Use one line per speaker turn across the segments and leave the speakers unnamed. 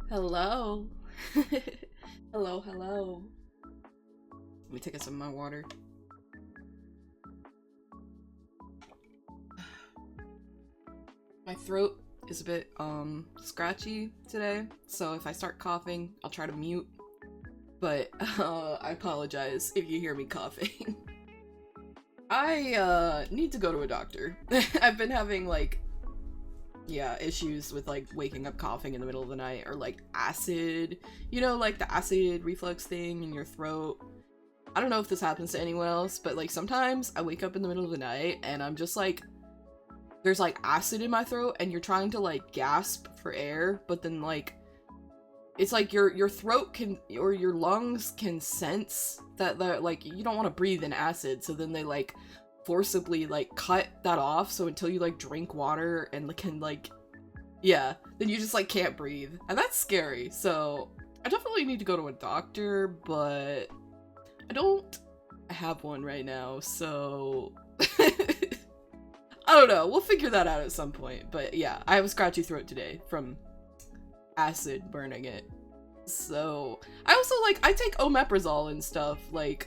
Hello. Hello, hello. Let me take a sip of my water. My throat is a bit scratchy today, so if I start coughing, I'll try to mute. But I apologize if you hear me coughing. I need to go to a doctor. I've been having issues with waking up coughing in the middle of the night, or acid, the acid reflux thing in your throat. I don't know if this happens to anyone else, but sometimes I wake up in the middle of the night and I'm just there's acid in my throat and you're trying to gasp for air, but then it's your throat can, or your lungs can sense that you don't want to breathe in acid, so then they forcibly cut that off, so until you drink water and can then you just can't breathe, and that's scary. So I definitely need to go to a doctor, but I don't have one right now, so I don't know, we'll figure that out at some point. But yeah, I have a scratchy throat today from acid burning it. So I also I take omeprazole and stuff, I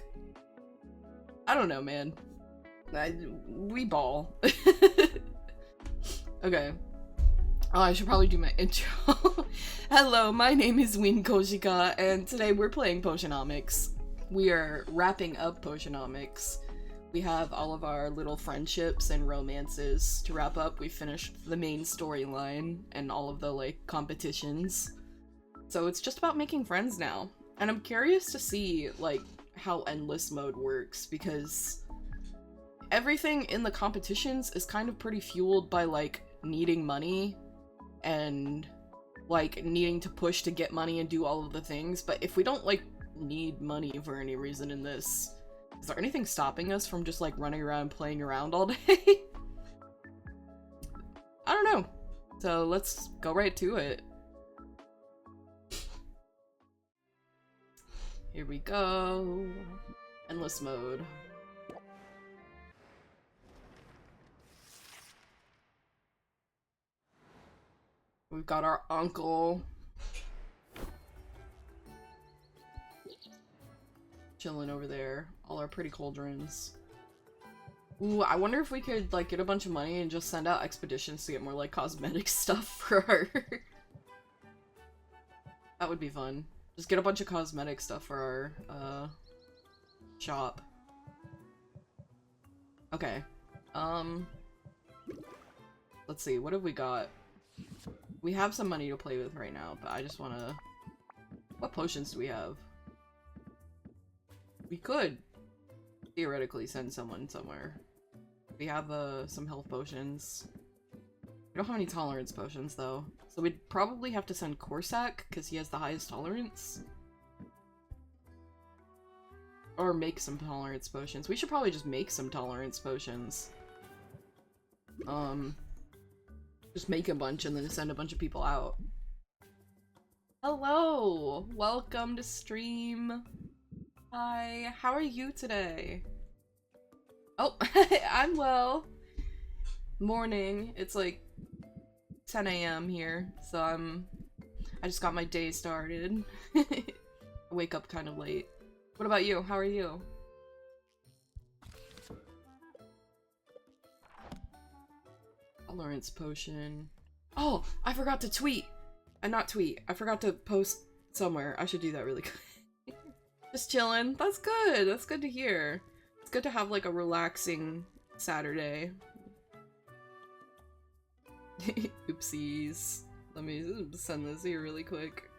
don't know, man. We ball. Okay. Oh, I should probably do my intro. Hello, my name is Win Koshika, and today we're playing Potionomics. We are wrapping up Potionomics. We have all of our little friendships and romances to wrap up. We finished the main storyline and all of the competitions. So it's just about making friends now. And I'm curious to see how endless mode works, because everything in the competitions is kind of pretty fueled by needing money and needing to push to get money and do all of the things. But if we don't need money for any reason in this, is there anything stopping us from just running around playing around all day? I don't know. So let's go right to it. Here we go. Endless mode. We've got our uncle chilling over there. All our pretty cauldrons. Ooh, I wonder if we could get a bunch of money and just send out expeditions to get more cosmetic stuff for our that would be fun. Just get a bunch of cosmetic stuff for our shop. Okay. Let's see, what have we got? We have some money to play with right now, but I just wanna... What potions do we have? We could theoretically send someone somewhere. We have some health potions. We don't have any tolerance potions though, so we'd probably have to send Corsac because he has the highest tolerance. Or make some tolerance potions. We should probably just make some tolerance potions. Just make a bunch and then send a bunch of people out. Hello! Welcome to stream. Hi, how are you today? Oh, I'm well. Morning. It's 10 AM here, so I just got my day started. I wake up kind of late. What about you? How are you? Tolerance potion. Oh, I forgot to tweet. Not tweet. I forgot to post somewhere. I should do that really quick. Just chilling. That's good. That's good to hear. It's good to have a relaxing Saturday. Oopsies. Let me send this here really quick.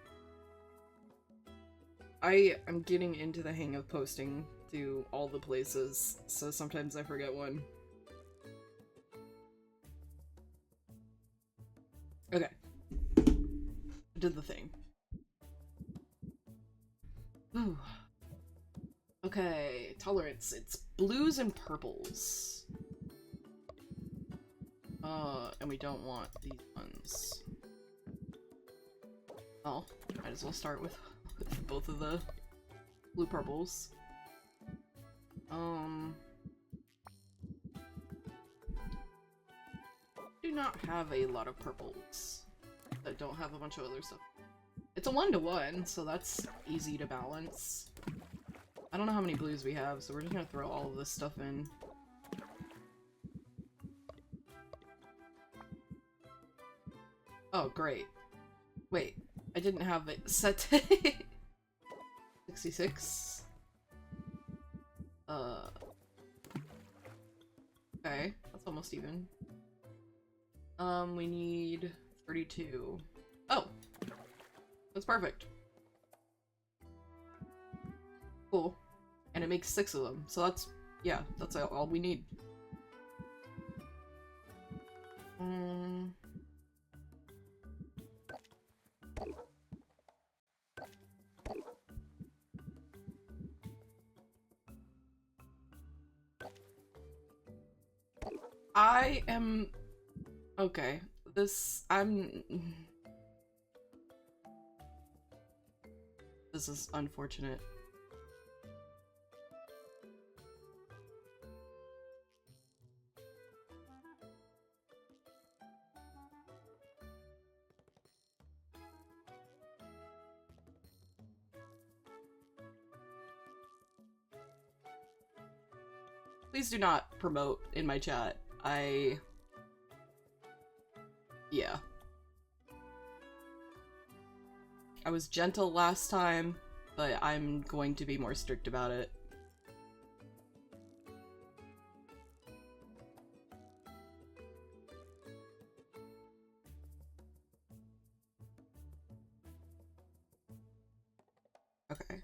I am getting into the hang of posting to all the places, so sometimes I forget one. Okay. Did the thing. Ooh. Okay, tolerance. It's blues and purples. And we don't want these ones. Oh, might as well start with both of the blue purples. Do not have a lot of purples that don't have a bunch of other stuff. It's a 1-to-1, so that's easy to balance. I don't know how many blues we have, so we're just gonna throw all of this stuff in. Oh, great. Wait, I didn't have it set to 66. Okay, that's almost even. We need 32. Oh! That's perfect. Cool. And it makes 6 of them, so that's, yeah, that's all we need. I am... Okay. This... This is unfortunate. Please do not promote in my chat. Yeah. I was gentle last time, but I'm going to be more strict about it. Okay.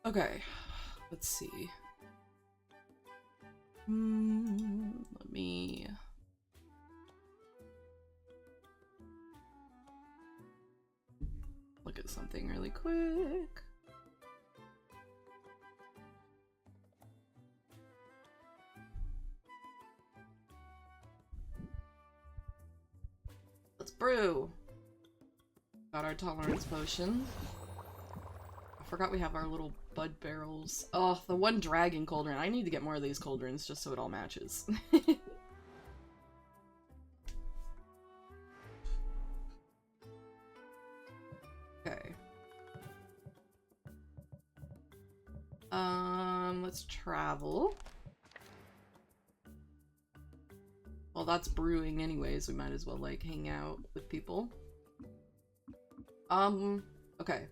Okay, let's see. Let me... look at something really quick. Let's brew! Got our tolerance potion. I forgot we have our little bud barrels. Oh, the one dragon cauldron. I need to get more of these cauldrons just so it all matches. Okay. Let's travel. Well, that's brewing anyways. We might as well, like, hang out with people. Okay.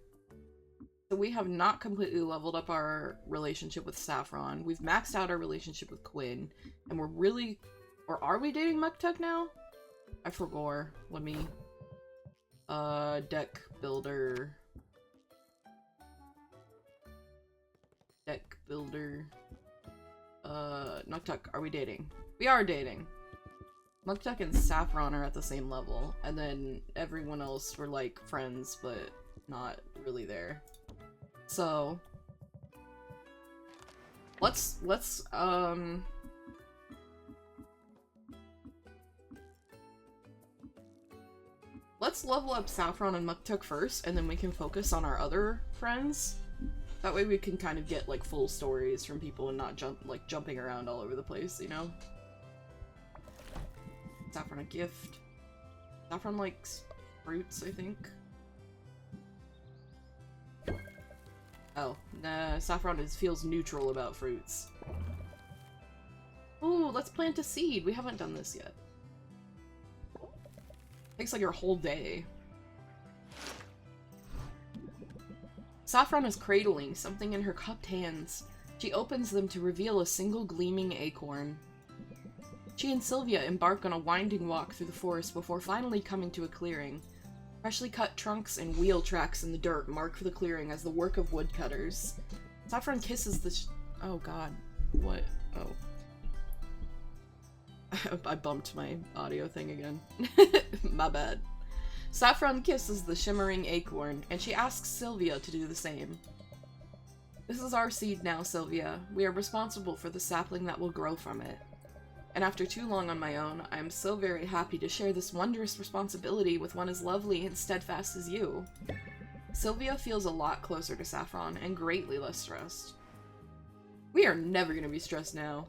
So we have not completely leveled up our relationship with Saffron. We've maxed out our relationship with Quinn. And we're really... Or are we dating Muktuk now? I forgot. Let me... deck builder... Deck builder... Muktuk, are we dating? We are dating! Muktuk and Saffron are at the same level. And then everyone else were, like, friends, but not really there. So let's level up Saffron and Muktuk first, and then we can focus on our other friends. That way we can kind of get like full stories from people and not jumping around all over the place, you know? Saffron a gift. Saffron likes fruits, I think. Oh, nah, Saffron feels neutral about fruits. Ooh, let's plant a seed. We haven't done this yet. Takes like your whole day. Saffron is cradling something in her cupped hands. She opens them to reveal a single gleaming acorn. She and Sylvia embark on a winding walk through the forest before finally coming to a clearing. Freshly cut trunks and wheel tracks in the dirt mark the clearing as the work of woodcutters. Saffron kisses the oh god. What? Oh. I bumped my audio thing again. My bad. Saffron kisses the shimmering acorn, and she asks Sylvia to do the same. This is our seed now, Sylvia. We are responsible for the sapling that will grow from it. And after too long on my own, I am so very happy to share this wondrous responsibility with one as lovely and steadfast as you. Sylvia feels a lot closer to Saffron and greatly less stressed. We are never gonna be stressed now.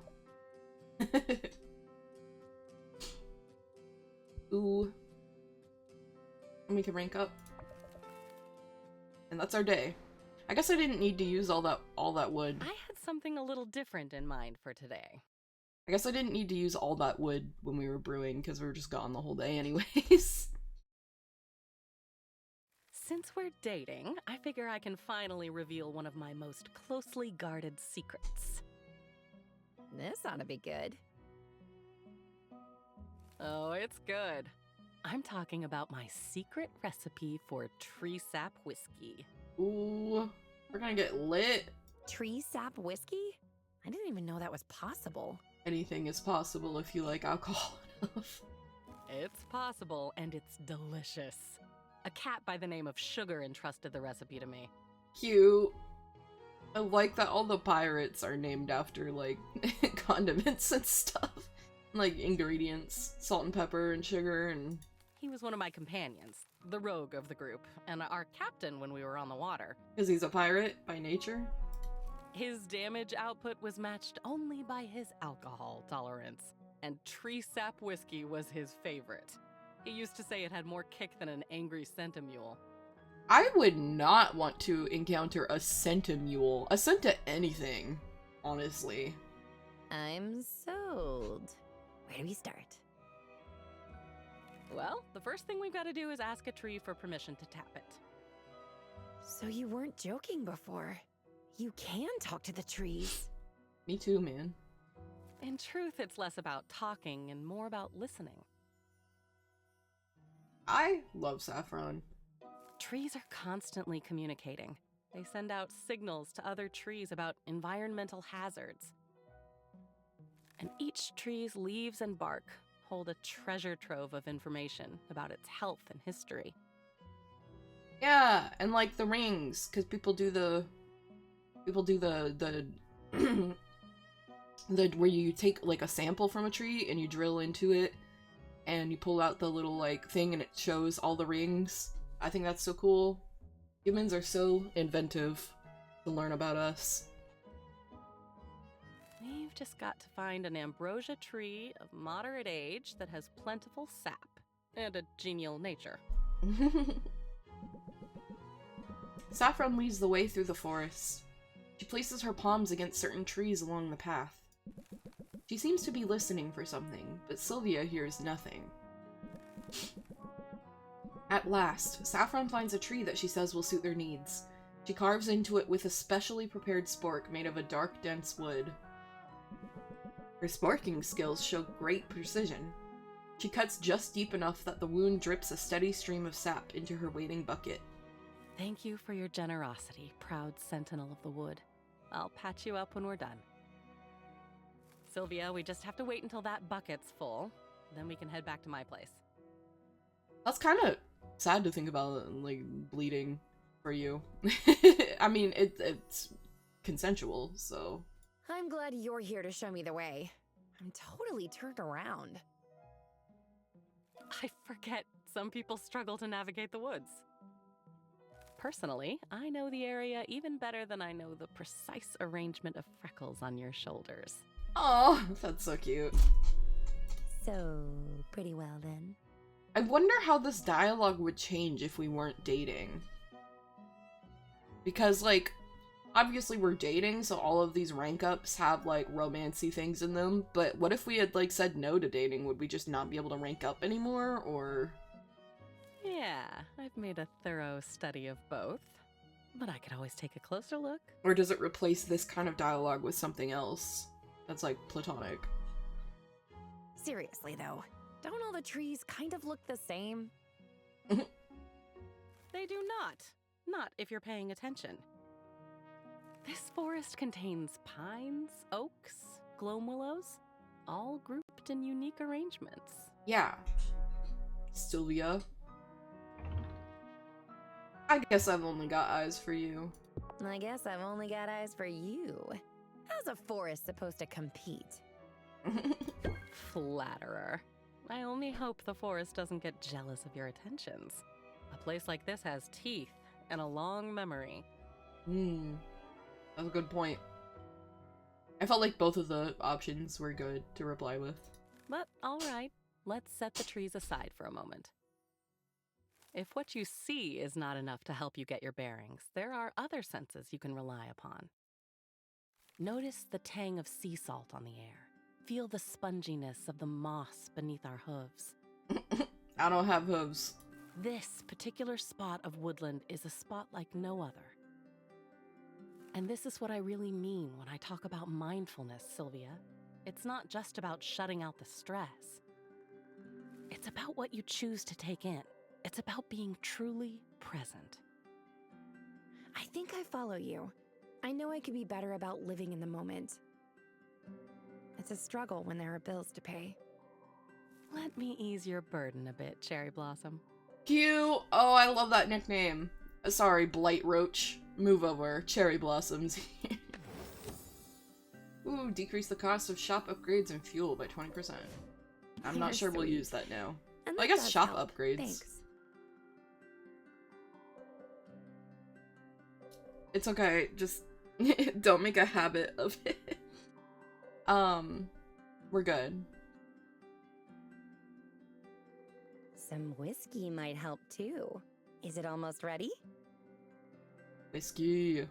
Ooh. And we can rank up. And that's our day. I guess I didn't need to use all that wood.
I had something a little different in mind for today.
I guess I didn't need to use all that wood when we were brewing because we were just gone the whole day anyways.
Since we're dating, I figure I can finally reveal one of my most closely guarded secrets.
This ought to be good.
Oh, it's good. I'm talking about my secret recipe for tree sap whiskey.
Ooh, we're gonna get lit.
Tree sap whiskey? I didn't even know that was possible.
Anything is possible if you like alcohol enough.
It's possible, and it's delicious. A cat by the name of Sugar entrusted the recipe to me.
Cute. I like that all the pirates are named after, like, condiments and stuff. Like, ingredients. Salt and pepper and sugar and...
He was one of my companions, the rogue of the group, and our captain when we were on the water.
Because he's a pirate by nature?
His damage output was matched only by his alcohol tolerance, and tree sap whiskey was his favorite. He used to say it had more kick than an angry centimule.
I would not want to encounter a centimule. A cent to anything, honestly.
I'm sold. Where do we start?
Well, the first thing we've got to do is ask a tree for permission to tap it.
So you weren't joking before. You can talk to the trees.
Me too, man.
In truth, it's less about talking and more about listening.
I love Saffron.
Trees are constantly communicating. They send out signals to other trees about environmental hazards. And each tree's leaves and bark hold a treasure trove of information about its health and history.
Yeah, and like the rings, because people do the where you take like a sample from a tree and you drill into it and you pull out the little like thing and it shows all the rings. I think that's so cool. Humans are so inventive to learn about us.
We've just got to find an ambrosia tree of moderate age that has plentiful sap and a genial nature.
Saffron leads the way through the forest. She places her palms against certain trees along the path. She seems to be listening for something, but Sylvia hears nothing. At last, Saffron finds a tree that she says will suit their needs. She carves into it with a specially prepared spork made of a dark, dense wood. Her sporking skills show great precision. She cuts just deep enough that the wound drips a steady stream of sap into her waiting bucket.
Thank you for your generosity, proud sentinel of the wood. I'll patch you up when we're done. Sylvia, we just have to wait until that bucket's full. Then we can head back to my place.
That's kind of sad to think about, like, bleeding for you. I mean, it's consensual, so...
I'm glad you're here to show me the way. I'm totally turned around.
I forget some people struggle to navigate the woods. Personally, I know the area even better than I know the precise arrangement of freckles on your shoulders.
Oh, that's so cute.
So, pretty well then.
I wonder how this dialogue would change if we weren't dating. Because, like, obviously we're dating, so all of these rank ups have, like, romancy things in them, but what if we had, like, said no to dating? Would we just not be able to rank up anymore, or...?
Yeah, I've made a thorough study of both, but I could always take a closer look.
Or does it replace this kind of dialogue with something else that's, like, platonic?
Seriously though, don't all the trees kind of look the same?
They do not. Not if you're paying attention. This forest contains pines, oaks, gloam willows, all grouped in unique arrangements.
Yeah. Sylvia. I guess I've only got eyes for you.
I guess I've only got eyes for you. How's a forest supposed to compete?
Flatterer. I only hope the forest doesn't get jealous of your attentions. A place like this has teeth and a long memory.
That's a good point. I felt like both of the options were good to reply with.
But alright, let's set the trees aside for a moment. If what you see is not enough to help you get your bearings, there are other senses you can rely upon. Notice the tang of sea salt on the air. Feel the sponginess of the moss beneath our hooves.
I don't have hooves.
This particular spot of woodland is a spot like no other. And this is what I really mean when I talk about mindfulness, Sylvia. It's not just about shutting out the stress. It's about what you choose to take in. It's about being truly present.
I think I follow you. I know I could be better about living in the moment. It's a struggle when there are bills to pay.
Let me ease your burden a bit, Cherry Blossom.
Cute! Oh, I love that nickname. Sorry, Blight Roach. Move over. Cherry Blossoms. Ooh, decrease the cost of shop upgrades and fuel by 20%. I'm not sure we'll use that now.
And
I
that
guess
does
shop
help.
upgrades.
Thanks.
It's okay, just don't make a habit of it. We're good.
Some whiskey might help too. Is it almost ready?
Whiskey.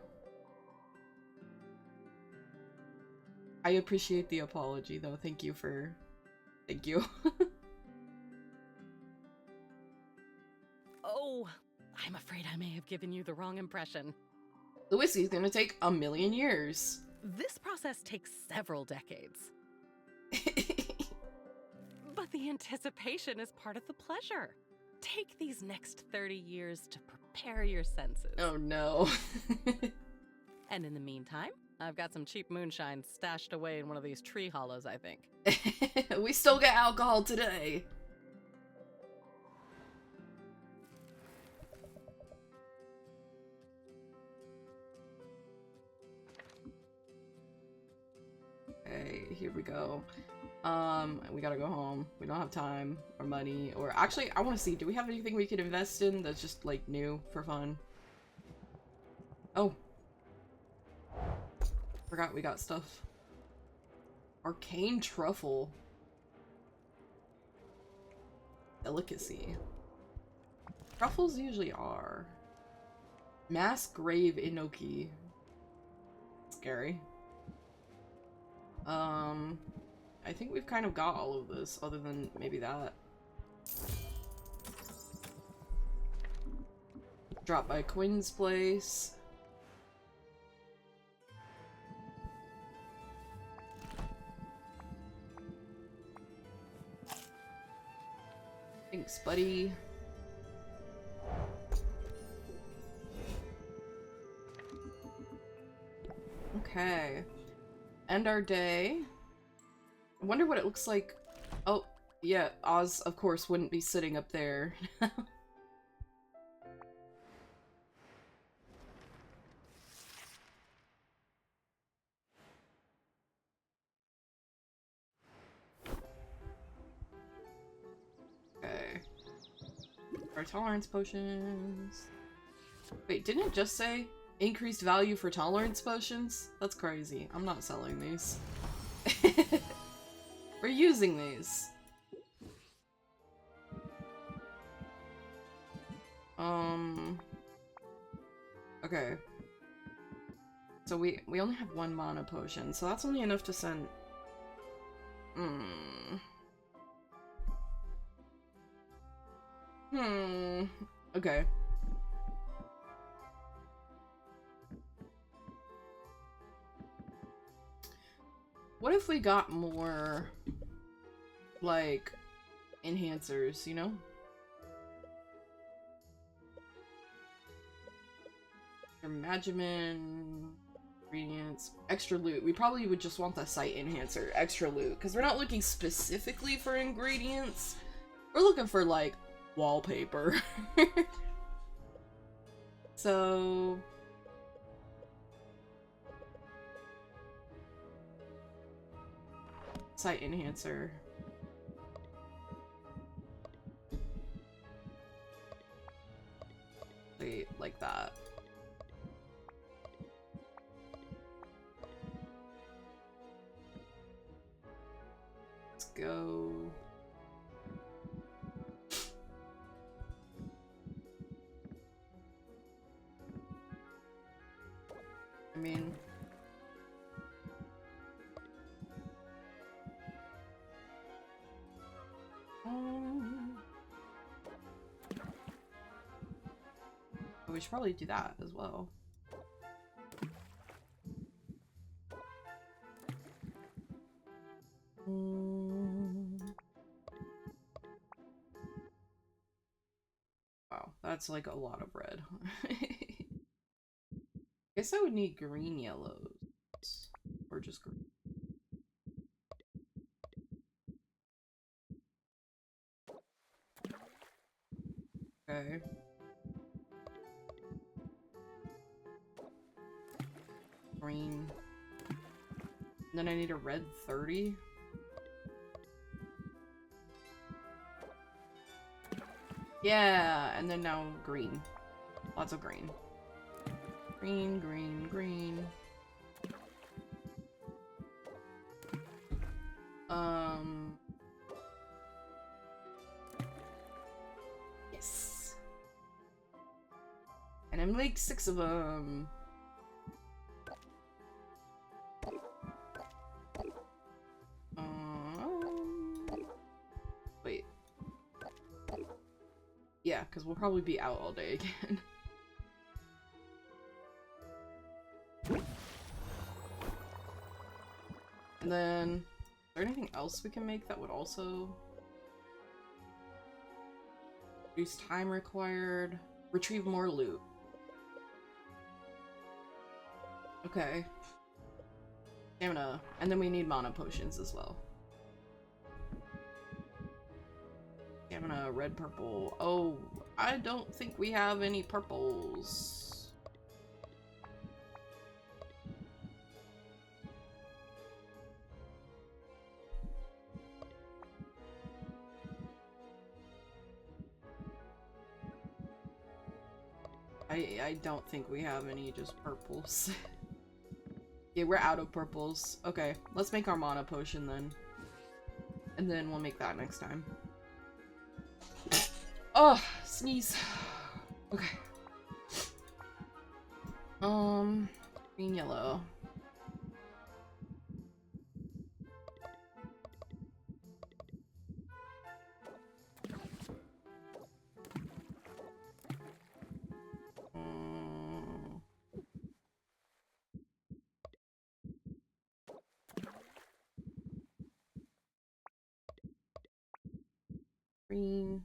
I appreciate the apology though, thank you.
Oh, I'm afraid I may have given you the wrong impression.
The whiskey's gonna take 1,000,000 years.
This process takes several decades. But the anticipation is part of the pleasure. Take these next 30 years to prepare your senses.
Oh no.
And in the meantime, I've got some cheap moonshine stashed away in one of these tree hollows, I think.
We still get alcohol today. Okay, here we go. We gotta go home. We don't have time or money or actually I want to see, do we have anything we could invest in that's just like new for fun? Oh. Forgot we got stuff. Arcane truffle. Delicacy. Truffles usually are. Mass grave enoki. Scary. I think we've kind of got all of this, other than maybe that. Drop by Quinn's place. Thanks, buddy. Okay. End our day. I wonder what it looks like. Oh, yeah, Oz, of course, wouldn't be sitting up there. Okay. Our tolerance potions. Wait, didn't it just say increased value for tolerance potions? That's crazy. I'm not selling these. We're using these. Okay. So we only have one mana potion, so that's only enough to send. Okay. What if we got more, like, enhancers, you know? Imagiman, ingredients, extra loot. We probably would just want the site enhancer, extra loot, because we're not looking specifically for ingredients. We're looking for, like, wallpaper. So, Sight enhancer. Wait, like that. Let's go. I mean, we should probably do that as well. Wow, that's like a lot of red. Guess I would need green yellows. Or just green. Okay. Green. And then I need a red 30. Yeah, and then now green. Lots of green. Green, green, green. Yes. And I'm like 6 of them. Wait. Yeah, because we'll probably be out all day again. And then, is there anything else we can make that would also reduce time required? Retrieve more loot. Okay. Stamina. And then we need mana potions as well. Stamina, red, purple. Oh, I don't think we have any purples. I don't think we have any just purples. Yeah, we're out of purples. Okay, let's make our mana potion then. And then we'll make that next time. Oh, sneeze. Okay. Green, yellow. Green.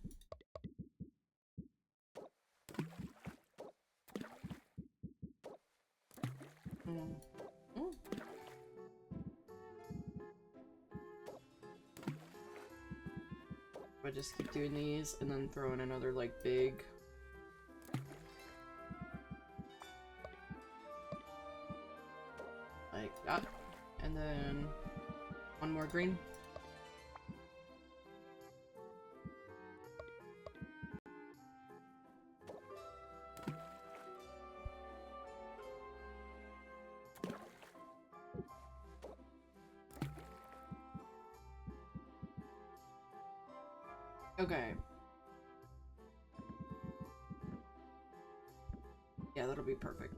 I just keep doing these and then throw in another like big like that, and then one more green. Okay. Yeah, that'll be perfect.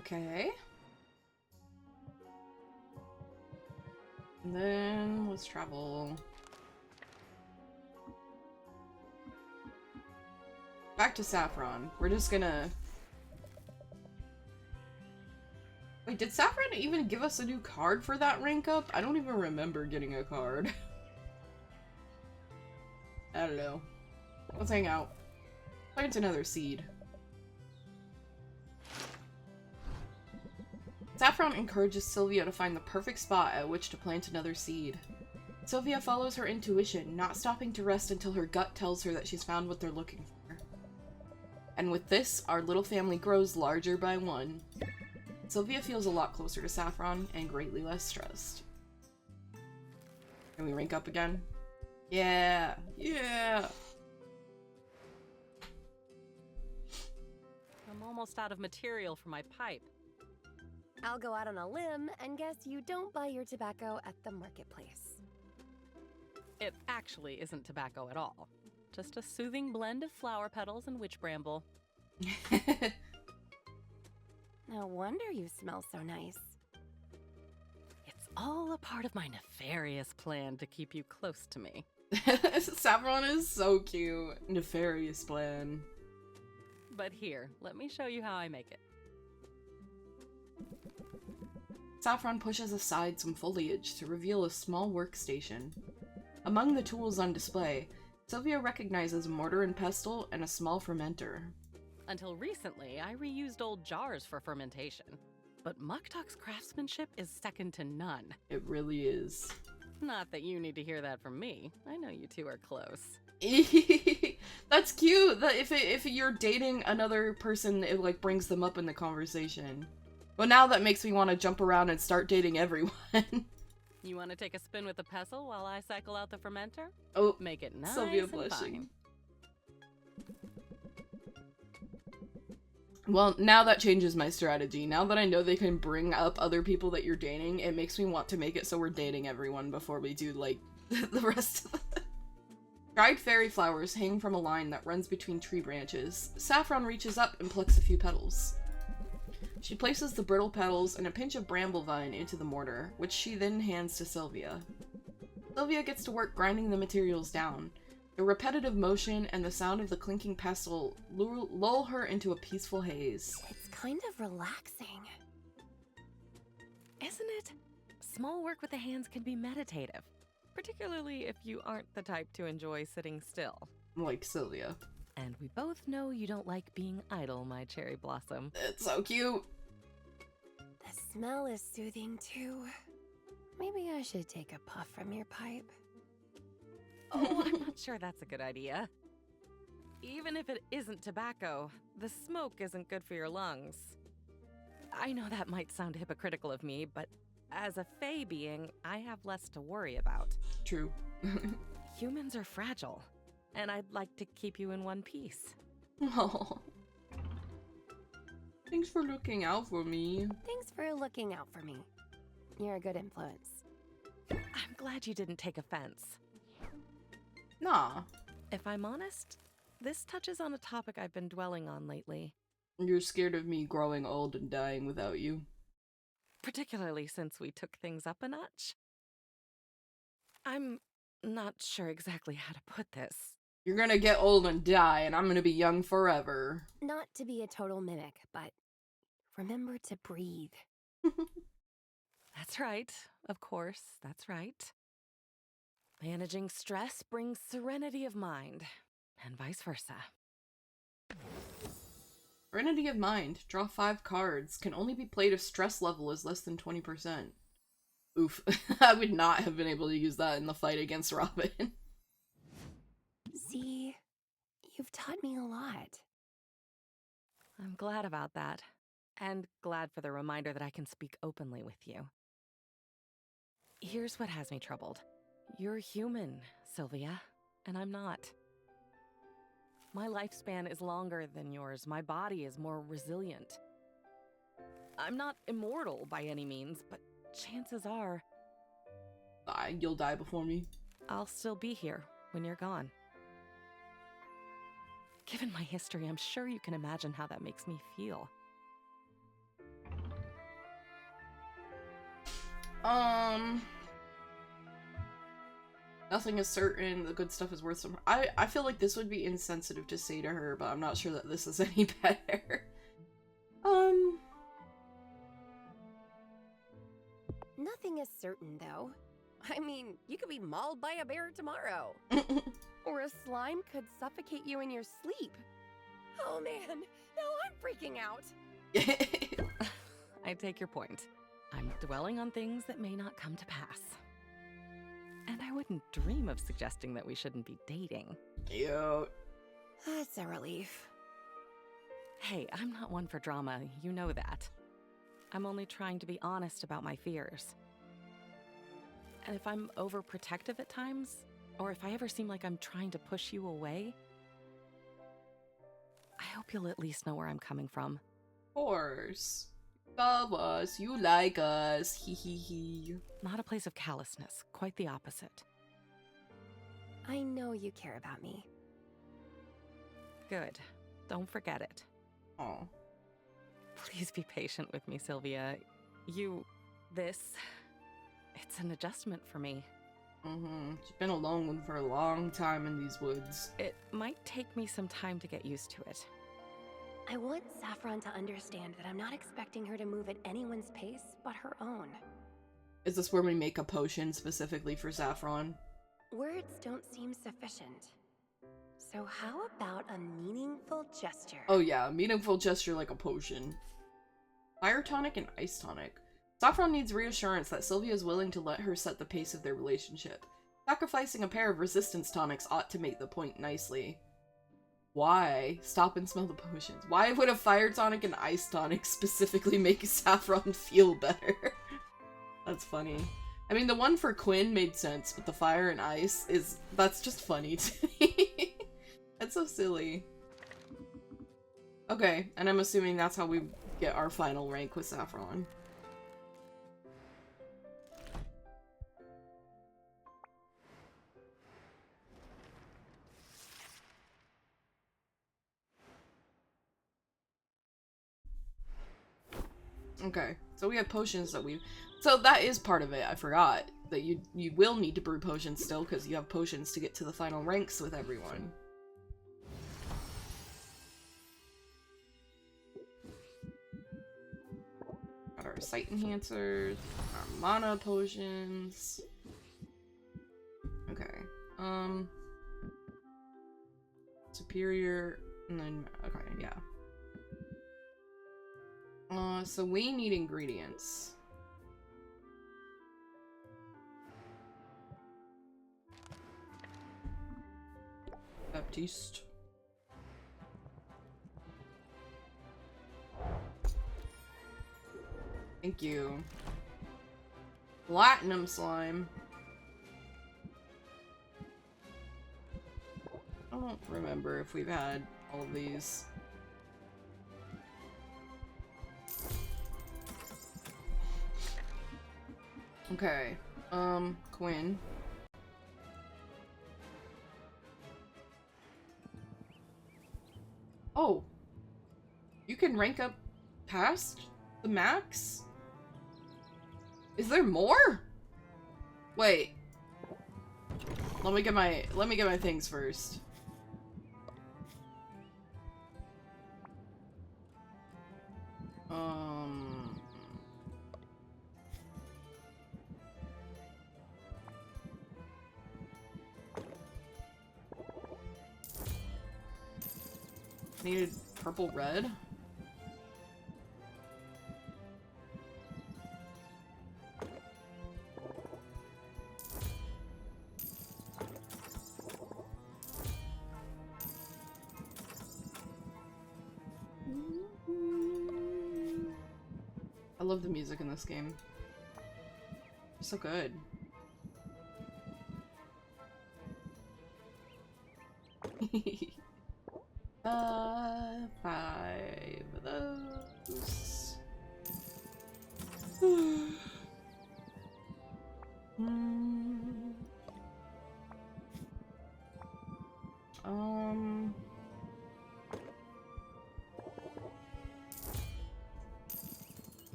Okay. And then let's travel back to Saffron. We're just gonna... Wait, did Saffron even give us a new card for that rank up? I don't even remember getting a card. I don't know. Let's hang out. Plant another seed. Saffron encourages Sylvia to find the perfect spot at which to plant another seed. Sylvia follows her intuition, not stopping to rest until her gut tells her that she's found what they're looking for. And with this, our little family grows larger by one. Sylvia feels a lot closer to Saffron and greatly less stressed. Can we rank up again? Yeah! Yeah!
I'm almost out of material for my pipe.
I'll go out on a limb and guess you don't buy your tobacco at the marketplace.
It actually isn't tobacco at all. Just a soothing blend of flower petals and witch bramble.
No wonder you smell so nice.
It's all a part of my nefarious plan to keep you close to me.
Saffron is so cute. Nefarious plan.
But here, let me show you how I make it.
Saffron pushes aside some foliage to reveal a small workstation. Among the tools on display, Sylvia recognizes a mortar and pestle and a small fermenter.
Until recently, I reused old jars for fermentation. But Muktuk's craftsmanship is second to none.
It really is.
Not that you need to hear that from me. I know you two are close.
That's cute. That if you're dating another person, it like brings them up in the conversation. But now that makes me want to jump around and start dating everyone.
You want to take a spin with the pestle while I cycle out the fermenter?
Oh,
make it nice
Sylvia
and
blushing.
fine.
Well, now that changes my strategy. Now that I know they can bring up other people that you're dating, it makes me want to make it so we're dating everyone before we do, like, the rest of it. Dried fairy flowers hang from a line that runs between tree branches. Saffron reaches up and plucks a few petals. She places the brittle petals and a pinch of bramblevine into the mortar, which she then hands to Sylvia. Sylvia gets to work grinding the materials down. The repetitive motion and the sound of the clinking pestle lull her into a peaceful haze.
It's kind of relaxing.
Isn't it? Small work with the hands can be meditative, particularly if you aren't the type to enjoy sitting still.
Like Sylvia.
And we both know you don't like being idle, my cherry blossom.
It's so cute.
The smell is soothing too. Maybe I should take a puff from your pipe.
Oh, I'm not sure that's a good idea. Even if it isn't tobacco, the smoke isn't good for your lungs. I know that might sound hypocritical of me, but as a fae being, I have less to worry about.
True.
Humans are fragile, and I'd like to keep you in one piece.
Oh. Thanks for looking out for me.
Thanks for looking out for me. You're a good influence.
I'm glad you didn't take offense.
Nah.
If I'm honest, this touches on a topic I've been dwelling on lately.
You're scared of me growing old and dying without you.
Particularly since we took things up a notch. I'm not sure exactly how to put this.
You're gonna get old and die, and I'm gonna be young forever.
Not to be a total mimic, but remember to breathe.
That's right. Of course, that's right. Managing stress brings serenity of mind, and vice versa.
Serenity of Mind. Draw 5 cards. Can only be played if stress level is less than 20%. Oof. I would not have been able to use that in the fight against Robin.
See, you've taught me a lot.
I'm glad about that, and glad for the reminder that I can speak openly with you. Here's what has me troubled. You're human, Sylvia, and I'm not. My lifespan is longer than yours. My body is more resilient. I'm not immortal by any means, but chances are
You'll die before me.
I'll still be here when you're gone. Given my history, I'm sure you can imagine how that makes me feel.
Nothing is certain. The good stuff is worth some. I feel like this would be insensitive to say to her, but I'm not sure that this is any better.
Nothing is certain, though. I mean, you could be mauled by a bear tomorrow. Or a slime could suffocate you in your sleep. Oh man, now I'm freaking out.
I take your point. I'm dwelling on things that may not come to pass. And I wouldn't dream of suggesting that we shouldn't be dating.
Cute.
That's a relief.
Hey, I'm not one for drama, you know that. I'm only trying to be honest about my fears. And if I'm overprotective at times, or if I ever seem like I'm trying to push you away, I hope you'll at least know where I'm coming from.
Of course. You love us. You like us. Hee hee hee.
Not a place of callousness, quite the opposite.
I know you care about me.
Good. Don't forget it.
Oh.
Please be patient with me, Sylvia. It's an adjustment for me.
She's been alone for a long time in these woods.
It might take me some time to get used to it.
I want Saffron to understand that I'm not expecting her to move at anyone's pace but her own.
Is this where we make a potion specifically for Saffron?
Words don't seem sufficient. So how about a meaningful gesture?
Oh yeah, a meaningful gesture like a potion. Fire tonic and ice tonic. Saffron needs reassurance that Sylvia is willing to let her set the pace of their relationship. Sacrificing a pair of resistance tonics ought to make the point nicely. Why? Stop and smell the potions. Why would a fire tonic and ice tonic specifically make Saffron feel better? That's funny. I mean, the one for Quinn made sense, but the fire and ice that's just funny to me. That's so silly. Okay, and I'm assuming that's how we get our final rank with Saffron. Okay, so we have potions that so that is part of it. I forgot that you will need to brew potions still because you have potions to get to the final ranks with everyone. Got our sight enhancers, our mana potions. Okay, superior, and then, okay, yeah. So we need ingredients. Baptiste. Thank you. Platinum slime. I don't remember if we've had all of these. Okay, Quinn. Oh, you can rank up past the max? Is there more? Wait. Let me get my things first. Needed purple red. I love the music in this game. It's so good. Five of those.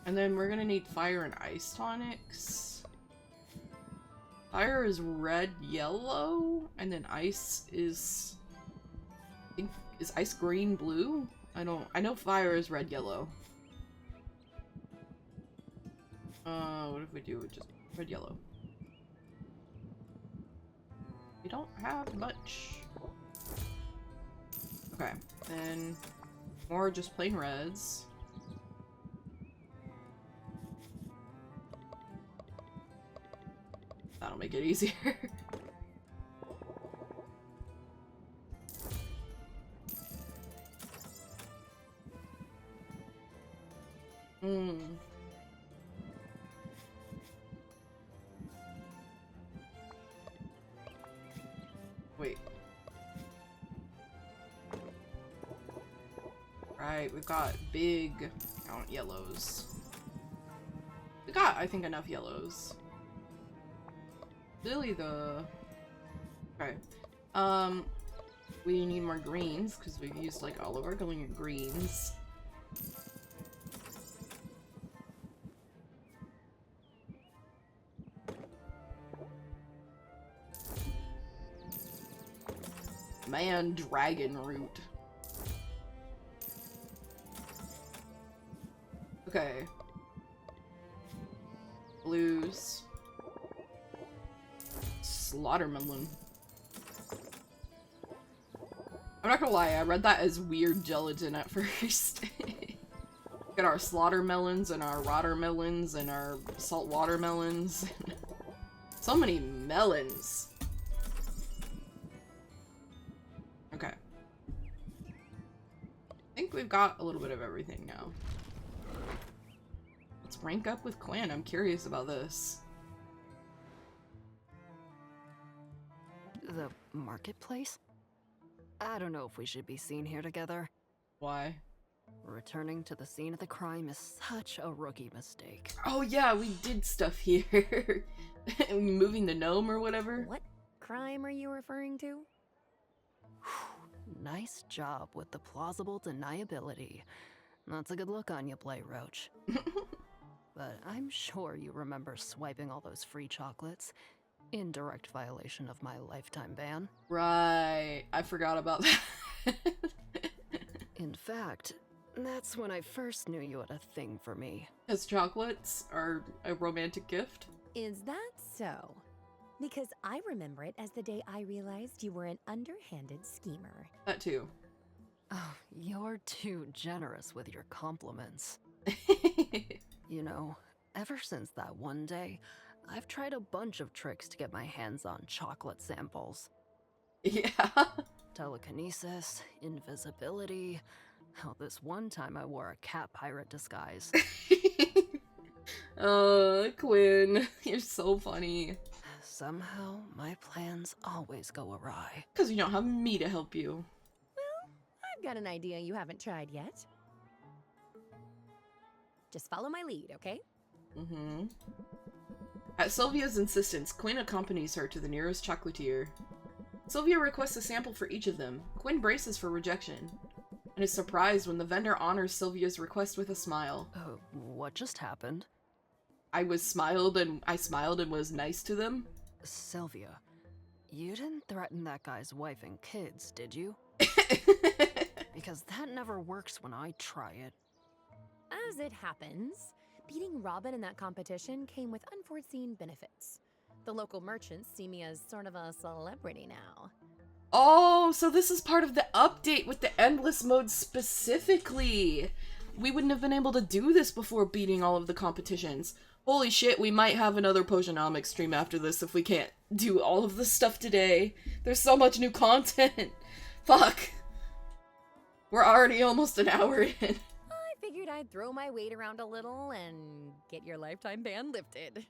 And then we're gonna need fire and ice tonics. Fire is red, yellow, and then ice is, I think, is ice green, blue? I know fire is red, yellow. What if we do just red, yellow? We don't have much. Okay, then more just plain reds. That'll make it easier. Mm. Wait. Right, we've got big yellows. We got, I think, enough yellows. Really the... Okay. We need more greens, because we've used, like, all of our greens. Man, dragon root. Okay. Blues. Slaughtermelon. I'm not gonna lie, I read that as weird gelatin at first. Got our slaughtermelons and our watermelons and our salt watermelons. So many melons. Okay. I think we've got a little bit of everything now. Let's rank up with Quinn. I'm curious about this.
The marketplace? I don't know if we should be seen here together.
Why?
Returning to the scene of the crime is such a rookie mistake.
Oh yeah, we did stuff here. Moving the gnome or whatever.
What crime are you referring to?
Nice job with the plausible deniability. That's a good look on you, Blight Roach. But I'm sure you remember swiping all those free chocolates. In direct violation of my lifetime ban.
Right. I forgot about that.
In fact, that's when I first knew you had a thing for me.
Because chocolates are a romantic gift?
Is that so? Because I remember it as the day I realized you were an underhanded schemer.
That too.
Oh, you're too generous with your compliments. You know, ever since that one day, I've tried a bunch of tricks to get my hands on chocolate samples.
Yeah.
Telekinesis, invisibility. Oh, this one time I wore a cat pirate disguise.
Quinn, you're so funny.
Somehow, my plans always go awry.
Because you don't have me to help you.
I've got an idea you haven't tried yet. Just follow my lead, okay?
Mm-hmm. At Sylvia's insistence, Quinn accompanies her to the nearest chocolatier. Sylvia requests a sample for each of them. Quinn braces for rejection, and is surprised when the vendor honors Sylvia's request with a smile.
What just happened?
I smiled and was nice to them.
Sylvia, you didn't threaten that guy's wife and kids, did you? Because that never works when I try it.
As it happens, beating Robin in that competition came with unforeseen benefits. The local merchants see me as sort of a celebrity now.
Oh, so this is part of the update with the endless mode specifically. We wouldn't have been able to do this before beating all of the competitions. Holy shit, we might have another Potionomics stream after this if we can't do all of this stuff today. There's so much new content. Fuck. We're already almost an hour in.
I figured I'd throw my weight around a little and get your lifetime ban lifted.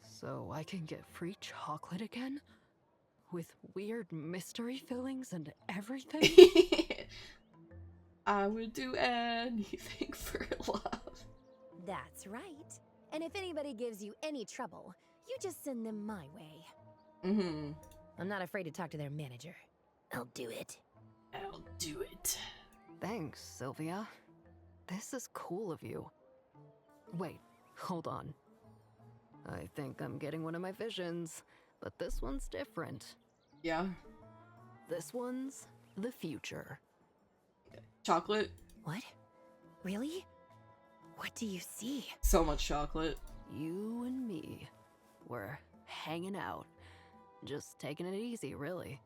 So I can get free chocolate again? With weird mystery fillings and everything?
I would do anything for love.
That's right. And if anybody gives you any trouble, you just send them my way.
Mm-hmm.
I'm not afraid to talk to their manager. I'll do it.
I'll do it.
Thanks, Sylvia. This is cool of you. Wait, hold on. I think I'm getting one of my visions, but this one's different.
Yeah.
This one's the future.
Chocolate?
What? Really? What do you see?
So much chocolate.
You and me. We're hanging out. Just taking it easy, really.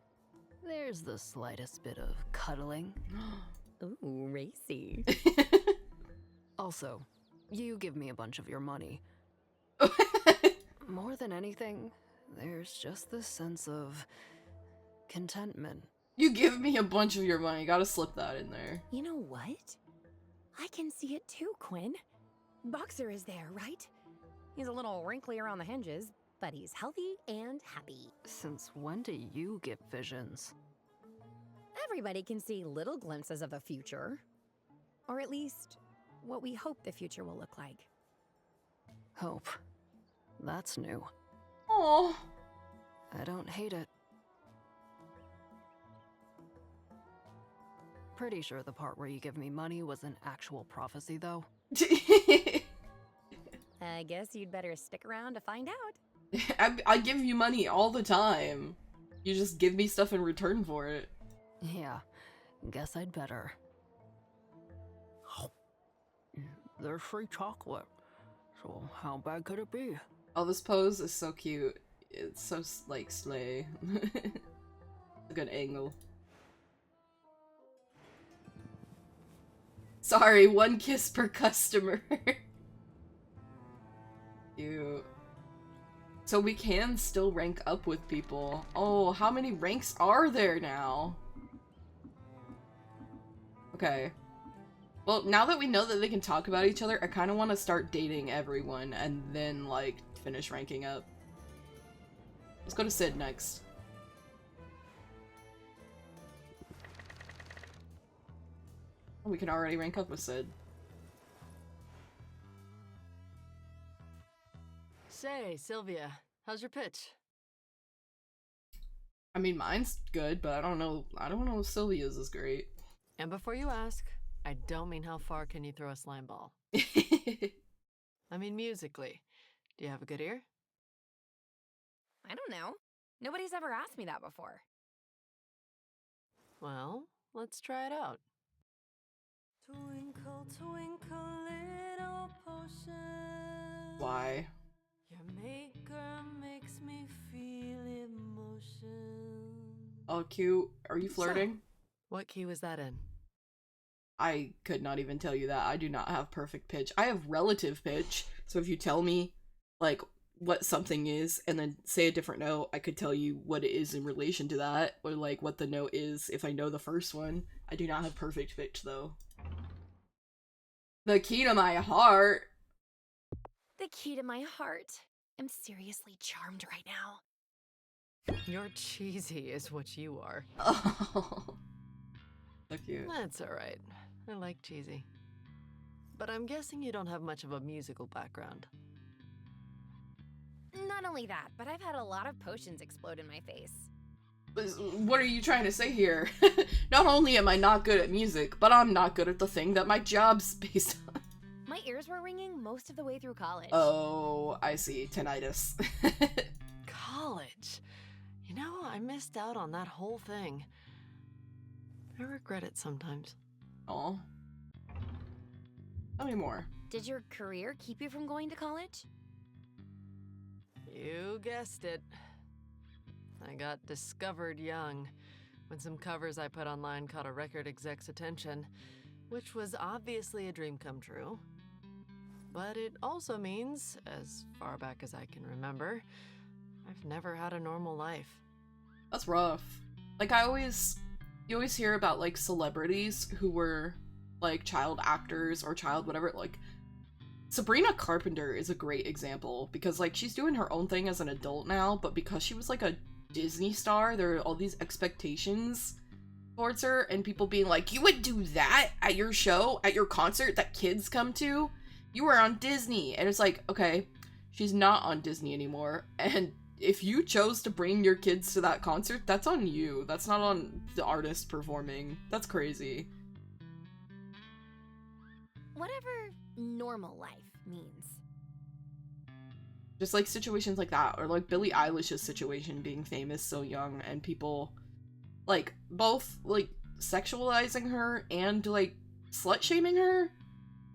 There's the slightest bit of cuddling.
Ooh, racy.
Also, you give me a bunch of your money. More than anything, there's just this sense of contentment.
You give me a bunch of your money. Gotta slip that in there.
You know what? I can see it too, Quinn. Boxer is there, right? He's a little wrinkly around the hinges, but he's healthy and happy.
Since when do you get visions?
Everybody can see little glimpses of the future. Or at least, what we hope the future will look like.
Hope. That's new.
Oh.
I don't hate it. Pretty sure the part where you give me money was an actual prophecy, though.
I guess you'd better stick around to find out.
I give you money all the time. You just give me stuff in return for it.
Yeah, guess I'd better. There's free chocolate, so how bad could it be?
Oh, this pose is so cute. It's so, like, slay. A good angle. Sorry, 1 kiss per customer. Cute. So we can still rank up with people. Oh, how many ranks are there now? Okay. Well, now that we know that they can talk about each other, I kind of want to start dating everyone and then, like, finish ranking up. Let's go to Sid next. Oh, we can already rank up with Sid.
Say, Sylvia, how's your pitch?
I mean, mine's good, but I don't know if Sylvia's is great.
And before you ask, I don't mean how far can you throw a slime ball. I mean musically. Do you have a good ear?
I don't know. Nobody's ever asked me that before.
Well, let's try it out.
Twinkle, twinkle, little potion.
Why?
Your maker makes me feel emotion.
Oh, cute. Are you flirting?
What key was that in?
I could not even tell you that. I do not have perfect pitch. I have relative pitch, so if you tell me, like, what something is, and then say a different note, I could tell you what it is in relation to that, or, like, what the note is if I know the first one. I do not have perfect pitch, though. The key to my heart!
The key to my heart. I'm seriously charmed right now.
You're cheesy is what you are.
Oh. So cute.
That's alright. I like cheesy. But I'm guessing you don't have much of a musical background.
Not only that, but I've had a lot of potions explode in my face.
What are you trying to say here? Not only am I not good at music, but I'm not good at the thing that my job's based on.
My ears were ringing most of the way through college.
Oh, I see. Tinnitus.
College? You know, I missed out on that whole thing. I regret it sometimes.
Aw. Tell me more.
Did your career keep you from going to college?
You guessed it. I got discovered young when some covers I put online caught a record exec's attention, which was obviously a dream come true. But it also means, as far back as I can remember, I've never had a normal life.
That's rough. Like, you always hear about, like, celebrities who were, like, child actors or child whatever, like, Sabrina Carpenter is a great example, because, like, she's doing her own thing as an adult now, but because she was, like, a Disney star, there are all these expectations towards her, and people being like, you would do that at your show, at your concert that kids come to? You were on Disney. And it's like, okay, she's not on Disney anymore, and if you chose to bring your kids to that concert, that's on you. That's not on the artist performing. That's crazy.
Whatever normal life means.
Just like situations like that, or like Billie Eilish's situation being famous so young and people like both like sexualizing her and like slut shaming her,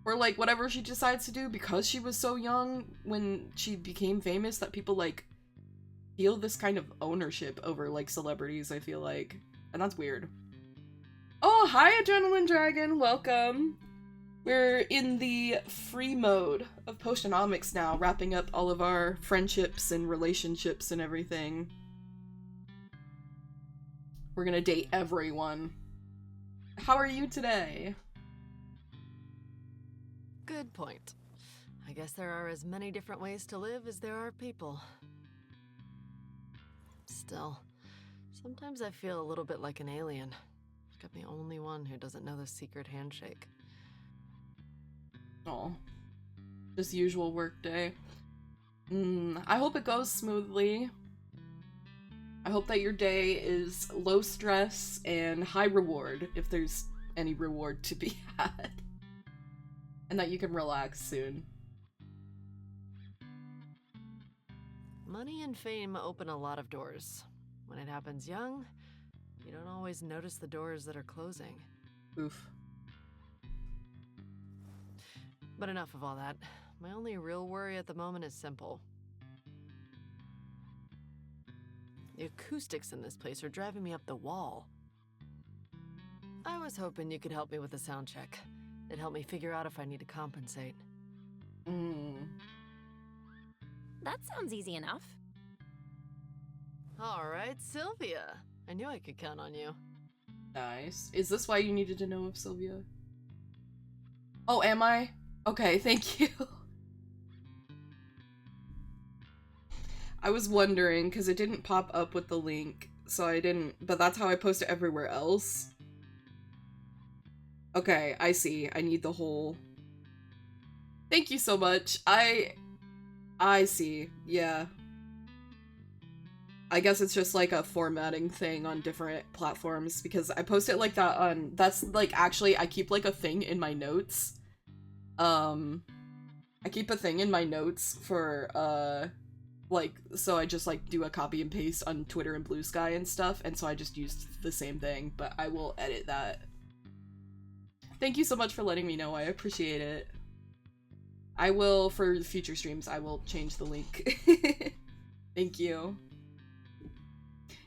or like whatever she decides to do because she was so young when she became famous, that people like feel this kind of ownership over like celebrities, I feel like, and that's weird. Oh, hi Adrenaline Dragon, welcome. We're in the free mode of Potionomics now, wrapping up all of our friendships and relationships and everything. We're gonna date everyone. How are you today?
Good point. I guess there are as many different ways to live as there are people. Still, sometimes I feel a little bit like an alien. Like I'm the only one who doesn't know the secret handshake.
Oh, just usual work day. I hope it goes smoothly. I hope that your day is low stress and high reward, if there's any reward to be had. And that you can relax soon.
Money and fame open a lot of doors. When it happens young, you don't always notice the doors that are closing.
Oof.
But enough of all that. My only real worry at the moment is simple. The acoustics in this place are driving me up the wall. I was hoping you could help me with a sound check. It'd help me figure out if I need to compensate.
That sounds easy enough.
All right, Sylvia. I knew I could count on you.
Nice. Is this why you needed to know of Sylvia? Oh, am I? Okay, thank you. I was wondering, because it didn't pop up with the link, so I didn't, but that's how I post it everywhere else. Okay, I see. I need the whole... Thank you so much. I see. Yeah. I guess it's just like a formatting thing on different platforms, because I post it like that on... That's, like, actually, I keep, like, a thing in my notes. I keep a thing in my notes for, like, so I just, like, do a copy and paste on Twitter and Blue Sky and stuff, and so I just used the same thing, but I will edit that. Thank you so much for letting me know, I appreciate it. I will, for future streams, I will change the link. Thank you.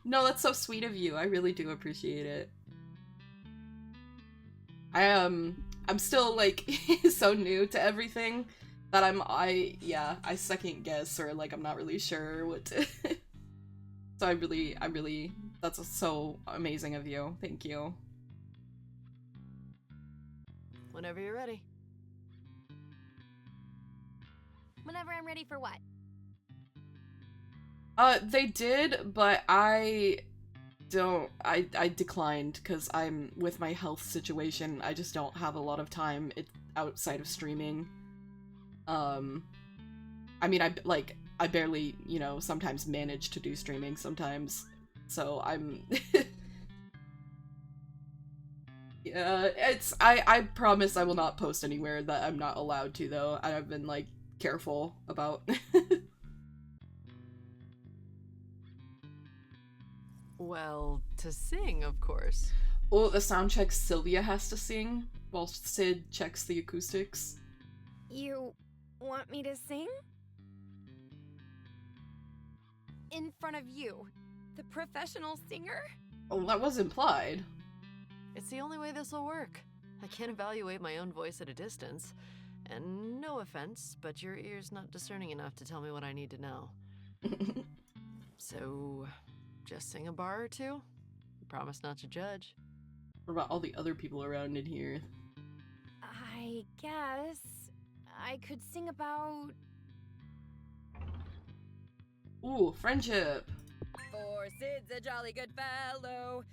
No, that's so sweet of you, I really do appreciate it. I'm still, like, so new to everything that I second guess, or, like, I'm not really sure what to... So I really, that's so amazing of you. Thank you.
Whenever you're ready.
Whenever I'm ready for what?
They did, but I declined, because I'm, with my health situation, I just don't have a lot of time outside of streaming. I mean, I barely, you know, sometimes manage to do streaming sometimes, so I'm... Yeah, I promise I will not post anywhere that I'm not allowed to, though. I've been, like, careful about...
Well, to sing, of course.
Oh, the sound check Sylvia has to sing while Sid checks the acoustics.
You want me to sing? In front of you, the professional singer?
Oh, that was implied.
It's the only way this will work. I can't evaluate my own voice at a distance. And no offense, but your ear's not discerning enough to tell me what I need to know. So, just sing a bar or two? Promise not to judge.
What about all the other people around in here?
I guess I could sing about...
Ooh, friendship!
For Sid's a jolly good fellow.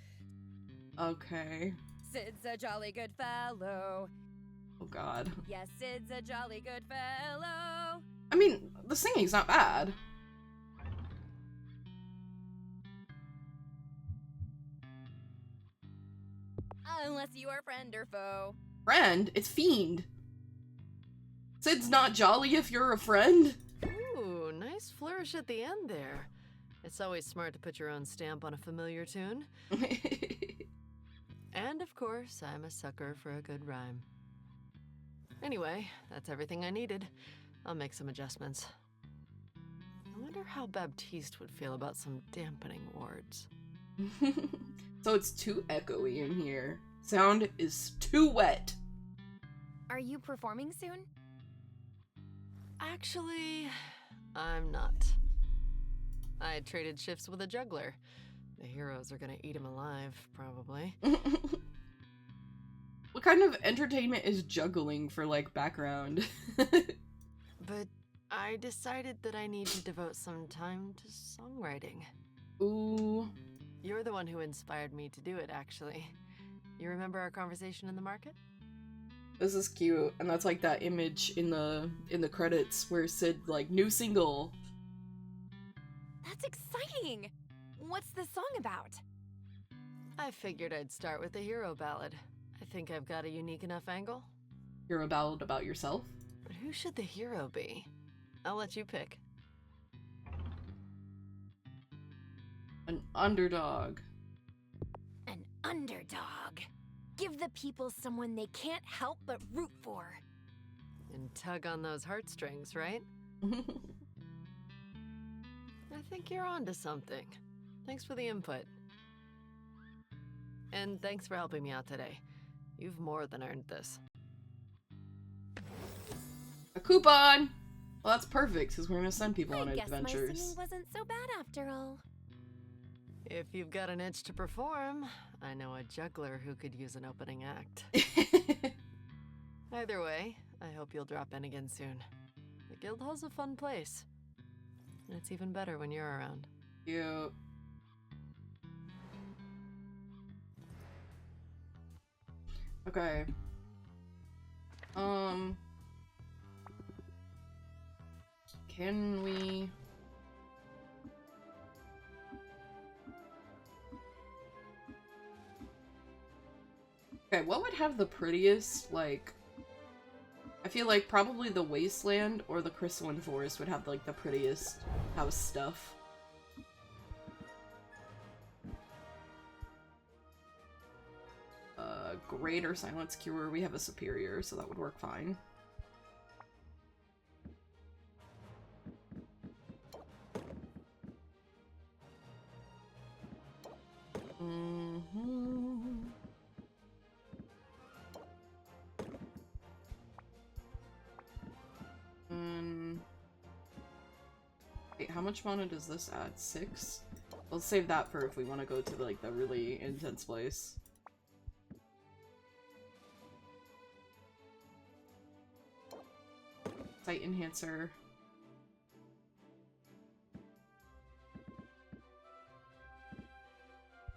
Okay.
Sid's a jolly good fellow.
Oh god.
Yes, Sid's a jolly good fellow.
I mean, the singing's not bad.
Unless you are friend or foe.
Friend? It's fiend. Sid's not jolly if you're a friend.
Ooh, nice flourish at the end there. It's always smart to put your own stamp on a familiar tune. And of course, I'm a sucker for a good rhyme. Anyway, that's everything I needed. I'll make some adjustments. I wonder how Baptiste would feel about some dampening wards.
So it's too echoey in here. Sound is too wet.
Are you performing soon?
Actually, I'm not. I traded shifts with a juggler. The heroes are gonna eat him alive, probably.
What kind of entertainment is juggling for, like, background?
but I decided that I need to devote some time to songwriting.
Ooh.
You're the one who inspired me to do it, actually. You remember our conversation in the market?
This is cute, and that's like that image in the credits where Sid like new single.
That's exciting! What's the song about?
I figured I'd start with a hero ballad. I think I've got a unique enough angle.
You're a ballad about yourself?
But who should the hero be? I'll let you pick.
An underdog.
An underdog. Give the people someone they can't help but root for.
And tug on those heartstrings, right? I think you're onto something. Thanks for the input. And thanks for helping me out today. You've more than earned this.
A coupon! Well, that's perfect, because we're gonna send people on
I guess my
adventures.
singing wasn't so bad after all.
If you've got an itch to perform, I know a juggler who could use an opening act. Either way, I hope you'll drop in again soon. The guild hall's a fun place. And it's even better when you're around.
Cute. Okay. Can we... Okay, what would have the prettiest, like... I feel like probably the Wasteland or the Crystalline Forest would have, like, the prettiest house stuff. Great or Silence Cure, we have a Superior, so that would work fine. Wait, how much mana does this add? 6? We'll save that for if we want to go to, like, the really intense place. Sight Enhancer.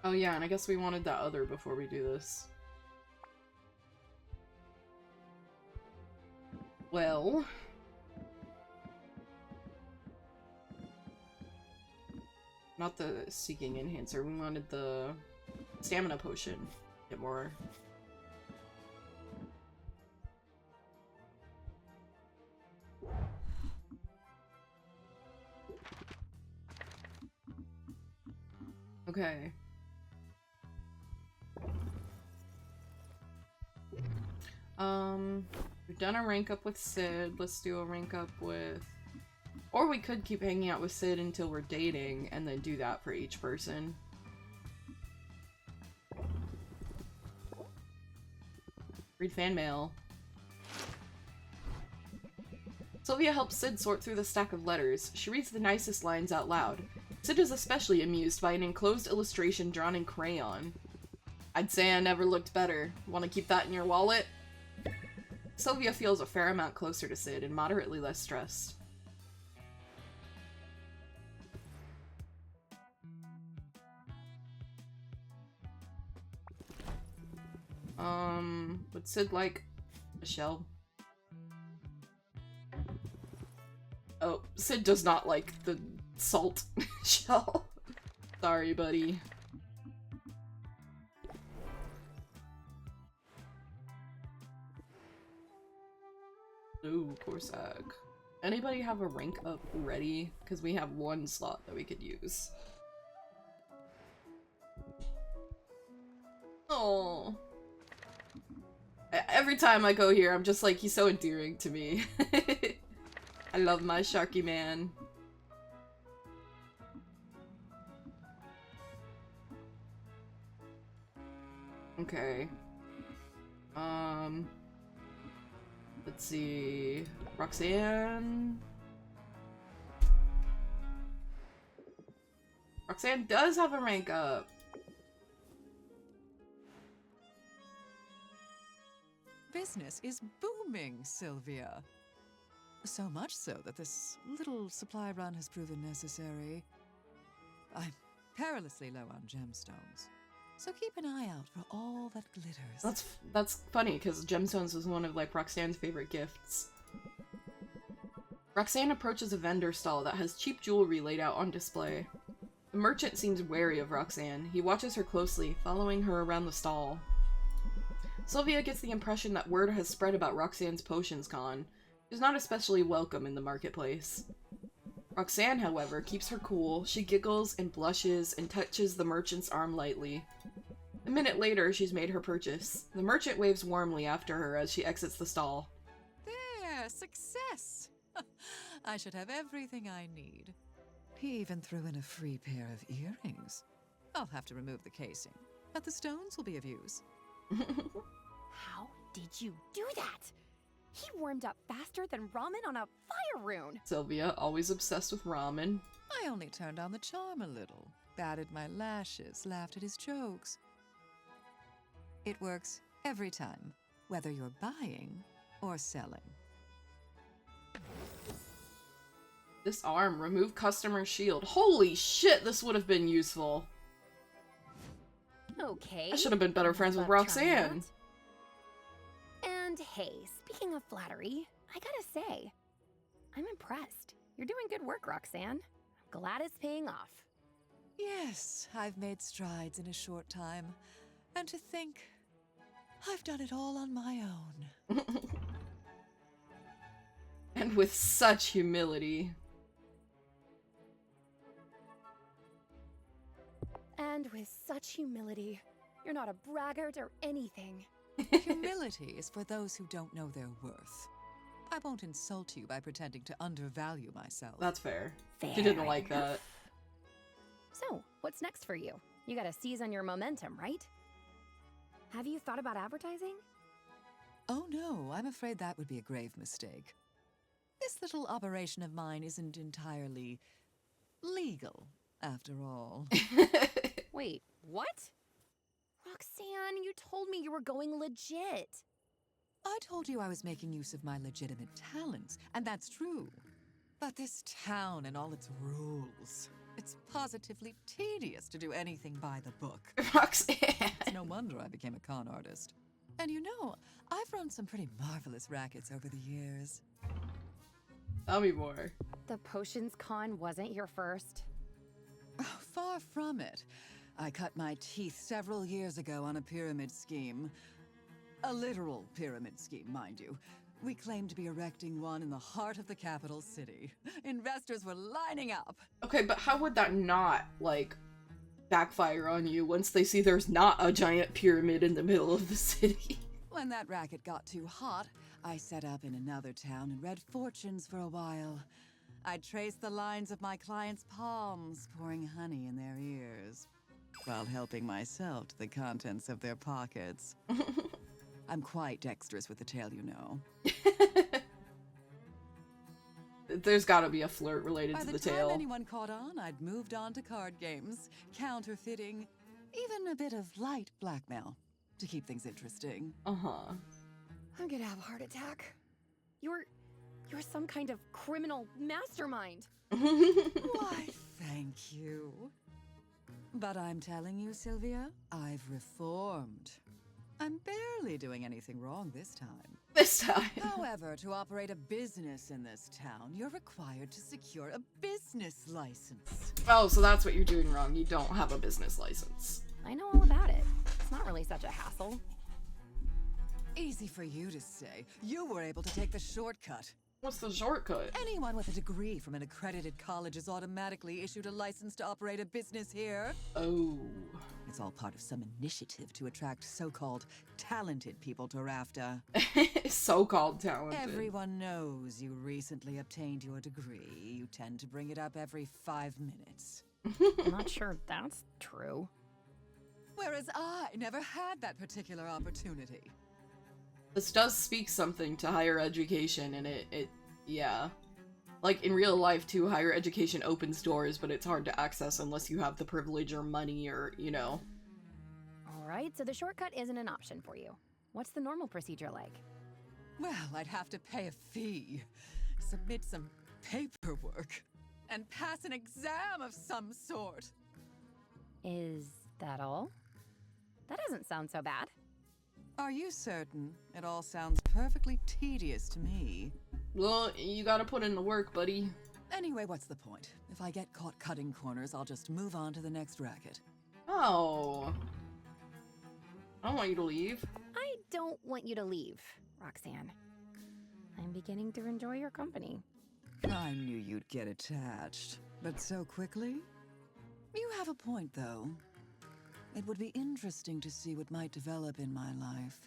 Oh yeah, and I guess we wanted that other before we do this. Well... Not the Seeking Enhancer, we wanted the Stamina Potion. Get more. Okay. We've done a rank up with Sid. Let's do a rank up with... Or we could keep hanging out with Sid until we're dating, and then do that for each person. Read fan mail. Sylvia helps Sid sort through the stack of letters. She reads the nicest lines out loud. Sid is especially amused by an enclosed illustration drawn in crayon. I'd say I never looked better. Want to keep that in your wallet? Sylvia feels a fair amount closer to Sid and moderately less stressed. Would Sid like a shell? Oh, Sid does not like the salt shell. Sorry, buddy. Ooh, poor Sag. Anybody have a rank up ready? Because we have one slot that we could use. Oh. Every time I go here, I'm just like, he's so endearing to me. I love my Sharky man. Okay. Let's see. Roxanne. Roxanne does have a rank up.
Business is booming, Sylvia. So much so that this little supply run has proven necessary. I'm perilously low on gemstones, so keep an eye out for all that glitters.
That's funny, because gemstones was one of, like, Roxanne's favorite gifts. Roxanne approaches a vendor stall that has cheap jewelry laid out on display. The merchant seems wary of Roxanne. He watches her closely, following her around the stall. Sylvia gets the impression that word has spread about Roxanne's potions con. She's not especially welcome in the marketplace. Roxanne, however, keeps her cool. She giggles and blushes and touches the merchant's arm lightly. A minute later, she's made her purchase. The merchant waves warmly after her as she exits the stall.
There, success! I should have everything I need. He even threw in a free pair of earrings. I'll have to remove the casing, but the stones will be of use.
How did you do that? He warmed up faster than ramen on a fire rune.
Sylvia, always obsessed with ramen.
I only turned on the charm a little, batted my lashes, laughed at his jokes. It works every time, whether you're buying or selling.
This arm, remove customer shield. Holy shit, this would have been useful.
Okay.
I should have been better friends with
love trying
Roxanne.
that. And hey, speaking of flattery, I gotta say, I'm impressed. You're doing good work, Roxanne. I'm glad it's paying off.
Yes, I've made strides in a short time. And to think, I've done it all on my own.
And with such humility.
And with such humility. You're not a braggart or anything.
Humility is for those who don't know their worth. I won't insult you by pretending to undervalue myself.
That's fair.
Fair
She didn't like
enough.
that.
So, what's next for you? You gotta seize on your momentum, right? Have you thought about advertising?
Oh no, I'm afraid that would be a grave mistake. This little operation of mine isn't entirely legal, after all.
Wait, what? Roxanne, you told me you were going legit.
I told you I was making use of my legitimate talents, and that's true. But this town and all its rules, it's positively tedious to do anything by the book.
Roxanne.
It's no wonder I became a con artist. And you know, I've run some pretty marvelous rackets over the years.
Tell me more.
The potions con wasn't your first.
Oh, far from it. I cut my teeth several years ago on a pyramid scheme. A literal pyramid scheme, mind you. We claimed to be erecting one in the heart of the capital city. Investors were lining up.
Okay, but how would that not, like, backfire on you once they see there's not a giant pyramid in the middle of the city?
When that racket got too hot, I set up in another town and read fortunes for a while. I traced the lines of my clients' palms, pouring honey in their ears, while helping myself to the contents of their pockets. I'm quite dexterous with the tail, you know.
There's gotta be a flirt related
By
to
the
the
time
tail.
anyone caught on, I'd moved on to card games, counterfeiting, even a bit of light blackmail to keep things interesting.
Uh-huh.
I'm gonna have a heart attack. You're some kind of criminal mastermind.
Why, thank you. But I'm telling you, Sylvia, I've reformed. I'm barely doing anything wrong this time.
This time.
However, to operate a business in this town, you're required to secure a business license.
Oh, so that's what you're doing wrong. You don't have a business license.
I know all about it. It's not really such a hassle.
Easy for you to say. You were able to take the shortcut.
What's the shortcut?
Anyone with a degree from an accredited college is automatically issued a license to operate a business here.
Oh.
It's all part of some initiative to attract so-called talented people to Rafta.
So-called talented.
Everyone knows you recently obtained your degree. You tend to bring it up every 5 minutes.
I'm not sure that's true.
Whereas I never had that particular opportunity.
This does speak something to higher education, and yeah. Like, in real life, too, higher education opens doors, but it's hard to access unless you have the privilege or money or, you know.
Alright, so the shortcut isn't an option for you. What's the normal procedure like?
Well, I'd have to pay a fee. submit some paperwork and pass an exam of some sort.
Is that all? That doesn't sound so bad.
Are you certain? It all sounds perfectly tedious to me.
Well, you gotta put in the work, buddy.
Anyway, what's the point? If I get caught cutting corners, I'll just move on to the next racket.
Oh. I don't want you to leave.
I don't want you to leave, Roxanne. I'm beginning to enjoy your company.
I knew you'd get attached, but so quickly? You have a point, though. It would be interesting to see what might develop in my life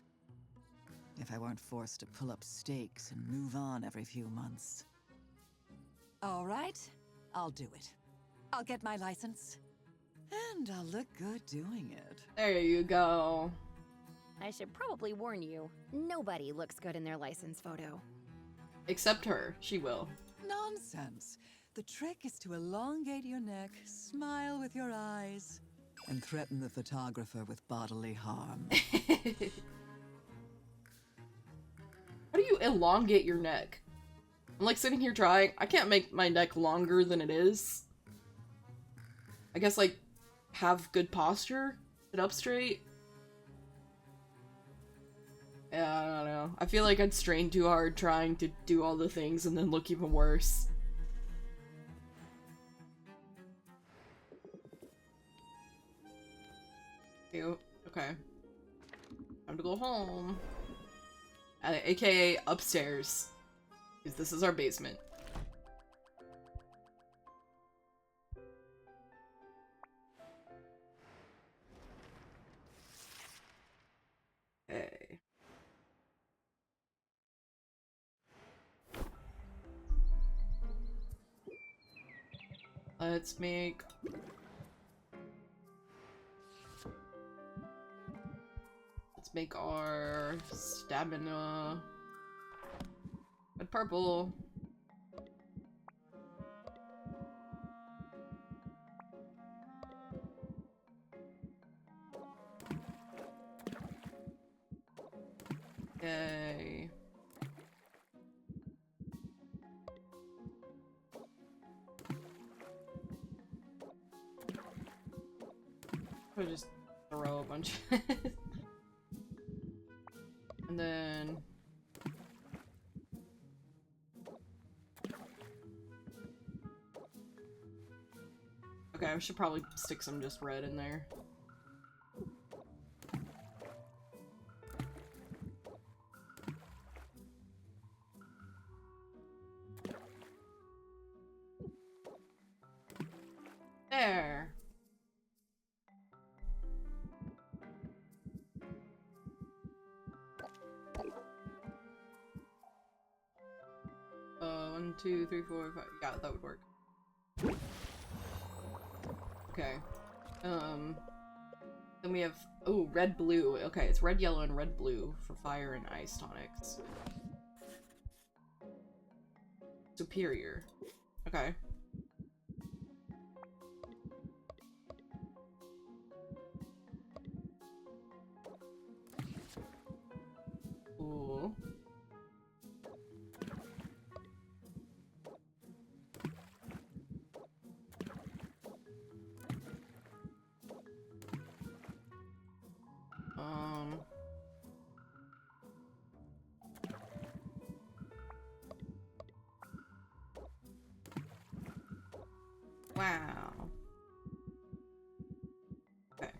if I weren't forced to pull up stakes and move on every few months. All right, I'll do it. I'll get my license, and I'll look good doing it.
There you go.
I should probably warn you, nobody looks good in their license photo.
Except her. She will.
Nonsense. The trick is to elongate your neck, smile with your eyes, and threaten the photographer with bodily harm.
How do you elongate your neck? I'm like sitting here trying. I can't make my neck longer than it is. I guess like have good posture, sit up straight. Yeah, I don't know. I feel like I'd strain too hard trying to do all the things and then look even worse. Ew. Okay. Time to go home. AKA upstairs. Because this is our basement. Okay. Let's make... Let's make our stamina red purple. Yay. I'll just throw a bunch of it. And then... Okay, I should probably stick some just red in there. There. One, two, three, four, five. Yeah, that would work. Okay. Then we have, oh, red, blue. Okay, it's red, yellow, and red, blue for fire and ice tonics. Superior. Okay. Cool. Wow. Okay.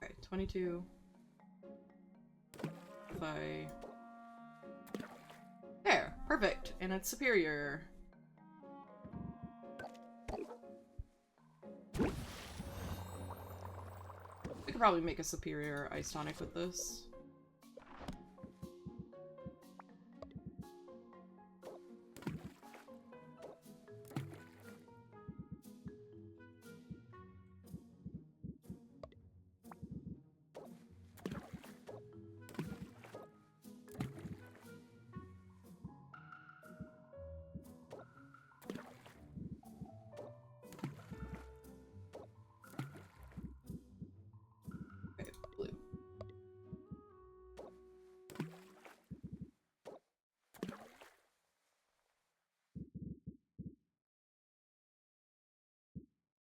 Okay, 22. If I... There! Perfect! And it's superior. We could probably make a superior ice tonic with this.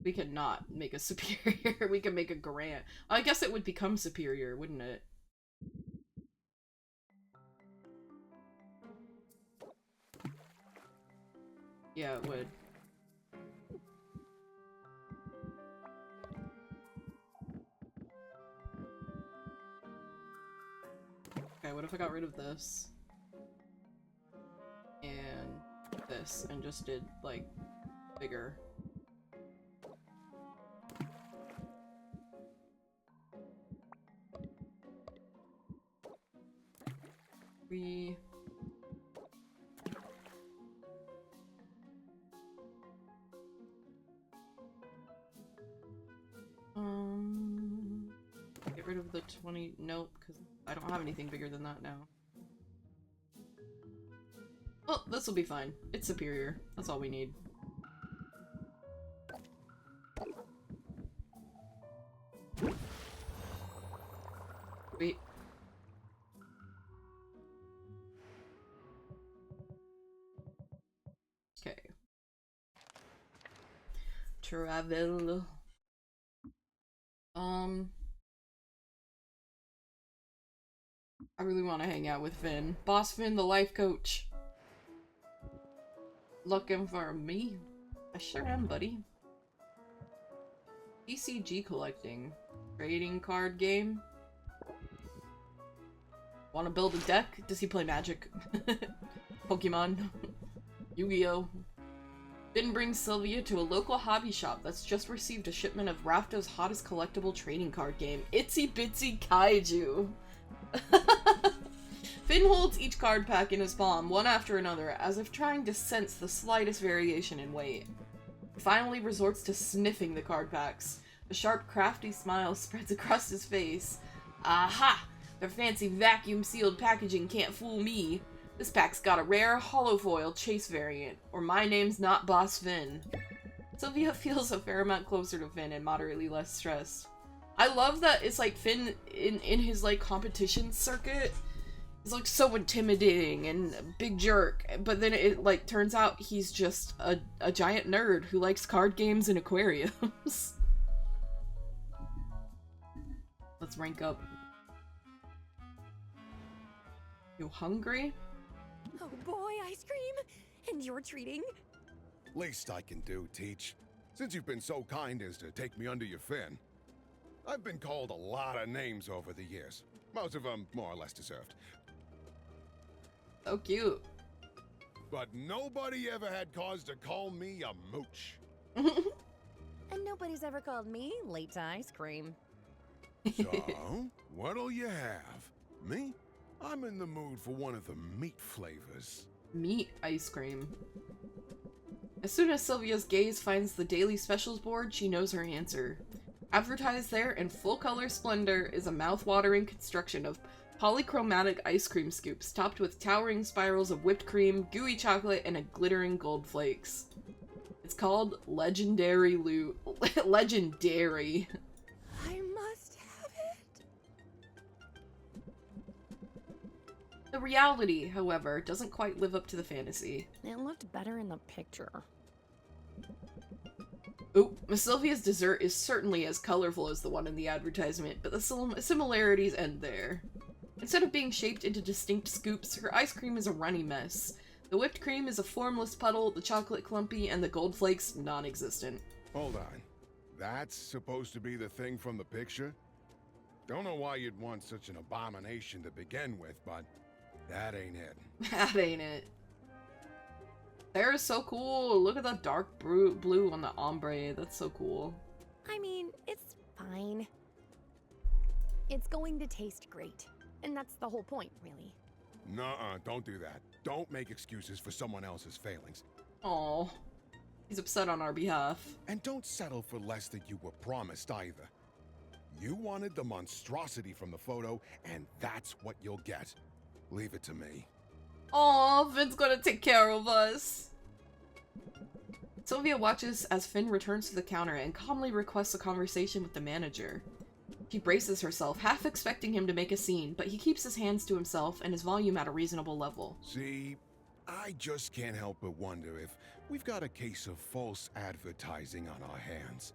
We could not make a superior. We could make a Grant. I guess it would become superior, wouldn't it? Yeah, it would. Okay, what if I got rid of this? And this, and just did, like, bigger. We... Get rid of the 20... Nope, because I don't have anything bigger than that now. Well, this will be fine. It's superior. That's all we need. Wait. Okay. Travel. I really want to hang out with Finn. Boss Finn, the life coach. Looking for me? I sure am, buddy. TCG collecting. Trading card game. Want to build a deck? Does he play Magic? Pokemon? Yu-Gi-Oh! Finn brings Sylvia to a local hobby shop that's just received a shipment of Rafto's hottest collectible trading card game, Itsy Bitsy Kaiju! Finn holds each card pack in his palm, one after another, as if trying to sense the slightest variation in weight. He finally resorts to sniffing the card packs. A sharp, crafty smile spreads across his face. Aha! Their fancy vacuum-sealed packaging can't fool me. This pack's got a rare holofoil chase variant, or my name's not Boss Finn. Sylvia feels a fair amount closer to Finn and moderately less stressed. I love that it's like Finn in his like competition circuit is like so intimidating and a big jerk, but then it like turns out he's just a giant nerd who likes card games and aquariums. Let's rank up. You hungry?
Oh boy, ice cream! And you're treating?
Least I can do, Teach. Since you've been so kind as to take me under your fin. I've been called a lot of names over the years. Most of them more or less deserved.
So cute.
But nobody ever had cause to call me a mooch.
And nobody's ever called me late to ice cream.
So, what'll you have? Me? I'm in the mood for one of the meat flavors.
Meat ice cream. As soon as Sylvia's gaze finds the daily specials board, she knows her answer. Advertised there in full-color splendor is a mouth-watering construction of polychromatic ice cream scoops topped with towering spirals of whipped cream, gooey chocolate, and a glittering gold flakes. It's called Legendary Loot. Legendary.
I must have it.
The reality, however, doesn't quite live up to the fantasy.
It looked better in the picture.
Ooh, Miss Sylvia's dessert is certainly as colorful as the one in the advertisement, but the similarities end there. Instead of being shaped into distinct scoops, her ice cream is a runny mess. The whipped cream is a formless puddle, the chocolate clumpy, and the gold flakes non-existent.
Hold on. That's supposed to be the thing from the picture? Don't know why you'd want such an abomination to begin with, but that ain't it.
That ain't it. Hair is so cool. Look at that dark blue on the ombre. That's so cool.
I mean, it's fine. It's going to taste great. And that's the whole point, really.
Nuh-uh, don't do that. Don't make excuses for someone else's failings.
Aw. He's upset on our behalf.
And don't settle for less than you were promised either. You wanted the monstrosity from the photo, and that's what you'll get. Leave it to me.
Aw, Finn's gonna take care of us. Sylvia watches as Finn returns to the counter and calmly requests a conversation with the manager. She braces herself, half expecting him to make a scene, but he keeps his hands to himself and his volume at a reasonable level.
See, I just can't help but wonder if we've got a case of false advertising on our hands.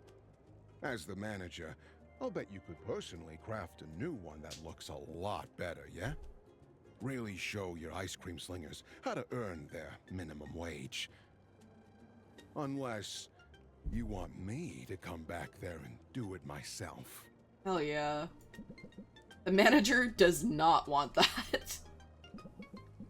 As the manager, I'll bet you could personally craft a new one that looks a lot better, yeah? Really show your ice cream slingers how to earn their minimum wage. Unless you want me to come back there and do it myself.
Hell yeah. The manager does not want that.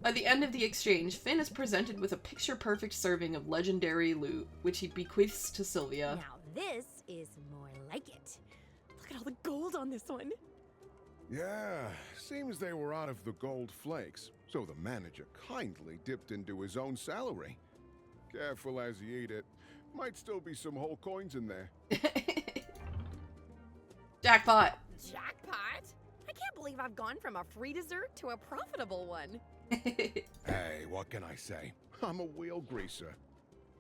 By the end of the exchange, Finn is presented with a picture-perfect serving of legendary loot, which he bequeaths to Sylvia.
Now this is more like it. Look at all the gold on this one.
Yeah, seems they were out of the gold flakes, so the manager kindly dipped into his own salary. Careful as you eat it. Might still be some whole coins in there.
Jackpot!
Jackpot? I can't believe I've gone from a free dessert to a profitable one.
Hey, what can I say? I'm a wheel greaser.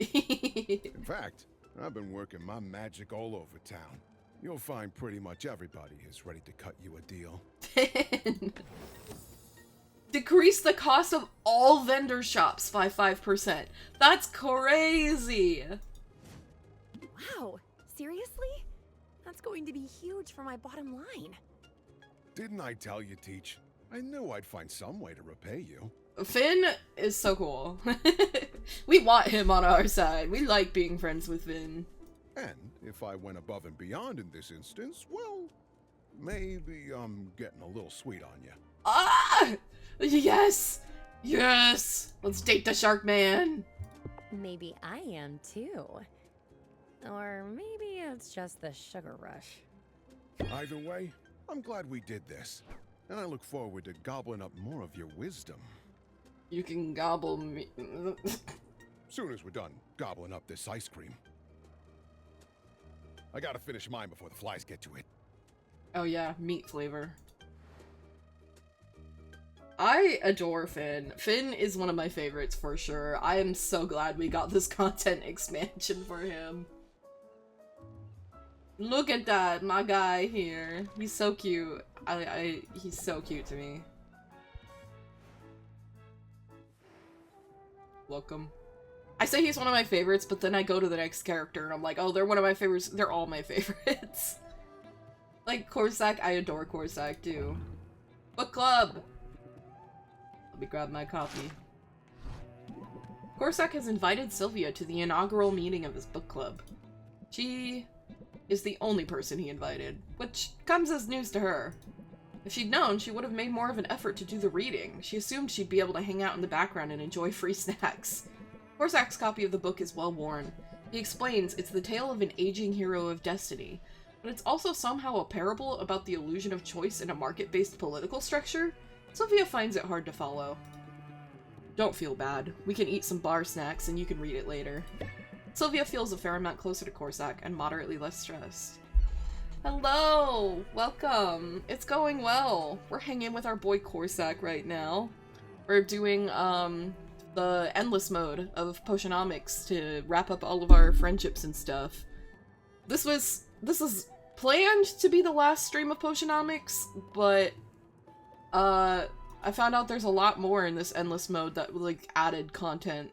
In fact, I've been working my magic all over town. You'll find pretty much everybody is ready to cut you a deal.
Decrease the cost of all vendor shops by 5%. That's crazy!
Wow, seriously? That's going to be huge for my bottom line.
Didn't I tell you, Teach? I knew I'd find some way to repay you.
Finn is so cool. We want him on our side. We like being friends with Finn.
And if I went above and beyond in this instance, well, maybe I'm getting a little sweet on you.
Ah! Yes! Yes! Let's date the Shark Man!
Maybe I am too. Or maybe it's just the sugar rush.
Either way, I'm glad we did this. And I look forward to gobbling up more of your wisdom.
You can gobble me.
Soon as we're done gobbling up this ice cream. I gotta finish mine before the flies get to it.
Oh yeah, meat flavor. I adore Finn. Finn is one of my favorites for sure. I am so glad we got this content expansion for him. Look at that, my guy here. He's so cute. He's so cute to me. Welcome. I say he's one of my favorites, but then I go to the next character and I'm like, oh, they're one of my favorites. They're all my favorites. Like Corsac, I adore Corsac too. Book club! Let me grab my copy. Corsac has invited Sylvia to the inaugural meeting of his book club. She is the only person he invited, which comes as news to her. If she'd known, she would have made more of an effort to do the reading. She assumed she'd be able to hang out in the background and enjoy free snacks. Corsac's copy of the book is well worn. He explains it's the tale of an aging hero of destiny, but it's also somehow a parable about the illusion of choice in a market-based political structure. Sylvia finds it hard to follow. Don't feel bad. We can eat some bar snacks and you can read it later. Sylvia feels a fair amount closer to Corsac and moderately less stressed. Hello! Welcome! It's going well. We're hanging with our boy Corsac right now. We're doing, the endless mode of Potionomics to wrap up all of our friendships and stuff. This is planned to be the last stream of Potionomics, but, I found out there's a lot more in this endless mode that, like, added content,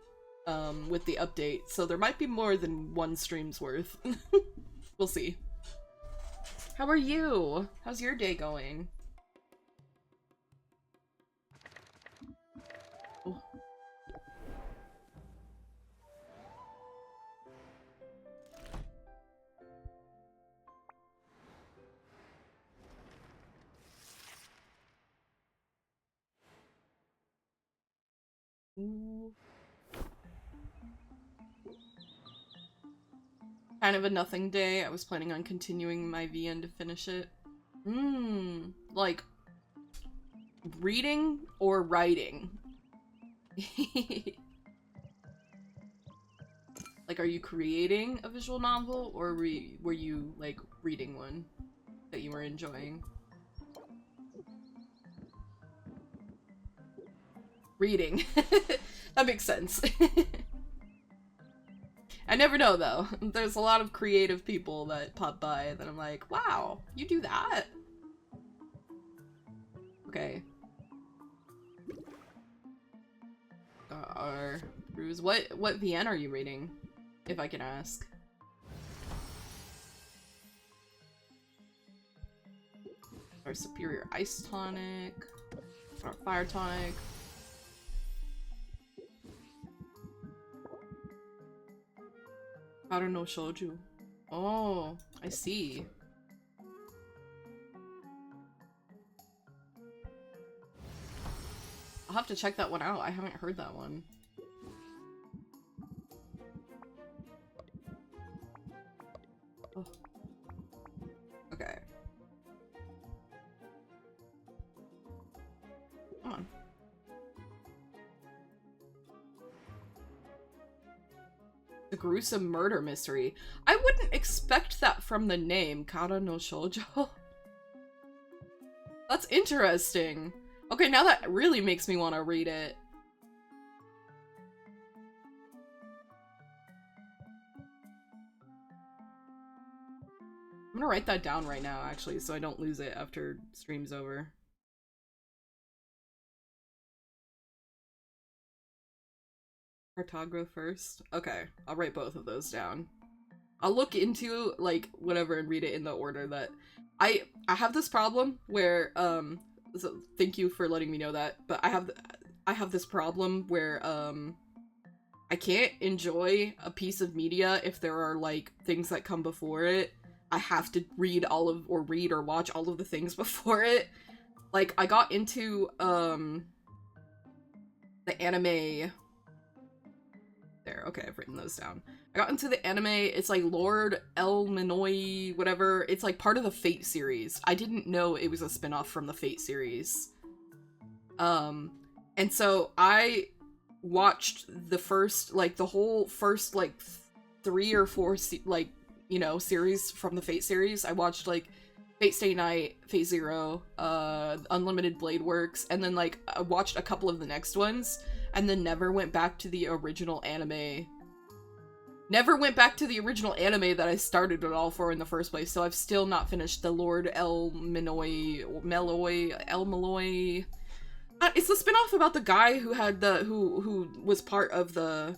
with the update, so there might be more than one stream's worth. We'll see. How are you? How's your day going? Oh. Ooh. Kind of a nothing day. I was planning on continuing my VN to finish it. Like, reading or writing? Like, are you creating a visual novel, or were you, like, reading one that you were enjoying? Reading. That makes sense. I never know, though. There's a lot of creative people that pop by that I'm like, wow, you do that? Okay. Bruce, what VN are you reading, if I can ask? Our superior ice tonic, our fire tonic. Kara no Shouju. Oh, I see. I'll have to check that one out. I haven't heard that one. Oh. Okay. Come on. The gruesome murder mystery. I wouldn't expect that from the name, Kara no Shoujo. That's interesting. Okay, now that really makes me want to read it. I'm gonna write that down right now, actually, so I don't lose it after stream's over. Cartagro first? Okay, I'll write both of those down. I'll look into, like, whatever and read it in the order that... I have this problem where, so thank you for letting me know that, but I have this problem where, I can't enjoy a piece of media if there are, like, things that come before it. I have to read or watch all of the things before it. Like, I got into, the anime... There, okay, I've written those down. I got into the anime, it's like Lord El Minoi, whatever. It's like part of the Fate series. I didn't know it was a spin-off from the Fate series. And so I watched the first, like, the whole first, like, 3 or 4, like, you know, series from the Fate series. I watched, like, Fate Stay Night, Fate Zero, Unlimited Blade Works, and then, like, I watched a couple of the next ones, and then never went back to the original anime. Never went back to the original anime that I started it all for in the first place, so I've still not finished the Lord El Malloy. It's the spin-off about the guy who had the who was part of the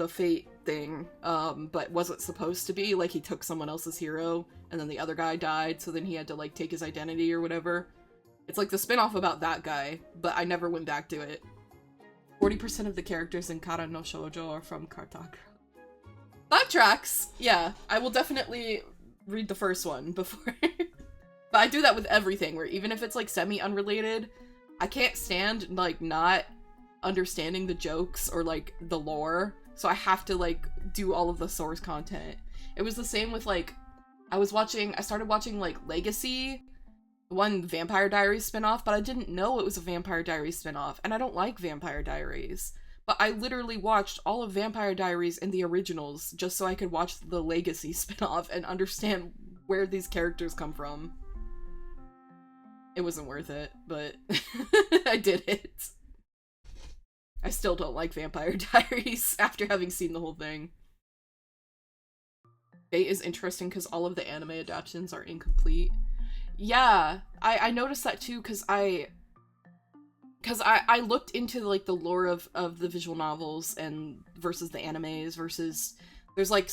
Fate thing, but wasn't supposed to be. Like, he took someone else's hero, and then the other guy died, so then he had to, like, take his identity or whatever. It's like the spin-off about that guy, but I never went back to it. 40% of the characters in Kara no Shoujo are from Cartagro. That tracks! Yeah, I will definitely read the first one before. But I do that with everything, where even if it's, like, semi-unrelated, I can't stand, like, not understanding the jokes or, like, the lore, so I have to, like, do all of the source content. It was the same with, like, I started watching, like, Legacy, one Vampire Diaries spinoff, but I didn't know it was a Vampire Diaries spinoff, and I don't like Vampire Diaries. But I literally watched all of Vampire Diaries in the originals just so I could watch the Legacy spinoff and understand where these characters come from. It wasn't worth it, but I did it. I still don't like Vampire Diaries after having seen the whole thing. Fate is interesting because all of the anime adaptations are incomplete. Yeah, I noticed that too, because I looked into, like, the lore of the visual novels and versus the animes versus there's, like,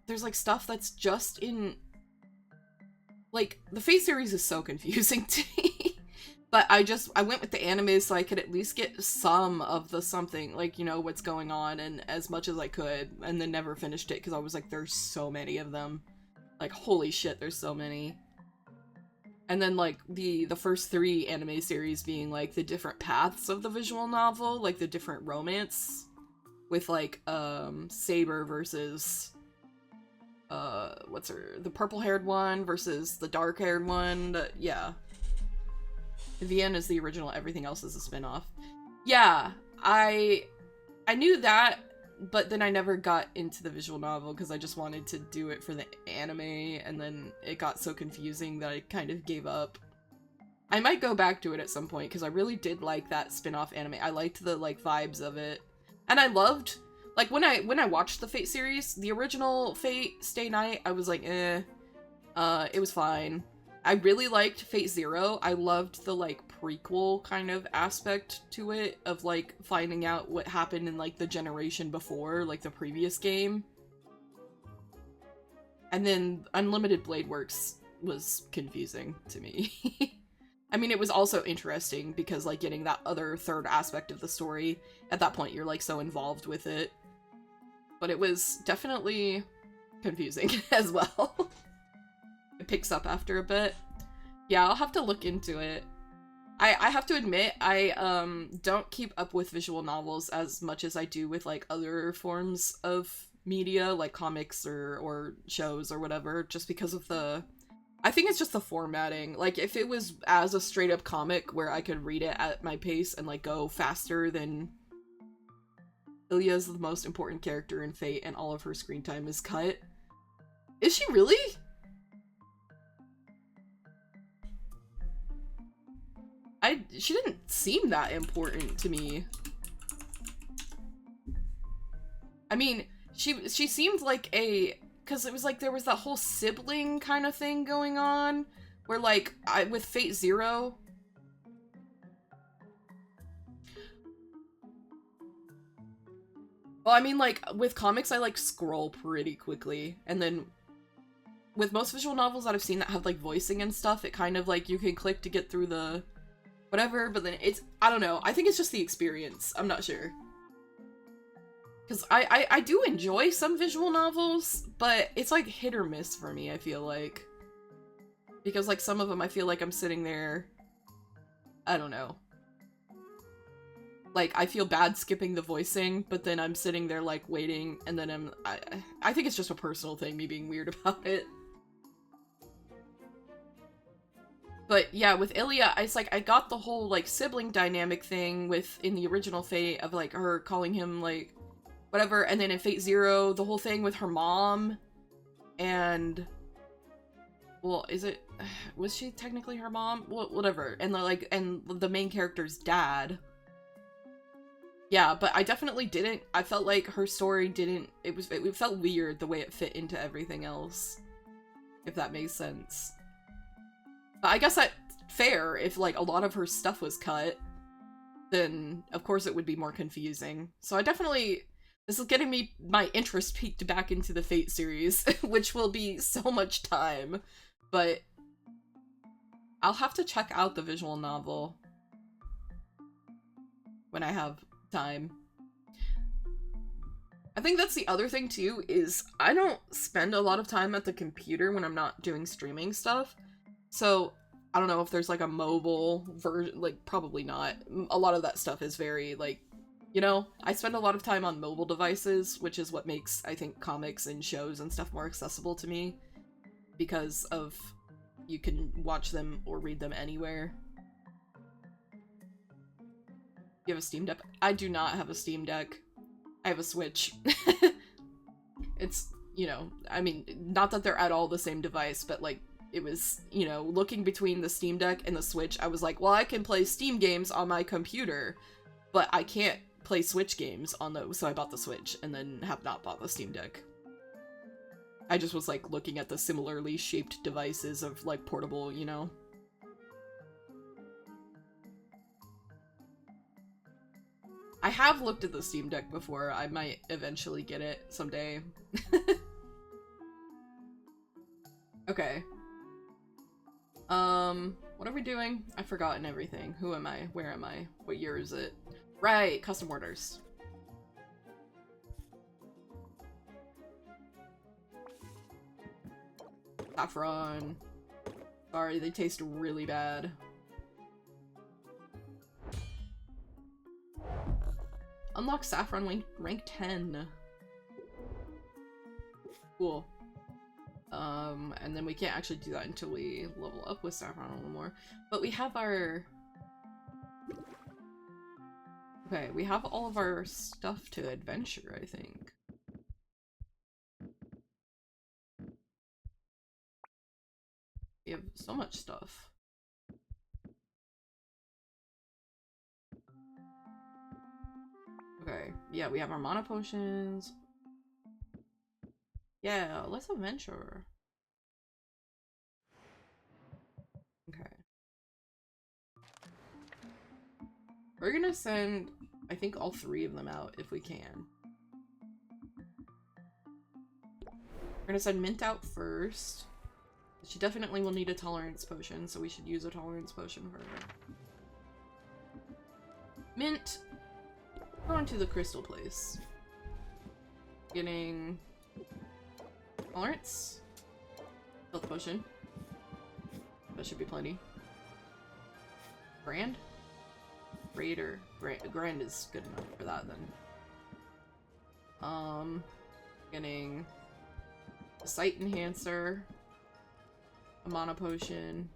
there's, like, stuff that's just in, like, the Fate series is so confusing to me. But I went with the animes so I could at least get some of the something, like, you know, what's going on, and as much as I could, and then never finished it because I was like, there's so many of them. Like, holy shit, there's so many. And then, like, the first 3 anime series being, like, the different paths of the visual novel, like, the different romance, with, like, Saber versus, the purple-haired one versus the dark-haired one, yeah. VN is the original, everything else is a spin-off. Yeah, I knew that, but then I never got into the visual novel because I just wanted to do it for the anime, and then it got so confusing that I kind of gave up. I might go back to it at some point because I really did like that spin-off anime. I liked the, like, vibes of it. And I loved, like, when I watched the Fate series, the original Fate Stay Night, I was like, it was fine. I really liked Fate Zero. I loved the, like, prequel kind of aspect to it, of like finding out what happened in like the generation before, like the previous game. And then Unlimited Blade Works was confusing to me. I mean, it was also interesting because like getting that other third aspect of the story, at that point you're like so involved with it. But it was definitely confusing as well. It picks up after a bit. Yeah, I'll have to look into it. I have to admit, I don't keep up with visual novels as much as I do with like other forms of media, like comics or shows or whatever, just because of the... I think it's just the formatting. Like, if it was as a straight-up comic where I could read it at my pace and like go faster, then Ilya's the most important character in Fate and all of her screen time is cut. Is she really? She didn't seem that important to me. I mean, she seemed like a... Because it was like there was that whole sibling kind of thing going on, where like, with Fate Zero... Well, I mean, like, with comics I like scroll pretty quickly, and then with most visual novels that I've seen that have like voicing and stuff, it kind of like, you can click to get through the... whatever, but then it's... I don't know, I think it's just the experience. I'm not sure. Because I do enjoy some visual novels, but it's like hit or miss for me, I feel like. Because like some of them I feel like I'm sitting there... I don't know. Like, I feel bad skipping the voicing, but then I'm sitting there like waiting, and then I think it's just a personal thing, me being weird about it. But yeah, with Ilya, it's like, I got the whole like sibling dynamic thing in the original Fate of like her calling him like whatever, and then in Fate Zero, the whole thing with her mom, and, well, was she technically her mom? Well, whatever, and like, and the main character's dad. Yeah, but I definitely didn't, I felt like her story didn't, it felt weird the way it fit into everything else, if that makes sense. But I guess that's fair. If like a lot of her stuff was cut, then of course it would be more confusing. So I definitely... This is getting me my interest peaked back into the Fate series, which will be so much time. But I'll have to check out the visual novel when I have time. I think that's the other thing too, is I don't spend a lot of time at the computer when I'm not doing streaming stuff. So I don't know if there's like a mobile version, like probably not. A lot of that stuff is very like, you know, I spend a lot of time on mobile devices, which is what makes, I think, comics and shows and stuff more accessible to me, because of, you can watch them or read them anywhere. You have a Steam Deck? I do not have a Steam Deck. I have a Switch. It's, you know, I mean, not that they're at all the same device, but like, it was, you know, looking between the Steam Deck and the Switch, I was like, well, I can play Steam games on my computer, but I can't play Switch games on those, so I bought the Switch, and then have not bought the Steam Deck. I just was like looking at the similarly shaped devices of like portable, you know. I have looked at the Steam Deck before. I might eventually get it someday. Okay. What are we doing? I've forgotten everything. Who am I? Where am I? What year is it? Right, custom orders. Saffron. Sorry, they taste really bad. Unlock Saffron rank 10. Cool. And then we can't actually do that until we level up with Saffron a little more. But we have our... Okay, we have all of our stuff to adventure, I think. We have so much stuff. Okay, yeah, we have our mana potions. Yeah, let's adventure. Okay. We're gonna send, I think, all 3 of them out if we can. We're gonna send Mint out first. She definitely will need a tolerance potion, so we should use a tolerance potion for her. Mint, go on to the crystal place. Getting tolerance. Health potion. That should be plenty. Grand? Raider. Grand is good enough for that then. Getting a sight enhancer. A mana potion.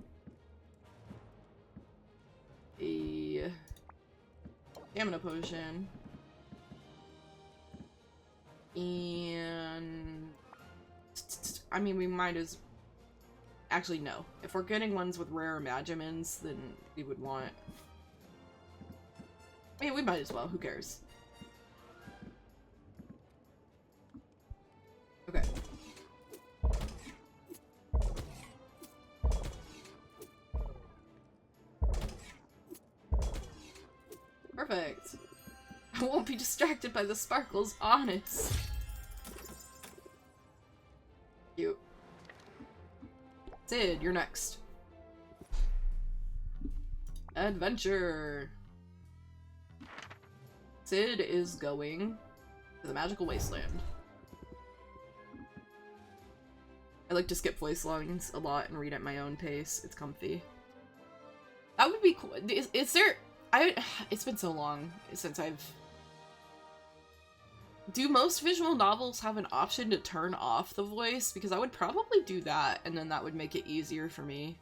A stamina potion. And I mean, we might as actually no. If we're getting ones with rare Imagimins, then we would want. I mean, we might as well. Who cares? Okay. Perfect. I won't be distracted by the sparkles, honest. Cute. Sid, you're next. Adventure. Sid is going to the magical wasteland. I like to skip voice lines a lot and read at my own pace. It's comfy. That would be cool. Is there... it's been so long since I've... Do most visual novels have an option to turn off the voice? Because I would probably do that, and then that would make it easier for me.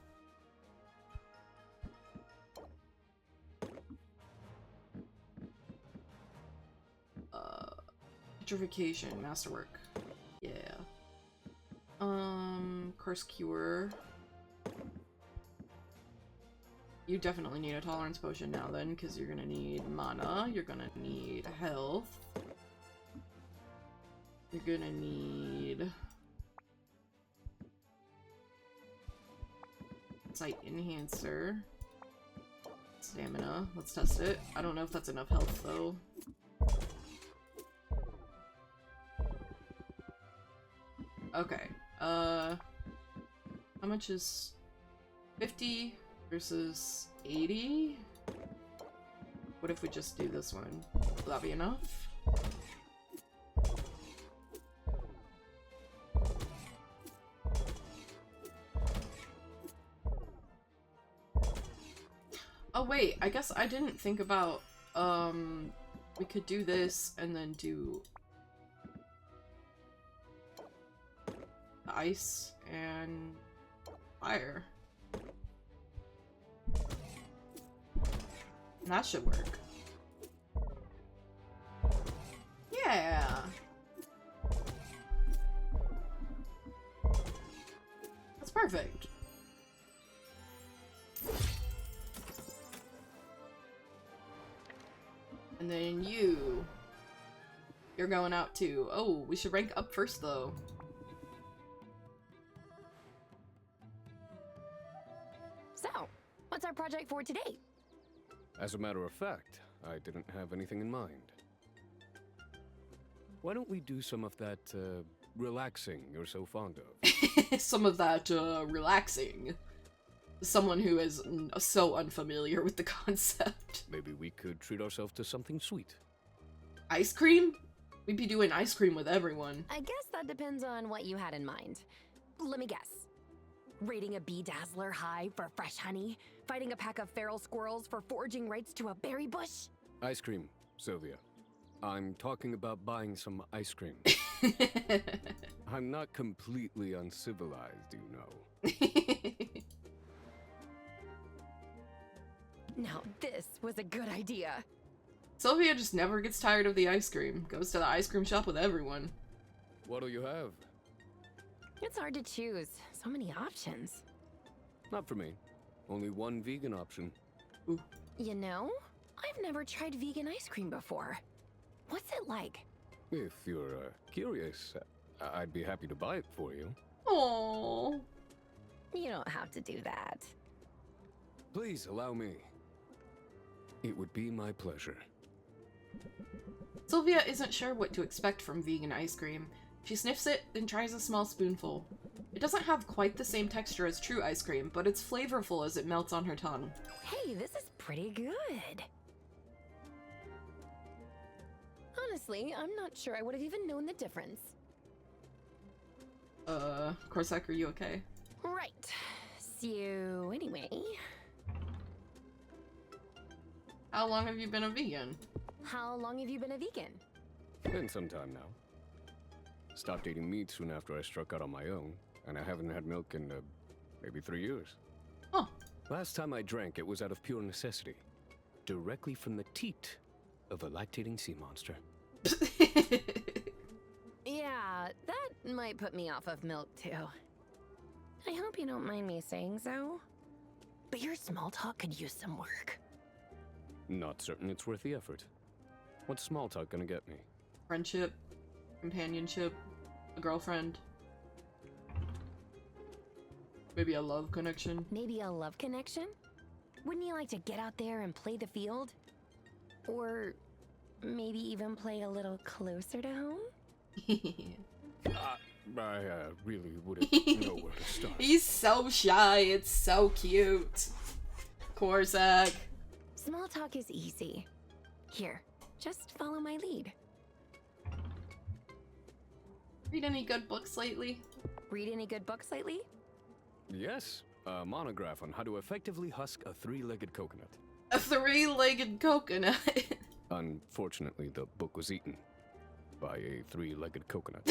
Petrification, masterwork. Yeah. Curse cure. You definitely need a tolerance potion now then, because you're gonna need mana, you're gonna need health. You're gonna need sight enhancer. Stamina. Let's test it. I don't know if that's enough health though. Okay. How much is 50 versus 80? What if we just do this one? Will that be enough? Oh wait, I guess I didn't think about, we could do this and then do ice and fire. That should work. Yeah. That's perfect. And then you're going out too. Oh, we should rank up first though.
So, what's our project for today?
As a matter of fact, I didn't have anything in mind. Why don't we do some of that, relaxing you're so fond of?
Some of that, relaxing. Someone who is so unfamiliar with the concept.
Maybe we could treat ourselves to something sweet.
Ice cream? We'd be doing ice cream with everyone.
I guess that depends on what you had in mind. Let me guess. Raiding a bee dazzler hive for fresh honey? Fighting a pack of feral squirrels for foraging rights to a berry bush?
Ice cream, Sylvia. I'm talking about buying some ice cream. I'm not completely uncivilized, you know.
Now this was a good idea.
Sylvia just never gets tired of the ice cream. Goes to the ice cream shop with everyone.
What do you have?
It's hard to choose. So many options.
Not for me. Only one vegan option.
Ooh.
You know, I've never tried vegan ice cream before. What's it like?
If you're curious, I'd be happy to buy it for you.
Aww.
You don't have to do that.
Please allow me. It would be my pleasure.
Sylvia isn't sure what to expect from vegan ice cream. She sniffs it, then tries a small spoonful. It doesn't have quite the same texture as true ice cream, but it's flavorful as it melts on her tongue.
Hey, this is pretty good. Honestly, I'm not sure I would have even known the difference.
Corsac, are you okay?
Right. So, anyway.
How long have you been a vegan?
How long have you been a vegan?
Been some time now. Stopped eating meat soon after I struck out on my own, and I haven't had milk in maybe 3 years.
Huh.
Last time I drank, it was out of pure necessity. Directly from the teat of a lactating sea monster.
Yeah, that might put me off of milk too. I hope you don't mind me saying so. But your small talk could use some work.
Not certain it's worth the effort. What's small talk gonna get me?
Friendship, companionship, a girlfriend. Maybe a love connection.
Maybe a love connection? Wouldn't you like to get out there and play the field? Or maybe even play a little closer to home?
I really wouldn't know where to start.
He's so shy, it's so cute. Corsac.
Small talk is easy. Here, just follow my lead.
Read any good books lately?
Read any good books lately?
Yes, a monograph on how to effectively husk a three-legged coconut.
A three-legged coconut.
Unfortunately, the book was eaten by a three-legged coconut.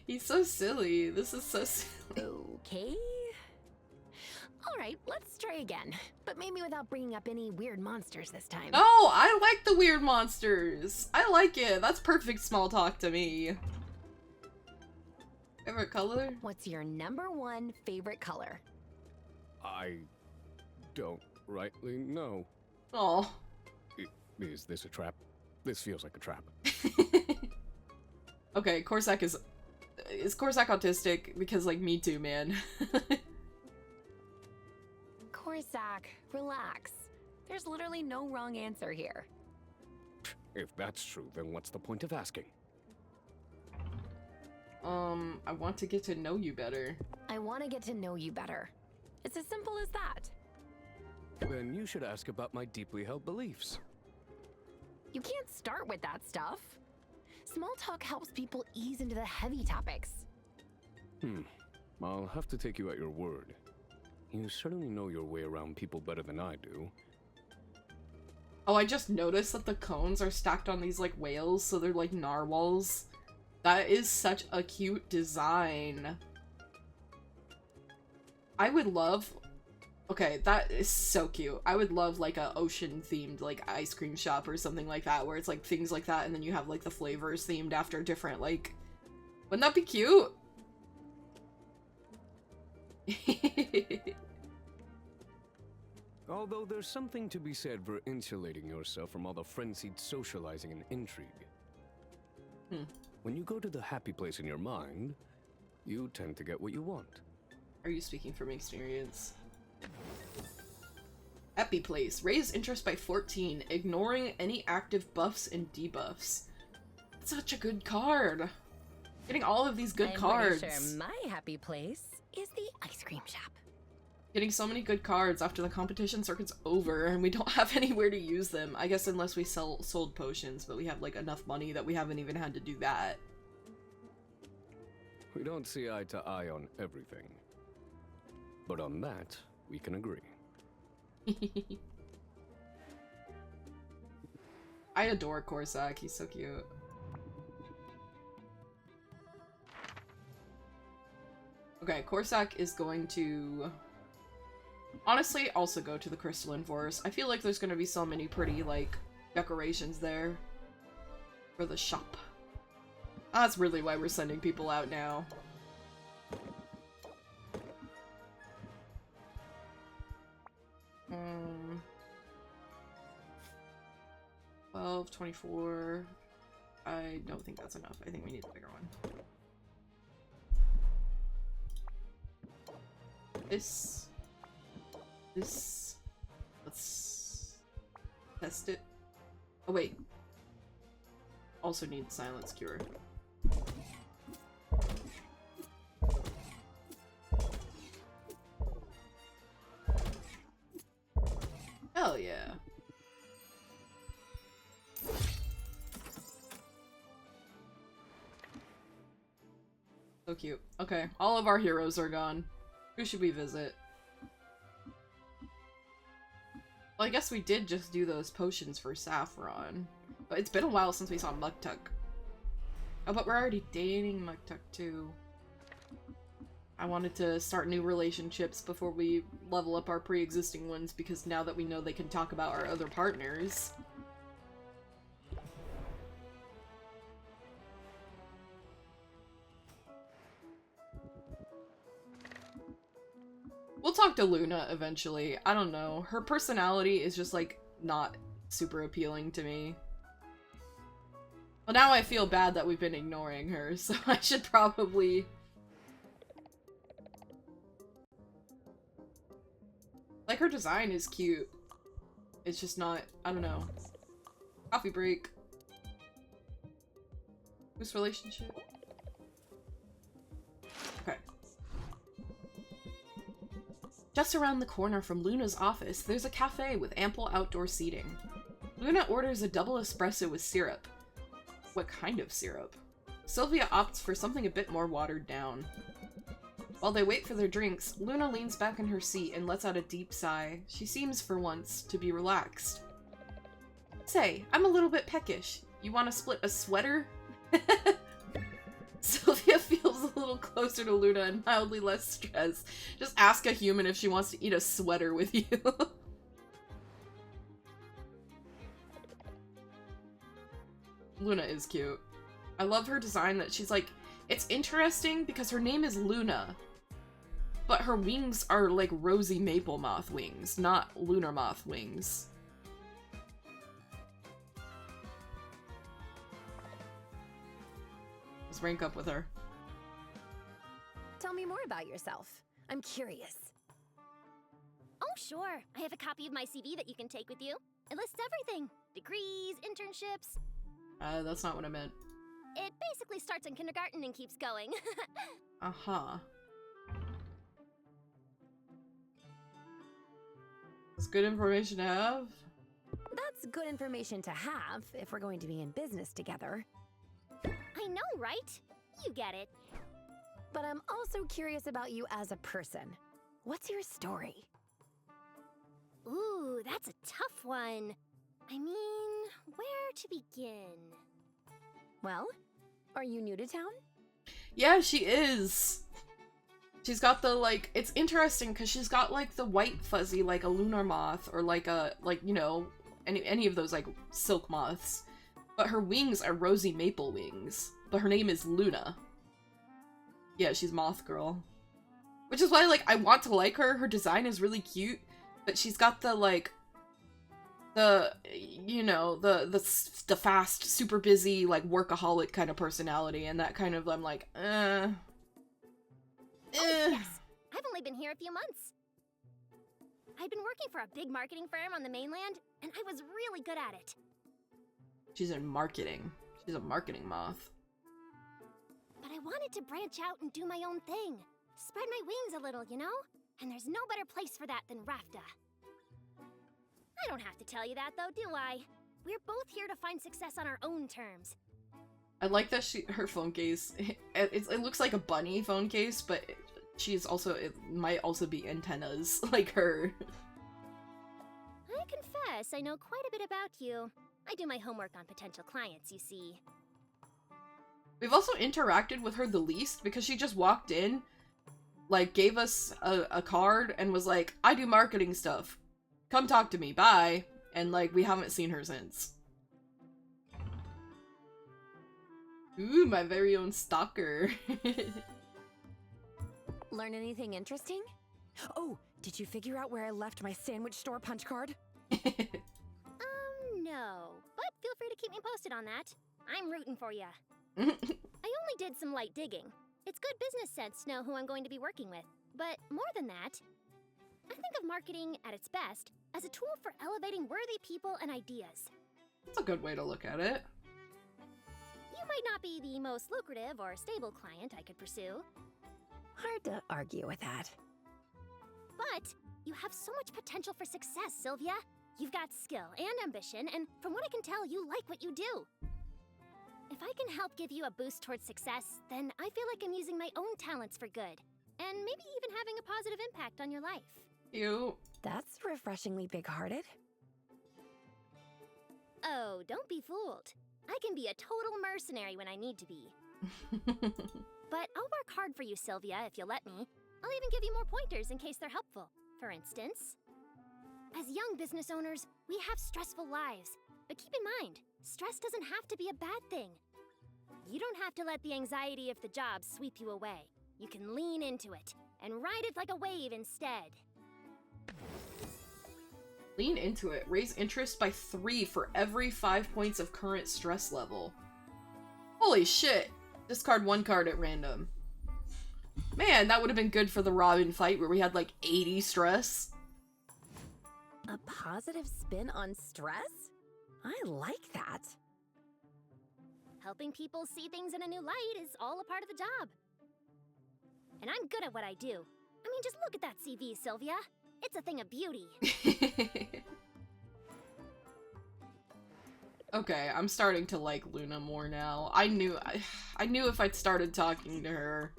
He's so silly. This is so silly.
Okay. Alright, let's try again. But maybe without bringing up any weird monsters this time.
No, I like the weird monsters. I like it. That's perfect small talk to me. Favorite color?
What's your #1 favorite color?
I don't rightly know.
Oh.
Is this a trap? This feels like a trap.
Okay, Corsac is Corsac autistic? Because, like, me too, man.
Corsac, relax. There's literally no wrong answer here.
If that's true, then what's the point of asking?
I want to get to know you better.
I want to get to know you better. It's as simple as that.
Then you should ask about my deeply held beliefs.
You can't start with that stuff. Small talk helps people ease into the heavy topics.
I'll have to take you at your word. You certainly know your way around people better than I do.
Oh, I just noticed that the cones are stacked on these, like, whales, so they're like narwhals. That is such a cute design. I would love... Okay, that is so cute. I would love, like, a ocean-themed, like, ice cream shop or something like that, where it's, like, things like that, and then you have, like, the flavors themed after different, like... Wouldn't that be cute?
Although there's something to be said for insulating yourself from all the frenzied socializing and intrigue. When you go to the happy place in your mind, you tend to get what you want.
Are you speaking from experience? Happy place. Raise interest by 14, ignoring any active buffs and debuffs. That's such a good card. Getting all of these good cards.
I'm pretty sure my happy place is the ice cream shop.
Getting so many good cards after the competition circuit's over and we don't have anywhere to use them. I guess unless we sold potions, but we have like enough money that we haven't even had to do that.
We don't see eye to eye on everything. But on that, we can agree.
I adore Corsac, he's so cute. Okay, Corsac is going to... honestly, also go to the Crystalline Forest. I feel like there's gonna be so many pretty, like, decorations there for the shop. That's really why we're sending people out now. Hmm. 12, 24... I don't think that's enough. I think we need a bigger one. This... Let's Let's test it. Oh wait. Also need silence cure. Hell yeah. So cute. Okay, all of our heroes are gone. Who should we visit? Well, I guess we did just do those potions for Saffron. But it's been a while since we saw Muktuk. Oh, but we're already dating Muktuk too. I wanted to start new relationships before we level up our pre-existing ones, because now that we know they can talk about our other partners. We'll talk to Luna eventually. I don't know. Her personality is just, like, not super appealing to me. Well, now I feel bad that we've been ignoring her, so I should probably... Like, her design is cute. It's just not... I don't know. Coffee break. Whose relationship? Okay. Just around the corner from Luna's office, there's a cafe with ample outdoor seating. Luna orders a double espresso with syrup. What kind of syrup? Sylvia opts for something a bit more watered down. While they wait for their drinks, Luna leans back in her seat and lets out a deep sigh. She seems, for once, to be relaxed. Say, I'm a little bit peckish. You want to split a sweater? Sylvia feels a little closer to Luna and mildly less stressed. Just ask a human if she wants to eat a sweater with you. Luna is cute. I love her design that she's like, it's interesting because her name is Luna, but her wings are like rosy maple moth wings, not lunar moth wings. Let's rank up with her.
Tell me more about yourself. I'm curious.
Oh, sure. I have a copy of my CV that you can take with you. It lists everything. Degrees, internships.
That's not what I meant.
It basically starts in kindergarten and keeps going.
Uh-huh. That's good information to have.
That's good information to have if we're going to be in business together.
I know, right? You get it.
But I'm also curious about you as a person. What's your story?
Ooh, that's a tough one. I mean, where to begin?
Well, are you new to town?
Yeah, she is. She's got the, like, it's interesting because she's got, like, the white fuzzy, like a lunar moth, or like a, like, you know, any of those, like, silk moths. But her wings are rosy maple wings. But her name is Luna. Yeah, she's Moth Girl. Which is why, like, I want to like her. Her design is really cute. But she's got the, like, you know, the fast, super busy, like, workaholic kind of personality. And that kind of, I'm like,
Oh, yes. I've only been here a few months. I'd been working for a big marketing firm on the mainland, and I was really good at it.
She's in marketing. She's a marketing moth.
But I wanted to branch out and do my own thing. Spread my wings a little, you know? And there's no better place for that than Rafta. I don't have to tell you that, though, do I? We're both here to find success on our own terms.
I like that her phone case, it looks like a bunny phone case, but she's also, it might also be antennas, like her.
I confess, I know quite a bit about you. I do my homework on potential clients, you see.
We've also interacted with her the least, because she just walked in, like, gave us a card, and was like, I do marketing stuff. Come talk to me, bye. And, like, we haven't seen her since. Ooh, my very own stalker.
Learn anything interesting? Oh, did you figure out where I left my sandwich store punch card?
No. But feel free to keep me posted on that. I'm rooting for ya. I only did some light digging. It's good business sense to know who I'm going to be working with. But more than that, I think of marketing at its best as a tool for elevating worthy people and ideas.
That's a good way to look at it.
You might not be the most lucrative or stable client I could pursue,
Hard to argue with that.
but you have so much potential for success, Sylvia. You've got skill and ambition, and from what I can tell, you like what you do. If I can help give you a boost towards success, then I feel like I'm using my own talents for good, and maybe even having a positive impact on your life.
You.
That's refreshingly big-hearted.
Oh, don't be fooled. I can be a total mercenary when I need to be. But I'll work hard for you, Sylvia, if you'll let me. I'll even give you more pointers in case they're helpful. For instance, as young business owners, we have stressful lives. But keep in mind, stress doesn't have to be a bad thing. You don't have to let the anxiety of the job sweep you away. You can lean into it and ride it like a wave instead.
Lean into it. Raise interest by 3 for every 5 points of current stress level. Holy shit! Discard 1 card at random. Man, that would have been good for the Robin fight where we had like 80 stress.
A positive spin on stress? I like that.
Helping people see things in a new light is all a part of the job. And I'm good at what I do. I mean, just look at that CV, Sylvia. It's a thing of beauty.
Okay, I'm starting to like Luna more now. I knew if I'd started talking to her.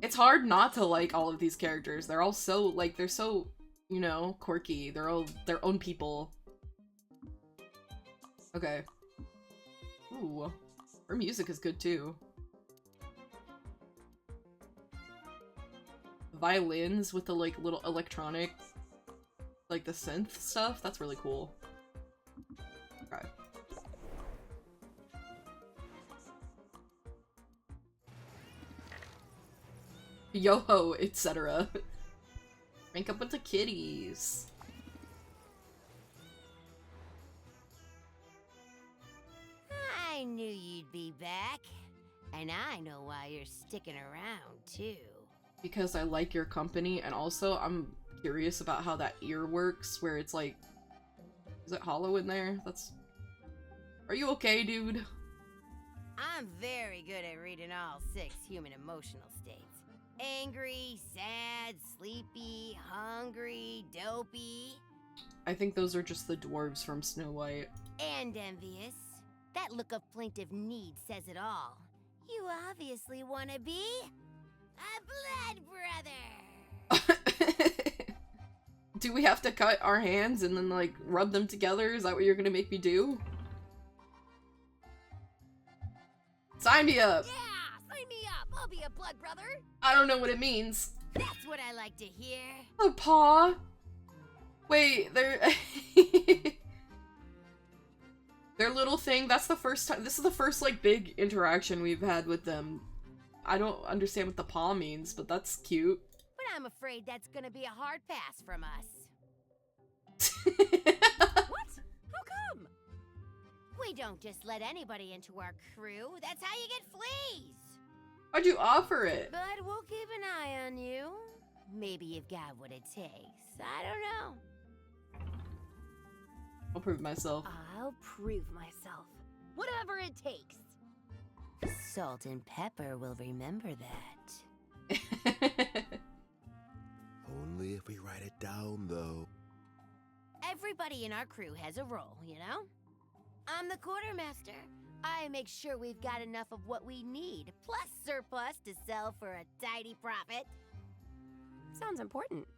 It's hard not to like all of these characters. They're all so, like, they're so, you know, quirky. They're all their own people. Okay. Ooh. Her music is good too. Violins with the, like, little electronic, like, the synth stuff. That's really cool. Okay. Yo-ho, etc. Rank up with the kitties.
I knew you'd be back. And I know why you're sticking around, too.
Because I like your company, and also I'm curious about how that ear works, where it's like... Is it hollow in there? That's... Are you okay, dude?
I'm very good at reading all 6 human emotional states. Angry, sad, sleepy, hungry, dopey.
I think those are just the dwarves from Snow White.
And envious. That look of plaintive need says it all. You obviously want to be a blood brother.
Do we have to cut our hands and then, like, rub them together? Is that what you're gonna make me do? Sign me up!
Yeah, sign me up. I'll be a blood brother.
I don't know what it means.
That's what I like to hear.
A paw? Wait, they're... Their little thing, that's the first time- this is the first, like, big interaction we've had with them. I don't understand what the paw means, but that's cute.
But I'm afraid that's gonna be a hard pass from us.
What? How come?
We don't just let anybody into our crew. That's how you get fleas.
Why'd you offer it?
But we'll keep an eye on you. Maybe you've got what it takes. I don't know.
I'll prove myself.
I'll prove myself. Whatever it takes.
Salt and pepper will remember that.
Only if we write it down, though.
Everybody in our crew has a role, you know? I'm the quartermaster. I make sure we've got enough of what we need, plus surplus to sell for a tidy profit.
Sounds important.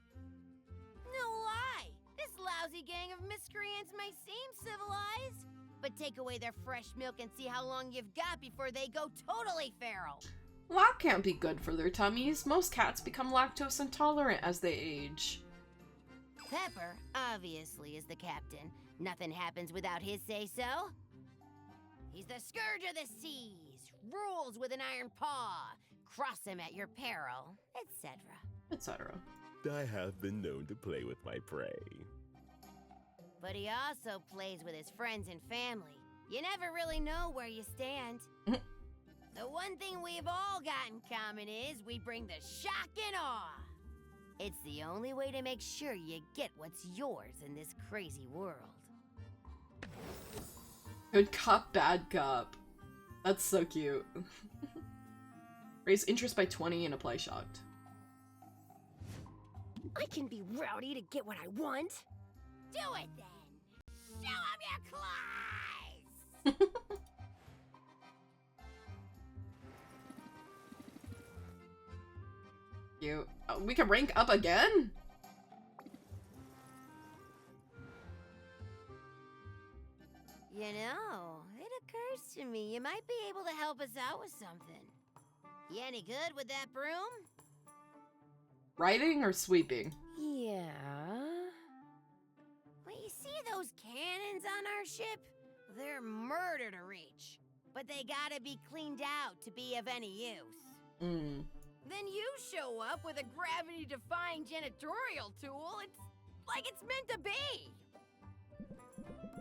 No lie! This lousy gang of miscreants may seem civilized, but take away their fresh milk and see how long you've got before they go totally feral.
Well, that can't be good for their tummies. Most cats become lactose intolerant as they age.
Pepper, obviously, is the captain. Nothing happens without his say-so. He's the scourge of the seas, rules with an iron paw, cross him at your peril, etc.
Etc.
I have been known to play with my prey.
But he also plays with his friends and family. You never really know where you stand. The one thing we've all got in common is we bring the shock and awe. It's the only way to make sure you get what's yours in this crazy world.
Good cop, bad cop. That's so cute. Raise interest by 20 and apply shocked.
I can be rowdy to get what I want.
Do it then! Show 'em your claws!
Cute. Oh, we can rank up again?
You know, it occurs to me you might be able to help us out with something. You any good with that broom?
Riding or sweeping?
Yeah.
Well, you see those cannons on our ship? They're murder to reach. But they gotta be cleaned out to be of any use. Then you show up with a gravity-defying janitorial tool. It's like it's meant to be.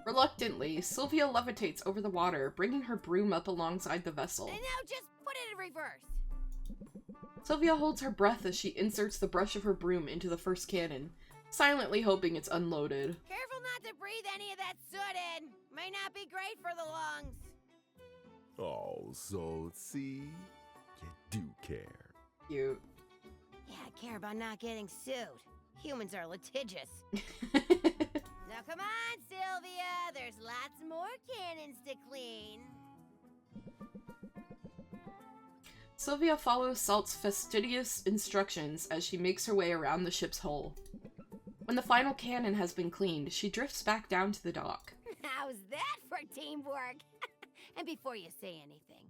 Reluctantly, Sylvia levitates over the water, bringing her broom up alongside the vessel.
And now just put it in reverse.
Sylvia holds her breath as she inserts the brush of her broom into the first cannon, silently hoping it's unloaded.
Careful not to breathe any of that soot in. May not be great for the lungs.
Oh, so see? You do care.
Cute.
Yeah, I care about not getting sued. Humans are litigious. Now come on, Sylvia. There's lots more cannons to clean.
Sylvia follows Salt's fastidious instructions as she makes her way around the ship's hull. When the final cannon has been cleaned, she drifts back down to the dock.
How's that for teamwork? And before you say anything,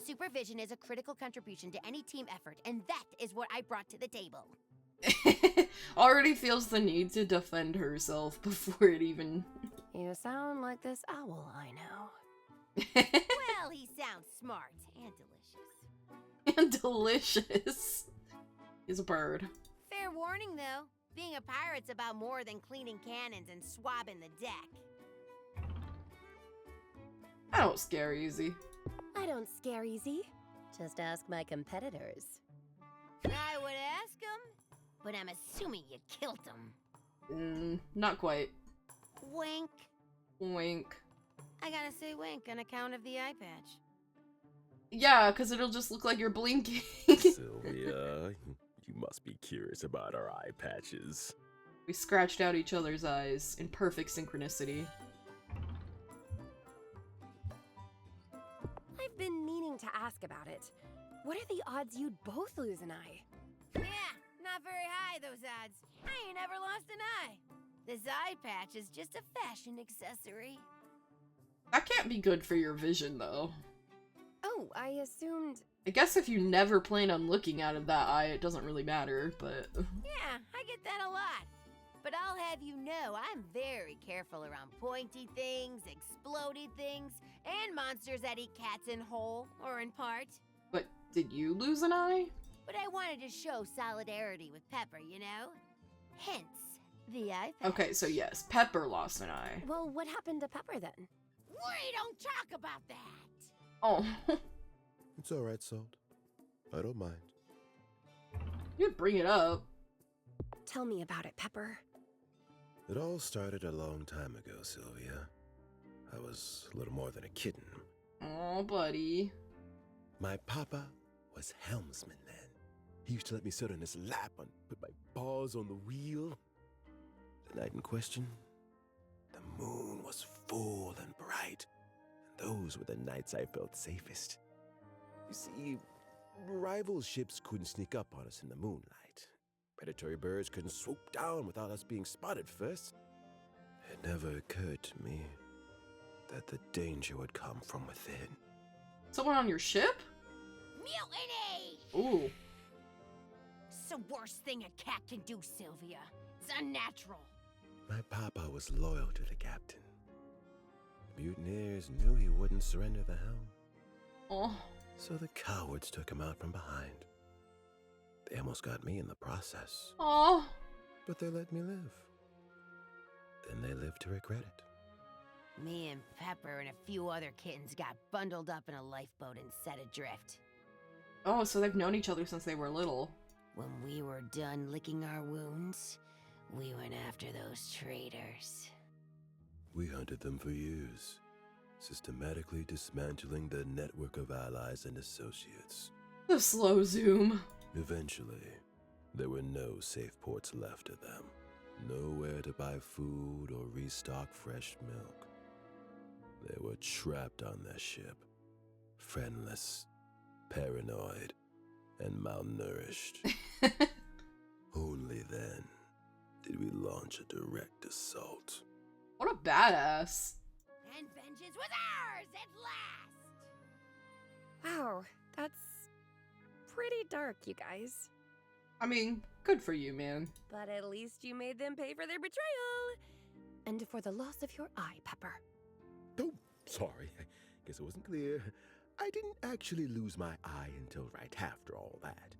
supervision is a critical contribution to any team effort, and that is what I brought to the table.
Already feels the need to defend herself before it even...
You sound like this owl I know.
Well, he sounds smart and delicious.
And delicious. He's a bird.
Fair warning, though. Being a pirate's about more than cleaning cannons and swabbing the deck.
I don't scare easy.
I don't scare easy. Just ask my competitors.
I would ask him, but I'm assuming you killed him.
Not quite.
Wink.
Wink.
I gotta say wink on account of the eye patch.
Yeah, because it'll just look like you're blinking.
Sylvia, you must be curious about our eye patches.
We scratched out each other's eyes in perfect synchronicity.
I've been meaning to ask about it. What are the odds you'd both lose an eye?
Yeah, not very high, those odds. I ain't never lost an eye. This eye patch is just a fashion accessory.
That can't be good for your vision, though.
Oh, I assumed...
I guess if you never plan on looking out of that eye, it doesn't really matter, but...
Yeah, I get that a lot. But I'll have you know, I'm very careful around pointy things, explodey things, and monsters that eat cats in whole, or in part.
But did you lose an eye?
But I wanted to show solidarity with Pepper, you know? Hence, the eye patch.
Okay, so yes, Pepper lost an eye.
Well, what happened to Pepper then?
We don't talk about that!
Oh.
It's alright, Salt. I don't mind.
You'd bring it up.
Tell me about it, Pepper.
It all started a long time ago, Sylvia. I was a little more than a kitten.
Aw, buddy.
My papa was helmsman then. He used to let me sit on his lap and put my paws on the wheel. The night in question, the moon was full and bright, and those were the nights I felt safest. You see, rival ships couldn't sneak up on us in the moonlight. Predatory birds couldn't swoop down without us being spotted first. It never occurred to me that the danger would come from within.
Someone on your ship?
Mutiny!
Ooh.
It's the worst thing a cat can do, Sylvia. It's unnatural.
My papa was loyal to the captain. The mutineers knew he wouldn't surrender the helm.
Oh.
So the cowards took him out from behind. They almost got me in the process.
Oh.
But they let me live. Then they lived to regret it.
Me and Pepper and a few other kittens got bundled up in a lifeboat and set adrift.
Oh, so they've known each other since they were little.
When we were done licking our wounds, we went after those traitors.
We hunted them for years, systematically dismantling their network of allies and associates.
The slow zoom.
Eventually, there were no safe ports left of them. Nowhere to buy food or restock fresh milk. They were trapped on their ship, friendless, paranoid, and malnourished. Only then did we launch a direct assault.
What a badass.
And vengeance was ours at last!
Wow, that's pretty dark, you guys.
I mean, good for you, man.
But at least you made them pay for their betrayal. And for the loss of your eye, Pepper.
Oh, sorry. I guess it wasn't clear. I didn't actually lose my eye until right after all that.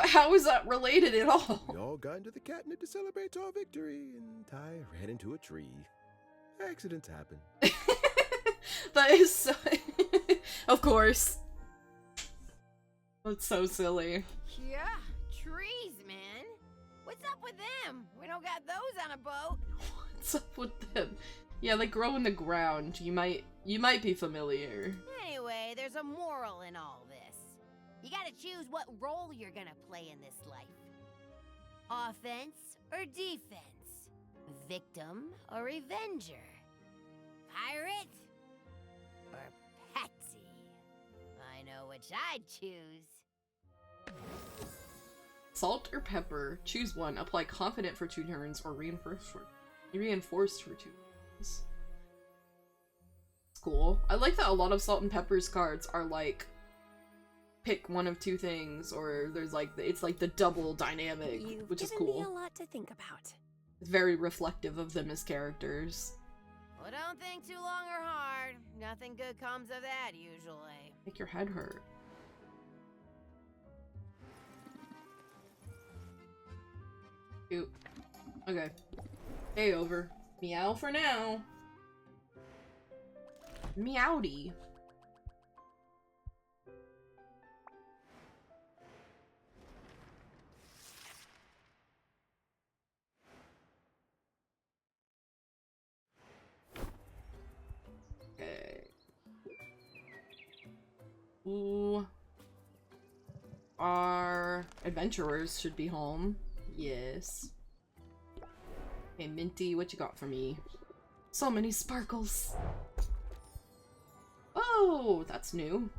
How is that related at all?
We all got into the catnip to celebrate our victory, and I ran into a tree. Accidents happen.
That is so... Of course. That's so silly.
Yeah, trees, man. What's up with them? We don't got those on a boat.
What's up with them? Yeah, they grow in the ground. You might be familiar.
Anyway, there's a moral in all this. You gotta choose what role you're gonna play in this life. Offense or defense? Victim or revenger? Pirate or patsy? I know which I'd choose.
Salt or pepper? Choose one. Apply confident for 2 turns or reinforced for 2 turns. It's cool. I like that a lot of Salt and Pepper's cards are like pick one of 2 things, or there's like it's like the double dynamic, which is cool.
You've given me a lot to think about.
It's very reflective of them as characters.
Well, don't think too long or hard. Nothing good comes of that usually.
Make your head hurt. Cute. Okay. Hey, over. Meow for now. Meowdy. Okay. Ooh. Our adventurers should be home. Yes. Hey, Minty, what you got for me? So many sparkles. Oh, that's new.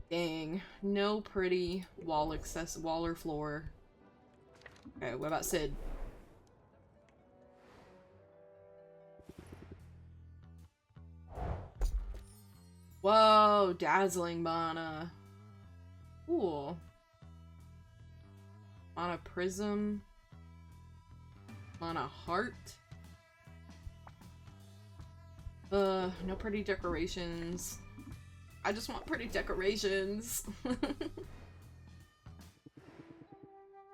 Dang, no pretty wall or floor. Okay, what about Sid? Whoa, dazzling mana. Cool. Mana prism. Mana heart. No pretty decorations. I just want pretty decorations.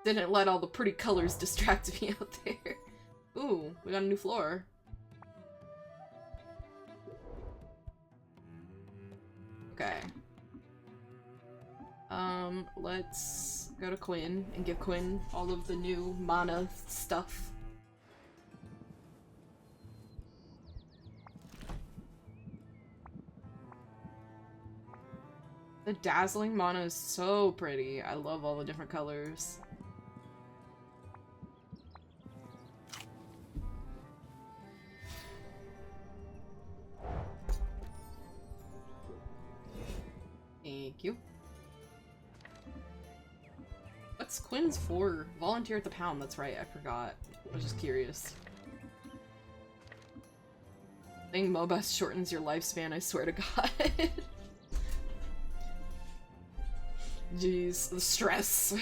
Didn't let all the pretty colors distract me out there. Ooh, we got a new floor. Okay. Let's go to Quinn and give Quinn all of the new mana stuff. The dazzling mana is so pretty. I love all the different colors. Thank you. What's Quinn's for? Volunteer at the pound, that's right, I forgot. I was just curious. I think MOBA shortens your lifespan, I swear to God. Jeez, the stress.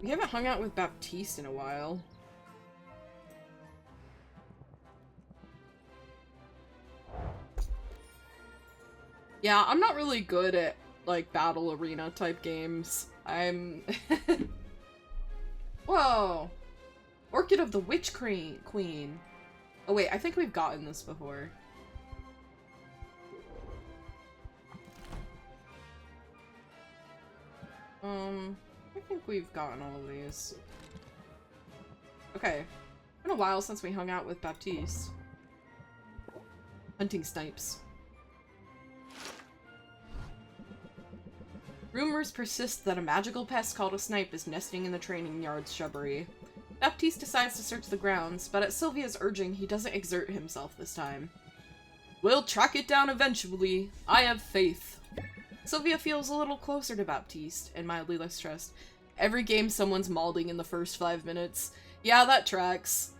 We haven't hung out with Baptiste in a while. Yeah, I'm not really good at, like, battle arena type games. I'm... Whoa! Orchid of the Witch Queen. Oh wait, I think we've gotten this before. I think we've gotten all of these. Okay. It's been a while since we hung out with Baptiste. Hunting snipes. Rumors persist that a magical pest called a snipe is nesting in the training yard's shrubbery. Baptiste decides to search the grounds, but at Sylvia's urging, he doesn't exert himself this time. We'll track it down eventually. I have faith. Sylvia feels a little closer to Baptiste and mildly less stressed. Every game someone's malding in the first 5 minutes. Yeah, that tracks.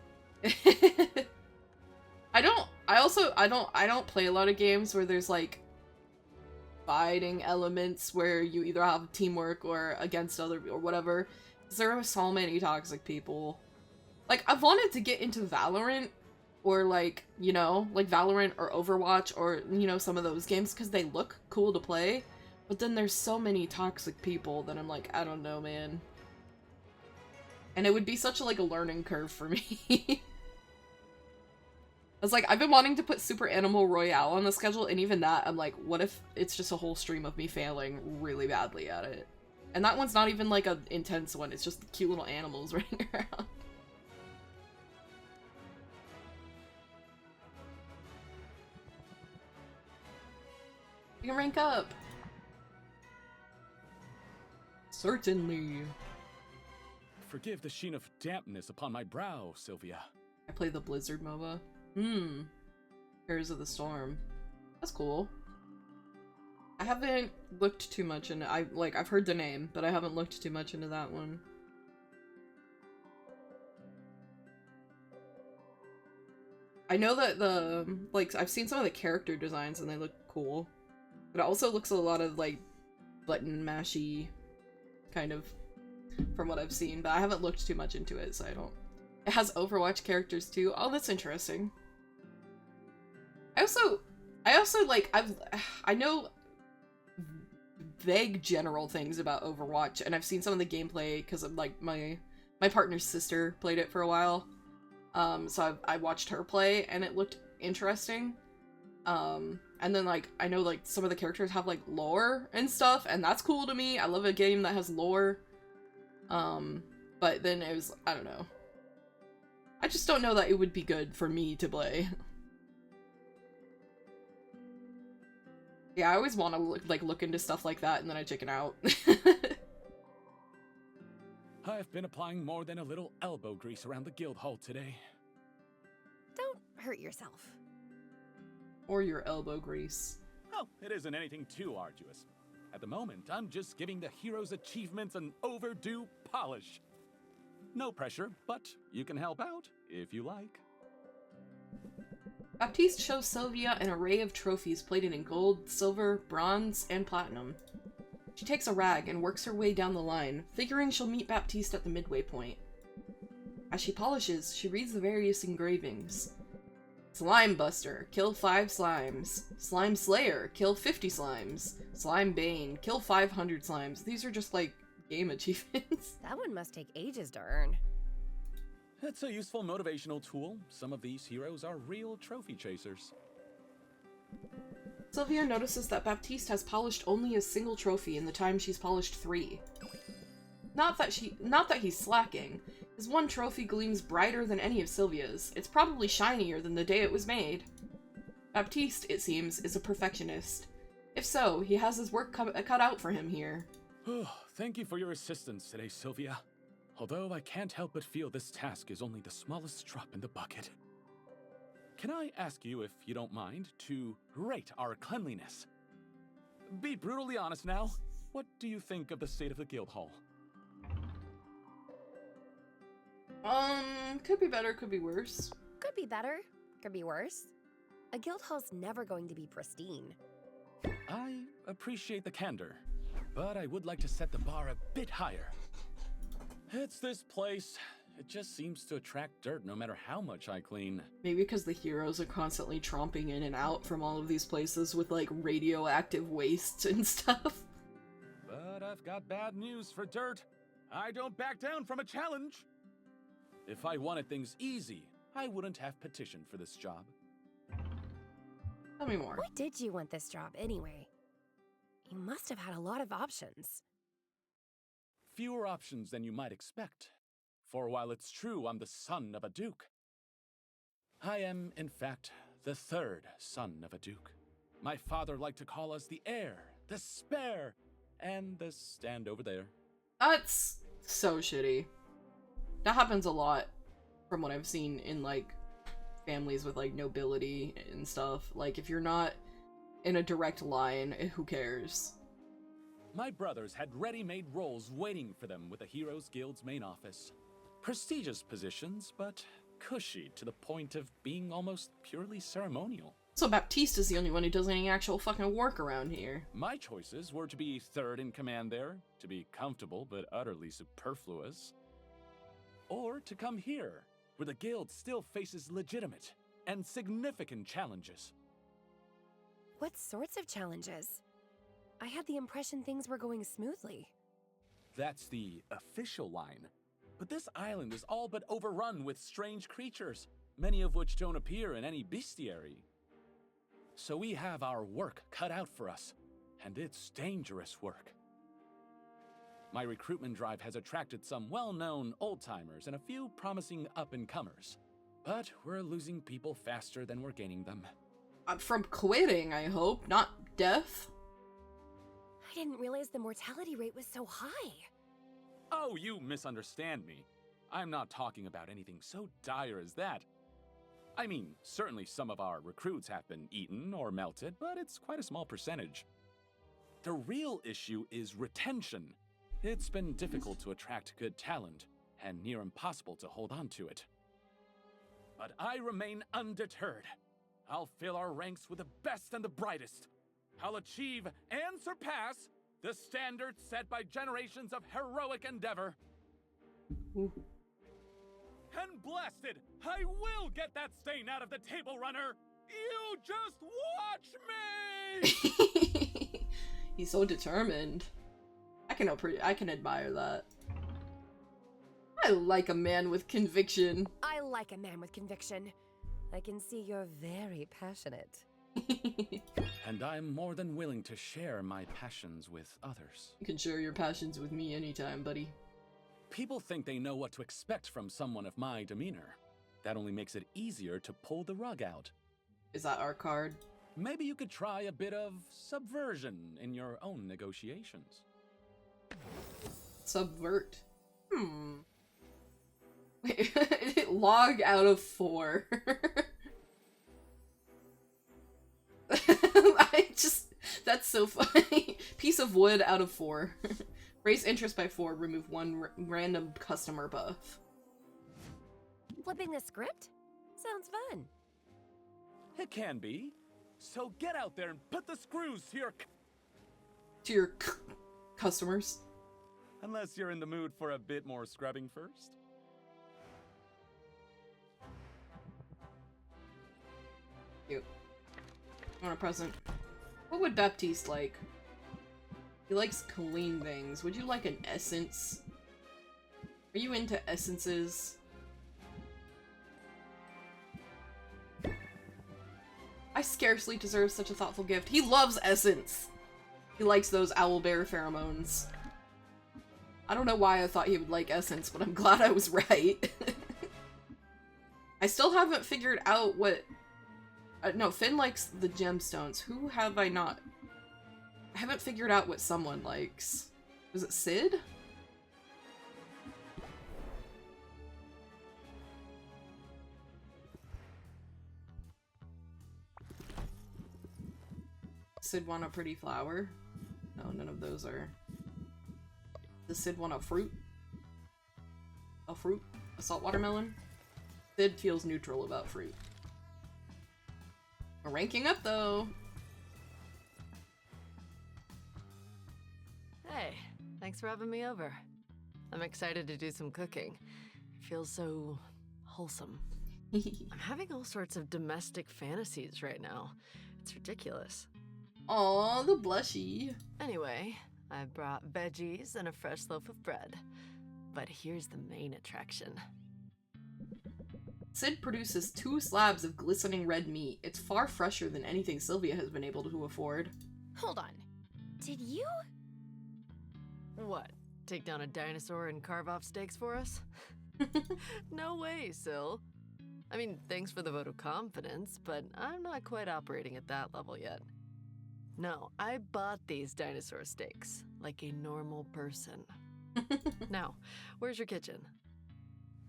I don't play a lot of games where there's like fighting elements where you either have teamwork or against other or whatever. There are so many toxic people. Like, I've wanted to get into Valorant or like, you know, like Valorant or Overwatch or, you know, some of those games because they look cool to play. But then there's so many toxic people that I'm like, I don't know, man. And it would be such a, like, a learning curve for me. I was like, I've been wanting to put Super Animal Royale on the schedule, and even that, I'm like, what if it's just a whole stream of me failing really badly at it? And that one's not even, like, an intense one, it's just cute little animals running around. You can rank up! Certainly.
Forgive the sheen of dampness upon my brow, Sylvia.
I play the Blizzard MOBA. Heroes of the Storm. That's cool. I haven't looked too much into I've heard the name, but I haven't looked too much into that one. I know that I've seen some of the character designs and they look cool. But it also looks a lot of, like, button mashy kind of from what I've seen, but I haven't looked too much into it, so I don't. It has Overwatch characters too. Oh, that's interesting. I also like I know vague general things about Overwatch, and I've seen some of the gameplay because of like my partner's sister played it for a while. So I watched her play and it looked interesting. And then like I know like some of the characters have like lore and stuff, and that's cool to me. I love a game that has lore. But then it was, I don't know. I just don't know that it would be good for me to play. Yeah, I always want to look into stuff like that and then I chicken out.
I've been applying more than a little elbow grease around the guild hall today.
Don't hurt yourself.
Or your elbow grease.
Oh, it isn't anything too arduous. At the moment, I'm just giving the hero's achievements an overdue polish. No pressure, but you can help out if you like.
Baptiste shows Sylvia an array of trophies plated in gold, silver, bronze, and platinum. She takes a rag and works her way down the line, figuring she'll meet Baptiste at the midway point. As she polishes, she reads the various engravings. Slime Buster, kill 5 slimes. Slime Slayer, kill 50 slimes. Slime Bane, kill 500 slimes. These are just like game achievements.
That one must take ages to earn.
It's a useful motivational tool. Some of these heroes are real trophy chasers.
Sylvia notices that Baptiste has polished only a single trophy in the time she's polished 3. Not that he's slacking. His one trophy gleams brighter than any of Sylvia's. It's probably shinier than the day it was made. Baptiste, it seems, is a perfectionist. If so, he has his work cut out for him here.
Oh, thank you for your assistance today, Sylvia. Although I can't help but feel this task is only the smallest drop in the bucket. Can I ask you, if you don't mind, to rate our cleanliness? Be brutally honest now. What do you think of the state of the guild hall?
Could be better, could be worse.
Could be better, could be worse. A guild hall's never going to be pristine.
I appreciate the candor, but I would like to set the bar a bit higher. It's this place. It just seems to attract dirt no matter how much I clean.
Maybe because the heroes are constantly tromping in and out from all of these places with, like, radioactive wastes and stuff.
But I've got bad news for dirt. I don't back down from a challenge. If I wanted things easy, I wouldn't have petitioned for this job.
Tell me more.
Why did you want this job anyway? You must have had a lot of options.
fewer options than you might expect. For while it's true I'm the son of a duke, I am, in fact, the third son of a duke. My father liked to call us the heir, the spare, and the stand over there.
That's so shitty. That happens a lot from what I've seen in, like, families with, like, nobility and stuff. Like, if you're not in a direct line, who cares?
My brothers had ready-made roles waiting for them with the Heroes Guild's main office. Prestigious positions, but cushy to the point of being almost purely ceremonial.
So Baptiste is the only one who does any actual fucking work around here.
My choices were to be third in command there, to be comfortable but utterly superfluous, or to come here, where the guild still faces legitimate and significant challenges.
What sorts of challenges? I had the impression things were going smoothly.
That's the official line. But this island is all but overrun with strange creatures, many of which don't appear in any bestiary. So we have our work cut out for us, and it's dangerous work. My recruitment drive has attracted some well-known old-timers and a few promising up-and-comers. But we're losing people faster than we're gaining them.
From quitting, I hope, not death.
I didn't realize the mortality rate was so high.
Oh, you misunderstand me. I'm not talking about anything so dire as that. I mean, certainly some of our recruits have been eaten or melted, but it's quite a small percentage. The real issue is retention. It's been difficult to attract good talent, and near impossible to hold on to it. But I remain undeterred. I'll fill our ranks with the best and the brightest. I'll achieve and surpass the standards set by generations of heroic endeavor.
Ooh.
And blasted, I will get that stain out of the table runner. You just watch me!
He's so determined. I can admire that. I like a man with conviction.
I like a man with conviction. I can see you're very passionate.
And I'm more than willing to share my passions with others.
You can share your passions with me anytime, buddy.
People think they know what to expect from someone of my demeanor. That only makes it easier to pull the rug out.
Is that our card?
Maybe you could try a bit of subversion in your own negotiations.
Subvert. Log out of 4. That's so funny. Piece of wood out of 4. Raise interest by 4, remove 1 random customer buff.
Flipping the script? Sounds fun.
It can be. So get out there and put the screws to
your customers.
Unless you're in the mood for a bit more scrubbing first.
Cute. I want a present. What would Baptiste like? He likes clean things. Would you like an essence? Are you into essences? I scarcely deserve such a thoughtful gift. He loves essence! He likes those owlbear pheromones. I don't know why I thought he would like essence, but I'm glad I was right. I still haven't figured out what... no, Finn likes the gemstones. Who have I not... I haven't figured out what someone likes. Was it Sid? Sid want a pretty flower? No, none of those are... Does Sid want a fruit? A fruit? A salt watermelon? Sid feels neutral about fruit. We're ranking up, though!
Hey, thanks for having me over. I'm excited to do some cooking. It feels so wholesome. I'm having all sorts of domestic fantasies right now. It's ridiculous.
Aw, the blushy.
Anyway, I brought veggies and a fresh loaf of bread. But here's the main attraction.
Sid produces 2 slabs of glistening red meat. It's far fresher than anything Sylvia has been able to afford.
Hold on. Did you?
What? Take down a dinosaur and carve off steaks for us? No way, Syl. I mean, thanks for the vote of confidence, but I'm not quite operating at that level yet. No, I bought these dinosaur steaks, like a normal person. Now, where's your kitchen?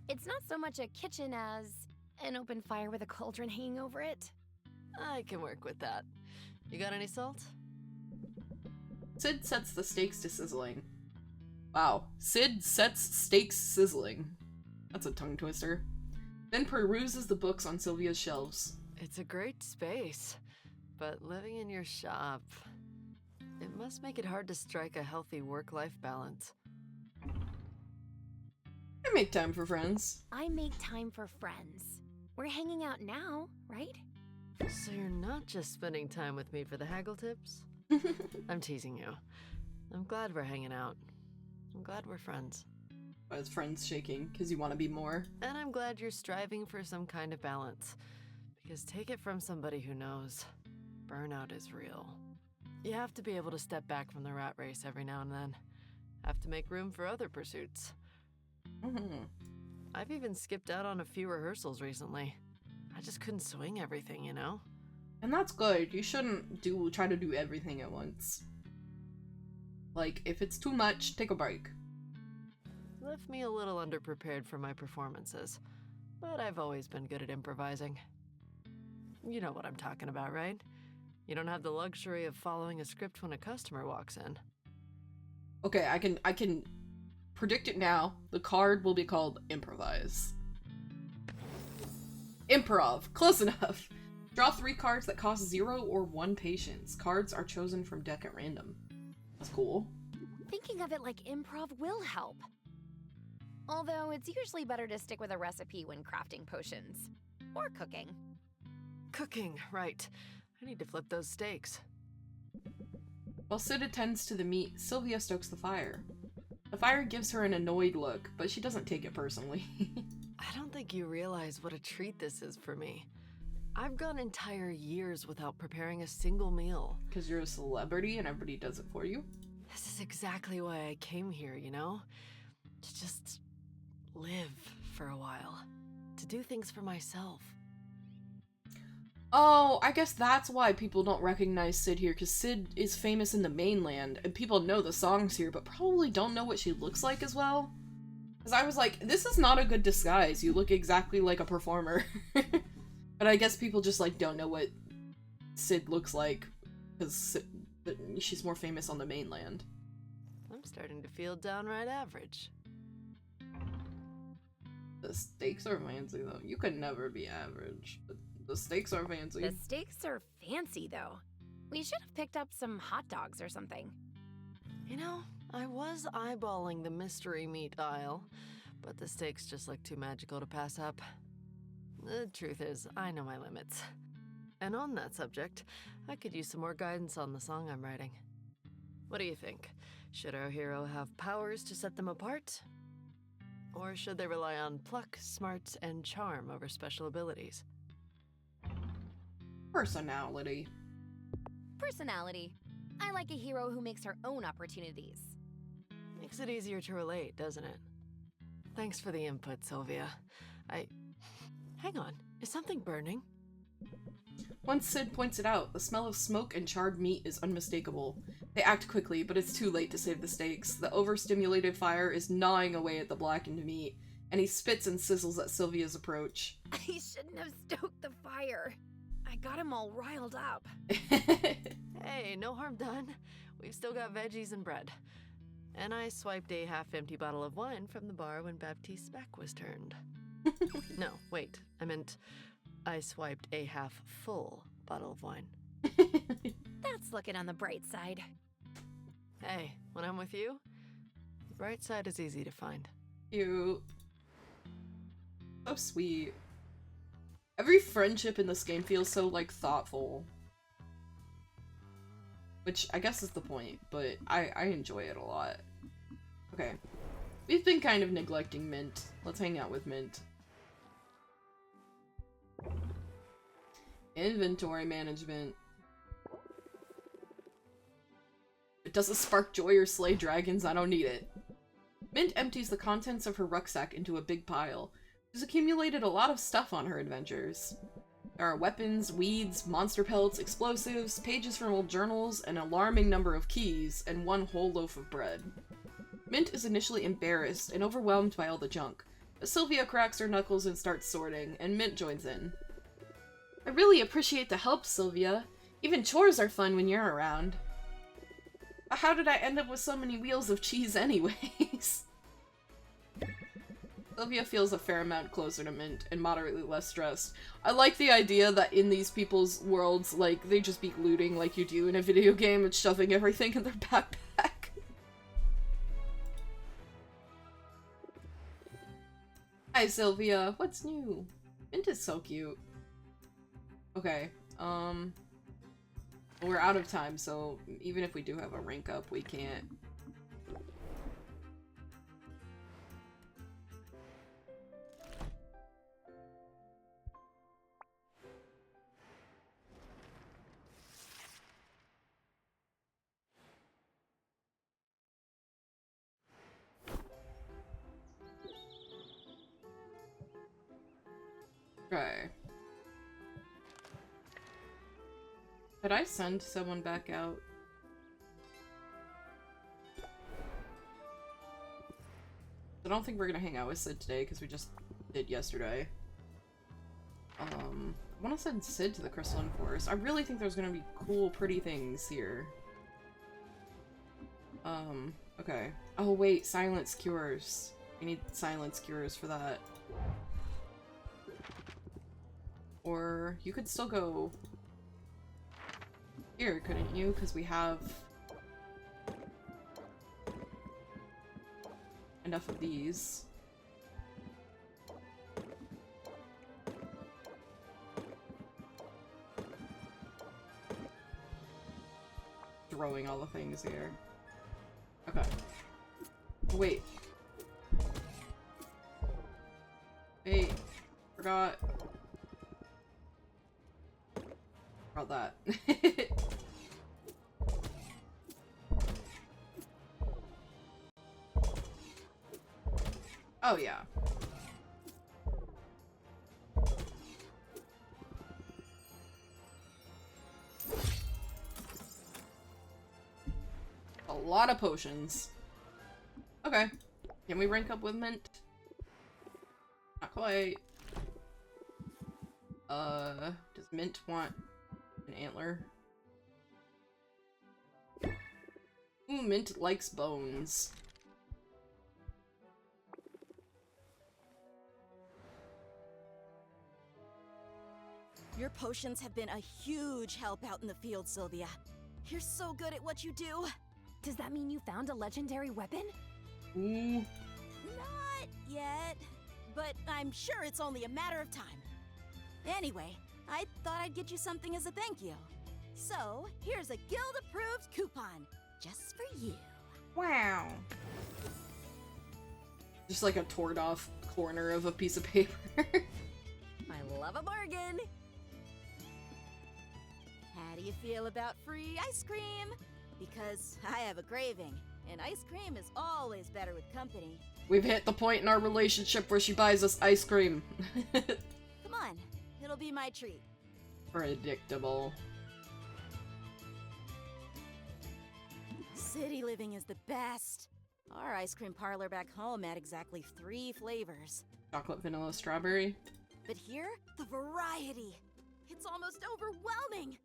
It's not so much a kitchen as an open fire with a cauldron hanging over it.
I can work with that. You got any salt?
Sid sets the steaks to sizzling. Wow. Sid sets steaks sizzling. That's a tongue twister. Then peruses the books on Sylvia's shelves.
It's a great space, but living in your shop, it must make it hard to strike a healthy work-life balance.
I make time for friends.
I make time for friends. We're hanging out now, right?
So you're not just spending time with me for the haggle tips? I'm teasing you. I'm glad we're hanging out. I'm glad we're friends.
But it's friends shaking, because you want to be more.
And I'm glad you're striving for some kind of balance. Because take it from somebody who knows, burnout is real. You have to be able to step back from the rat race every now and then. Have to make room for other pursuits. I've even skipped out on a few rehearsals recently. I just couldn't swing everything, you know?
And that's good. You shouldn't try to do everything at once. Like, if it's too much, take a break.
Left me a little underprepared for my performances, but I've always been good at improvising. You know what I'm talking about, right? You don't have the luxury of following a script when a customer walks in.
Okay, I can predict it now. The card will be called Improvise. Improv. Close enough. Draw 3 cards that cost 0 or 1 patience. Cards are chosen from deck at random. That's cool.
Thinking of it like improv will help. Although it's usually better to stick with a recipe when crafting potions. Or cooking.
Cooking, right. I need to flip those steaks.
While Sid attends to the meat, Sylvia stokes the fire. The fire gives her an annoyed look, but she doesn't take it personally.
I don't think you realize what a treat this is for me. I've gone entire years without preparing a single meal.
Because you're a celebrity and everybody does it for you?
This is exactly why I came here, you know? To just live for a while. To do things for myself.
Oh, I guess that's why people don't recognize Sid here, because Sid is famous in the mainland, and people know the songs here, but probably don't know what she looks like as well. Because I was like, this is not a good disguise, you look exactly like a performer. But I guess people just, like, don't know what Sid looks like, because she's more famous on the mainland.
I'm starting to feel downright average.
The steaks are fancy, though. You could never be average, but the steaks are fancy.
The steaks are fancy, though. We should have picked up some hot dogs or something.
You know, I was eyeballing the mystery meat aisle, but the steaks just look too magical to pass up. The truth is, I know my limits. And on that subject, I could use some more guidance on the song I'm writing. What do you think? Should our hero have powers to set them apart? Or should they rely on pluck, smarts, and charm over special abilities?
Personality.
Personality. I like a hero who makes her own opportunities.
Makes it easier to relate, doesn't it? Thanks for the input, Sylvia. Hang on, is something burning?
Once Sid points it out, the smell of smoke and charred meat is unmistakable. They act quickly, but it's too late to save the steaks. The overstimulated fire is gnawing away at the blackened meat, and he spits and sizzles at Sylvia's approach.
I shouldn't have stoked the fire. I got him all riled up.
Hey, no harm done. We've still got veggies and bread. And I swiped a half-empty bottle of wine from the bar when Baptiste's back was turned. No, wait. I meant I swiped a half-full bottle of wine.
That's looking on the bright side.
Hey, when I'm with you, the bright side is easy to find.
Cute. So sweet. Every friendship in this game feels so, like, thoughtful. Which I guess is the point, but I enjoy it a lot. Okay. We've been kind of neglecting Mint. Let's hang out with Mint. Inventory management. It doesn't spark joy or slay dragons, I don't need it. Mint empties the contents of her rucksack into a big pile. She's accumulated a lot of stuff on her adventures. There are weapons, weeds, monster pelts, explosives, pages from old journals, an alarming number of keys, and one whole loaf of bread. Mint is initially embarrassed and overwhelmed by all the junk, but Sylvia cracks her knuckles and starts sorting, and Mint joins in. I really appreciate the help, Sylvia. Even chores are fun when you're around. But how did I end up with so many wheels of cheese anyways? Sylvia feels a fair amount closer to Mint and moderately less stressed. I like the idea that in these people's worlds, like, they just be looting like you do in a video game and shoving everything in their backpack. Hi, Sylvia. What's new? Mint is so cute. Okay, we're out of time, so even if we do have a rank up, we can't. Okay. Could I send someone back out? I don't think we're gonna hang out with Sid today because we just did yesterday. I want to send Sid to the Crystalline Forest. I really think there's gonna be cool, pretty things here. Okay. Oh wait, silence cures. We need silence cures for that. Or you could still go here, couldn't you? Because we have enough of these. Throwing all the things here. Okay. Wait. Wait. Forgot. About that. Oh yeah. A lot of potions. Okay. Can we rank up with Mint? Not quite. Does Mint want an antler? Ooh, Mint likes bones.
Your potions have been a huge help out in the field, Sylvia. You're so good at what you do.
Does that mean you found a legendary weapon?
Ooh.
Not yet, but I'm sure it's only a matter of time. Anyway, I thought I'd get you something as a thank you. So, here's a guild-approved coupon, just for you.
Wow. Just like a torn off corner of a piece of paper.
I love a bargain. How do you feel about free ice cream? Because I have a craving, and ice cream is always better with company.
We've hit the point in our relationship where she buys us ice cream.
Come on, it'll be my treat.
Predictable.
City living is the best. Our ice cream parlor back home had exactly 3 flavors.
Chocolate, vanilla, strawberry.
But here, the variety. It's almost overwhelming.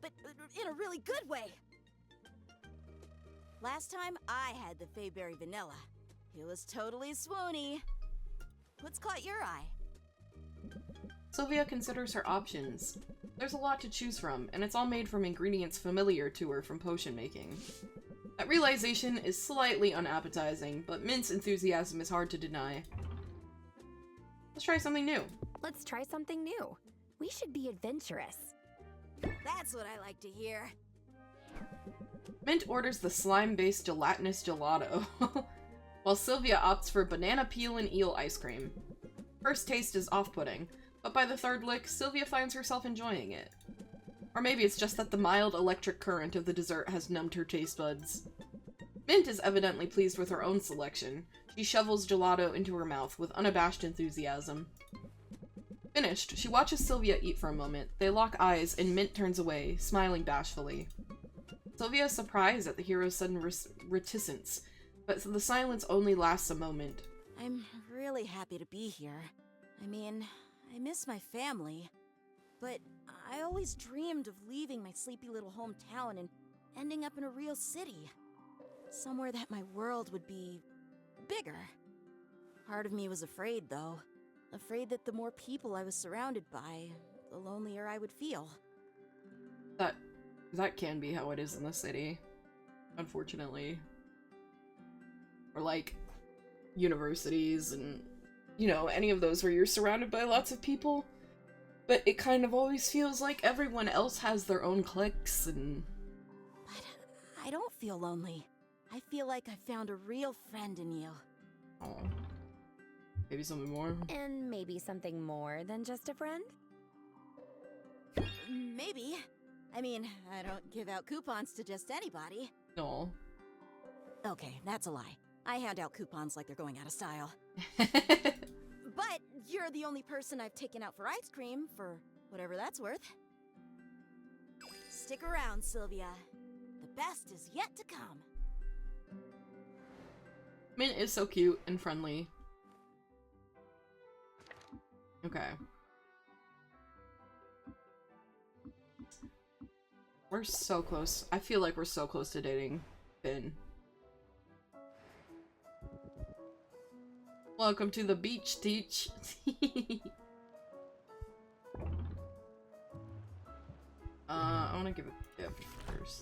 But in a really good way. Last time I had the Fayberry vanilla. It was totally swoony. What's caught your eye?
Sylvia considers her options. There's a lot to choose from, and it's all made from ingredients familiar to her from potion making. That realization is slightly unappetizing, but Mint's enthusiasm is hard to deny. Let's try something new.
Let's try something new. We should be adventurous.
That's what I like to hear.
Mint orders the slime-based gelatinous gelato, while Sylvia opts for banana peel and eel ice cream. First taste is off-putting, but by the third lick, Sylvia finds herself enjoying it. Or maybe it's just that the mild electric current of the dessert has numbed her taste buds. Mint is evidently pleased with her own selection. She shovels gelato into her mouth with unabashed enthusiasm. Finished, she watches Sylvia eat for a moment. They lock eyes, and Mint turns away, smiling bashfully. Sylvia is surprised at the hero's sudden reticence, but the silence only lasts a moment.
I'm really happy to be here. I mean, I miss my family, but I always dreamed of leaving my sleepy little hometown and ending up in a real city. Somewhere that my world would be bigger. Part of me was afraid, though. Afraid that the more people I was surrounded by, the lonelier I would feel.
That can be how it is in the city, unfortunately. Or like, universities and, you know, any of those where you're surrounded by lots of people. But it kind of always feels like everyone else has their own cliques and...
But I don't feel lonely. I feel like I found a real friend in you.
Oh. Maybe something more?
And maybe something more than just a friend?
Maybe. I mean, I don't give out coupons to just anybody.
No.
Okay, that's a lie. I hand out coupons like they're going out of style. But you're the only person I've taken out for ice cream, for whatever that's worth. Stick around, Sylvia. The best is yet to come.
Mint is so cute and friendly. Okay. We're so close. I feel like we're so close to dating Finn. Welcome to the beach, Teach. I want to give a gift first.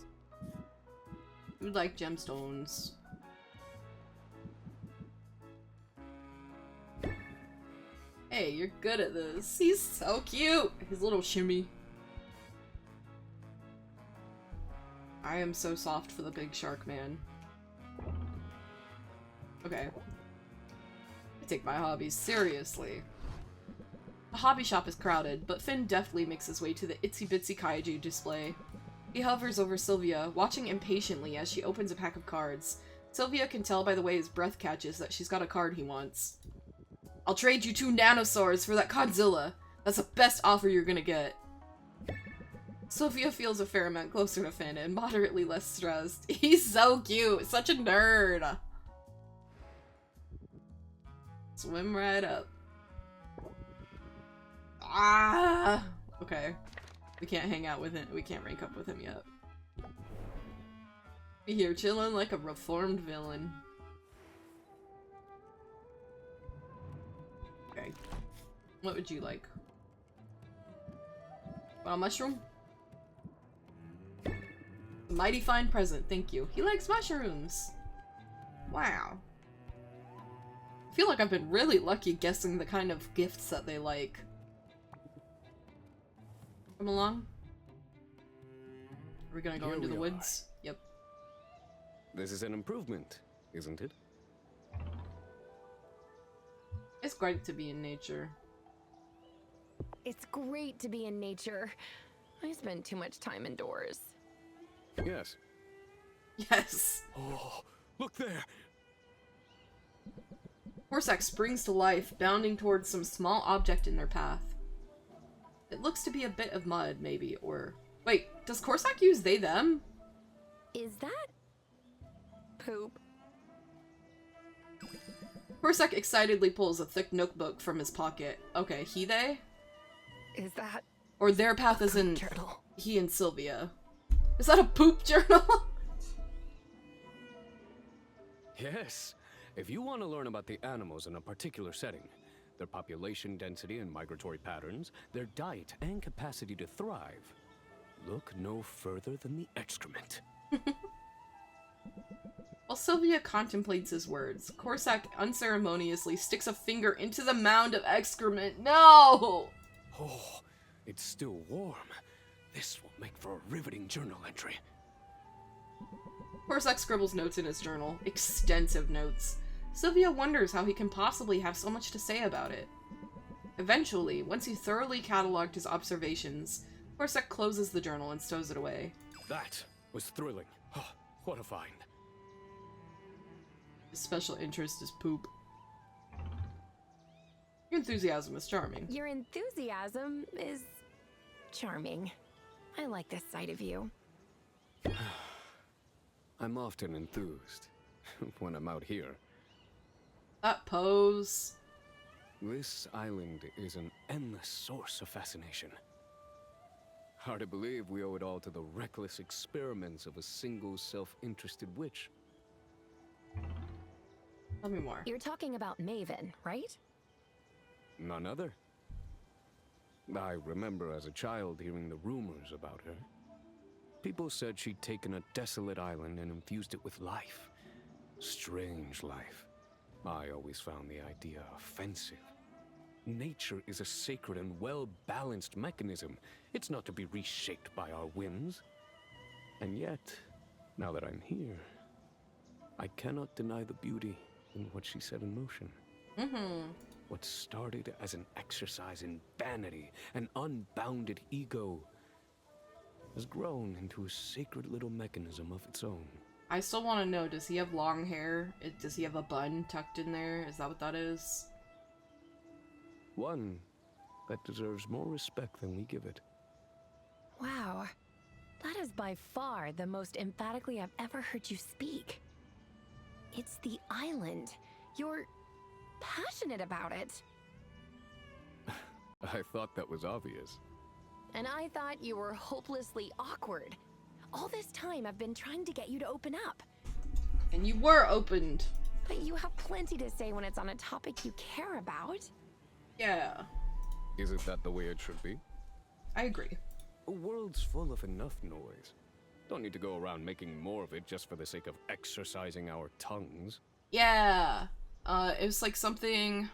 We'd like gemstones. Hey, you're good at this. He's so cute. His little shimmy. I am so soft for the big shark man. Okay. I take my hobbies seriously. The hobby shop is crowded, but Finn deftly makes his way to the itsy bitsy kaiju display. He hovers over Sylvia, watching impatiently as she opens a pack of cards. Sylvia can tell by the way his breath catches that she's got a card he wants. I'll trade you 2 Nanosaurs for that Godzilla. That's the best offer you're gonna get. Sylvia feels a fair amount closer to Finn and moderately less stressed. He's so cute. Such a nerd. Swim right up. Ah! Okay. We can't hang out with him. We can't rank up with him yet. Be here chilling like a reformed villain. Okay. What would you like? Want a mushroom? A mighty fine present, thank you. He likes mushrooms! Wow. I feel like I've been really lucky guessing the kind of gifts that they like. Come along? Are we gonna go into the woods? Yep.
This is an improvement, isn't it?
It's great to be in nature.
It's great to be in nature. I spend too much time indoors.
Yes.
Yes.
Oh, look there.
Corsac springs to life, bounding towards some small object in their path. It looks to be a bit of mud, maybe, or... Wait, does Corsac use they, them?
Is that... poop?
Corsac excitedly pulls a thick notebook from his pocket. Okay, he, they?
Is that...
Or their path is in
journal?
He and Sylvia. Is that a poop journal?
Yes. If you want to learn about the animals in a particular setting, their population density and migratory patterns, their diet and capacity to thrive, look no further than the excrement.
While Sylvia contemplates his words, Corsac unceremoniously sticks a finger into the mound of excrement. No!
Oh, it's still warm. This will make for a riveting journal entry.
Corsac scribbles notes in his journal. Extensive notes. Sylvia wonders how he can possibly have so much to say about it. Eventually, once he thoroughly cataloged his observations, Corsac closes the journal and stows it away.
That was thrilling. Oh, what a find.
Special interest is poop. Your enthusiasm is charming.
Your enthusiasm is charming. I like this side of you.
I'm often enthused when I'm out here.
That pose.
This island is an endless source of fascination. Hard to believe we owe it all to the reckless experiments of a single self-interested witch.
Tell me more.
You're talking about Maven, right?
None other. I remember as a child hearing the rumors about her. People said she'd taken a desolate island and infused it with life. Strange life. I always found the idea offensive. Nature is a sacred and well-balanced mechanism. It's not to be reshaped by our whims. And yet, now that I'm here, I cannot deny the beauty in what she set in motion. What started as an exercise in vanity and unbounded ego has grown into a sacred little mechanism of its own.
I still want to know, does he have long hair? Does he have a bun tucked in there? Is that what that is?
One that deserves more respect than we give it.
Wow. That is by far the most emphatically I've ever heard you speak. It's the island. You're passionate about it.
I thought that was obvious.
And I thought you were hopelessly awkward. All this time I've been trying to get you to open up.
And you were opened.
But you have plenty to say when it's on a topic you care about.
Yeah.
Isn't that the way it should be?
I agree.
A world's full of enough noise. Don't need to go around making more of it just for the sake of exercising our tongues.
Yeah. It was like something...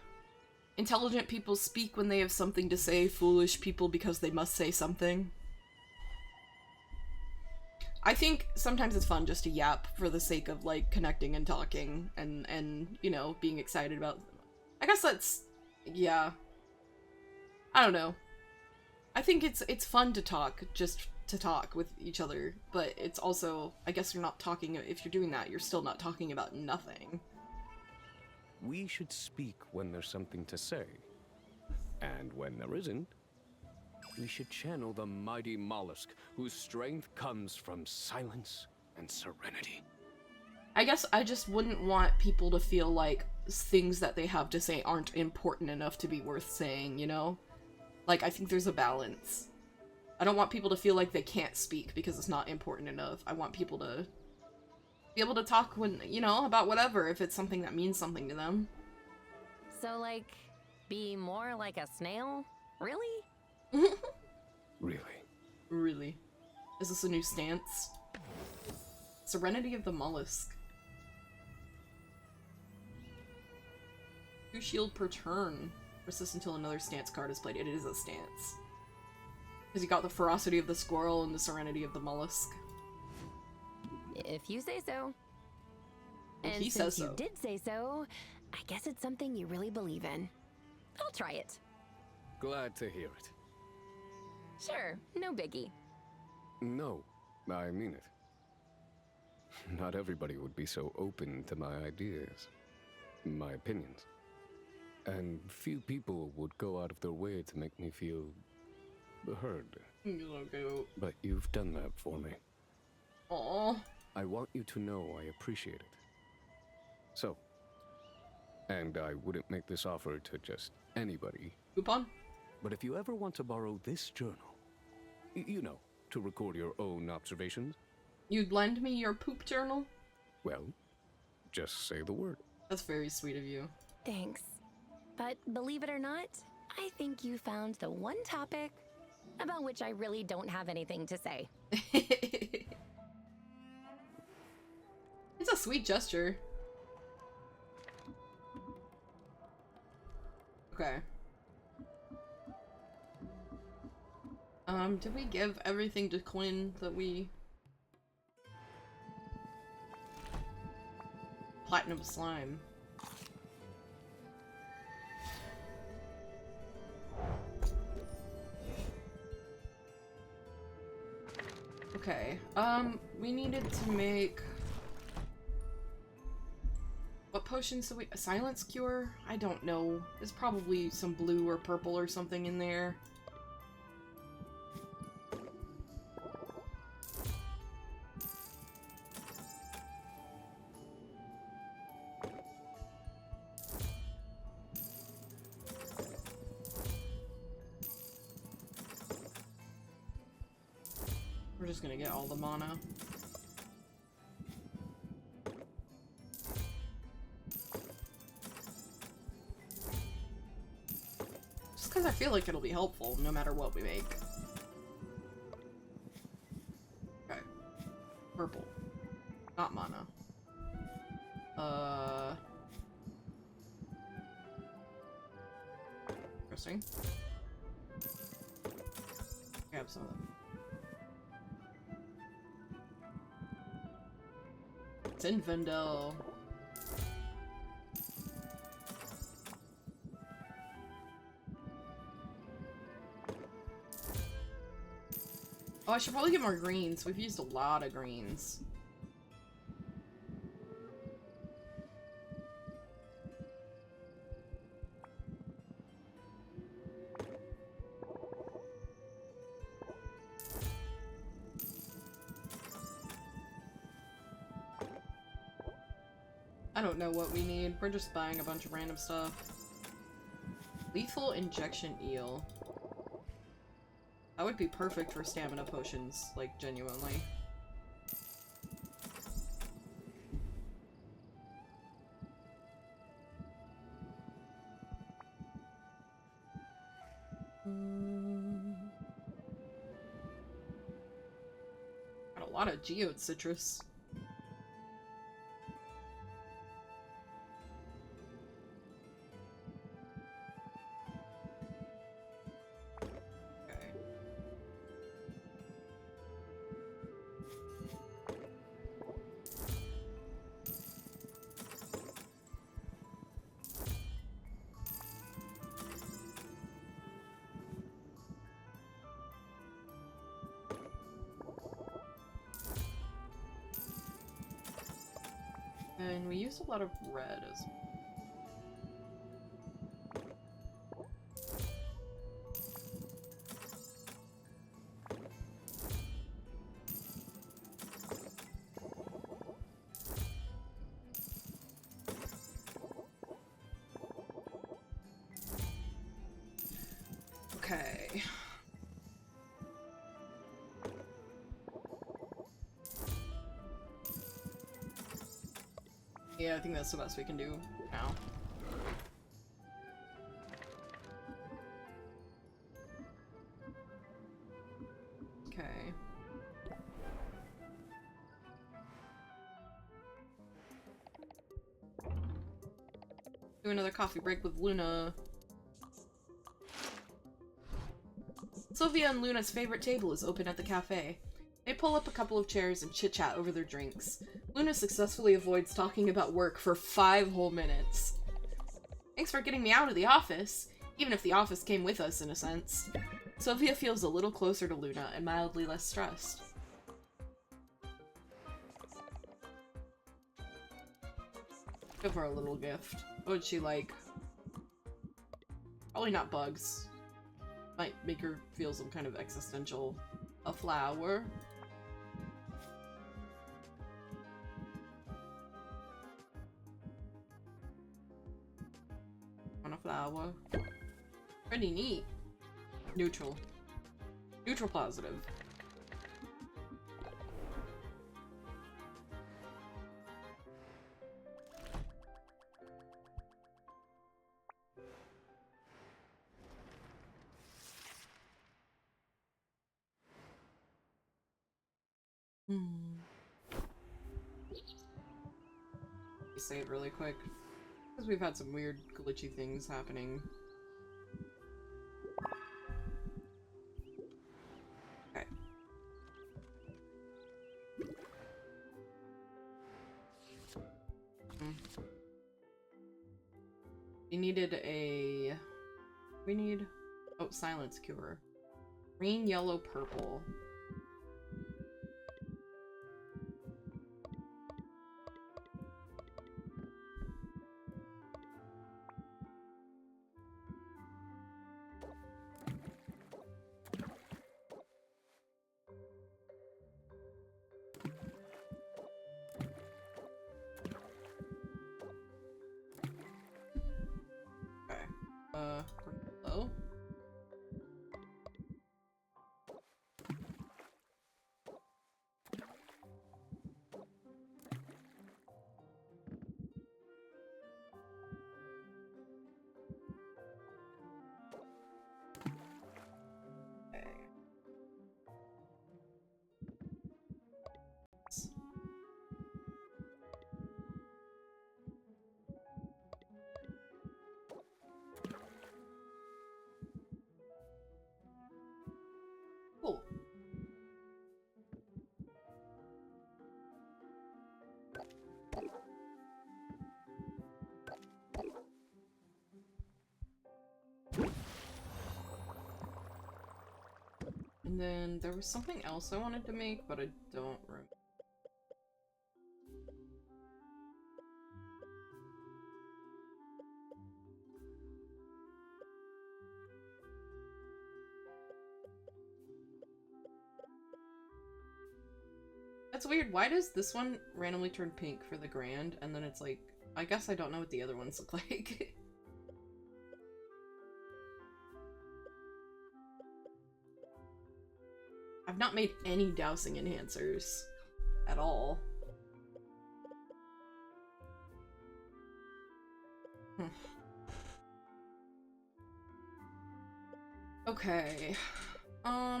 Intelligent people speak when they have something to say, foolish people because they must say something. I think sometimes it's fun just to yap for the sake of, like, connecting and talking and you know, being excited about... I guess that's... yeah. I don't know. I think it's fun to talk, just to talk with each other, but it's also... I guess you're not talking... If you're doing that, you're still not talking about nothing.
We should speak when there's something to say. And when there isn't, we should channel the mighty mollusk whose strength comes from silence and serenity.
I guess I just wouldn't want people to feel like things that they have to say aren't important enough to be worth saying, you know? Like, I think there's a balance. I don't want people to feel like they can't speak because it's not important enough. I want people to be able to talk when, you know, about whatever, if it's something that means something to them.
So, like, be more like a snail? Really?
Really?
Really. Is this a new stance? Serenity of the Mollusk. 2 shield per turn. Persist until another stance card is played. It is a stance. Because you got the Ferocity of the Squirrel and the Serenity of the Mollusk.
If you say so.
Well,
And
he
since
says so.
you did say so, I guess it's something you really believe in. I'll try it.
Glad to hear it.
Sure, no biggie.
No, I mean it. Not everybody would be so open to my ideas, my opinions. And few people would go out of their way to make me feel heard. But you've done that for me.
Aww.
I want you to know I appreciate it. So, and I wouldn't make this offer to just anybody.
Coupon?
But if you ever want to borrow this journal, you know, to record your own observations,
You'd lend me your poop journal?
well, just say the word.
That's very sweet of you.
Thanks. But believe it or not, I think you found the one topic about which I really don't have anything to say.
It's a sweet gesture. Okay. Did we give everything to Quinn that we... Platinum slime. Okay, we needed to make... What what potions do we... Silence Cure? I don't know. There's probably some blue or purple or something in there. We're just gonna get all the mana. Just because I feel like it'll be helpful no matter what we make. Okay. Purple. Not mana. Interesting. Grab some of them. It's in Vendel. Oh, I should probably get more greens. We've used a lot of greens. I don't know what we need. We're just buying a bunch of random stuff. Lethal injection eel. That would be perfect for stamina potions, like, genuinely. Got a lot of geode citrus. And we used a lot of red as well. Okay. Yeah, I think that's the best we can do now. Okay. Do another coffee break with Luna. Sylvia and Luna's favorite table is open at the cafe. They pull up a couple of chairs and chit-chat over their drinks. Luna successfully avoids talking about work for 5 whole minutes. Thanks for getting me out of the office, even if the office came with us in a sense. Sylvia feels a little closer to Luna and mildly less stressed. Give her a little gift. What would she like? Probably not bugs. Might make her feel some kind of existential. A flower. On a flower. Pretty neat. Neutral. Neutral positive. Save really quick. Because we've had some weird glitchy things happening. Okay. We needed a... We need... Oh, silence cure. Green, yellow, purple. hello? Cool. And then there was something else I wanted to make, but I don't remember. That's weird. Why does this one randomly turn pink for the grand, and then it's like, I guess I don't know what the other ones look like. I've not made any dowsing enhancers at all. Okay. I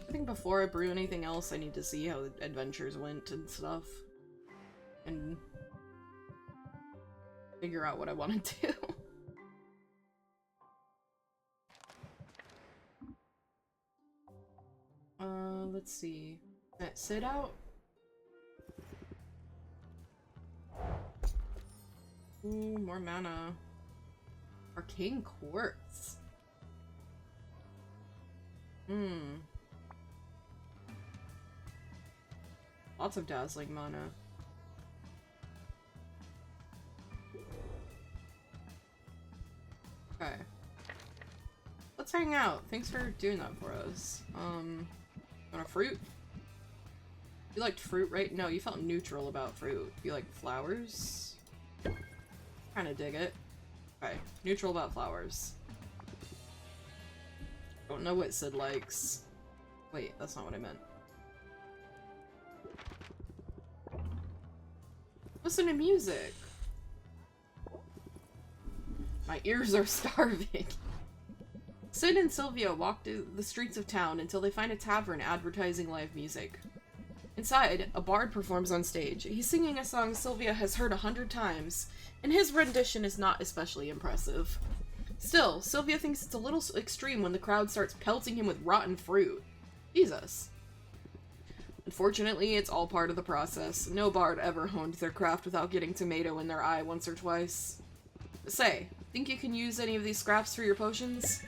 think before I brew anything else, I need to see how the adventures went and stuff. And figure out what I want to do. Let's see. That sit out? Ooh, more mana. Arcane Quartz. Lots of dazzling mana. Okay. Let's hang out. Thanks for doing that for us. Want a fruit? You liked fruit, right? No, you felt neutral about fruit. You like flowers? Kinda dig it. Okay, neutral about flowers. Don't know what Sid likes. Wait, that's not what I meant. Listen to music! My ears are starving. Sid and Sylvia walk through the streets of town until they find a tavern advertising live music. Inside, a bard performs on stage. He's singing a song Sylvia has heard 100 times, and his rendition is not especially impressive. Still, Sylvia thinks it's a little extreme when the crowd starts pelting him with rotten fruit. Jesus. Unfortunately, it's all part of the process. No bard ever honed their craft without getting tomato in their eye once or twice. Say, think you can use any of these scraps for your potions?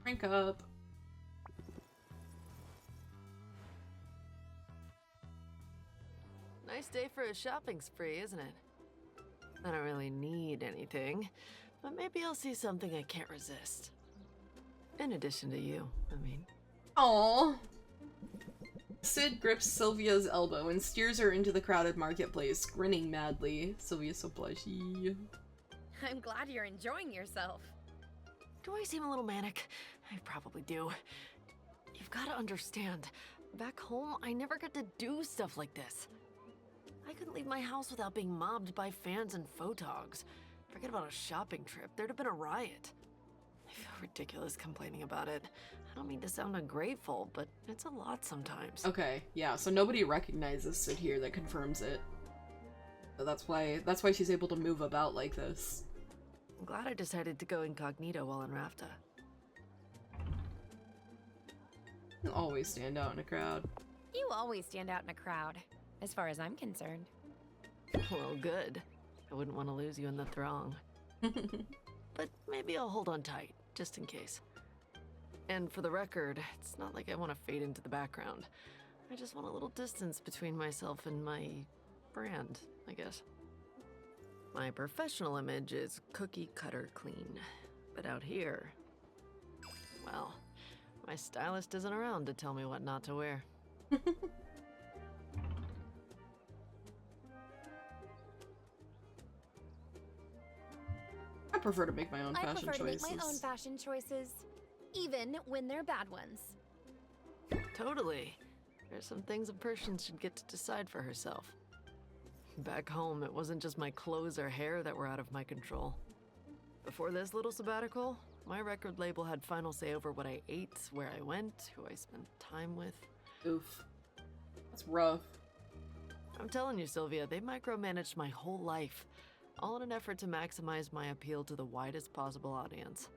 Crank up.
Nice day for a shopping spree, isn't it? I don't really need anything, but maybe I'll see something I can't resist. In addition to you, I mean.
Aww. Sid grips Sylvia's elbow and steers her into the crowded marketplace, grinning madly. Sylvia's so blushy.
I'm glad you're enjoying yourself.
Do I seem a little manic? I probably do. You've got to understand, back home, I never got to do stuff like this. I couldn't leave my house without being mobbed by fans and photogs. Forget about a shopping trip, there'd have been a riot. I feel ridiculous complaining about it. I don't mean to sound ungrateful, but it's a lot sometimes.
Okay, yeah, so nobody recognizes Sid here that confirms it. So that's why she's able to move about like this.
I'm glad I decided to go incognito while in Rafta.
You always stand out in a crowd.
You always stand out in a crowd, as far as I'm concerned.
Well, good. I wouldn't want to lose you in the throng. But maybe I'll hold on tight, just in case. And for the record, it's not like I want to fade into the background. I just want a little distance between myself and my brand, I guess. My professional image is cookie cutter clean. But out here, well, My stylist isn't around to tell me what not to wear.
I prefer to make my own
I
fashion
prefer
choices.
to make my own fashion choices, even when they're bad ones.
Totally. There's some things a person should get to decide for herself. Back home, it wasn't just my clothes or hair that were out of my control. Before this little sabbatical, my record label had final say over what I ate, where I went, who I spent time with.
Oof. That's rough.
I'm telling you, Sylvia, they micromanaged my whole life, all in an effort to maximize my appeal to the widest possible audience.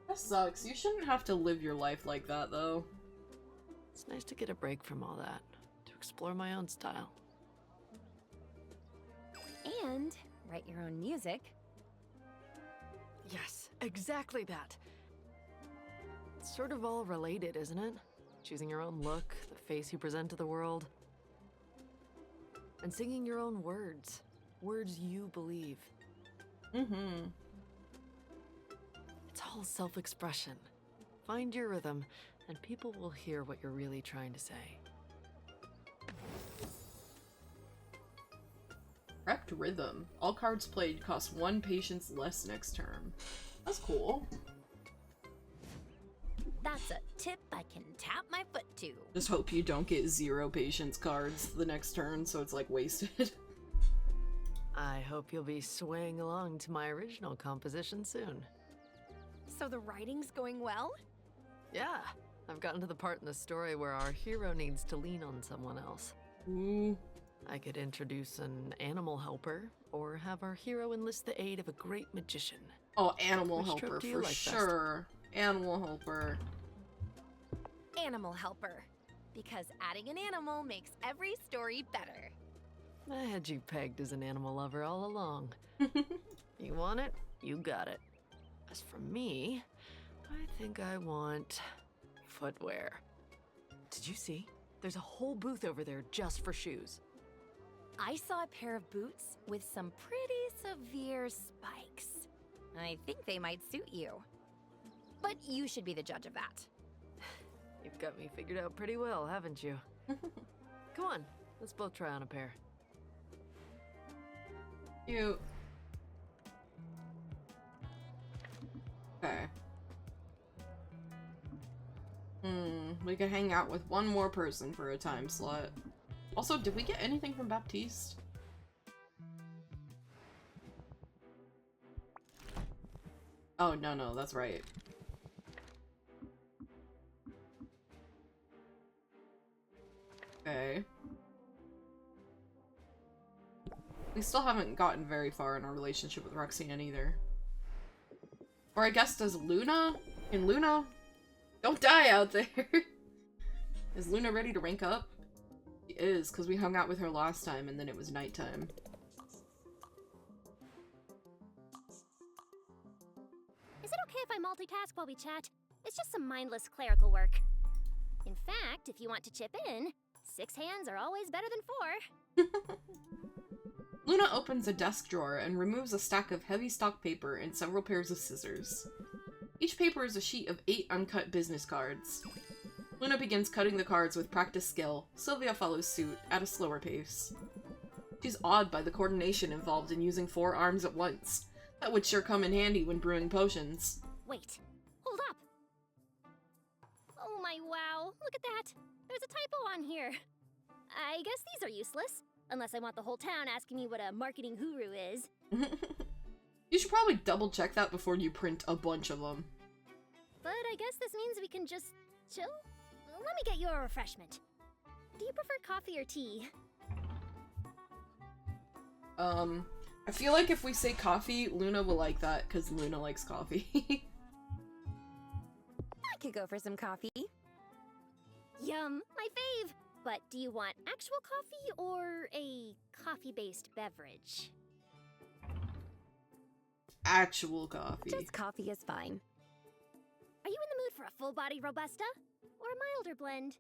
That sucks. You shouldn't have to live your life like that, though.
It's nice to get a break from all that, to explore my own style.
And write your own music.
Yes, exactly that. It's sort of all related, isn't it? Choosing your own look, the face you present to the world. And singing your own words. Words you believe.
Mm-hmm.
It's all self-expression. Find your rhythm, and people will hear what you're really trying to say.
Correct rhythm. All cards played cost 1 patience less next term. That's cool.
That's a tip I can tap my foot to.
Just hope you don't get 0 patience cards the next turn, so it's like wasted.
I hope you'll be swaying along to my original composition soon.
So the writing's going well?
Yeah, I've gotten to the part in the story where our hero needs to lean on someone else.
Ooh.
I could introduce an animal helper, or have our hero enlist the aid of a great magician.
Oh, animal
Which trope
helper
do you
for
like best?
sure. Animal helper.
Animal helper. Because adding an animal makes every story better.
I had you pegged as an animal lover all along. You want it, you got it. As for me, I think I want footwear. Did you see? There's a whole booth over there just for shoes.
I saw a pair of boots with some pretty severe spikes. I think they might suit you. But you should be the judge of that.
You've got me figured out pretty well, haven't you? Come on, let's both try on a pair.
Cute. Okay. We could hang out with one more person for a time slot. Also, did we get anything from Baptiste? Oh, no, that's right. Okay. We still haven't gotten very far in our relationship with Roxanne either. Or I guess does Luna? Can Luna? Don't die out there! Is Luna ready to rank up? She is, because we hung out with her last time and then it was nighttime.
Is it okay if I multitask while we chat? It's just some mindless clerical work. In fact, if you want to chip in, 6 hands are always better than 4.
Luna opens a desk drawer and removes a stack of heavy stock paper and several pairs of scissors. Each paper is a sheet of 8 uncut business cards. Luna begins cutting the cards with practiced skill. Sylvia follows suit, at a slower pace. She's awed by the coordination involved in using 4 arms at once. That would sure come in handy when brewing potions.
Wait, hold up! Oh my wow, look at that! There's a typo on here. I guess these are useless. Unless I want the whole town asking me what a marketing guru is.
You should probably double check that before you print a bunch of them.
But I guess this means we can just chill? Let me get you a refreshment. Do you prefer coffee or tea?
I feel like if we say coffee, Luna will like that, because Luna likes coffee.
I could go for some coffee.
Yum, my fave! But do you want actual coffee or a coffee-based beverage?
Actual coffee.
Just coffee is fine.
Are you in the mood for a full-body Robusta? Or a milder blend?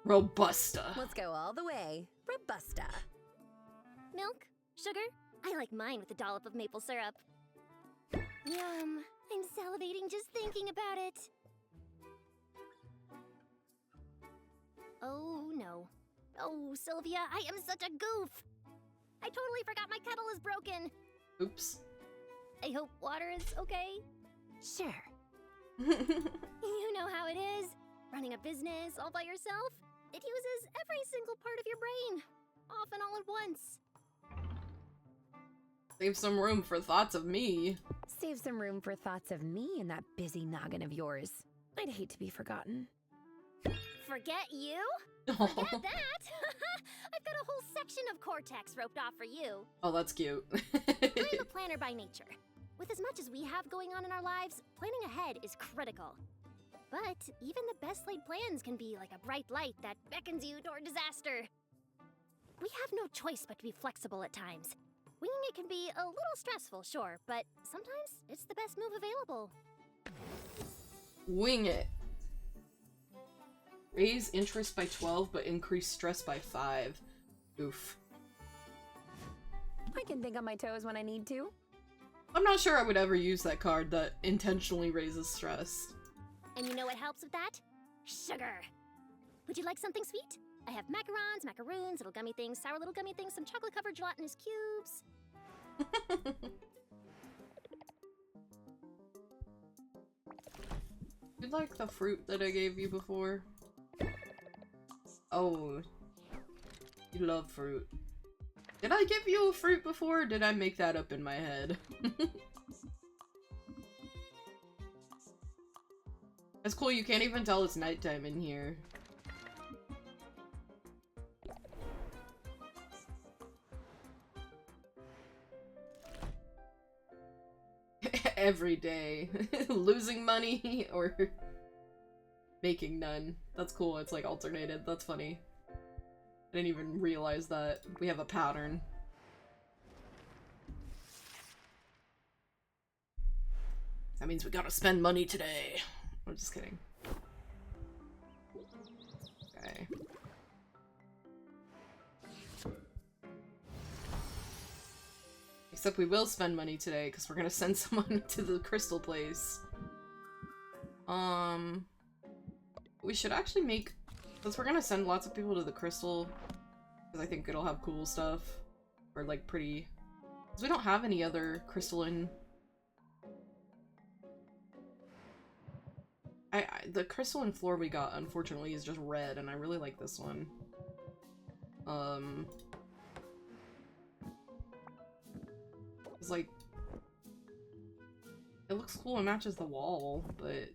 Robusta.
Let's go all the way. Robusta.
Milk? Sugar? I like mine with a dollop of maple syrup. Yum. I'm salivating just thinking about it. Oh no. Oh, Sylvia, I am such a goof. I totally forgot my kettle is broken.
Oops.
I hope water is okay.
Sure.
You know how it is. Running a business all by yourself. It uses every single part of your brain. Often all at once.
Save some room for thoughts of me.
Save some room for thoughts of me in that busy noggin of yours. I'd hate to be forgotten.
Forget you? Forget that! I've got a whole section of cortex roped off for you.
Oh, that's cute.
I'm a planner by nature. With as much as we have going on in our lives, planning ahead is critical. But even the best laid plans can be like a bright light that beckons you toward disaster. We have no choice but to be flexible at times. Winging it can be a little stressful, sure, but sometimes it's the best move available.
Wing it. Raise interest by 12, but increase stress by 5. Oof.
I can think on my toes when I need to.
I'm not sure I would ever use that card that intentionally raises stress.
And you know what helps with that? Sugar! Would you like something sweet? I have macarons, macaroons, little gummy things, sour little gummy things, some chocolate-covered gelatinous cubes.
You like the fruit that I gave you before? Oh. You love fruit. Did I give you a fruit before, or did I make that up in my head? That's cool, you can't even tell it's nighttime in here. Every day. Losing money or making none. That's cool, it's like alternated. That's funny. I didn't even realize that. We have a pattern. That means we gotta spend money today. I'm just kidding. Okay. Except we will spend money today, because we're gonna send someone to the crystal place. We should actually make... Since we're gonna send lots of people to the crystal, because I think it'll have cool stuff. Or like pretty... Because we don't have any other crystalline... The crystalline floor we got, unfortunately, is just red, and I really like this one. It's like... It looks cool and matches the wall, but...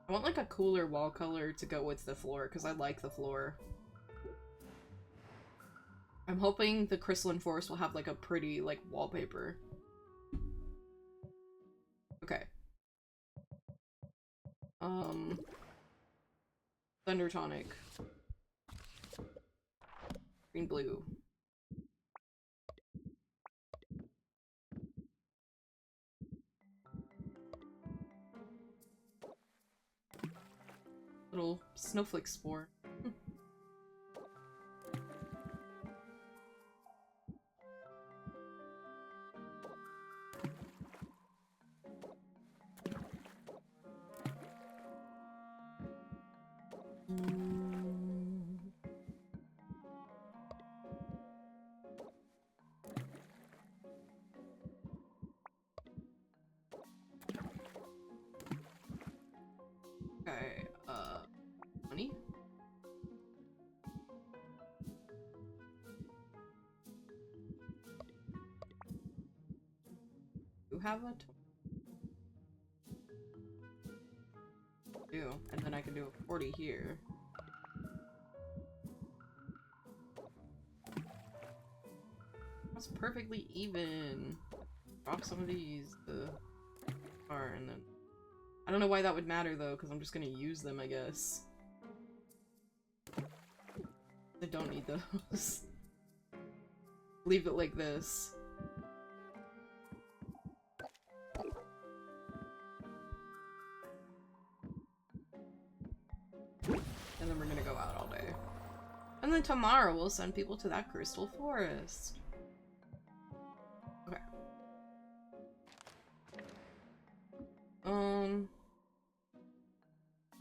I want like a cooler wall color to go with the floor, because I like the floor. I'm hoping the crystalline forest will have like a pretty like wallpaper. Okay. Thunder tonic. Green blue. Little snowflake spore. Okay, money? You have a do, and then I can do a 40 here. That's perfectly even. Drop some of these and then I don't know why that would matter though, because I'm just gonna use them, I guess. I don't need those. Leave it like this. And then we're gonna go out all day. And then tomorrow we'll send people to that crystal forest. Okay.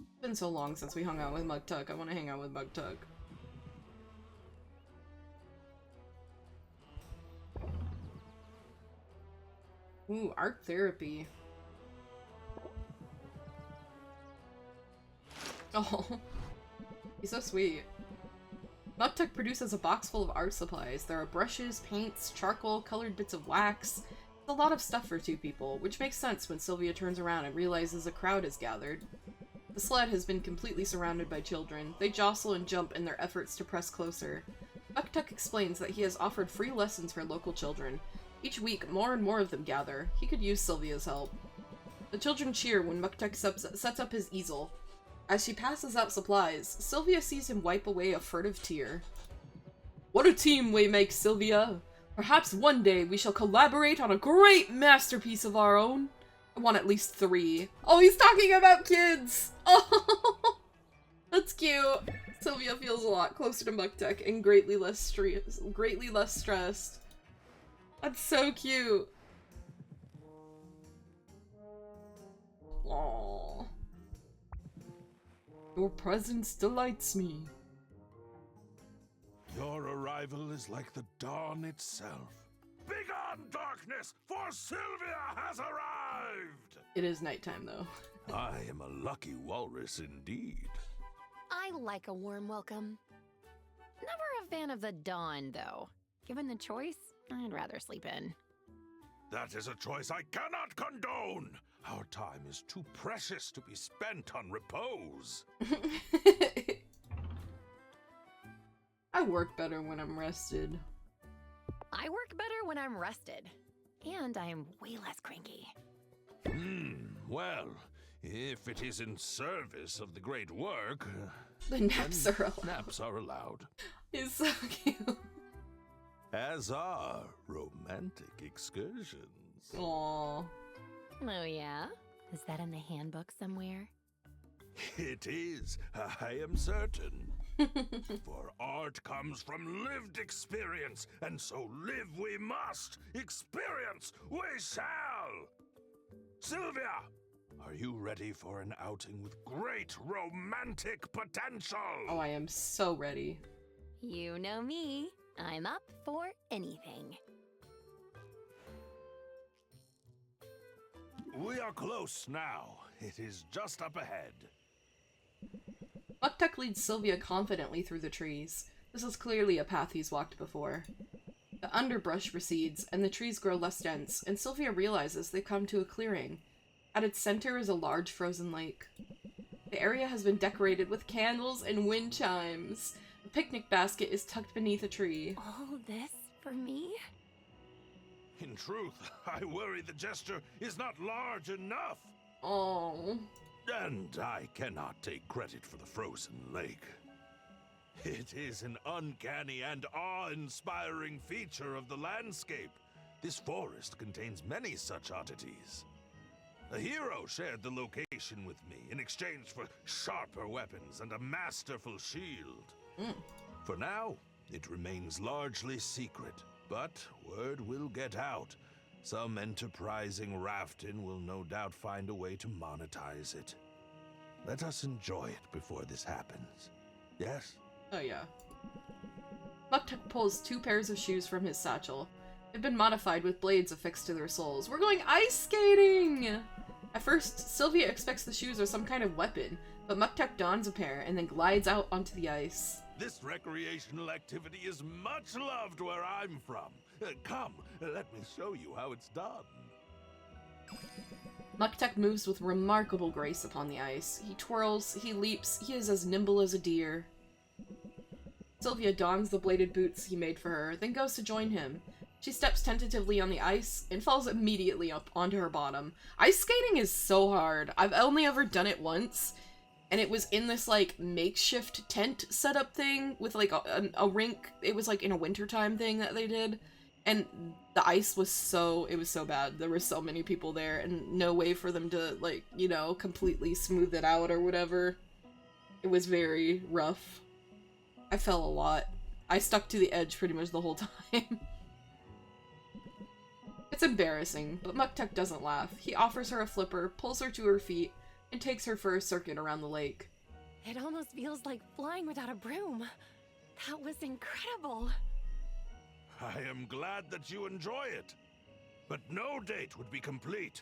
It's been so long since we hung out with Mugtuck. I want to hang out with Mugtuck. Ooh, art therapy. Oh, he's so sweet. Mugtuck produces a box full of art supplies. There are brushes, paints, charcoal, colored bits of wax. It's a lot of stuff for two people, which makes sense when Sylvia turns around and realizes a crowd has gathered. The sled has been completely surrounded by children. They jostle and jump in their efforts to press closer. Mugtuck explains that he has offered free lessons for local children. Each week, more and more of them gather. He could use Sylvia's help. The children cheer when Mugtuck sets up his easel. As she passes out supplies, Sylvia sees him wipe away a furtive tear. What a team we make, Sylvia! Perhaps one day we shall collaborate on a great masterpiece of our own. I want at least 3. Oh, he's talking about kids! Oh, that's cute. Sylvia feels a lot closer to Mugtuck and greatly less stressed. That's so cute. Aww. Your presence delights me.
Your arrival is like the dawn itself. Begone, darkness, for Sylvia has arrived!
It is nighttime, though.
I am a lucky walrus indeed.
I like a warm welcome. Never a fan of the dawn, though. Given the choice, I'd rather sleep in.
That is a choice I cannot condone! Our time is too precious to be spent on repose.
I work better when I'm rested.
I work better when I'm rested. And I'm way less cranky.
Well, if it is in service of the great work,
the naps are allowed.
Naps are allowed.
He's so cute.
As are romantic excursions.
Aww.
Oh yeah? Is that in the handbook somewhere?
It is, I am certain. For art comes from lived experience, and so live we must. Experience we shall. Sylvia, are you ready for an outing with great romantic potential?
Oh, I am so ready.
You know me. I'm up for anything.
We are close now. It is just up ahead.
Mugtuck leads Sylvia confidently through the trees. This is clearly a path he's walked before. The underbrush recedes, and the trees grow less dense, and Sylvia realizes they've come to a clearing. At its center is a large frozen lake. The area has been decorated with candles and wind chimes. A picnic basket is tucked beneath a tree.
All this for me?
In truth, I worry the gesture is not large enough.
Oh.
And I cannot take credit for the frozen lake. It is an uncanny and awe-inspiring feature of the landscape. This forest contains many such oddities. A hero shared the location with me in exchange for sharper weapons and a masterful shield. For now, it remains largely secret, but word will get out. Some enterprising raftin will no doubt find a way to monetize it. Let us enjoy it before this happens. Yes?
Oh yeah. Mugtuck pulls 2 pairs of shoes from his satchel. They've been modified with blades affixed to their soles. We're going ice skating! At first, Sylvia expects the shoes are some kind of weapon, but Mugtuck dons a pair and then glides out onto the ice.
This recreational activity is much loved where I'm from. Come, let me show you how it's done.
Mugtuck moves with remarkable grace upon the ice. He twirls, he leaps, he is as nimble as a deer. Sylvia dons the bladed boots he made for her, then goes to join him. She steps tentatively on the ice and falls immediately up onto her bottom. Ice skating is so hard. I've only ever done it once, and it was in this, like, makeshift tent setup thing with, like, a rink. It was, like, in a wintertime thing that they did, and the ice was so bad. There were so many people there, and no way for them to, like, you know, completely smooth it out or whatever. It was very rough. I fell a lot. I stuck to the edge pretty much the whole time. It's embarrassing, but Muktuk doesn't laugh. He offers her a flipper, pulls her to her feet, and takes her for a circuit around the lake.
It almost feels like flying without a broom. That was incredible.
I am glad that you enjoy it. But no date would be complete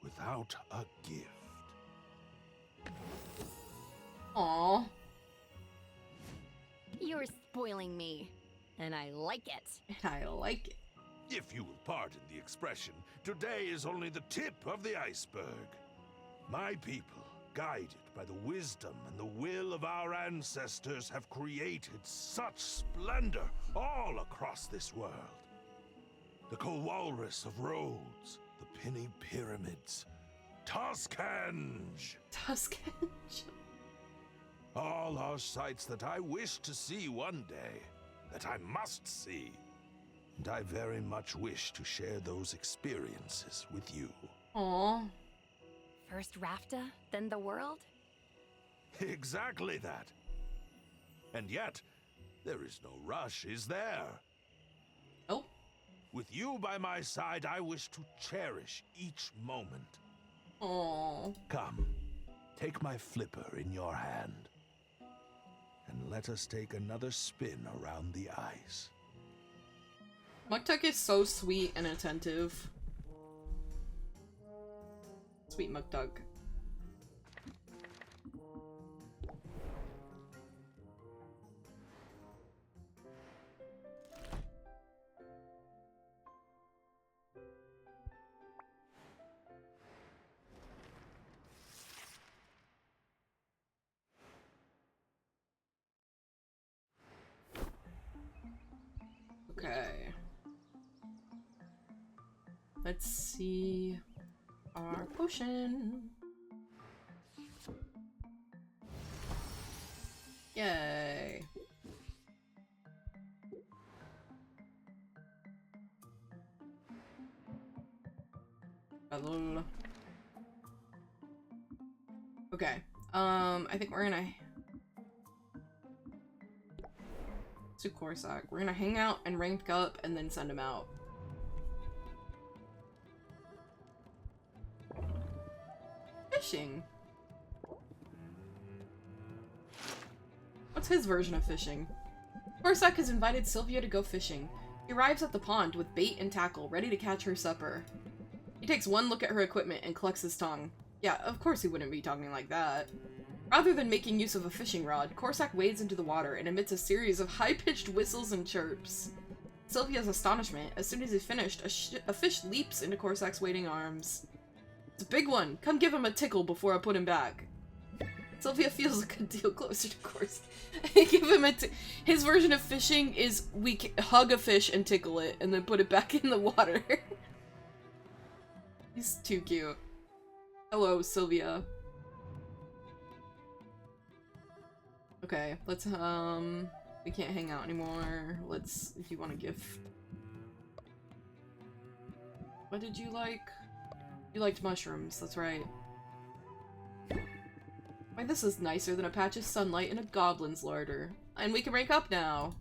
without a gift.
Aww.
You're spoiling me, and I like it.
And I like it.
If you will pardon the expression, today is only the tip of the iceberg. My people, guided by the wisdom and the will of our ancestors, have created such splendor all across this world. The Coal Walrus of Rhodes, the Penny Pyramids, Tuscange.
Tuscange.
All are sights that I wish to see one day, that I must see. And I very much wish to share those experiences with you.
Aww.
First Rafta, then the world?
Exactly that. And yet, there is no rush, is there?
Oh.
With you by my side, I wish to cherish each moment.
Aww.
Come, take my flipper in your hand, and let us take another spin around the ice.
Muktuk is so sweet and attentive. Sweet Muktuk. Okay. Let's see our potion. Yay. Lol. Okay. I think we're gonna to Corsac. We're gonna hang out and rank up and then send him out. Fishing. What's his version of fishing? Corsac has invited Sylvia to go fishing. He arrives at the pond with bait and tackle, ready to catch her supper. He takes one look at her equipment and clucks his tongue. Yeah, of course he wouldn't be talking like that. Rather than making use of a fishing rod, Corsac wades into the water and emits a series of high-pitched whistles and chirps. Sylvia's astonishment, as soon as he's finished, a fish leaps into Corsac's waiting arms. It's a big one! Come give him a tickle before I put him back. Sylvia feels a good deal closer to Corsac. Give him a his version of fishing is we hug a fish and tickle it, and then put it back in the water. He's too cute. Hello, Sylvia. Okay, let's, we can't hang out anymore. Let's, if you want a gift. What did you like? You liked mushrooms, that's right. Why, this is nicer than a patch of sunlight in a goblin's larder. And we can rank up now!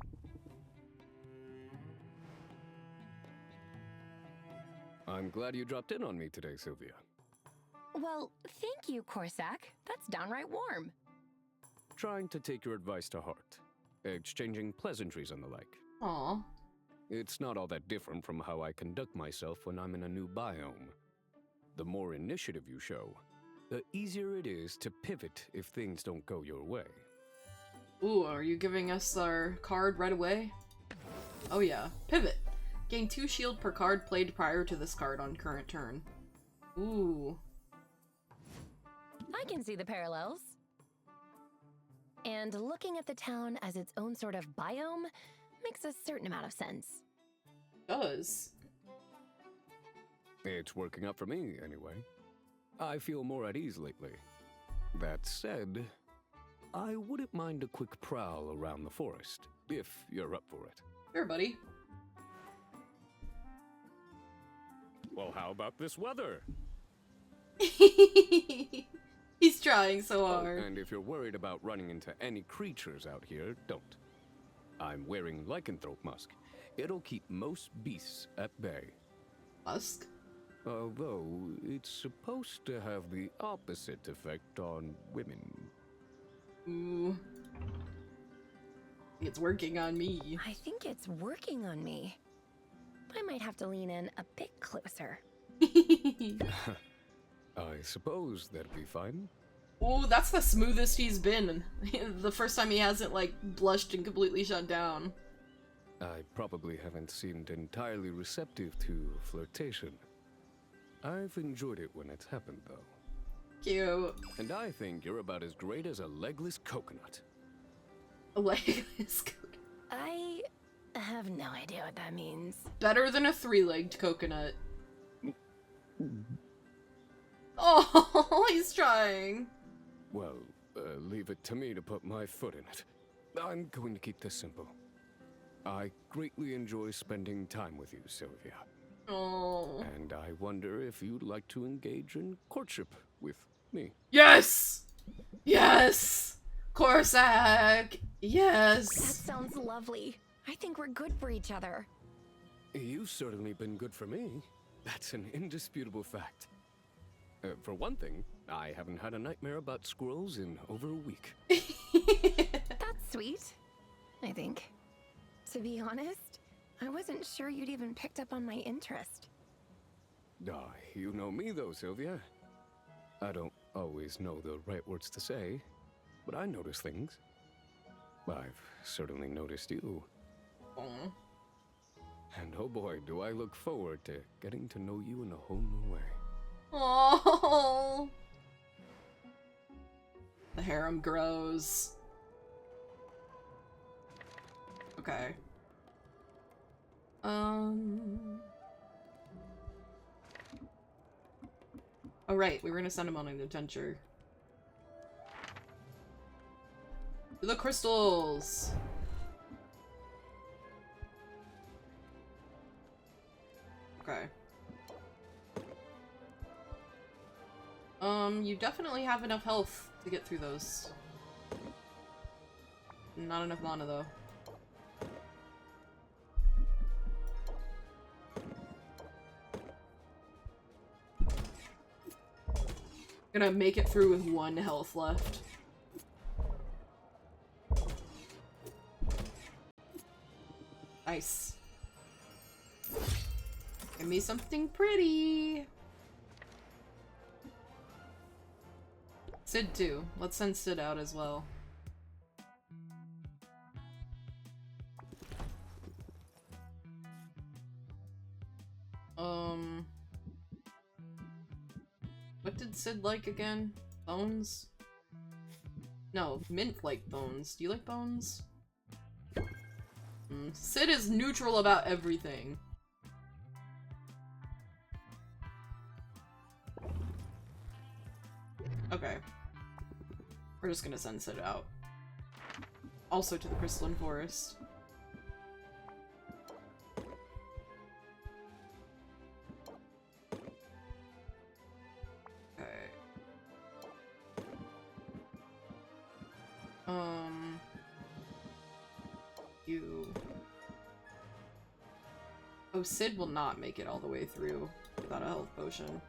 I'm glad you dropped in on me today, Sylvia.
Well, thank you, Corsac. That's downright warm.
Trying to take your advice to heart. Exchanging pleasantries and the like.
Aww.
It's not all that different from how I conduct myself when I'm in a new biome. The more initiative you show, the easier it is to pivot if things don't go your way.
Ooh, are you giving us our card right away? Oh yeah. Pivot. Gain 2 shield per card played prior to this card on current turn. Ooh.
I can see the parallels. And looking at the town as its own sort of biome makes a certain amount of sense.
Does.
It's working out for me, anyway. I feel more at ease lately. That said, I wouldn't mind a quick prowl around the forest, if you're up for it.
Sure, buddy.
Well, how about this weather?
He's trying so hard.
Oh, and if you're worried about running into any creatures out here, don't. I'm wearing lycanthrope musk. It'll keep most beasts at bay.
Musk?
Although, it's supposed to have the opposite effect on women.
Ooh. It's working on me.
I think it's working on me. I might have to lean in a bit closer.
I suppose that'd be fine.
Ooh, that's the smoothest he's been. The first time he hasn't, like, blushed and completely shut down.
I probably haven't seemed entirely receptive to flirtation. I've enjoyed it when it's happened, though.
Cute.
And I think you're about as great as a legless coconut.
A legless coconut?
I have no idea what that means.
Better than a three-legged coconut. Oh, he's trying.
Well, leave it to me to put my foot in it. I'm going to keep this simple. I greatly enjoy spending time with you, Sylvia.
Oh.
And I wonder if you'd like to engage in courtship with me.
Yes! Yes! Corsac! Yes!
That sounds lovely. I think we're good for each other.
You've certainly been good for me. That's an indisputable fact. For one thing, I haven't had a nightmare about squirrels in over a week.
That's sweet, I think. To be honest, I wasn't sure you'd even picked up on my interest.
You know me though, Sylvia. I don't always know the right words to say, but I notice things. I've certainly noticed you.
Aww.
And oh boy, do I look forward to getting to know you in a whole new way.
Oh, the harem grows. Okay. Oh right, we were gonna send him on an adventure. The crystals. Okay. You definitely have enough health to get through those. Not enough mana, though. Gonna make it through with 1 health left. Nice. Give me something pretty. Sid too. Let's send Sid out as well. What did Sid like again? Bones? No, Mint liked bones. Do you like bones? Sid is neutral about everything. Okay. We're just gonna send Sid out. Also to the Crystalline Forest. Okay. You... Oh, Sid will not make it all the way through without a health potion.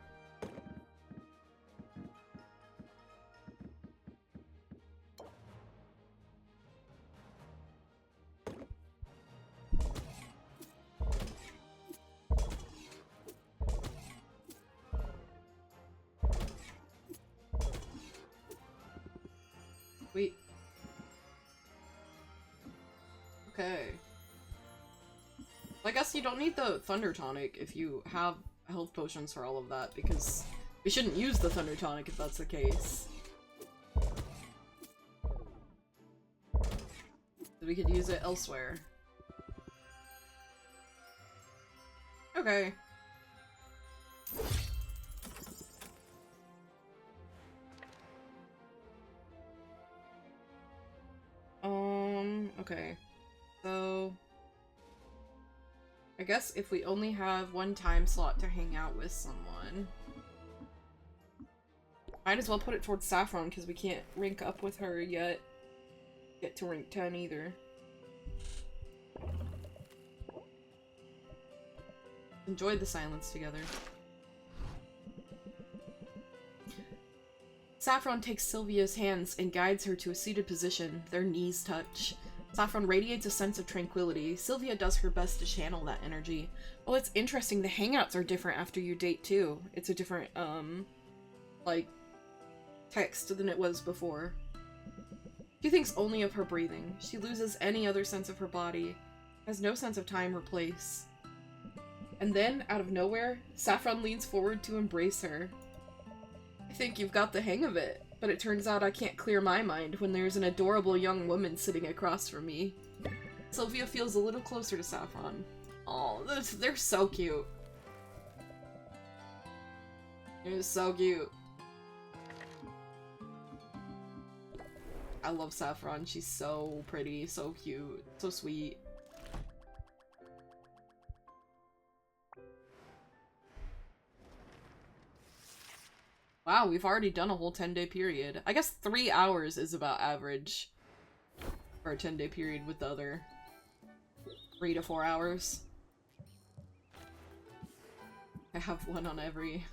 Wait. Okay. I guess you don't need the Thunder Tonic if you have health potions for all of that, because we shouldn't use the Thunder Tonic if that's the case. We could use it elsewhere. Okay. Okay. So... I guess if we only have 1 time slot to hang out with someone... Might as well put it towards Saffron, because we can't rank up with her yet. Get to rank 10 either. enjoy the silence together. Saffron takes Sylvia's hands and guides her to a seated position. Their knees touch. Saffron radiates a sense of tranquility. Sylvia does her best to channel that energy. Oh, it's interesting. The hangouts are different after you date, too. It's a different, like, text than it was before. She thinks only of her breathing. She loses any other sense of her body. Has no sense of time or place. And then, out of nowhere, Saffron leans forward to embrace her. I think you've got the hang of it, but it turns out I can't clear my mind when there's an adorable young woman sitting across from me. Sylvia feels a little closer to Saffron. Oh, they're so cute. They're so cute. I love Saffron. She's so pretty, so cute, so sweet. Wow, we've already done a whole 10-day period. I guess 3 hours is about average for a 10-day period with the other 3 to 4 hours. I have one on every...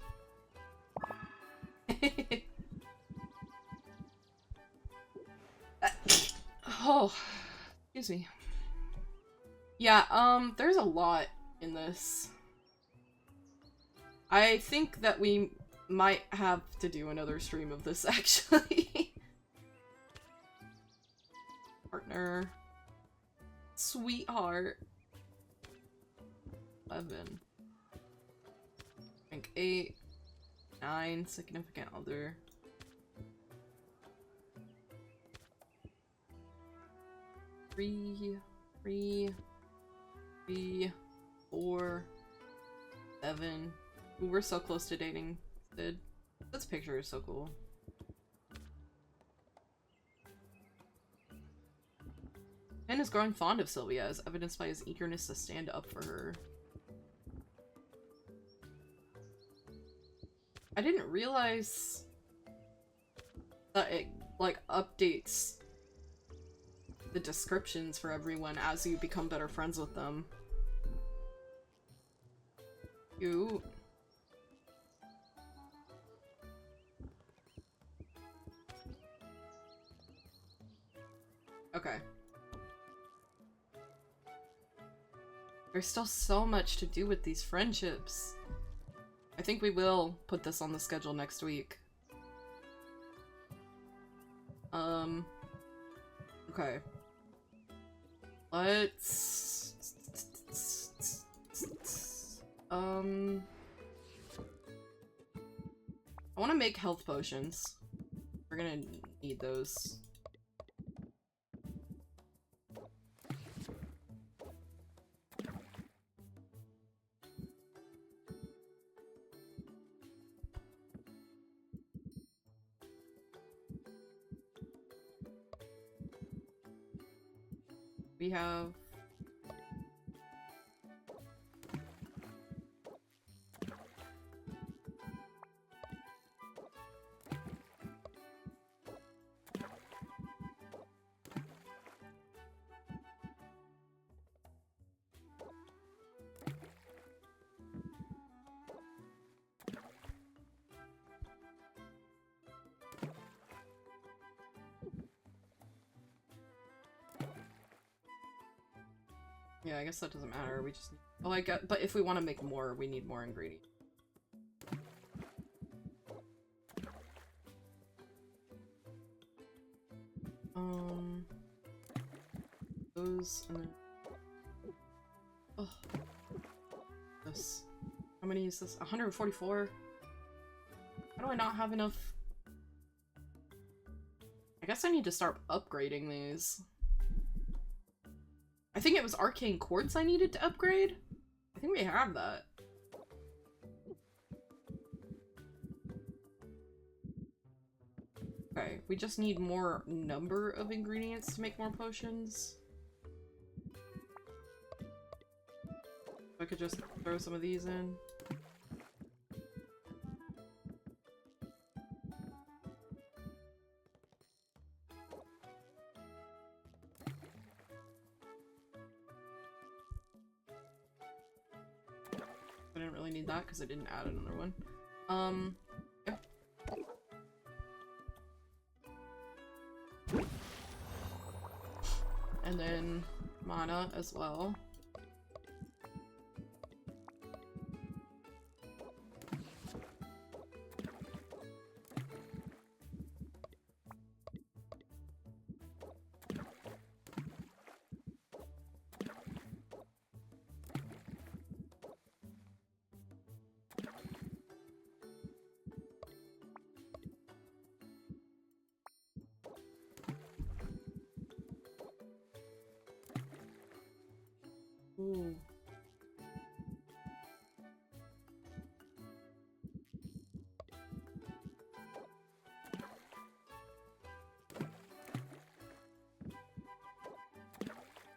Oh, excuse me. Yeah, there's a lot in this. I think that we might have to do another stream of this, actually. Partner. Sweetheart. 11. Rank 8. 9. Significant other. 3. 3. 3. 4. 7. Ooh, we're so close to dating. This picture is so cool. Ben is growing fond of Sylvia, as evidenced by his eagerness to stand up for her. I didn't realize that it, like, updates the descriptions for everyone as you become better friends with them. Cute. Okay. There's still so much to do with these friendships. I think we will put this on the schedule next week. Okay. Let's... I want to make health potions. We're gonna need those. We have... Yeah, I guess that doesn't matter. We just... Oh, I got... But if we want to make more, we need more ingredients. Those and then... Oh. This. How many is this? 144? How do I not have enough? I guess I need to start upgrading these. I think it was arcane quartz I needed to upgrade. I think we have that. Okay, we just need more number of ingredients to make more potions. I could just throw some of these in. really need that because I didn't add another one. Yeah. And then mana as well. Ooh.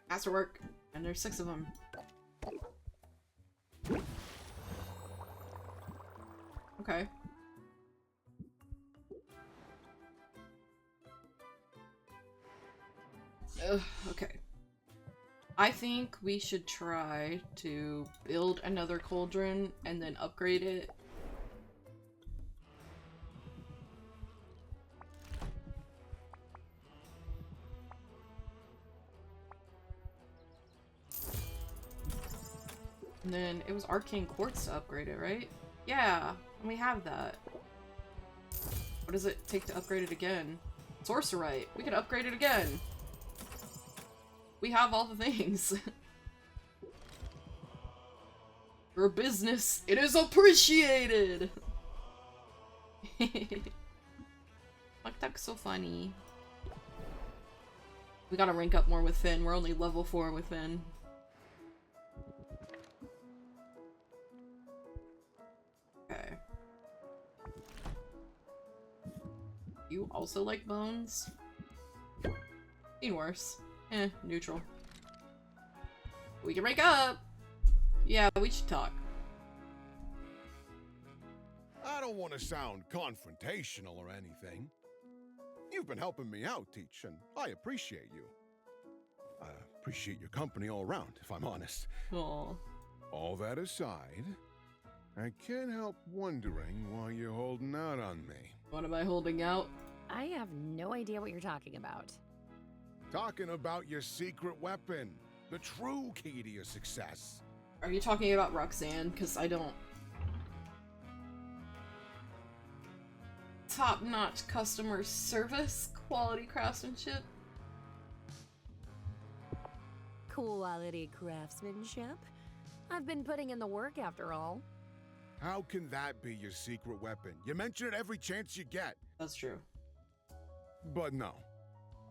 Masterwork, and there's 6 of them. Okay. Ugh, okay. I think we should try to build another cauldron and then upgrade it. And then it was arcane quartz to upgrade it, right? Yeah, and we have that. What does it take to upgrade it again? Sorcerite. We can upgrade it again. We have all the things. For business, it is appreciated! Like, that's so funny. We gotta rank up more with Finn. We're only level 4 with Finn. Okay. You also like bones? Seen worse. Neutral. We can rank up! Yeah, we should talk.
I don't want to sound confrontational or anything. You've been helping me out, Teach, and I appreciate you. I appreciate your company all around, if I'm honest.
Aww.
All that aside, I can't help wondering why you're holding out on me.
What am I holding out?
I have no idea what you're talking about.
Talking about your secret weapon. The true key to your success.
Are you talking about Roxanne? Because I don't... Top-notch customer service, quality craftsmanship.
Quality craftsmanship? I've been putting in the work after all.
How can that be your secret weapon? You mention it every chance you get.
That's true.
But no.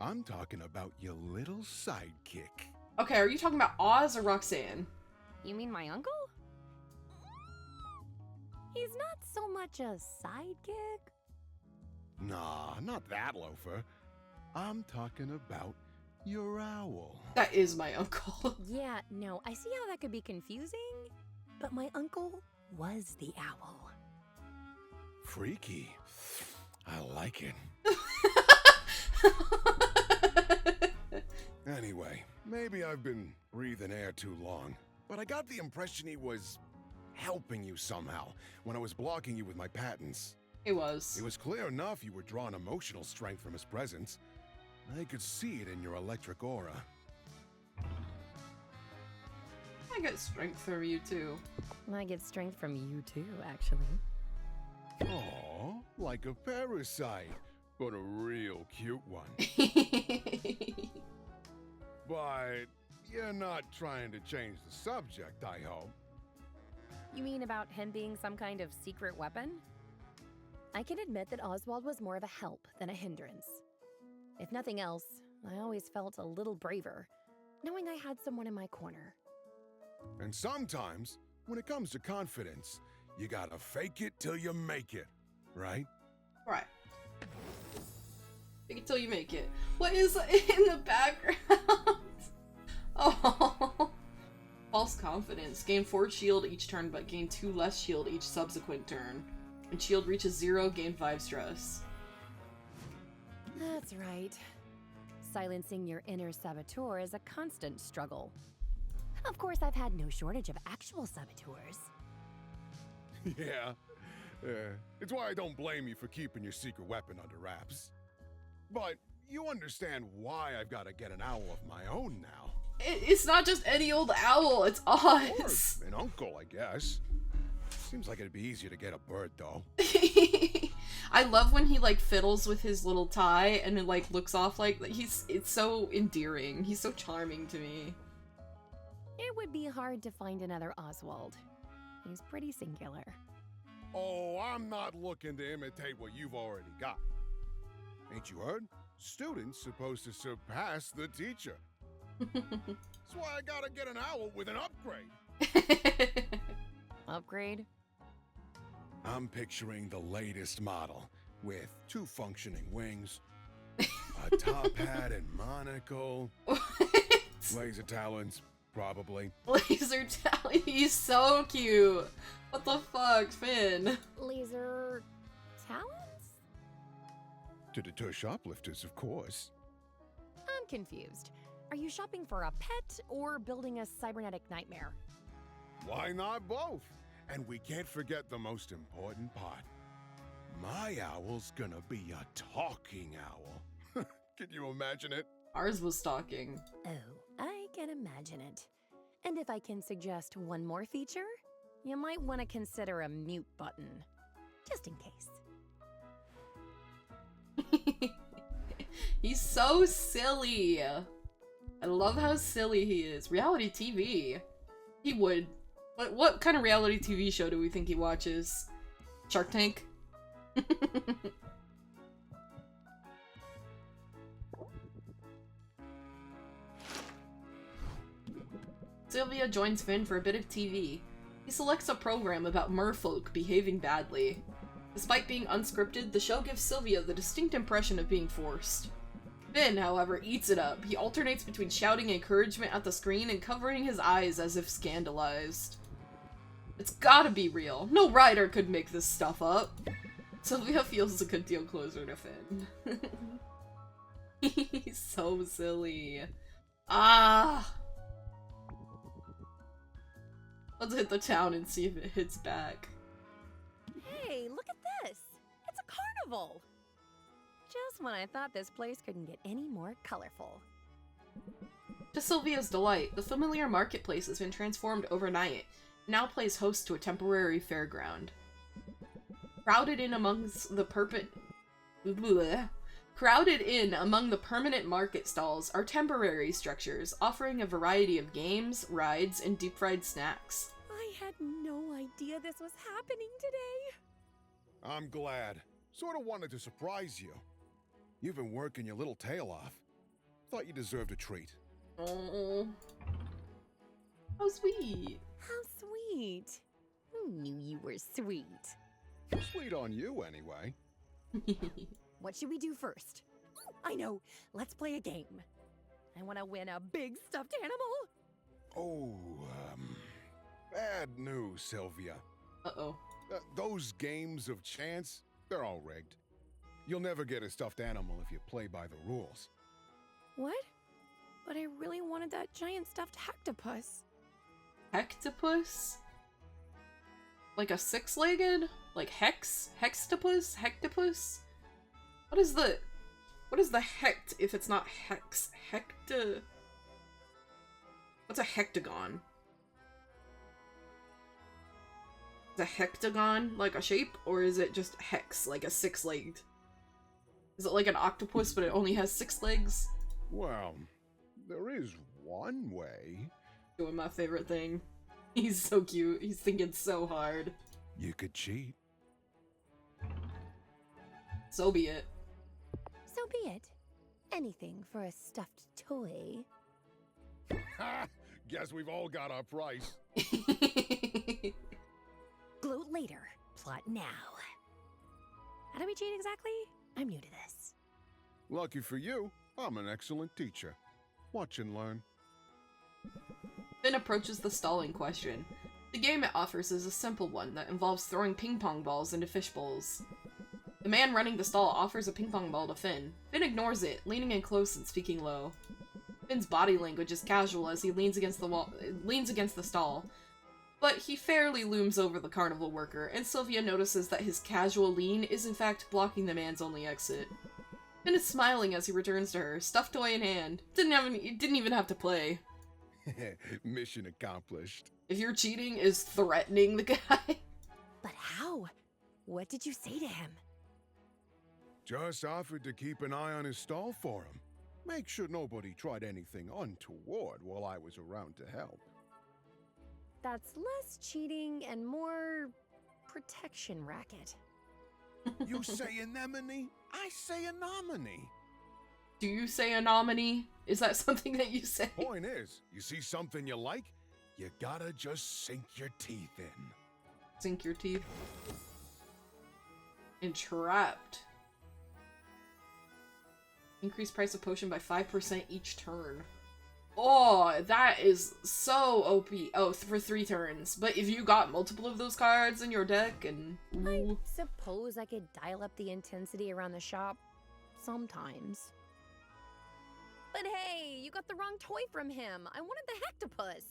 I'm talking about your little sidekick.
Okay, are you talking about Oz or Roxanne?
You mean my uncle? He's not so much a sidekick.
Nah, not that loafer. I'm talking about your owl.
That is my uncle.
Yeah, no, I see how that could be confusing, but my uncle was the owl.
Freaky. I like it. Anyway, maybe I've been breathing air too long, but I got the impression he was helping you somehow when I was blocking you with my patents.
It was.
It was clear enough you were drawing emotional strength from his presence. I could see it in your electric aura.
I get strength from you too.
I get strength from you too, actually.
Aw, like a parasite, but a real cute one. But you're not trying to change the subject, I hope.
You mean about him being some kind of secret weapon? I can admit that Oswald was more of a help than a hindrance. If nothing else, I always felt a little braver, knowing I had someone in my corner.
And sometimes, when it comes to confidence, you gotta fake it till you make it, right?
Right. Fake it till you make it. What is in the background? Oh. False confidence. Gain 4 shield each turn, but gain 2 less shield each subsequent turn. When shield reaches 0, gain 5 stress.
That's right. Silencing your inner saboteur is a constant struggle. Of course, I've had no shortage of actual saboteurs.
Yeah. It's why I don't blame you for keeping your secret weapon under wraps. But you understand why I've got to get an owl of my own now.
It's not just any old owl, it's Oz.
Or an uncle, I guess. Seems like it'd be easier to get a bird, though.
I love when he, like, fiddles with his little tie and it, like, looks off like... It's so endearing. He's so charming to me.
It would be hard to find another Oswald. He's pretty singular.
Oh, I'm not looking to imitate what you've already got. Ain't you heard? Students supposed to surpass the teacher. That's why I gotta get an owl with an upgrade.
Upgrade?
I'm picturing the latest model with 2 functioning wings, a top hat and monocle, laser talons, probably.
Laser talon, he's so cute. What the fuck, Finn?
Laser talons?
To deter shoplifters, of course.
I'm confused. Are you shopping for a pet or building a cybernetic nightmare?
Why not both? And we can't forget the most important part. My owl's gonna be a talking owl. Can you imagine it?
Ours was talking.
Oh, I can imagine it. And if I can suggest one more feature, you might want to consider a mute button. Just in case.
He's so silly. I love how silly he is. Reality TV. He would. What kind of reality TV show do we think he watches? Shark Tank? Sylvia joins Finn for a bit of TV. He selects a program about merfolk behaving badly. Despite being unscripted, the show gives Sylvia the distinct impression of being forced. Finn, however, eats it up. He alternates between shouting encouragement at the screen and covering his eyes as if scandalized. It's gotta be real. No writer could make this stuff up. Sylvia feels a good deal closer to Finn. He's so silly. Ah! Let's hit the town and see if it hits back.
Hey, look at this! It's a carnival! Just when I thought this place couldn't get any more colorful.
To Sylvia's delight, the familiar marketplace has been transformed overnight, and now plays host to a temporary fairground. Crowded in among the permanent market stalls are temporary structures offering a variety of games, rides, and deep-fried snacks.
I had no idea this was happening today.
I'm glad. Sort of wanted to surprise you. You've been working your little tail off. Thought you deserved a treat.
Oh, how sweet.
How sweet. Who knew you were sweet?
Sweet on you, anyway.
What should we do first? I know. Let's play a game. I want to win a big stuffed animal.
Oh, bad news, Sylvia.
Uh-oh.
Those games of chance, they're all rigged. You'll never get a stuffed animal if you play by the rules.
What? But I really wanted that giant stuffed hectopus.
Hectopus? Like a 6-legged? Like hextopus? Hectopus? What is the hect if it's not hex? What's a hectagon? Is a hectagon like a shape, or is it just hex, like a 6-legged? Is it like an octopus, but it only has 6 legs?
Well, there is one way.
Doing my favorite thing. He's so cute. He's thinking so hard.
You could cheat.
So be it.
So be it. Anything for a stuffed toy.
Ha! Guess we've all got our price.
Gloat later. Plot now. How do we cheat exactly? I'm new to this.
Lucky for you, I'm an excellent teacher. Watch and learn.
Finn approaches the stall in question. The game it offers is a simple one that involves throwing ping pong balls into fish bowls. The man running the stall offers a ping pong ball to Finn. Finn ignores it, leaning in close and speaking low. Finn's body language is casual as he leans against the stall. But he fairly looms over the carnival worker, and Sylvia notices that his casual lean is in fact blocking the man's only exit. Finn is smiling as he returns to her, stuffed toy in hand. Didn't even have to play.
Mission accomplished.
If you're cheating is threatening the guy.
But how? What did you say to him?
Just offered to keep an eye on his stall for him. Make sure nobody tried anything untoward while I was around to help.
That's less cheating and more protection racket.
You say anemone, I say anomony.
Do you say anomony? Is that something that you say?
Point is, you see something you like, you gotta just sink your teeth in.
Sink your teeth. Entrapped. Increase price of potion by 5% each turn. Oh, that is so OP. Oh, for 3 turns. But if you got multiple of those cards in your deck and...
I suppose I could dial up the intensity around the shop sometimes. But hey, you got the wrong toy from him. I wanted the hectopus.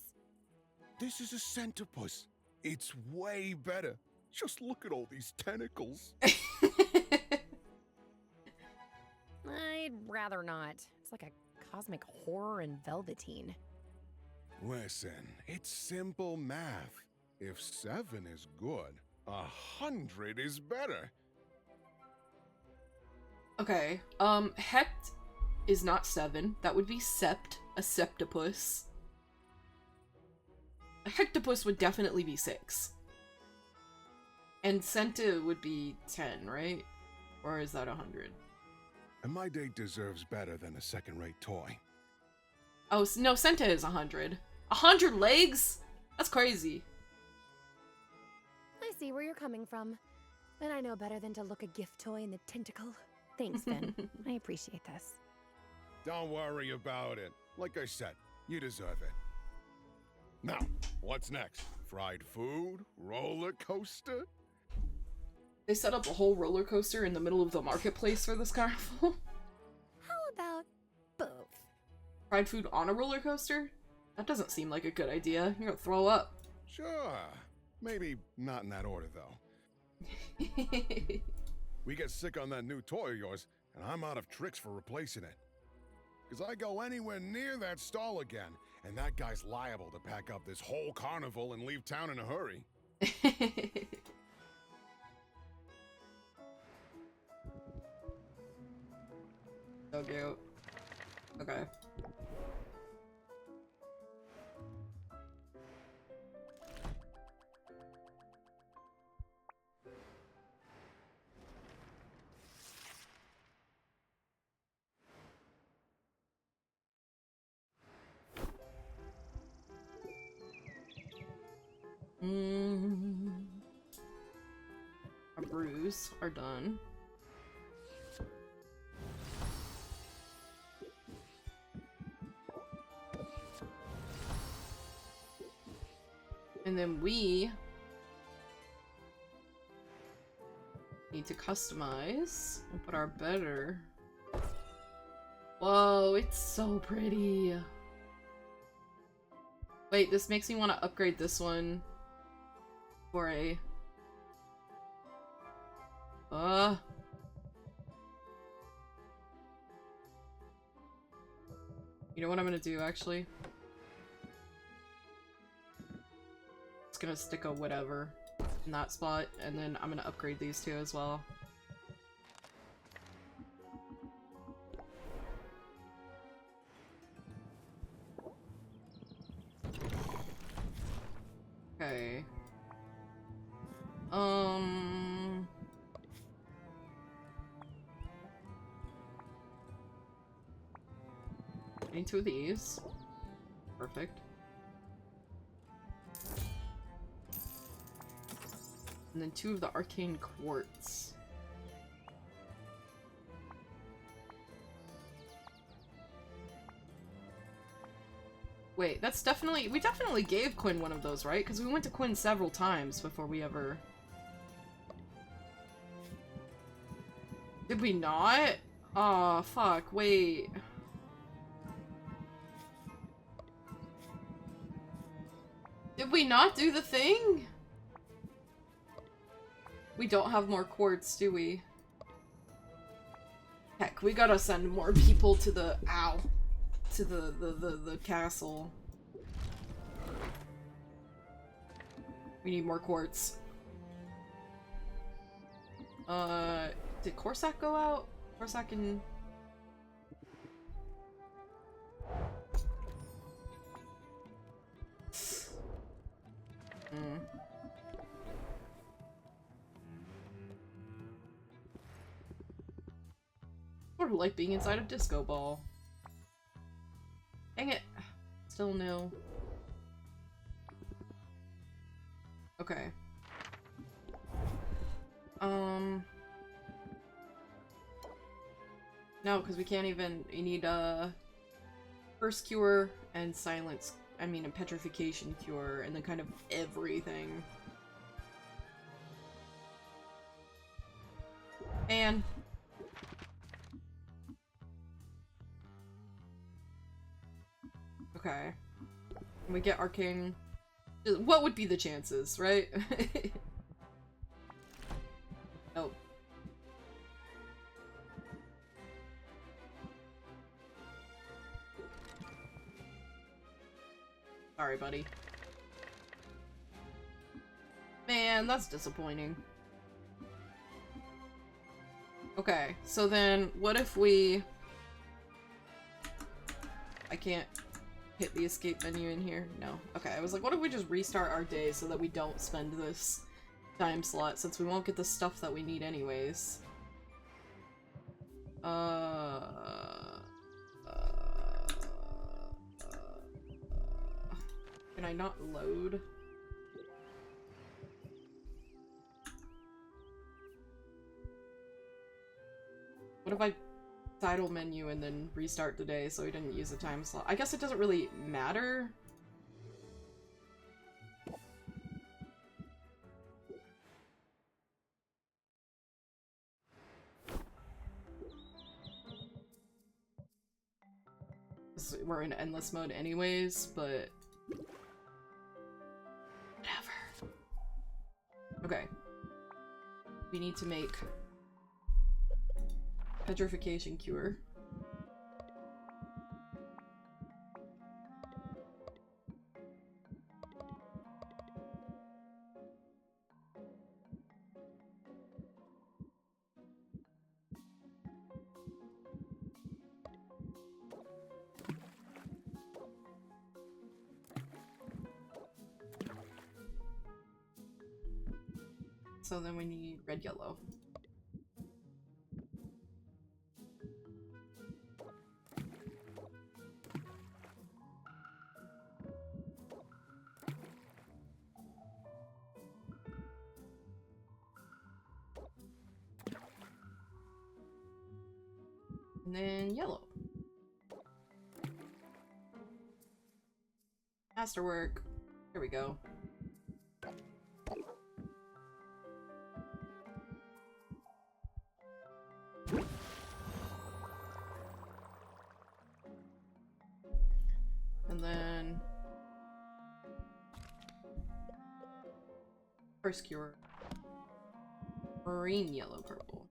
This is a centipus. It's way better. Just look at all these tentacles.
I'd rather not. It's like a cosmic horror in velveteen.
Listen, it's simple math. If 7 is good, 100 is better.
Okay, Hect is not 7. That would be Sept, a septopus. A hectopus would definitely be 6. And Centa would be 10, right? Or is that 100?
And my date deserves better than a second-rate toy.
Oh, no, Centa is 100. 100 legs? That's crazy.
I see where you're coming from. And I know better than to look a gift toy in the tentacle. Thanks, Finn. I appreciate this.
Don't worry about it. Like I said, you deserve it. Now, what's next? Fried food? Roller coaster?
They set up a whole roller coaster in the middle of the marketplace for this carnival.
How about both?
Fried food on a roller coaster? That doesn't seem like a good idea. You're gonna throw up.
Sure. Maybe not in that order, though. We get sick on that new toy of yours, and I'm out of tricks for replacing it. Because I go anywhere near that stall again, and that guy's liable to pack up this whole carnival and leave town in a hurry.
So cute. Okay. Our brews are done. And then we need to customize and put our better. Whoa, it's so pretty. Wait, this makes me want to upgrade this one for a... You know what I'm gonna do, actually? It's gonna stick a whatever in that spot, and then I'm gonna upgrade these two as well. Okay. I need 2 of these. Perfect. And then 2 of the arcane quartz. Wait, that's definitely- we definitely gave Quinn one of those, right? Because we went to Quinn several times before we ever... Did we not? Aw, fuck, wait. Did we not do the thing? We don't have more quartz, do we? Heck, we gotta send more people to the to the castle. We need more quartz. Did Corsac go out? Corsac and... Sort of like being inside of Disco Ball. Dang it. Still no. Okay. No, because we can't even... We need, First Cure and Silence... I mean, a Petrification Cure, and then kind of everything. And... Okay. When we get Arcane... What would be the chances, right? Nope. Sorry, buddy. Man, that's disappointing. Okay, so then what if we... I can't hit the escape menu in here? No. Okay, I was like, what if we just restart our day so that we don't spend this time slot, since we won't get the stuff that we need anyways. Can I not load? What if I title menu and then restart the day so we didn't use the time slot? I guess it doesn't really matter. We're in endless mode anyways, but whatever. Okay. We need to make Petrification Cure. So then we need red, yellow. And then yellow. Masterwork. Here we go. And then first cure. Marine yellow purple.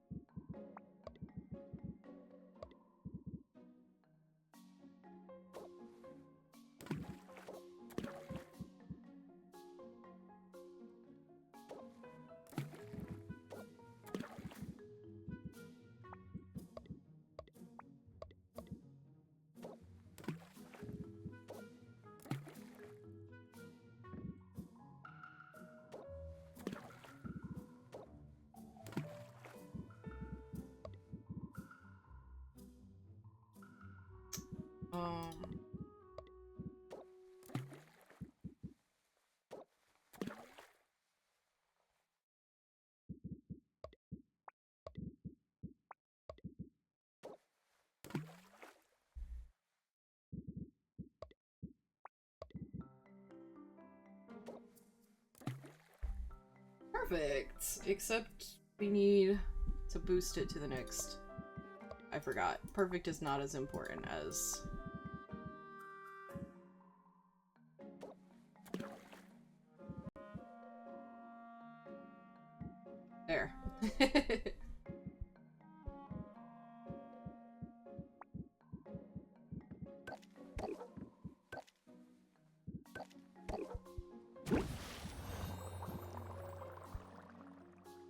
Perfect. Except we need to boost it to the next. I forgot. Perfect is not as important as... There.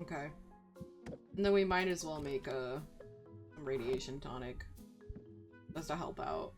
Okay. And then we might as well make a radiation tonic. Just to help out.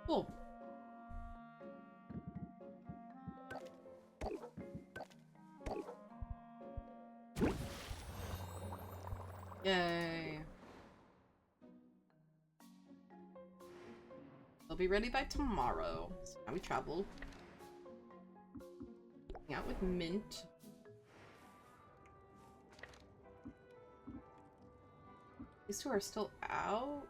Cool. Yay. They'll be ready by tomorrow. So now we travel. Hang out with Mint. These two are still out?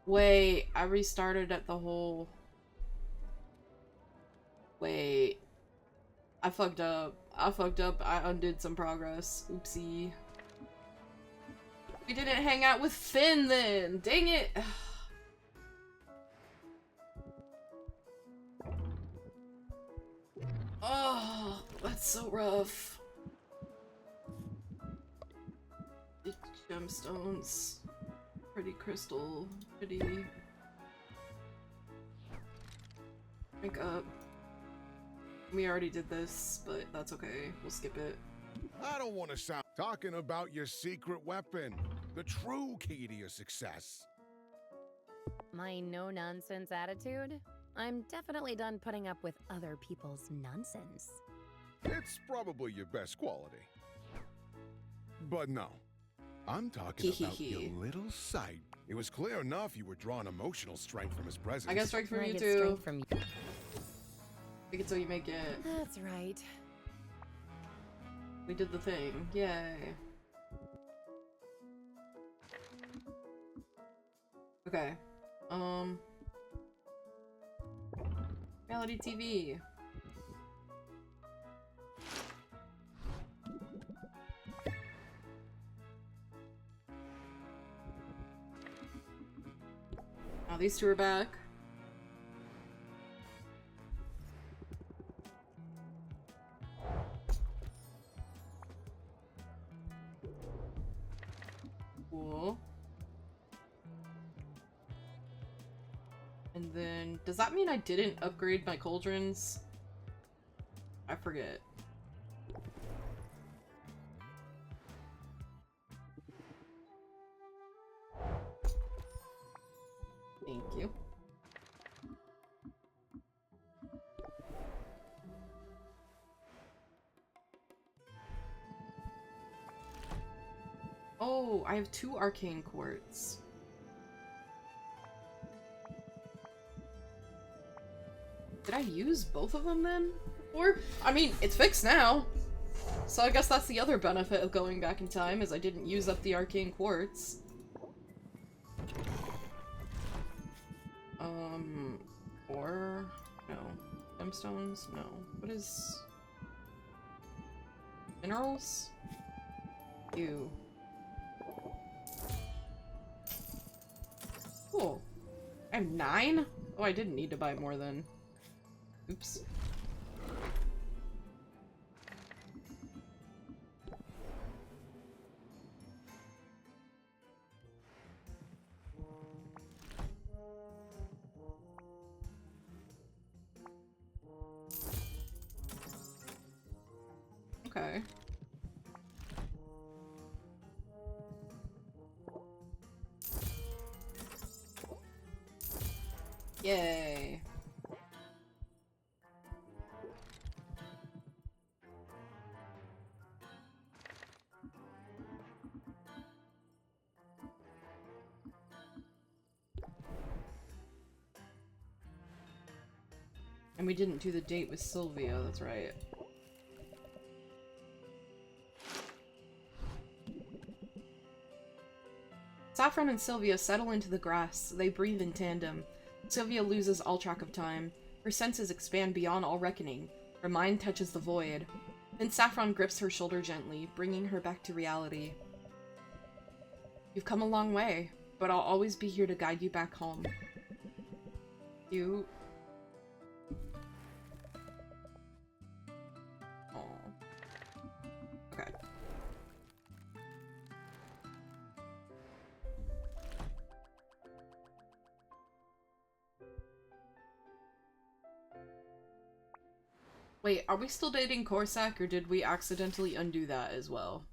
Wait, I restarted at the whole... Wait. I fucked up. I undid some progress. Oopsie. We didn't hang out with Finn then! Dang it! Oh, that's so rough. Gemstones. Pretty crystal. Pretty... Wake up. We already did this, but that's okay. We'll skip it.
I don't want to sound talking about your secret weapon, the true key to your success.
My no-nonsense attitude? I'm definitely done putting up with other people's nonsense.
It's probably your best quality. But no, I'm talking about your little sight. It was clear enough you were drawing emotional strength from his presence.
I get strength from you
get
too.
strength from you.
Make it so you make it.
That's right.
We did the thing. Yay. Okay. Reality TV. Now these two are back. Cool. And then, does that mean I didn't upgrade my cauldrons? I forget. Thank you. Oh, I have 2 arcane quartz. Did I use both of them then? Or, I mean, it's fixed now. So I guess that's the other benefit of going back in time, is I didn't use up the arcane quartz. Or... no. Gemstones? No. What is... minerals? Ew. Cool. I have 9? Oh, I didn't need to buy more than... Oops. Okay. Yay. And we didn't do the date with Sylvia, that's right. Saffron and Sylvia settle into the grass. They breathe in tandem. Sylvia loses all track of time. Her senses expand beyond all reckoning. Her mind touches the void. Then Saffron grips her shoulder gently, bringing her back to reality. You've come a long way, but I'll always be here to guide you back home. You... Okay. Wait, are we still dating Corsac, or did we accidentally undo that as well?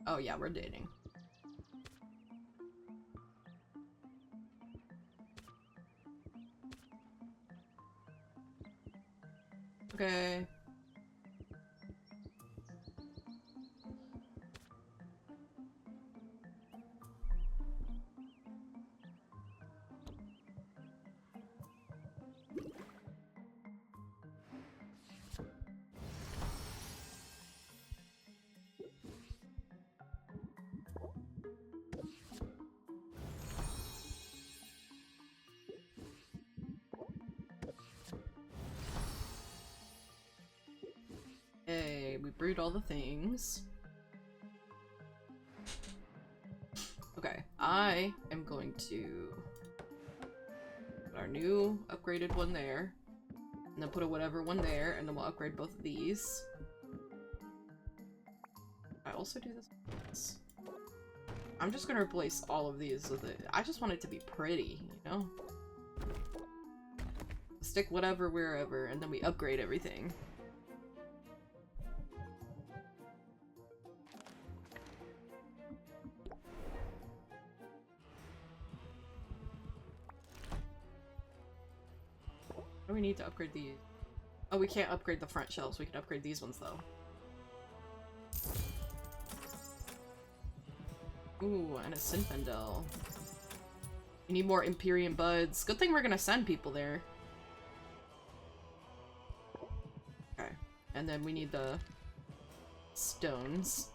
Oh yeah, we're dating. Okay. Hey, we brewed all the things. Okay, I am going to put our new upgraded one there, and then put a whatever one there, and then we'll upgrade both of these. I also do this. I'm just gonna replace all of these with it. I just want it to be pretty, you know? Stick whatever wherever, and then we upgrade everything. What do we need to upgrade these? Oh, we can't upgrade the front shelves. We can upgrade these ones, though. Ooh, and a Sinfandel. We need more Empyrean buds. Good thing we're gonna send people there. Okay. And then we need the stones.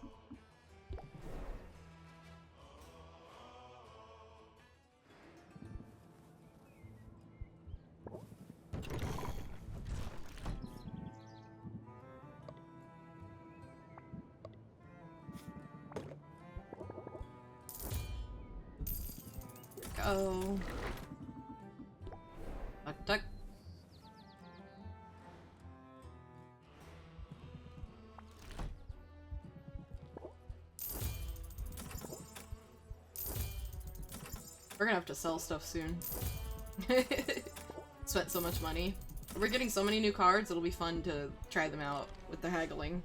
Go. Duck, duck. We're gonna have to sell stuff soon. Spent so much money. We're getting so many new cards, it'll be fun to try them out with the haggling.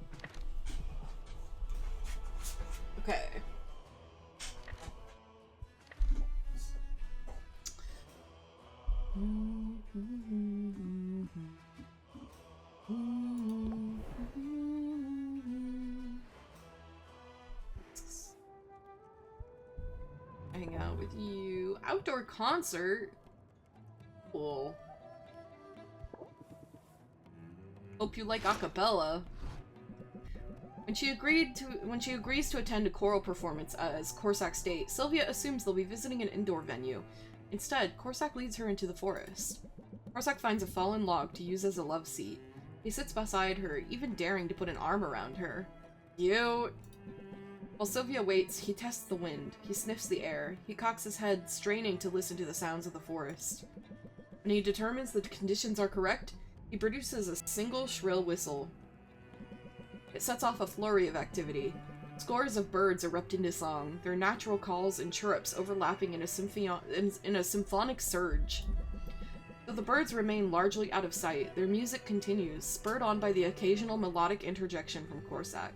Okay. Hang out with you. Outdoor concert? Cool. Hope you like acapella. When she agrees to attend a choral performance as Corsac's date, Sylvia assumes they'll be visiting an indoor venue. Instead, Corsac leads her into the forest. Corsac finds a fallen log to use as a love seat. He sits beside her, even daring to put an arm around her. Cute! While Sylvia waits, he tests the wind. He sniffs the air. He cocks his head, straining to listen to the sounds of the forest. When he determines the conditions are correct, he produces a single shrill whistle. It sets off a flurry of activity. Scores of birds erupt into song, their natural calls and chirrups overlapping in a symphonic surge. Though the birds remain largely out of sight, their music continues, spurred on by the occasional melodic interjection from Corsac.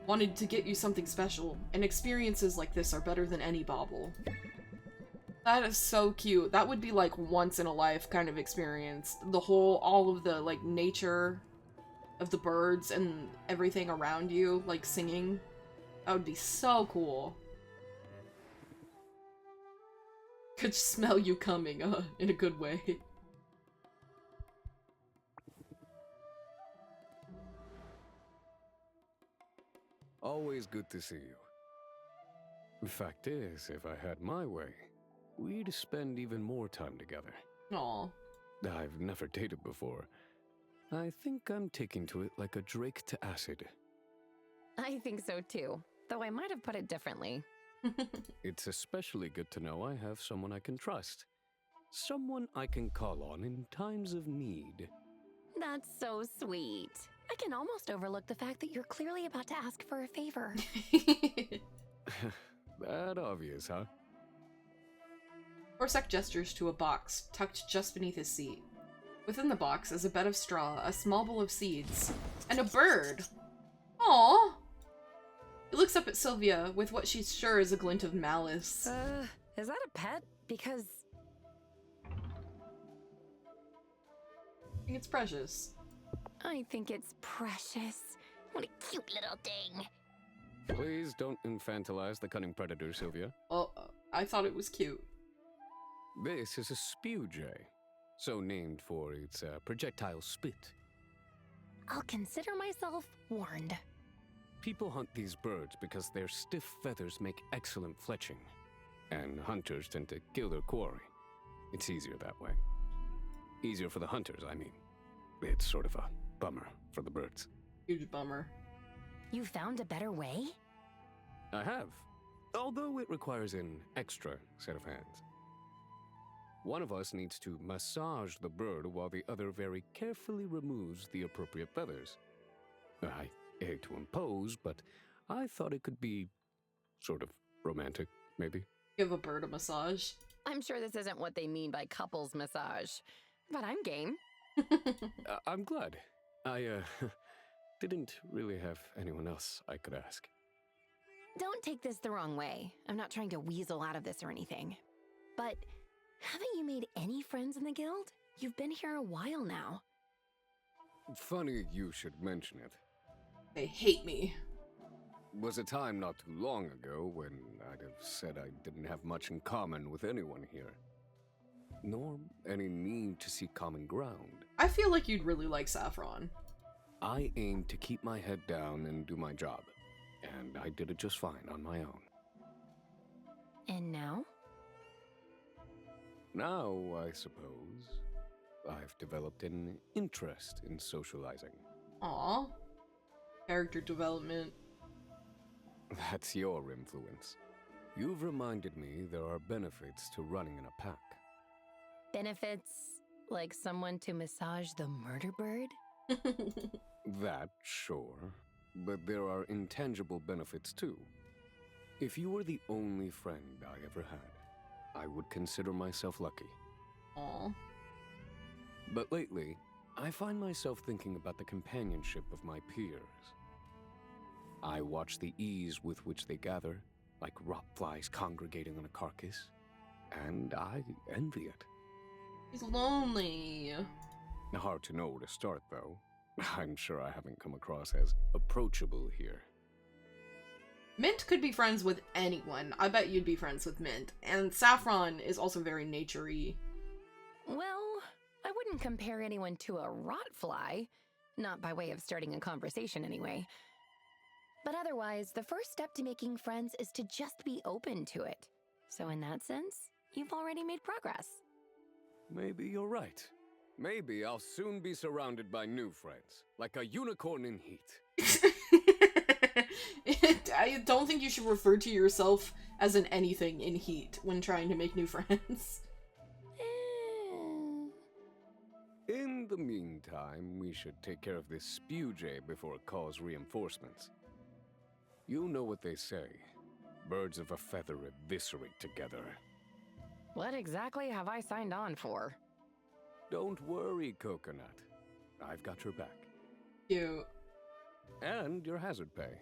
Wanted to get you something special, and experiences like this are better than any bauble. That is so cute. That would be like once in a life kind of experience. All of the like nature of the birds and everything around you, like singing. That would be so cool. Could smell you coming, in a good way.
Always good to see you. The fact is, if I had my way, we'd spend even more time together.
Aw.
I've never dated before. I think I'm taking to it like a drake to acid.
I think so too, though I might have put it differently.
It's especially good to know I have someone I can trust. Someone I can call on in times of need.
That's so sweet. I can almost overlook the fact that you're clearly about to ask for a favor.
That obvious, huh?
Corsac gestures to a box tucked just beneath his seat. Within the box is a bed of straw, a small bowl of seeds, and a bird. Aww. He looks up at Sylvia with what she's sure is a glint of malice.
Is that a pet? Because
I think it's precious.
I think it's precious. What a cute little thing.
Please don't infantilize the cunning predator, Sylvia.
Oh, I thought it was cute.
This is a spew jay, so named for its projectile spit.
I'll consider myself warned.
People hunt these birds because their stiff feathers make excellent fletching, and hunters tend to kill their quarry. It's easier that way. Easier for the hunters, I mean. It's sort of a bummer for the birds.
Huge bummer.
You found a better way?
I have, although it requires an extra set of hands. One of us needs to massage the bird while the other very carefully removes the appropriate feathers. I hate to impose, but I thought it could be sort of romantic, maybe.
Give a bird a massage.
I'm sure this isn't what they mean by couples massage, but I'm game.
I'm glad. I didn't really have anyone else I could ask.
Don't take this the wrong way. I'm not trying to weasel out of this or anything. But haven't you made any friends in the guild? You've been here a while now.
Funny you should mention it.
They hate me.
Was a time not too long ago when I'd have said I didn't have much in common with anyone here. Nor any need to seek common ground.
I feel like you'd really like Saffron.
I aimed to keep my head down and do my job. And I did it just fine on my own.
And now?
Now, I suppose, I've developed an interest in socializing.
Aw. Character development.
That's your influence. You've reminded me there are benefits to running in a pack.
Benefits like someone to massage the murder bird?
That, sure. But there are intangible benefits too. If you were the only friend I ever had, I would consider myself lucky.
Aw.
But lately, I find myself thinking about the companionship of my peers. I watch the ease with which they gather, like rot flies congregating on a carcass, and I envy it.
He's lonely.
Hard to know where to start, though. I'm sure I haven't come across as approachable here.
Mint could be friends with anyone. I bet you'd be friends with Mint. And Saffron is also very nature-y.
Well, I wouldn't compare anyone to a rot fly. Not by way of starting a conversation, anyway. But otherwise, the first step to making friends is to just be open to it. So in that sense, you've already made progress.
Maybe you're right. Maybe I'll soon be surrounded by new friends, like a unicorn in heat.
I don't think you should refer to yourself as an anything in heat when trying to make new friends.
In the meantime, we should take care of this spew jay before it calls reinforcements. You know what they say. Birds of a feather eviscerate together.
What exactly have I signed on for?
Don't worry, Coconut. I've got your back.
Cute.
And your hazard pay.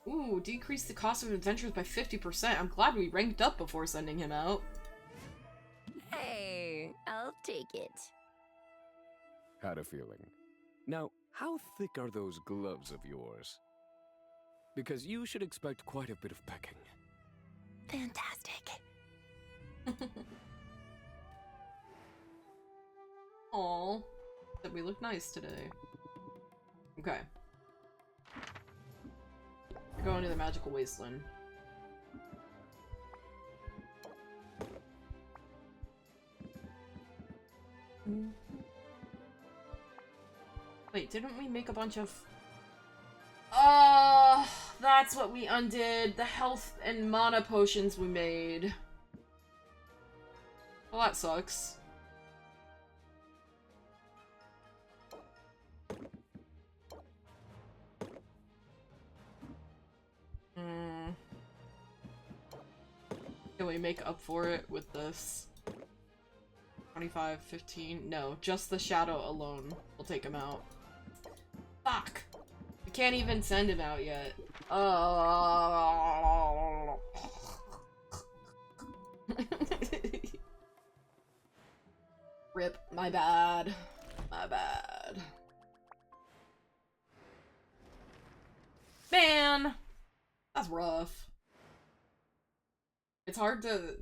Ooh, decrease the cost of adventures by 50%. I'm glad we ranked up before sending him out.
Hey, I'll take it.
Had a feeling. Now, how thick are those gloves of yours? Because you should expect quite a bit of pecking.
Fantastic.
Aw, that we look nice today. Okay. We're going to the magical wasteland. Wait, didn't we make a bunch of... Oh, that's what we undid. The health and mana potions we made. Well, that sucks. Can we make up for it with this? 25, 15? No, just the shadow alone will take him out. Fuck! We can't even send him out yet. Oh. Rip, my bad. My bad. Man! That's rough. It's hard to...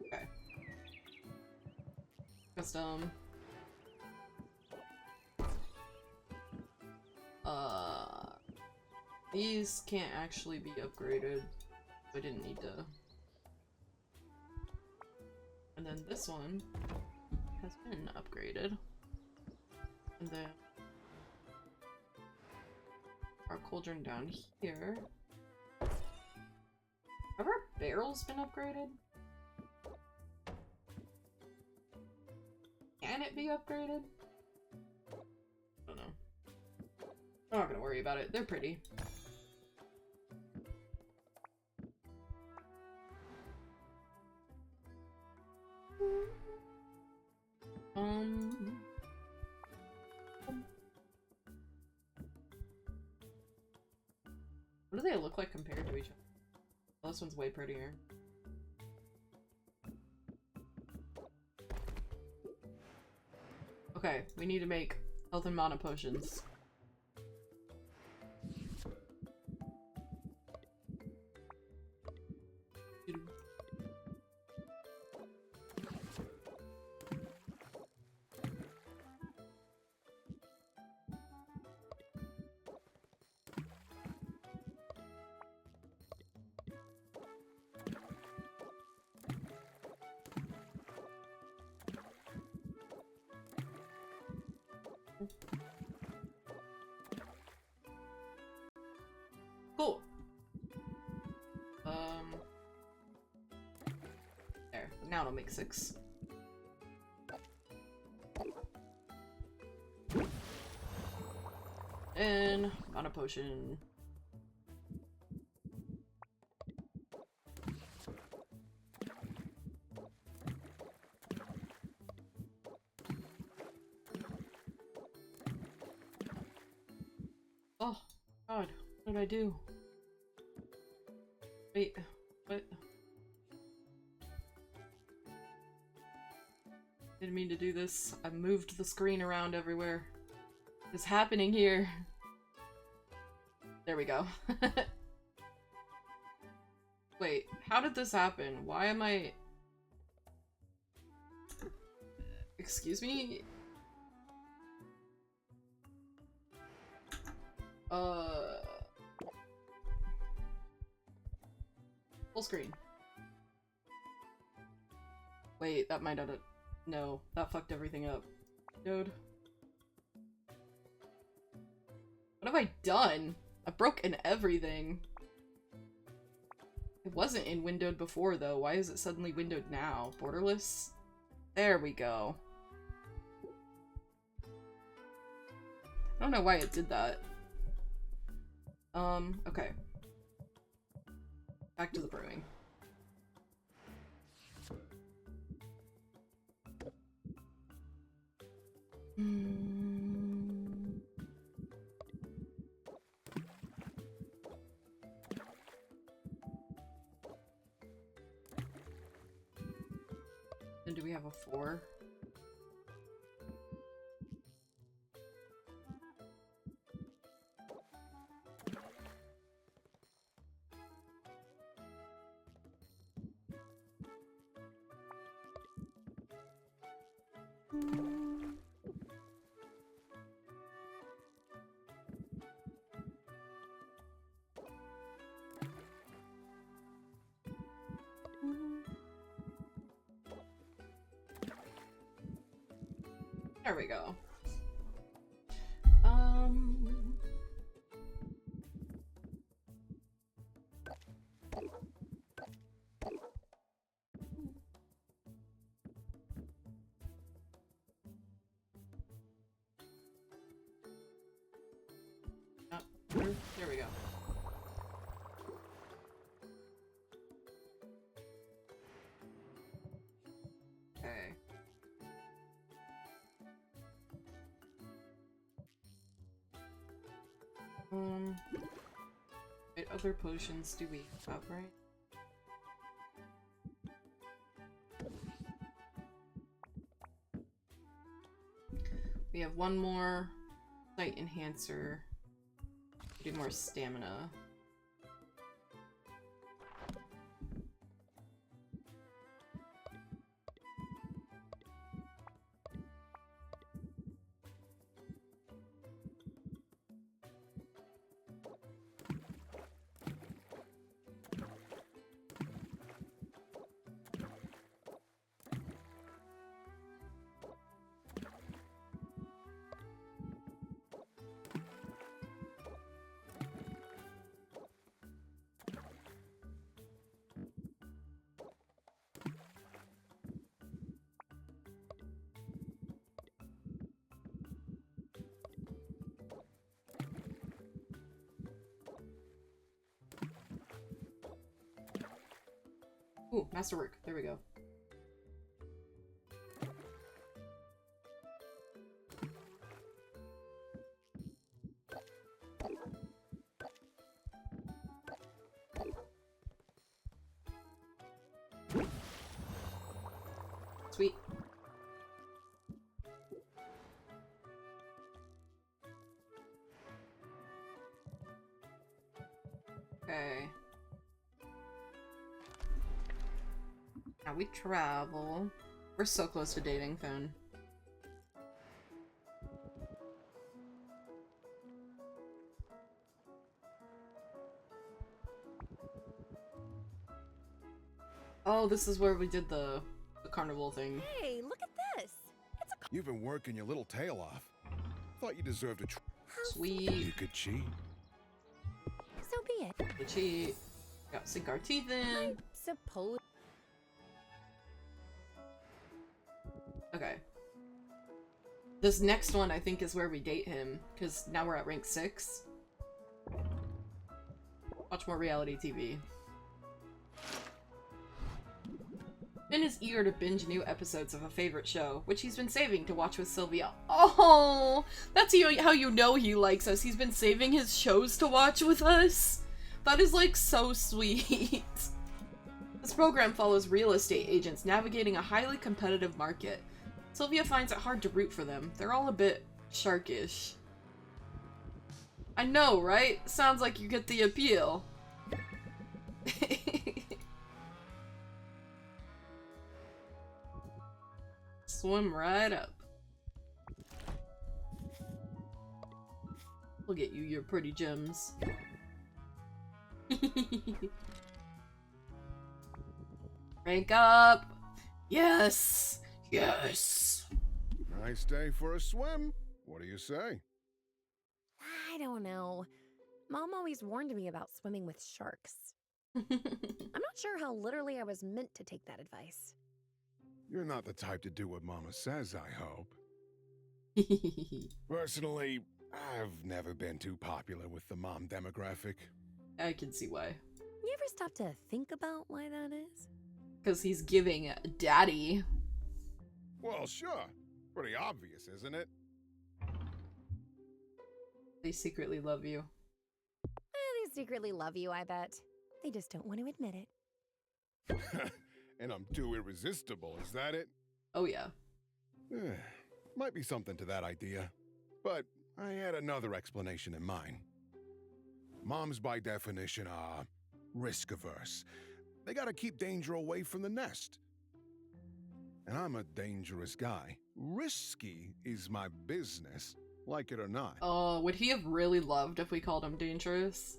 Okay. Custom. These can't actually be upgraded. I didn't need to. And then this one has been upgraded. And then our cauldron down here. Have our barrels been upgraded? Can it be upgraded? I don't know. I'm not gonna worry about it. They're pretty. What do they look like compared to each other? Oh, this one's way prettier. Okay, we need to make health and mana potions. Cool. There. Now it'll make 6. And mana potion. Oh, God. What did I do? Wait, what? Didn't mean to do this. I moved the screen around everywhere. What's happening here? There we go. Wait, how did this happen? Why am I... Excuse me? Full screen. Wait, that might not have... No, that fucked everything up. Dude. What have I done? I've broken everything. It wasn't in windowed before, though. Why is it suddenly windowed now? Borderless? There we go. I don't know why it did that. Okay. Back to the brewing. And do we have a 4? There we go. There we go. Okay. What other potions do we have, right? We have one more sight enhancer. Do more stamina. Ooh, masterwork. There we go. Sweet. Okay. Now we travel. We're so close to dating, Finn. Oh, this is where we did the carnival thing.
Hey, look at this! It's a
You've been working your little tail off. Thought you deserved a
Sweet.
You could cheat.
So be it.
The cheat. Got sink our teeth in.
suppose.
Okay. This next one, I think, is where we date him, because now we're at rank 6. Watch more reality TV. Finn is eager to binge new episodes of a favorite show, which he's been saving to watch with Sylvia. Oh, that's how you know he likes us. He's been saving his shows to watch with us. That is, like, so sweet. This program follows real estate agents navigating a highly competitive market. Sylvia finds it hard to root for them. They're all a bit sharkish. I know, right? Sounds like you get the appeal. Swim right up. We'll get you your pretty gems. Rank up! Yes! Yes!
Nice day for a swim. What do you say?
I don't know. Mom always warned me about swimming with sharks. I'm not sure how literally I was meant to take that advice.
You're not the type to do what Mama says, I hope. Personally, I've never been too popular with the mom demographic.
I can see why.
You ever stop to think about why that is?
Because he's giving daddy.
Well, sure. Pretty obvious, isn't it?
They secretly love you.
They secretly love you, I bet. They just don't want to admit it.
And I'm too irresistible, is that it?
Oh, yeah.
Might be something to that idea. But I had another explanation in mind. Moms, by definition, are risk-averse. They gotta keep danger away from the nest. And I'm a dangerous guy. risky is my business, like it or not.
Oh, would he have really loved if we called him dangerous?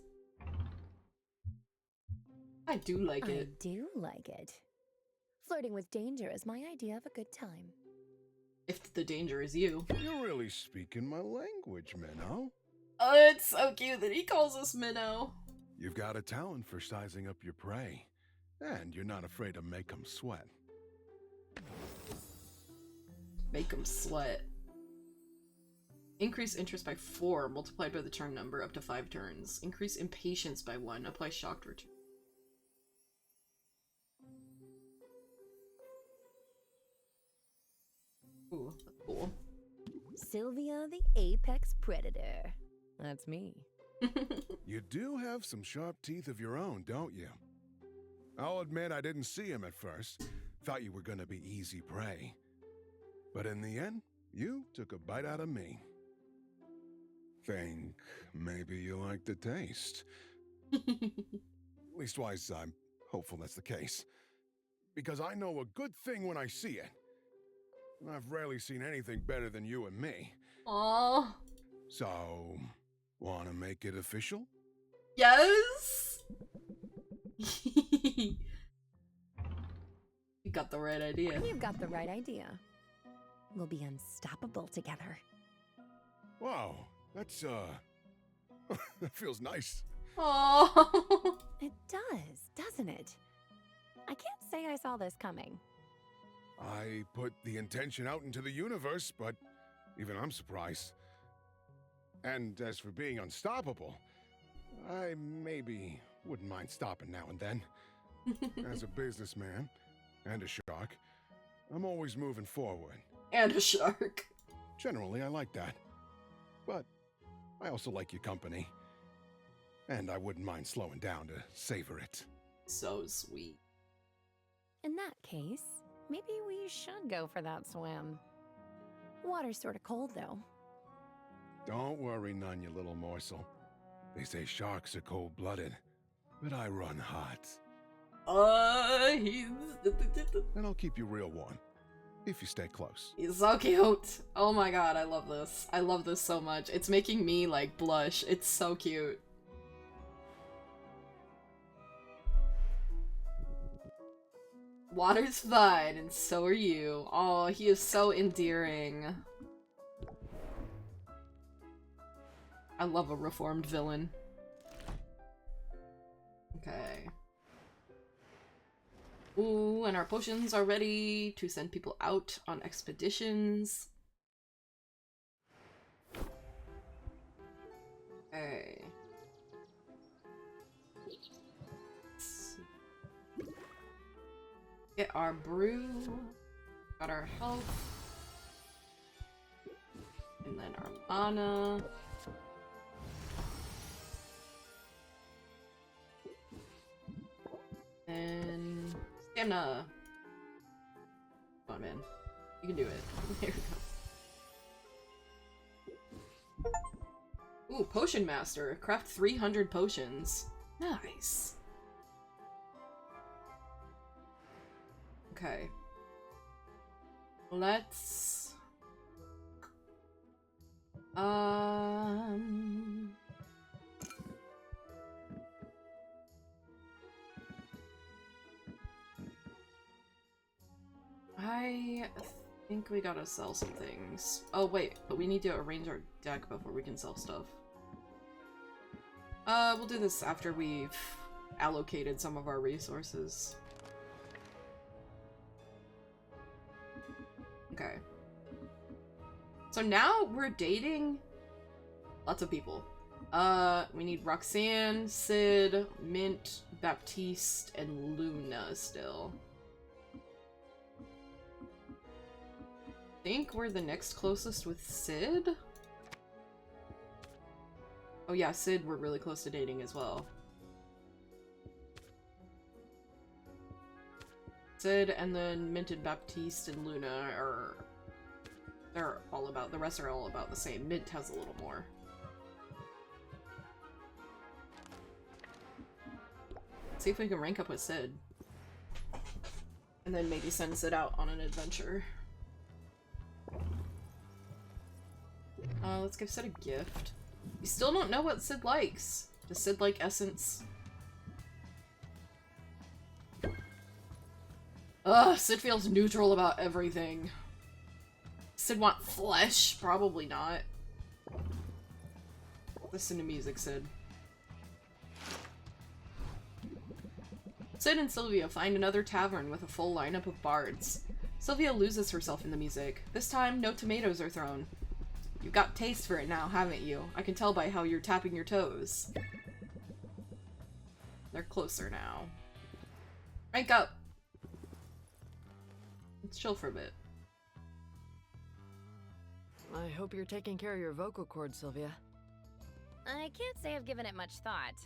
I do like it.
I do like it. Flirting with danger is my idea of a good time.
If the danger is you.
You're really speaking my language, Minnow.
Oh, it's so cute that he calls us Minnow.
You've got a talent for sizing up your prey, and you're not afraid to make them sweat.
Make him sweat. Increase interest by 4, multiplied by the turn number, up to 5 turns. Increase impatience by 1, apply shocked return. Ooh, that's cool.
Sylvia the Apex Predator. That's me.
You do have some sharp teeth of your own, don't you? I'll admit I didn't see him at first. Thought you were gonna be easy prey. But in the end, you took a bite out of me. Think maybe you like the taste. Leastwise, I'm hopeful that's the case. Because I know a good thing when I see it. I've rarely seen anything better than you and me.
Aww.
So, wanna make it official?
Yes! You got the right idea.
You've got the right idea. We'll be unstoppable together.
Wow, that's, that feels nice.
Aww.
It does, doesn't it? I can't say I saw this coming.
I put the intention out into the universe, but even I'm surprised. And as for being unstoppable, I maybe wouldn't mind stopping now and then. As a businessman and a shark, I'm always moving forward.
And a shark.
Generally, I like that. But I also like your company. And I wouldn't mind slowing down to savor it.
So sweet.
In that case, maybe we should go for that swim. Water's sort of cold, though.
Don't worry none, you little morsel. They say sharks are cold-blooded, but I run hot.
He's...
And I'll keep you real warm, if you stay close.
He's so cute. Oh my god, I love this. I love this so much. It's making me, like, blush. It's so cute. Water's fine, and so are you. Oh, he is so endearing. I love a reformed villain. Okay. Ooh, and our potions are ready to send people out on expeditions. Okay. Get our brew, got our health, and then our mana. And stamina. Come on, man. You can do it. There we go. Ooh, Potion Master. Craft 300 potions. Nice. Okay. Let's... I think we gotta sell some things. Oh wait, but we need to arrange our deck before we can sell stuff. We'll do this after we've allocated some of our resources. Okay. So now we're dating lots of people. We need Roxanne, Sid, Mint, Baptiste, and Luna still. I think we're the next closest with Sid? Oh yeah, Sid we're really close to dating as well. Sid and then Mint and Baptiste and Luna are... they're all about... the rest are all about the same. Mint has a little more. See if we can rank up with Sid. And then maybe send Sid out on an adventure. Let's give Sid a gift. We still don't know what Sid likes. Does Sid like essence? Ugh, Sid feels neutral about everything. Sid want flesh? Probably not. Listen to music, Sid. Sid and Sylvia find another tavern with a full lineup of bards. Sylvia loses herself in the music. This time, no tomatoes are thrown. You've got taste for it now, haven't you? I can tell by how you're tapping your toes. They're closer now. Rank up! Let's chill for a bit.
I hope you're taking care of your vocal cords, Sylvia.
I can't say I've given it much thought.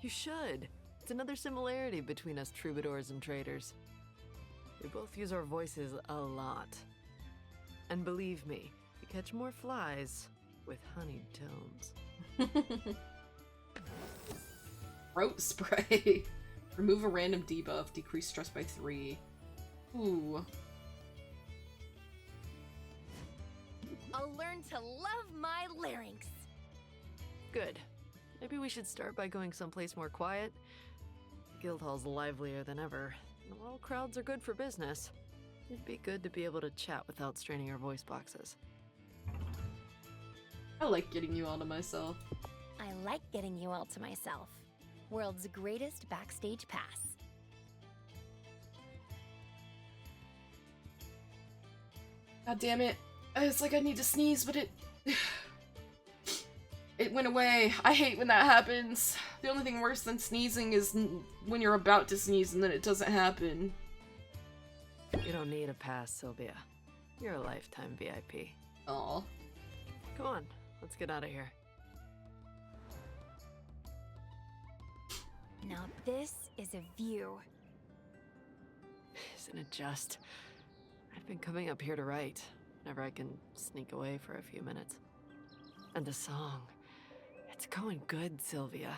You should. It's another similarity between us troubadours and traders. We both use our voices a lot. And believe me, you catch more flies with honeyed tones.
Throat spray. Remove a random debuff. Decrease stress by 3. Ooh.
I'll learn to love my larynx.
Good. Maybe we should start by going someplace more quiet. Guildhall's livelier than ever. Well, crowds are good for business. It'd be good to be able to chat without straining our voice boxes.
I like getting you all to myself.
I like getting you all to myself. World's greatest backstage pass.
God damn it. It's like I need to sneeze, but it... It went away. I hate when that happens. The only thing worse than sneezing is when you're about to sneeze and then it doesn't happen.
You don't need a pass, Sylvia. You're a lifetime VIP.
Aw.
Come on, let's get out of here.
Now this is a view.
Isn't it just? I've been coming up here to write, whenever I can sneak away for a few minutes. And the song. It's going good, Sylvia.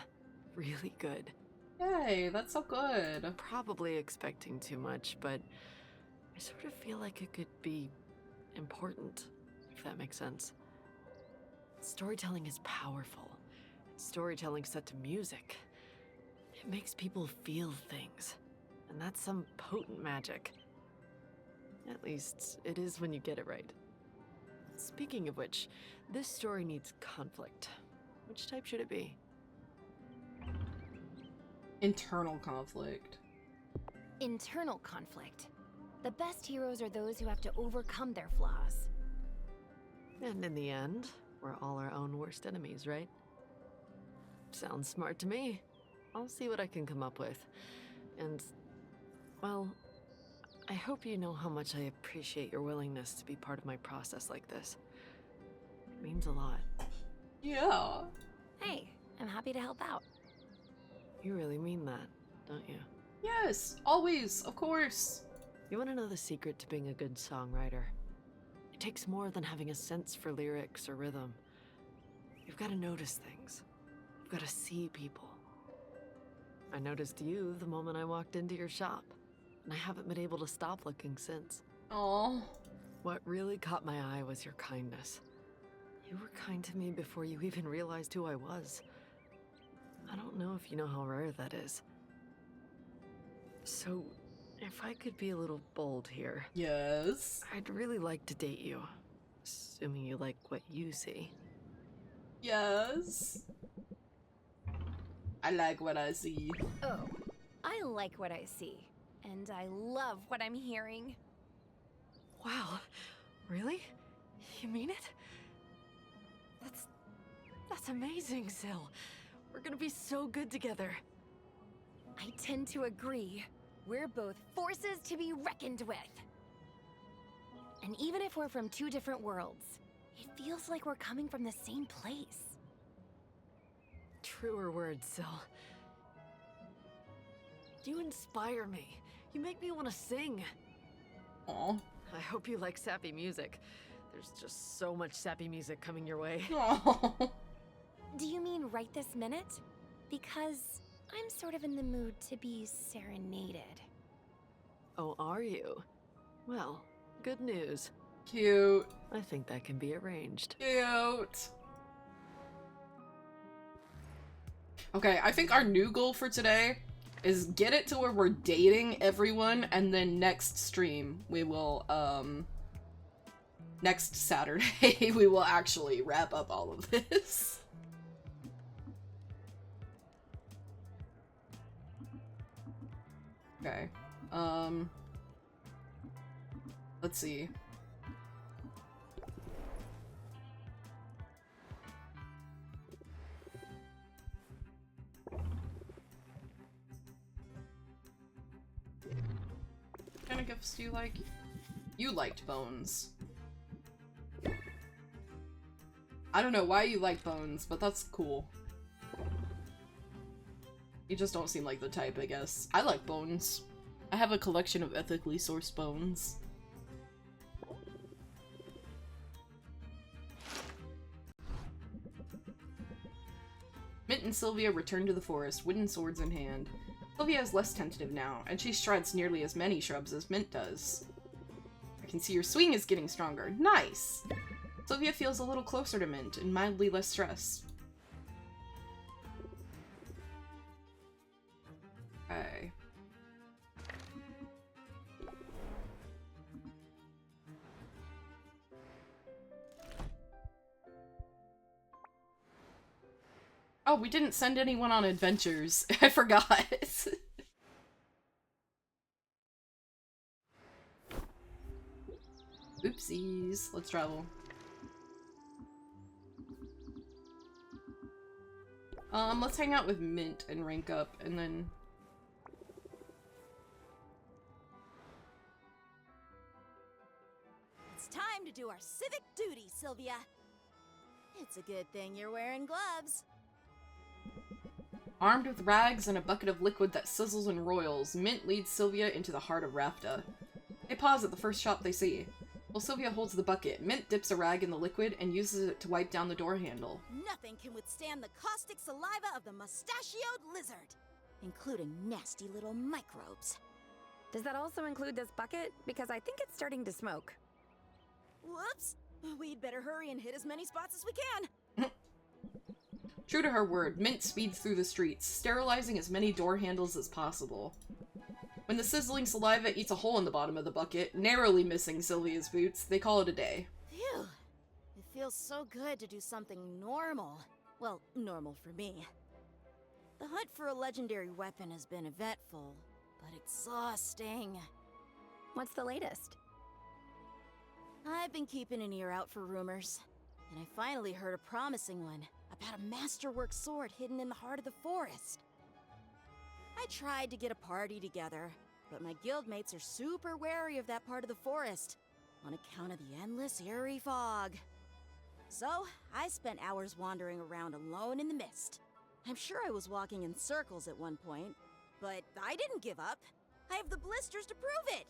Really good.
Yay, that's so good.
I'm probably expecting too much, but I sort of feel like it could be important, if that makes sense. Storytelling is powerful. Storytelling set to music. It makes people feel things. And that's some potent magic. At least, it is when you get it right. Speaking of which, this story needs conflict. Which type should it be?
Internal conflict.
Internal conflict. The best heroes are those who have to overcome their flaws.
And in the end, we're all our own worst enemies, right? Sounds smart to me. I'll see what I can come up with. And, well, I hope you know how much I appreciate your willingness to be part of my process like this. It means a lot.
Yeah.
Hey, I'm happy to help out.
You really mean that, don't you?
Yes, always, of course.
You want to know the secret to being a good songwriter? It takes more than having a sense for lyrics or rhythm. You've got to notice things. You've got to see people. I noticed you the moment I walked into your shop, and I haven't been able to stop looking since.
Aww.
What really caught my eye was your kindness. You were kind to me before you even realized who I was. I don't know if you know how rare that is. So, if I could be a little bold here.
Yes?
I'd really like to date you. Assuming you like what you see.
Yes. I like what I see.
Oh, I like what I see. And I love what I'm hearing.
Wow. Really? You mean it? That's amazing, Syl. We're gonna be so good together.
I tend to agree. We're both forces to be reckoned with. And even if we're from two different worlds, it feels like we're coming from the same place.
Truer words, Syl. You inspire me. You make me want to sing.
Aw.
I hope you like sappy music. There's just so much sappy music coming your way.
Aww.
Do you mean right this minute? Because I'm sort of in the mood to be serenaded.
Oh, are you? Well, good news.
Cute.
I think that can be arranged.
Cute. Okay, I think our new goal for today is get it to where we're dating everyone, and then next stream we will, next Saturday, we will actually wrap up all of this. Okay. Let's see. What kind of gifts do you like? You liked bones. I don't know why you like bones, but that's cool. You just don't seem like the type, I guess. I like bones. I have a collection of ethically sourced bones. Mint and Sylvia return to the forest, wooden swords in hand. Sylvia is less tentative now, and she shreds nearly as many shrubs as Mint does. I can see your swing is getting stronger. Nice! Sylvia feels a little closer to Mint and mildly less stressed. Okay. Oh, we didn't send anyone on adventures. I forgot. Oopsies. Let's travel. Let's hang out with Mint and rank up, and then...
It's time to do our civic duty, Sylvia. It's a good thing you're wearing gloves.
Armed with rags and a bucket of liquid that sizzles and roils, Mint leads Sylvia into the heart of Rafta. They pause at the first shop they see. While Sylvia holds the bucket, Mint dips a rag in the liquid and uses it to wipe down the door handle.
Nothing can withstand the caustic saliva of the mustachioed lizard, including nasty little microbes.
Does that also include this bucket? Because I think it's starting to smoke.
Whoops! We'd better hurry and hit as many spots as we can.
True to her word, Mint speeds through the streets, sterilizing as many door handles as possible. When the sizzling saliva eats a hole in the bottom of the bucket, narrowly missing Sylvia's boots, they call it a day.
Phew! It feels so good to do something normal. Well, normal for me. The hunt for a legendary weapon has been eventful, but exhausting.
What's the latest?
I've been keeping an ear out for rumors, and I finally heard a promising one about a masterwork sword hidden in the heart of the forest. I tried to get a party together, but my guildmates are super wary of that part of the forest on account of the endless eerie fog. So, I spent hours wandering around alone in the mist. I'm sure I was walking in circles at one point, but I didn't give up. I have the blisters to prove it!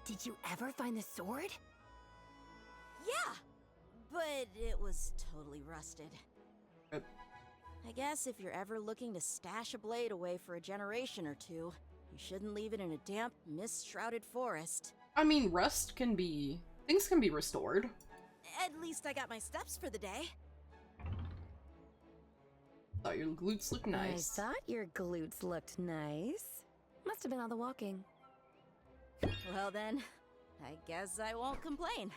Did you ever find the sword?
Yeah, but it was totally rusted. I guess if you're ever looking to stash a blade away for a generation or two, you shouldn't leave it in a damp, mist-shrouded forest.
I mean, rust can be... things can be restored.
At least I got my steps for the day.
Thought your glutes looked nice.
I thought your glutes looked nice. Must have been all the walking.
Well then, I guess I won't complain.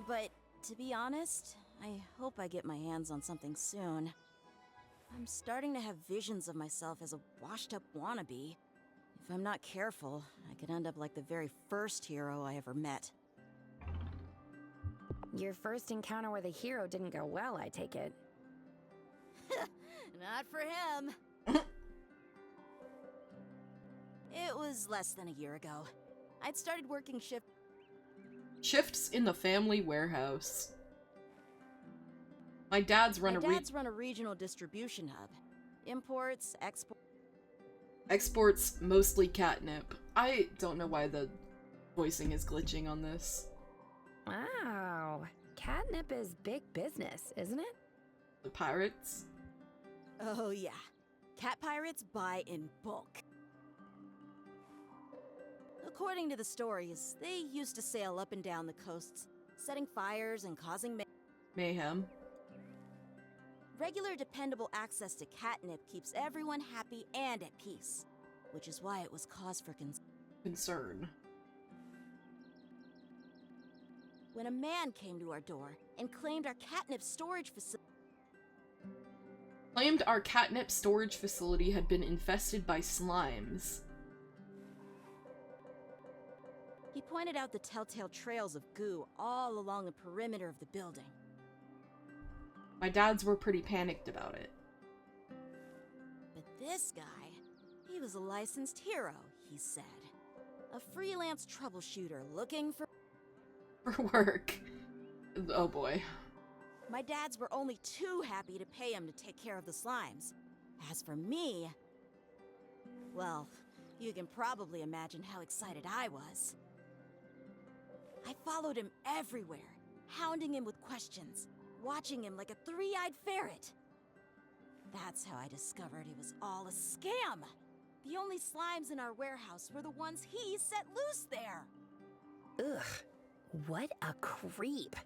But to be honest, I hope I get my hands on something soon. I'm starting to have visions of myself as a washed-up wannabe. If I'm not careful, I could end up like the very first hero I ever met.
Your first encounter with a hero didn't go well, I take it.
Not for him. It was less than a year ago. I'd started working
shifts in the family warehouse. My dad's run
a regional distribution hub. Imports,
exports, mostly catnip. I don't know why the voicing is glitching on this.
Wow. Catnip is big business, isn't it?
The pirates?
Oh yeah. Cat pirates buy in bulk. According to the stories, they used to sail up and down the coasts, setting fires and causing
mayhem.
Regular, dependable access to catnip keeps everyone happy and at peace, which is why it was cause for
concern.
When a man came to our door and claimed our catnip storage facility
had been infested by slimes.
He pointed out the telltale trails of goo all along the perimeter of the building.
My dads were pretty panicked about it.
But this guy, he was a licensed hero, he said. A freelance troubleshooter looking for
work. Oh boy.
My dads were only too happy to pay him to take care of the slimes. As for me, well, you can probably imagine how excited I was. I followed him everywhere, hounding him with questions, watching him like a three-eyed ferret. That's how I discovered it was all a scam. The only slimes in our warehouse were the ones he set loose there.
Ugh, what a creep.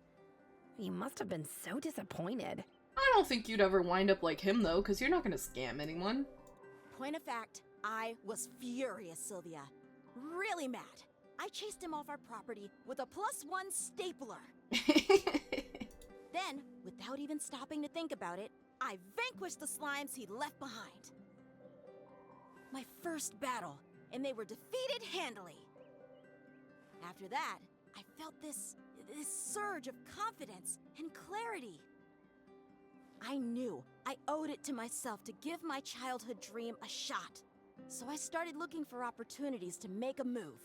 You must have been so disappointed.
I don't think you'd ever wind up like him, though, because you're not going to scam anyone.
Point of fact, I was furious, Sylvia. Really mad. I chased him off our property with a +1 stapler. Then, without even stopping to think about it, I vanquished the slimes he'd left behind. My first battle, and they were defeated handily. After that, I felt this surge of confidence and clarity. I knew I owed it to myself to give my childhood dream a shot, so I started looking for opportunities to make a move.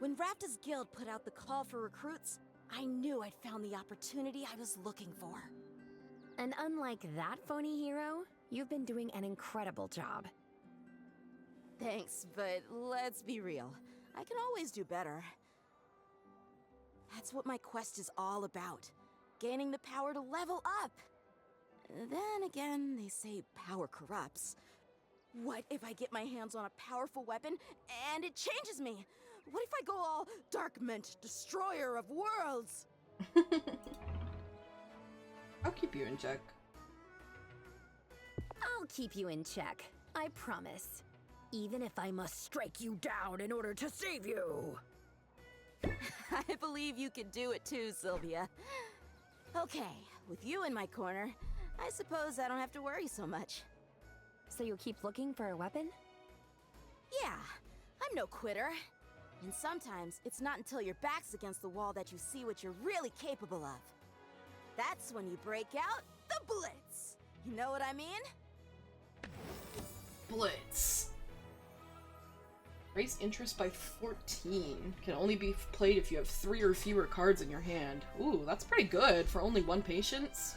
When Rafta's guild put out the call for recruits, I knew I'd found the opportunity I was looking for.
And unlike that phony hero, you've been doing an incredible job.
Thanks, but let's be real. I can always do better. That's what my quest is all about. Gaining the power to level up. Then again, they say power corrupts. What if I get my hands on a powerful weapon and it changes me? What if I go all Dark-Ment, destroyer of worlds?
I'll keep you in check.
I'll keep you in check, I promise. Even if I must strike you down in order to save you.
I believe you could do it too, Sylvia. Okay, with you in my corner, I suppose I don't have to worry so much.
So you'll keep looking for a weapon?
Yeah, I'm no quitter. And sometimes it's not until your back's against the wall that you see what you're really capable of. That's when you break out the Blitz. You know what I mean?
Blitz. Raise interest by 14. Can only be played if you have 3 or fewer cards in your hand. Ooh, that's pretty good for only 1 patience.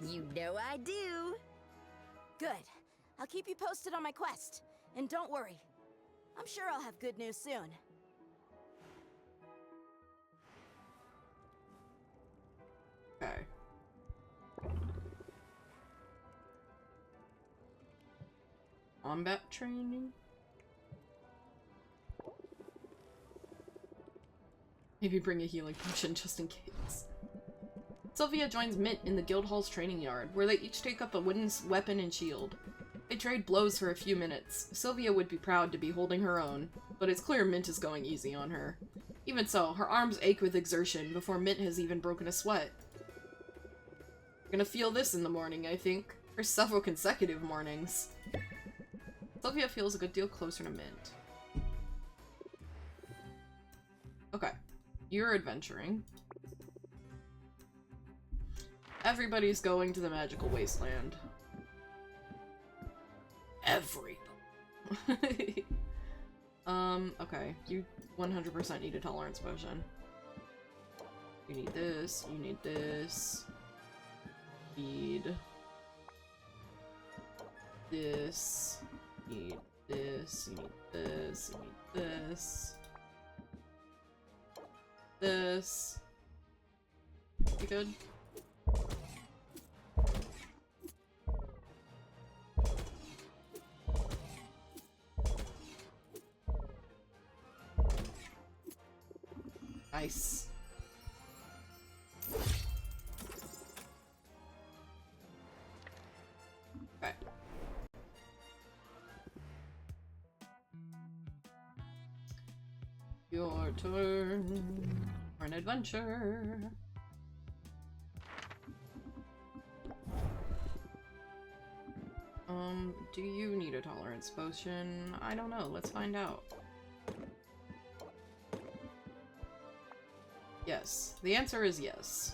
You know I do. Good. I'll keep you posted on my quest. And don't worry. I'm sure I'll have good news soon.
Okay. Combat training? Maybe bring a healing potion just in case. Sylvia joins Mint in the Guildhall's training yard, where they each take up a wooden weapon and shield. They trade blows for a few minutes. Sylvia would be proud to be holding her own, but it's clear Mint is going easy on her. Even so, her arms ache with exertion before Mint has even broken a sweat. We're gonna feel this in the morning, I think. For several consecutive mornings. Sylvia feels a good deal closer to Mint. Okay. You're adventuring. Everybody's going to the magical wasteland. Everybody. Okay. You 100% need a tolerance potion. You need this, you need this. Need this. You need this, you need this, you need this. This. You good? Nice. Okay. Your turn for an adventure. Do you need a tolerance potion? I don't know. Let's find out. Yes. The answer is yes.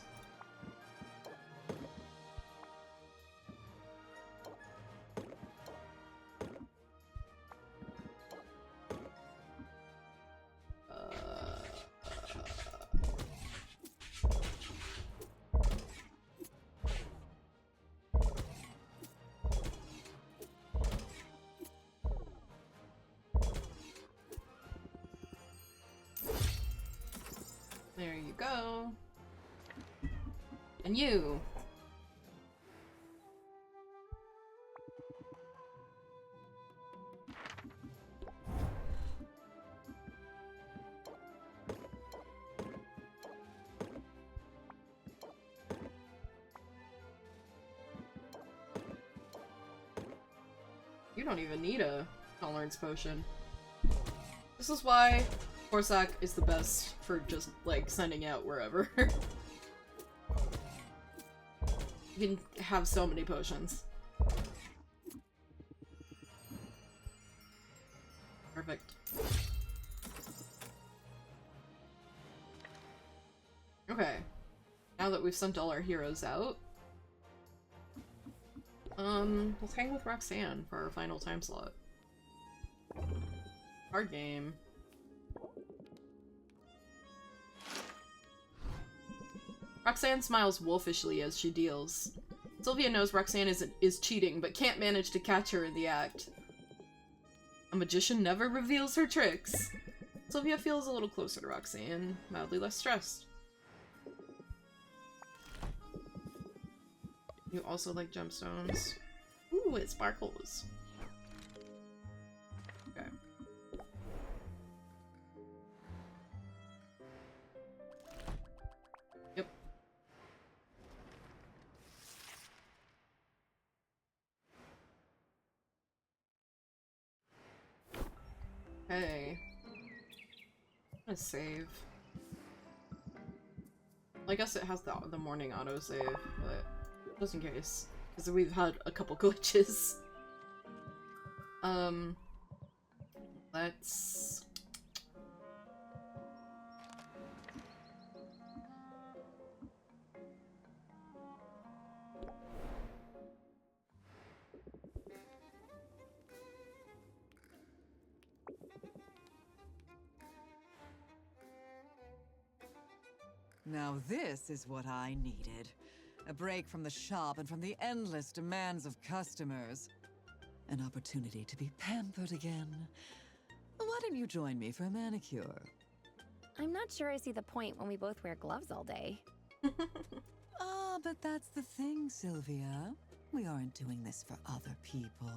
There you go. And you. You don't even need a tolerance potion. This is why Corsac is the best for just, like, sending out wherever. You can have so many potions. Perfect. Okay. Now that we've sent all our heroes out, let's hang with Roxanne for our final time slot. Hard game. Roxanne smiles wolfishly as she deals. Sylvia knows Roxanne is cheating, but can't manage to catch her in the act. A magician never reveals her tricks. Sylvia feels a little closer to Roxanne, mildly less stressed. You also like gemstones? Ooh, it sparkles. Okay. Yep. Hey. I'm gonna save. I guess it has the morning autosave, but just in case. Because we've had a couple glitches. Let's...
Now this is what I needed. A break from the shop and from the endless demands of customers. An opportunity to be pampered again. Why don't you join me for a manicure?
I'm not sure I see the point when we both wear gloves all day.
Ah, but that's the thing, Sylvia. We aren't doing this for other people.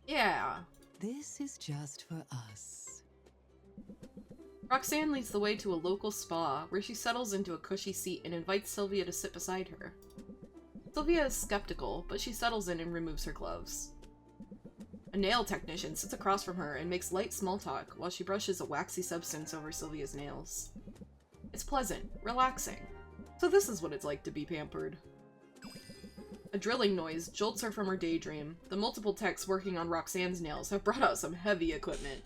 Yeah.
This is just for us.
Roxanne leads the way to a local spa, where she settles into a cushy seat and invites Sylvia to sit beside her. Sylvia is skeptical, but she settles in and removes her gloves. A nail technician sits across from her and makes light small talk while she brushes a waxy substance over Sylvia's nails. It's pleasant, relaxing. So this is what it's like to be pampered. A drilling noise jolts her from her daydream. The multiple techs working on Roxanne's nails have brought out some heavy equipment.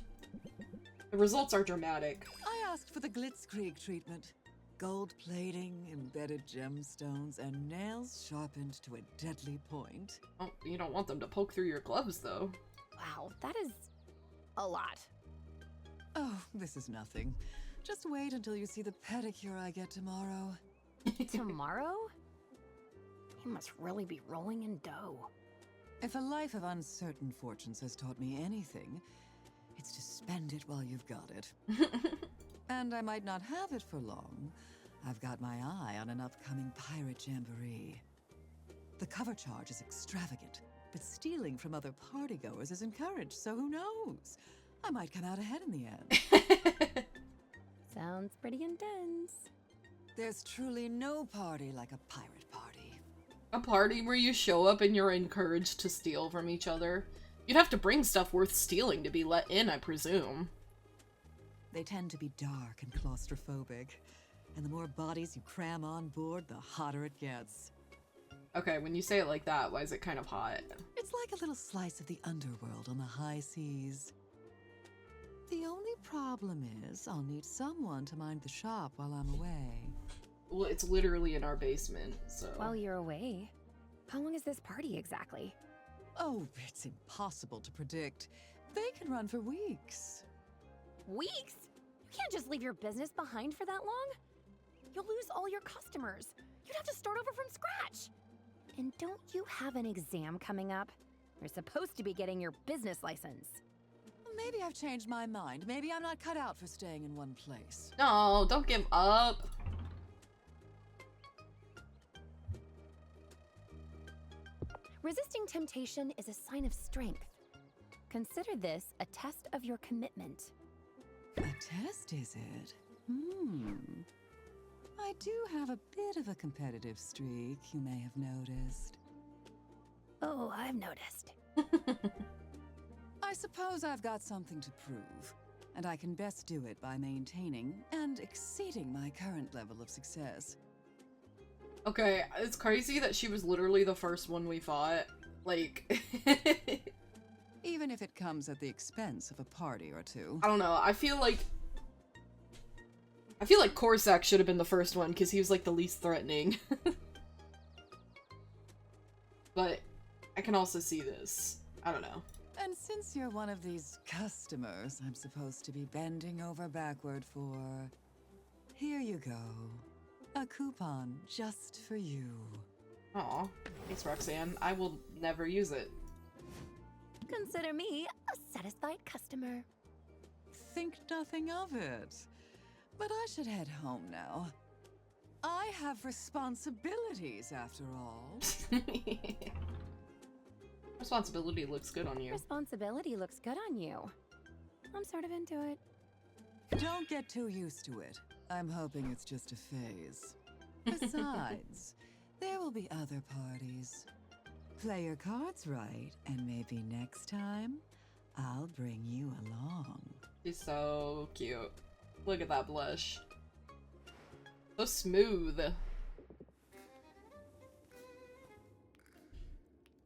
The results are dramatic.
I asked for the Glitzkrieg treatment. Gold plating, embedded gemstones, and nails sharpened to a deadly point.
Oh, you don't want them to poke through your gloves, though.
Wow, that is a lot.
Oh, this is nothing. Just wait until you see the pedicure I get tomorrow.
Tomorrow? You must really be rolling in dough.
If a life of uncertain fortunes has taught me anything, it's to spend it while you've got it. And I might not have it for long. I've got my eye on an upcoming pirate jamboree. The cover charge is extravagant, but stealing from other partygoers is encouraged, so who knows? I might come out ahead in the end.
Sounds pretty intense.
There's truly no party like a pirate party.
A party where you show up and you're encouraged to steal from each other. You'd have to bring stuff worth stealing to be let in, I presume.
They tend to be dark and claustrophobic, and the more bodies you cram on board, the hotter it gets.
Okay, when you say it like that, why is it kind of hot?
It's like a little slice of the underworld on the high seas. The only problem is, I'll need someone to mind the shop while I'm away.
Well, it's literally in our basement, so...
While you're away, how long is this party exactly?
Oh, it's impossible to predict. They can run for weeks.
Weeks? You can't just leave your business behind for that long. You'll lose all your customers. You'd have to start over from scratch. And don't you have an exam coming up? You're supposed to be getting your business license.
Maybe I've changed my mind. Maybe I'm not cut out for staying in one place.
No, don't give up.
Resisting temptation is a sign of strength. Consider this a test of your commitment.
A test, is it? I do have a bit of a competitive streak, you may have noticed.
Oh, I've noticed.
I suppose I've got something to prove, and I can best do it by maintaining and exceeding my current level of success.
Okay, it's crazy that she was literally the first one we fought. Like...
Even if it comes at the expense of a party or two.
I don't know, I feel like Corsac should have been the first one, because he was like the least threatening. But I can also see this. I don't know.
And since you're one of these customers I'm supposed to be bending over backward for, here you go. A coupon just for you.
Aw, thanks Roxanne. I will never use it.
Consider me a satisfied customer.
Think nothing of it. But I should head home now. I have responsibilities, after all.
Responsibility looks good on you.
Responsibility looks good on you. I'm sort of into it.
Don't get too used to it. I'm hoping it's just a phase. Besides, there will be other parties. Play your cards right, and maybe next time, I'll bring you along.
She's so cute. Look at that blush. So smooth.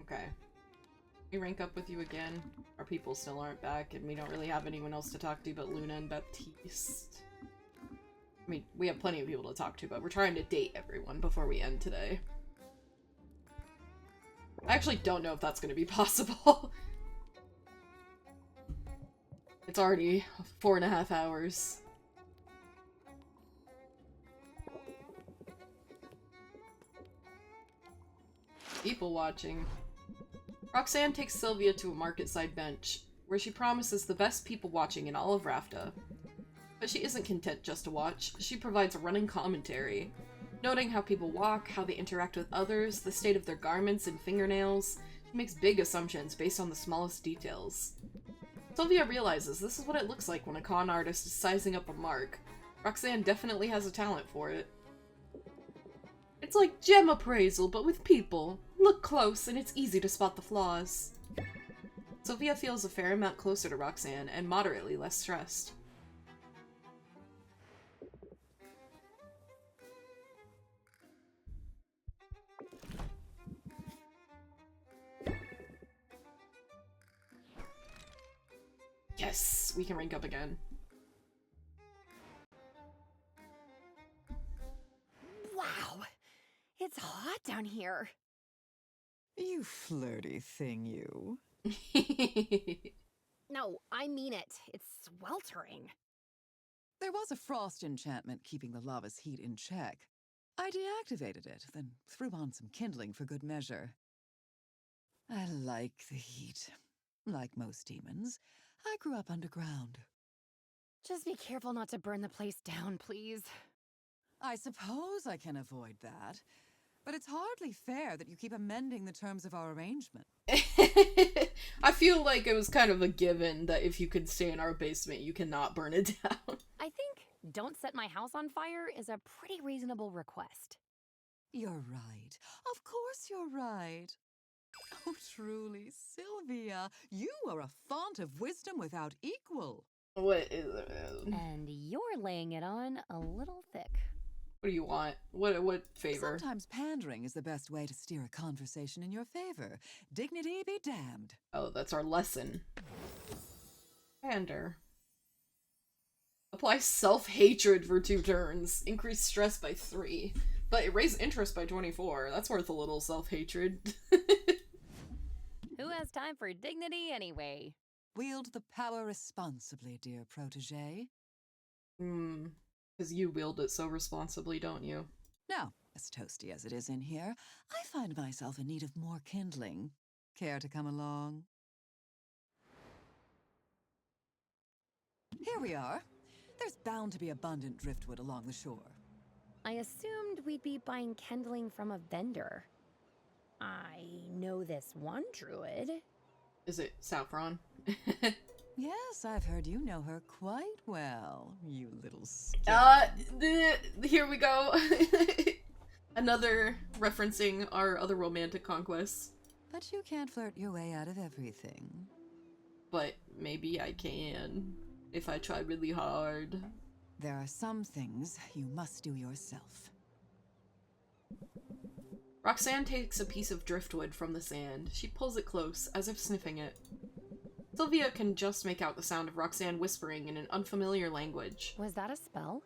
Okay. We rank up with you again. Our people still aren't back, and we don't really have anyone else to talk to but Luna and Baptiste. I mean, we have plenty of people to talk to, but we're trying to date everyone before we end today. I actually don't know if that's going to be possible. It's already 4.5 hours. People watching. Roxanne takes Sylvia to a market-side bench, where she promises the best people watching in all of Rafta. But she isn't content just to watch, she provides a running commentary, noting how people walk, how they interact with others, the state of their garments and fingernails. She makes big assumptions based on the smallest details. Sylvia realizes this is what it looks like when a con artist is sizing up a mark. Roxanne definitely has a talent for it. It's like gem appraisal, but with people. Look close, and it's easy to spot the flaws. Sylvia feels a fair amount closer to Roxanne, and moderately less stressed. Yes, we can rank up again.
Wow, it's hot down here.
You flirty thing, you.
No, I mean it. It's sweltering.
There was a frost enchantment keeping the lava's heat in check. I deactivated it, then threw on some kindling for good measure. I like the heat. Like most demons, I grew up underground.
Just be careful not to burn the place down, please.
I suppose I can avoid that, but it's hardly fair that you keep amending the terms of our arrangement.
I feel like it was kind of a given that if you could stay in our basement, you cannot burn it down.
I think don't set my house on fire is a pretty reasonable request.
You're right. Of course you're right. Oh, truly, Sylvia, you are a font of wisdom without equal.
What is it?
And you're laying it on a little thick.
What do you want? What favor?
Sometimes pandering is the best way to steer a conversation in your favor. Dignity be damned.
Oh, that's our lesson. Pander. Apply self-hatred for 2 turns. Increase stress by 3. But erase interest by 24. That's worth a little self-hatred.
Who has time for dignity anyway?
Wield the power responsibly, dear protege.
Because you wield it so responsibly, don't you?
Now, as toasty as it is in here, I find myself in need of more kindling. Care to come along? Here we are. There's bound to be abundant driftwood along the shore.
I assumed we'd be buying kindling from a vendor. I know this one druid.
Is it Saffron?
Yes, I've heard you know her quite well, you little
here we go. Another referencing our other romantic conquests.
But you can't flirt your way out of everything.
But maybe I can, if I try really hard.
There are some things you must do yourself.
Roxanne takes a piece of driftwood from the sand. She pulls it close, as if sniffing it. Sylvia can just make out the sound of Roxanne whispering in an unfamiliar language.
Was that a spell?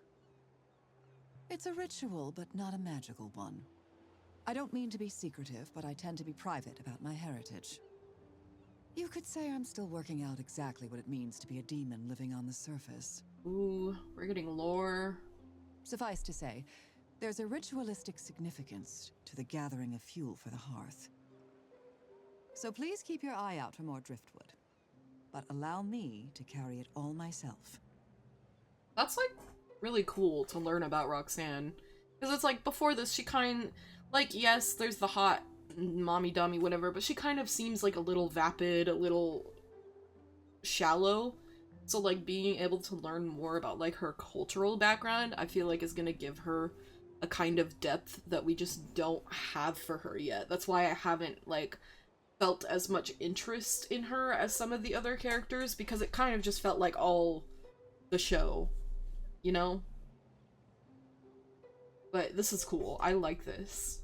It's a ritual, but not a magical one. I don't mean to be secretive, but I tend to be private about my heritage. You could say I'm still working out exactly what it means to be a demon living on the surface.
Ooh, we're getting lore.
Suffice to say, there's a ritualistic significance to the gathering of fuel for the hearth. So please keep your eye out for more driftwood. But allow me to carry it all myself.
That's, like, really cool to learn about Roxanne. Because it's like, before this, she like, yes, there's the hot mommy dummy, whatever, but she kind of seems like a little vapid, a little shallow. So, like, being able to learn more about, like, her cultural background, I feel like is gonna give her a kind of depth that we just don't have for her yet. That's why I haven't, like, felt as much interest in her as some of the other characters, because it kind of just felt like all the show, you know? But this is cool. I like this.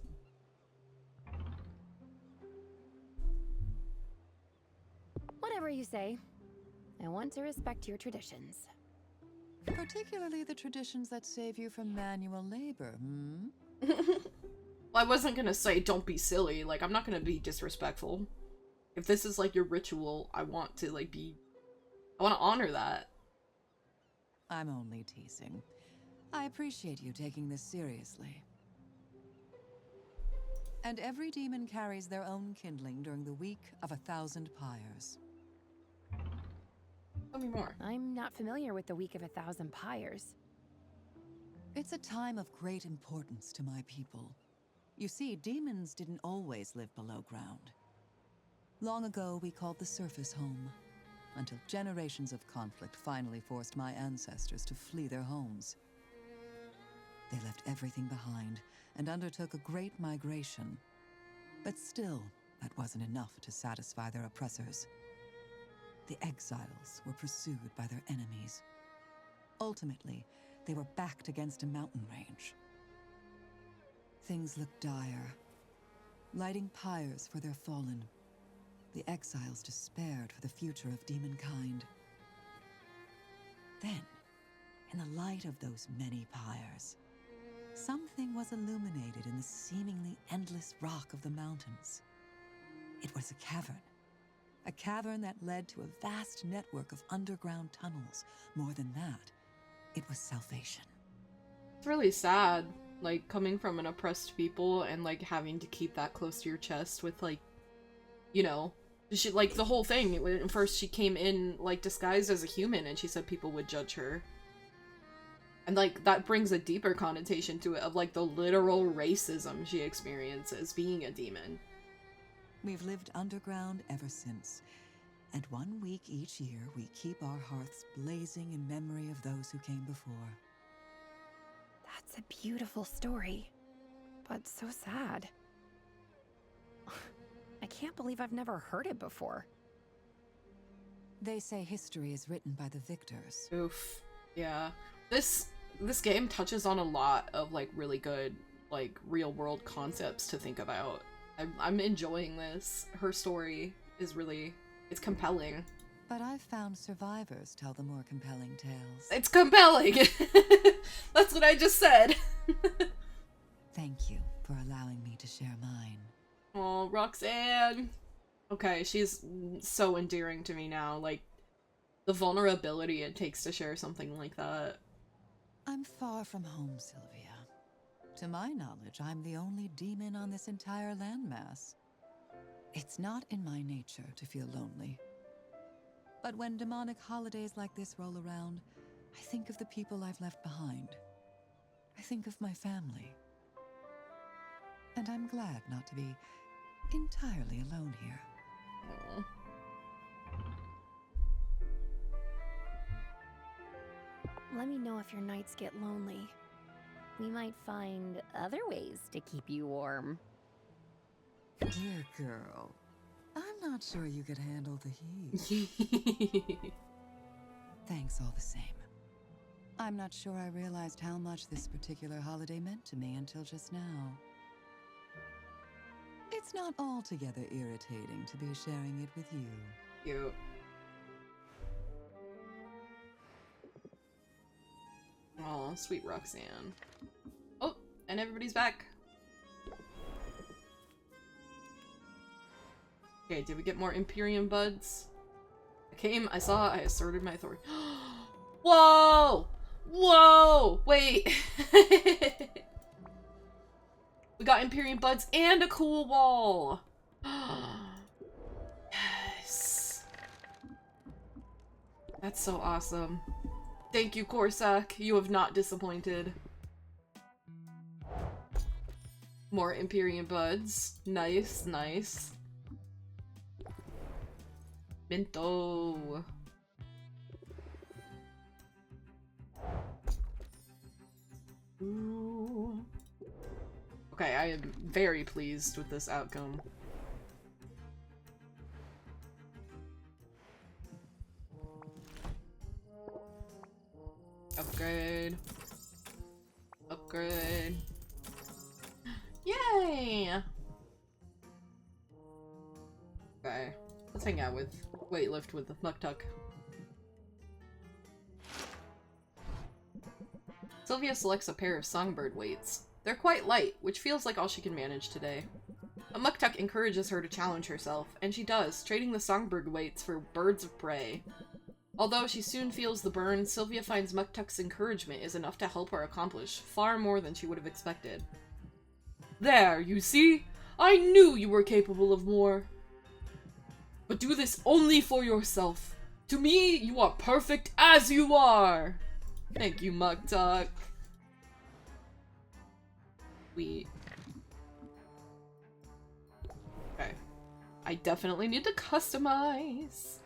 Whatever you say. I want to respect your traditions.
Particularly the traditions that save you from manual labor,
Well, I wasn't gonna say don't be silly. Like, I'm not gonna be disrespectful. If this is, like, your ritual, I want to, like, I want to honor that.
I'm only teasing. I appreciate you taking this seriously. And every demon carries their own kindling during the week of 1,000 pyres.
Tell me more.
I'm not familiar with the Week of 1,000 Pyres.
It's a time of great importance to my people. You see, demons didn't always live below ground. Long ago, we called the surface home, until generations of conflict finally forced my ancestors to flee their homes. They left everything behind and undertook a great migration. But still, that wasn't enough to satisfy their oppressors. The exiles were pursued by their enemies. Ultimately, they were backed against a mountain range. Things looked dire. Lighting pyres for their fallen, the exiles despaired for the future of demonkind. Then, in the light of those many pyres, something was illuminated in the seemingly endless rock of the mountains. It was a cavern that led to a vast network of underground tunnels. More than that, it was salvation.
It's really sad, like, coming from an oppressed people and, like, having to keep that close to your chest with, like, you know, she, like, the whole thing. When first she came in, like, disguised as a human, and she said people would judge her. And, like, that brings a deeper connotation to it of, like, the literal racism she experiences being a demon.
We've lived underground ever since, and 1 week each year we keep our hearths blazing in memory of those who came before.
That's a beautiful story, but so sad. I can't believe I've never heard it before.
They say history is written by the victors.
Oof. Yeah. This game touches on a lot of like really good like real world concepts to think about. I'm enjoying this. Her story is really, it's compelling.
But I've found survivors tell the more compelling tales.
It's compelling! That's what I just said.
Thank you for allowing me to share mine.
Oh, Roxanne. Okay, she's so endearing to me now. Like, the vulnerability it takes to share something like that.
I'm far from home, Sylvia. To my knowledge, I'm the only demon on this entire landmass. It's not in my nature to feel lonely. But when demonic holidays like this roll around, I think of the people I've left behind. I think of my family. And I'm glad not to be entirely alone here.
Aww.
Let me know if your nights get lonely. We might find other ways to keep you warm.
Dear girl, I'm not sure you could handle the heat. Thanks all the same. I'm not sure I realized how much this particular holiday meant to me until just now. It's not altogether irritating to be sharing it with you.
Cute. Oh, sweet Roxanne. Oh, and everybody's back. Okay, did we get more Imperium buds? I came, I saw, I asserted my authority. Whoa! Whoa! Wait! We got Imperium buds and a cool wall! Yes! That's so awesome. Thank you, Corsac. You have not disappointed. More Imperium buds. Nice, nice. Minto. Ooh. Okay, I am very pleased with this outcome. Upgrade. Upgrade. Yay! Okay, let's hang out with Weightlift with the Muktuk. Sylvia selects a pair of songbird weights. They're quite light, which feels like all she can manage today. A Muktuk encourages her to challenge herself, and she does, trading the songbird weights for birds of prey. Although she soon feels the burn, Sylvia finds Muktuk's encouragement is enough to help her accomplish far more than she would have expected. There, you see? I knew you were capable of more. But do this only for yourself. To me, you are perfect as you are. Thank you, Muktuk. Sweet. Okay. I definitely need to customize.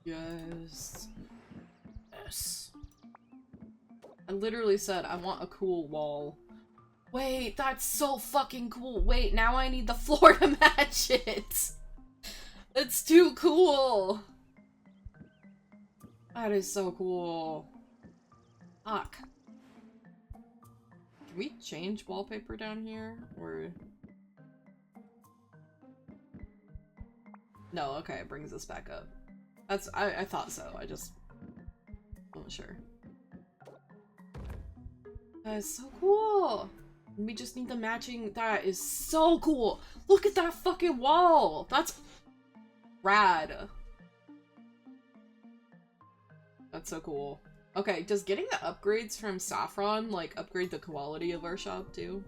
Yes. Yes. I literally said I want a cool wall. Wait, that's so fucking cool. Wait, now I need the floor to match it. It's too cool. That is so cool. Fuck. Can we change wallpaper down here? Or... No, okay, it brings us back up. That's- I thought so, I just wasn't sure. That is so cool! We just need the matching- that is so cool! Look at that fucking wall! That's rad. That's so cool. Okay, does getting the upgrades from Saffron, like, upgrade the quality of our shop, too?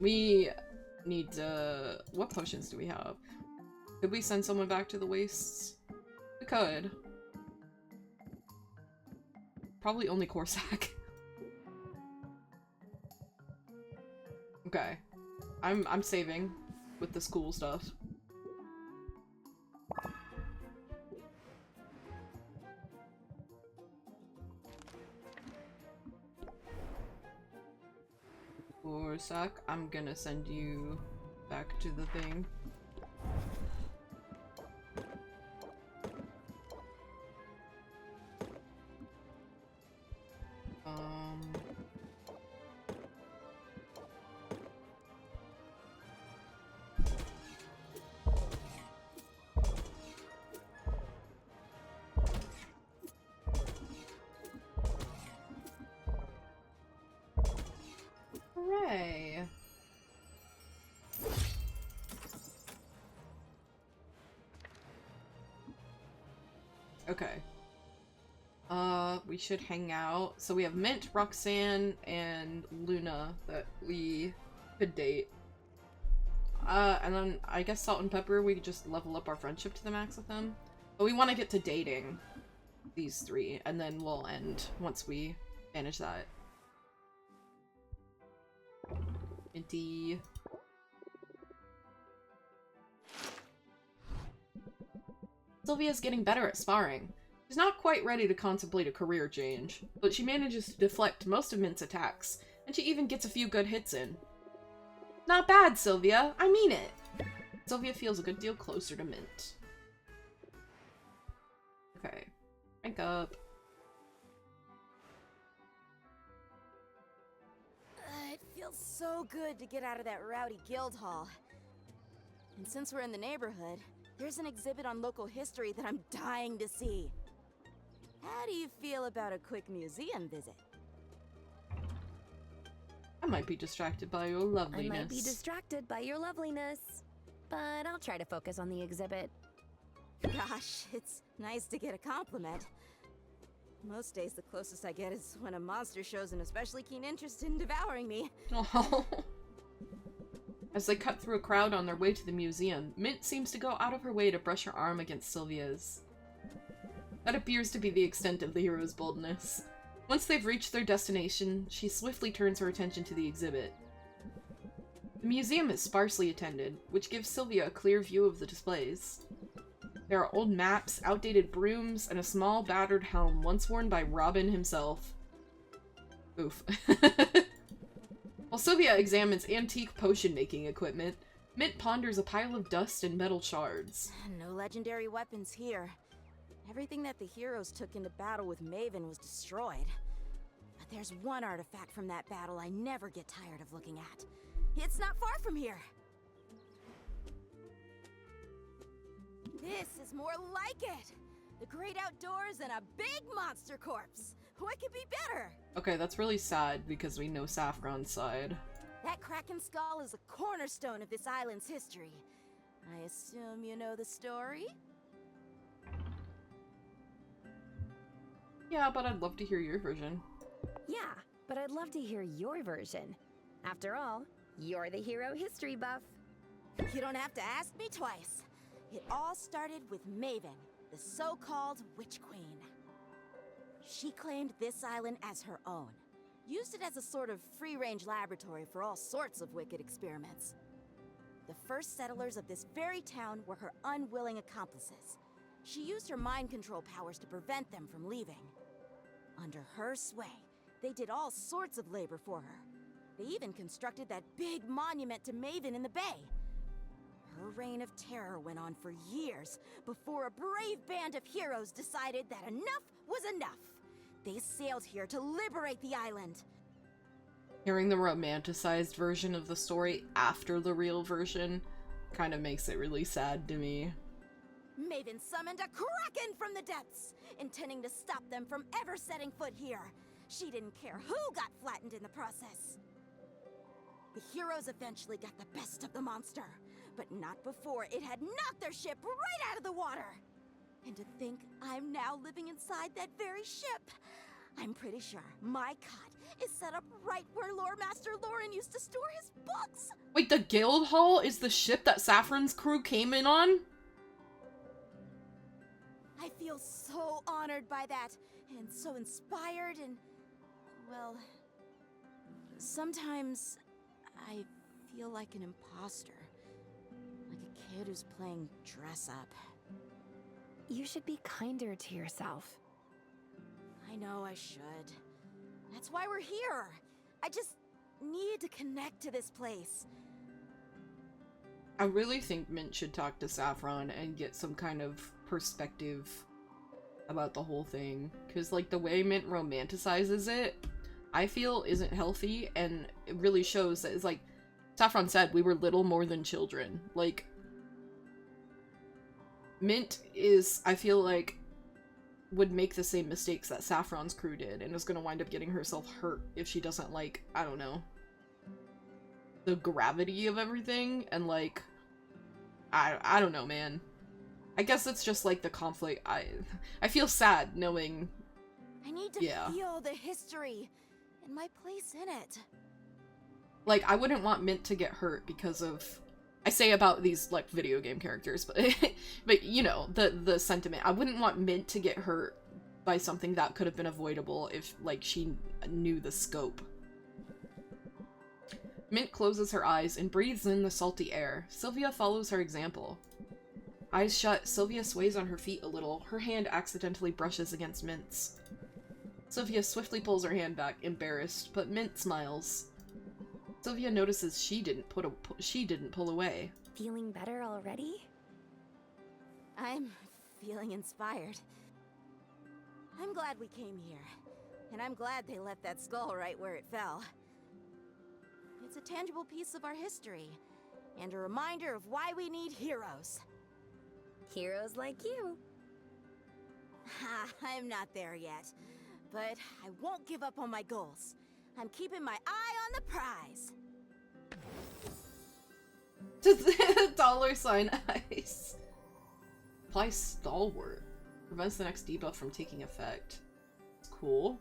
We need to- what potions do we have? Could we send someone back to the wastes? We could. Probably only Corsac. Okay. I'm saving with this cool stuff. For a sec, I'm gonna send you back to the thing. Hooray! Okay. We should hang out. So we have Mint, Roxanne, and Luna that we could date. And then I guess Salt and Pepper, we could just level up our friendship to the max with them. But we want to get to dating these three, and then we'll end once we manage that. Minty. Sylvia's getting better at sparring. She's not quite ready to contemplate a career change, but she manages to deflect most of Mint's attacks, and she even gets a few good hits in. Not bad, Sylvia. I mean it. Sylvia feels a good deal closer to Mint. Okay. Rank up.
It feels so good to get out of that rowdy guild hall. And since we're in the neighborhood, there's an exhibit on local history that I'm dying to see. How do you feel about a quick museum visit?
I might be distracted by your loveliness.
I might be distracted by your loveliness, but I'll try to focus on the exhibit.
Gosh, it's nice to get a compliment. Most days the closest I get is when a monster shows an especially keen interest in devouring me.
Oh. As they cut through a crowd on their way to the museum, Mint seems to go out of her way to brush her arm against Sylvia's. That appears to be the extent of the hero's boldness. Once they've reached their destination, she swiftly turns her attention to the exhibit. The museum is sparsely attended, which gives Sylvia a clear view of the displays. There are old maps, outdated brooms, and a small battered helm once worn by Robin himself. Oof. While Sylvia examines antique potion-making equipment, Mint ponders a pile of dust and metal shards.
No legendary weapons here. Everything that the heroes took into battle with Maven was destroyed. But there's one artifact from that battle I never get tired of looking at. It's not far from here. This is more like it! The great outdoors and a big monster corpse! What could be better?
Okay, that's really sad because we know Saffron's side.
That Kraken skull is a cornerstone of this island's history. I assume you know the story?
Yeah, but I'd love to hear your version.
Yeah, but I'd love to hear your version. After all, you're the hero history buff.
You don't have to ask me twice. It all started with Maven, the so-called Witch Queen. She claimed this island as her own, used it as a sort of free-range laboratory for all sorts of wicked experiments. The first settlers of this very town were her unwilling accomplices. She used her mind control powers to prevent them from leaving. Under her sway, they did all sorts of labor for her. They even constructed that big monument to Maven in the bay. Her reign of terror went on for years before a brave band of heroes decided that enough was enough. They sailed here to liberate the island.
Hearing the romanticized version of the story after the real version kind of makes it really sad to me.
Maven summoned a Kraken from the depths, intending to stop them from ever setting foot here. She didn't care who got flattened in the process. The heroes eventually got the best of the monster, but not before it had knocked their ship right out of the water. And to think I'm now living inside that very ship. I'm pretty sure my cot is set up right where Lore Master Lauren used to store his books.
Wait, the guild hall is the ship that Saffron's crew came in on?
I feel so honored by that, and so inspired, and, well, sometimes I feel like an imposter. Like a kid who's playing dress up.
You should be kinder to yourself.
I know I should. That's why we're here. I just need to connect to this place.
I really think Mint should talk to Saffron and get some kind of perspective about the whole thing. Because, like, the way Mint romanticizes it, I feel isn't healthy, and it really shows that it's like Saffron said, we were little more than children. Like, Mint is, I feel like, would make the same mistakes that Saffron's crew did, and is gonna wind up getting herself hurt if she doesn't, like, I don't know, the gravity of everything, and, like, I don't know, man. I guess it's just, like, the conflict. I feel sad knowing...
I need to feel the history and my place in it.
Like, I wouldn't want Mint to get hurt because of... I say about these, like, video game characters, but, but you know, the sentiment. I wouldn't want Mint to get hurt by something that could have been avoidable if, like, she knew the scope. Mint closes her eyes and breathes in the salty air. Sylvia follows her example. Eyes shut, Sylvia sways on her feet a little. Her hand accidentally brushes against Mint's. Sylvia swiftly pulls her hand back, embarrassed, but Mint smiles. Sylvia notices she didn't pull away.
Feeling better already?
I'm feeling inspired. I'm glad we came here, and I'm glad they left that skull right where it fell. It's a tangible piece of our history, and a reminder of why we need heroes.
Heroes like you.
I'm not there yet, but I won't give up on my goals. I'm keeping my eye on the prize.
$sign ice. Apply stalwart. Prevents the next debuff from taking effect. It's cool.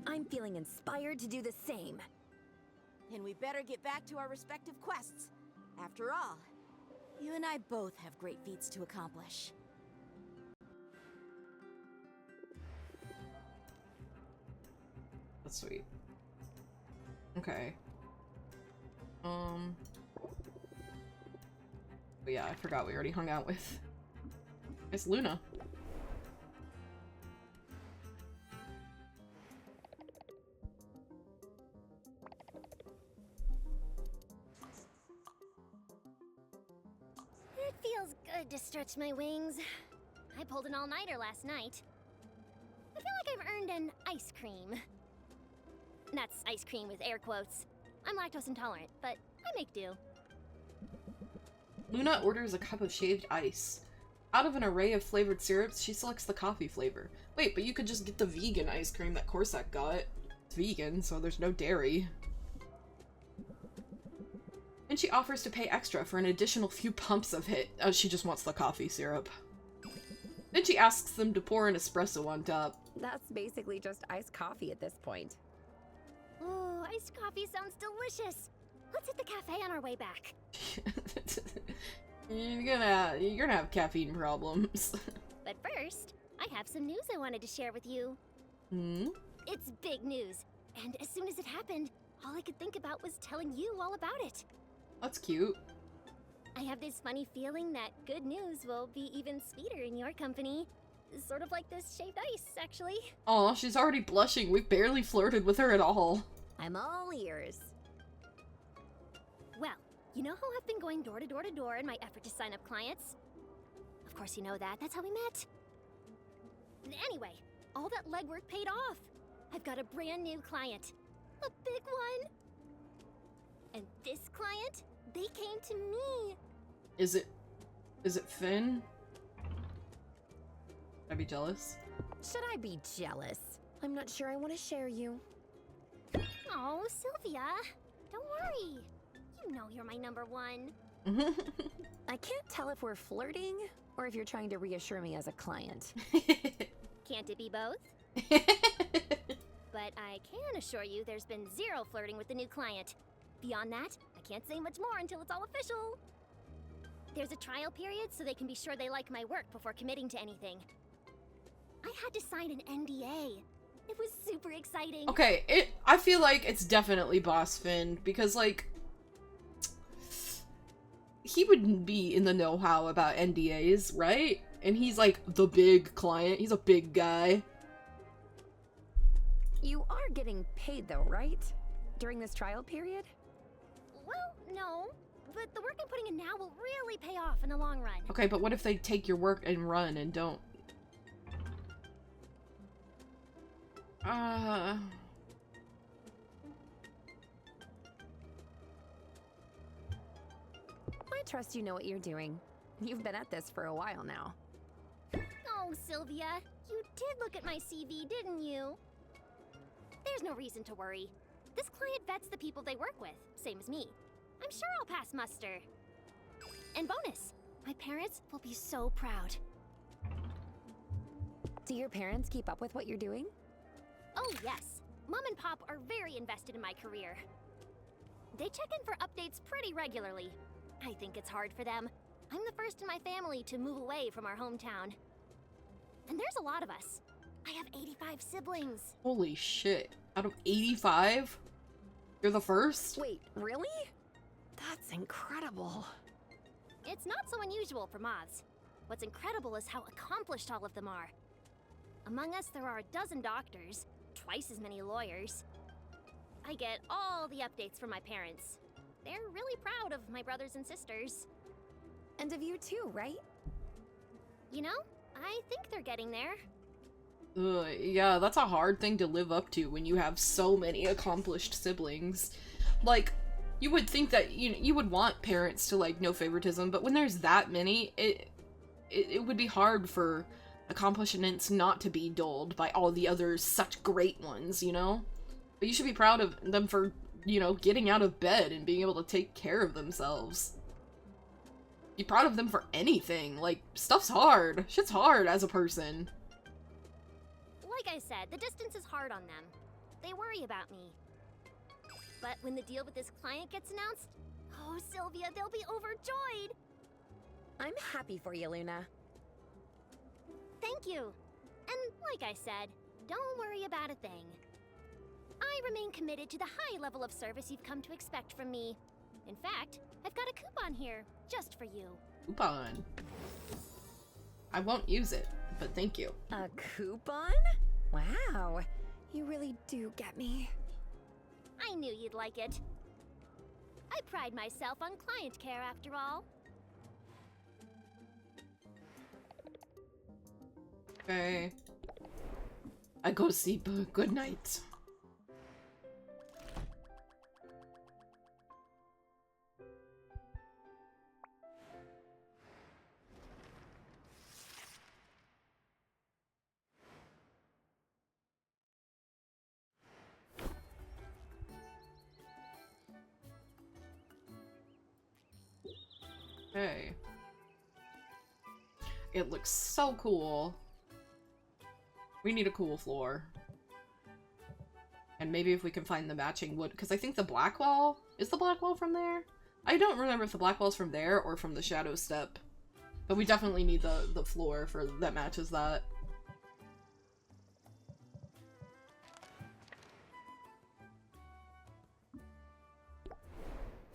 I'm feeling inspired to do the same.
Then we better get back to our respective quests. After all, you and I both have great feats to accomplish.
That's sweet. Okay. But yeah, I forgot we already hung out with. It's Luna.
It feels good to stretch my wings. I pulled an all-nighter last night. I feel like I've earned an ice cream. That's ice cream with air quotes. I'm lactose intolerant, but I make do.
Luna orders a cup of shaved ice. Out of an array of flavored syrups, she selects the coffee flavor. Wait, but you could just get the vegan ice cream that Corsac got. It's vegan, so there's no dairy. And she offers to pay extra for an additional few pumps of it. Oh, she just wants the coffee syrup. Then she asks them to pour an espresso on top.
That's basically just iced coffee at this point.
Ooh, iced coffee sounds delicious. Let's hit the cafe on our way back.
You're gonna have caffeine problems.
But first, I have some news I wanted to share with you.
Hmm?
It's big news, and as soon as it happened, all I could think about was telling you all about it.
That's cute.
I have this funny feeling that good news will be even sweeter in your company. Sort of like this shaved ice, actually.
Aw, she's already blushing. We've barely flirted with her at all.
I'm all ears.
Well, you know how I've been going door to door to door in my effort to sign up clients? Of course you know that. That's how we met. Anyway, all that legwork paid off. I've got a brand new client. A big one. And this client, they came to me.
Is it Finn? Should I be jealous?
Should I be jealous? I'm not sure I want to share you.
Oh, Sylvia. Don't worry. You know you're my number one.
I can't tell if we're flirting or if you're trying to reassure me as a client.
Can't it be both? But I can assure you there's been zero flirting with the new client. Beyond that, I can't say much more until it's all official. There's a trial period so they can be sure they like my work before committing to anything. I had to sign an NDA. It was super exciting.
Okay, I feel like it's definitely Boss Finn, because, like, he wouldn't be in the know-how about NDAs, right? And he's, like, the big client. He's a big guy.
You are getting paid though, right? During this trial period?
Well, no. But the work I'm putting in now will really pay off in the long run.
Okay, but what if they take your work and run and don't?
I trust you know what you're doing. You've been at this for a while now.
Oh, Sylvia, you did look at my CV, didn't you? There's no reason to worry. This client vets the people they work with, same as me. I'm sure I'll pass muster. And bonus, my parents will be so proud.
Do your parents keep up with what you're doing?
Oh, yes. Mom and Pop are very invested in my career. They check in for updates pretty regularly. I think it's hard for them. I'm the first in my family to move away from our hometown. And there's a lot of us. I have 85 siblings.
Holy shit. Out of 85? You're the first?
Wait, really? That's incredible.
It's not so unusual for moths. What's incredible is how accomplished all of them are. Among us, there are a dozen doctors, twice as many lawyers. I get all the updates from my parents. They're really proud of my brothers and sisters.
And of you too, right?
You know, I think they're getting there.
Yeah, that's a hard thing to live up to when you have so many accomplished siblings. Like, you would think that you would want parents to, like, no favoritism, but when there's that many, it would be hard for accomplishments not to be dulled by all the other such great ones, you know? But you should be proud of them for, you know, getting out of bed and being able to take care of themselves. Be proud of them for anything. Like, stuff's hard. Shit's hard as a person.
Like I said, the distance is hard on them. They worry about me. But when the deal with this client gets announced, oh, Sylvia, they'll be overjoyed!
I'm happy for you, Luna.
Thank you. And like I said, don't worry about a thing. I remain committed to the high level of service you've come to expect from me. In fact, I've got a coupon here, just for you.
Coupon? I won't use it, but thank you.
A coupon? Wow, you really do get me.
I knew you'd like it. I pride myself on client care, after all.
Okay. I go sleep. Good night. Okay. It looks so cool. We need a cool floor. And maybe if we can find the matching wood, because I think the black wall, is the black wall from there? I don't remember if the black wall's from there or from the shadow step. But we definitely need the floor for that matches that.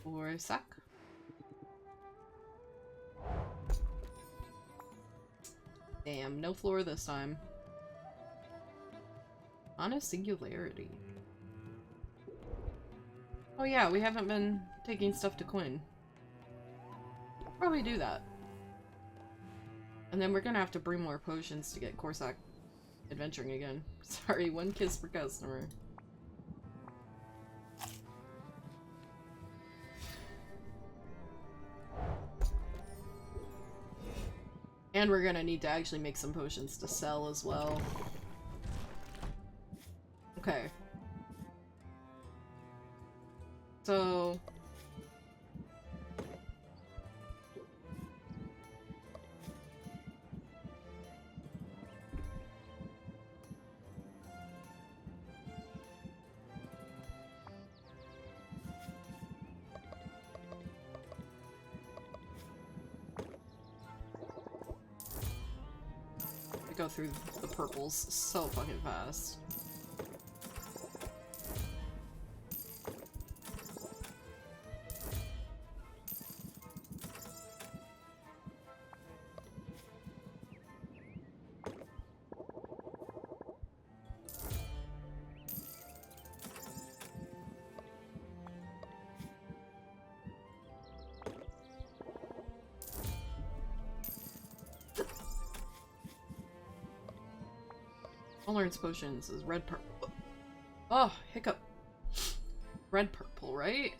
For a sec. Damn, no floor this time. On a singularity. Oh yeah, we haven't been taking stuff to Quinn. Probably do that. And then we're gonna have to bring more potions to get Corsac adventuring again. Sorry, one kiss per customer. And we're gonna need to actually make some potions to sell as well. Okay. So... go through the purples so fucking fast. Tolerance potions is red purple. Oh, hiccup. Red purple, right?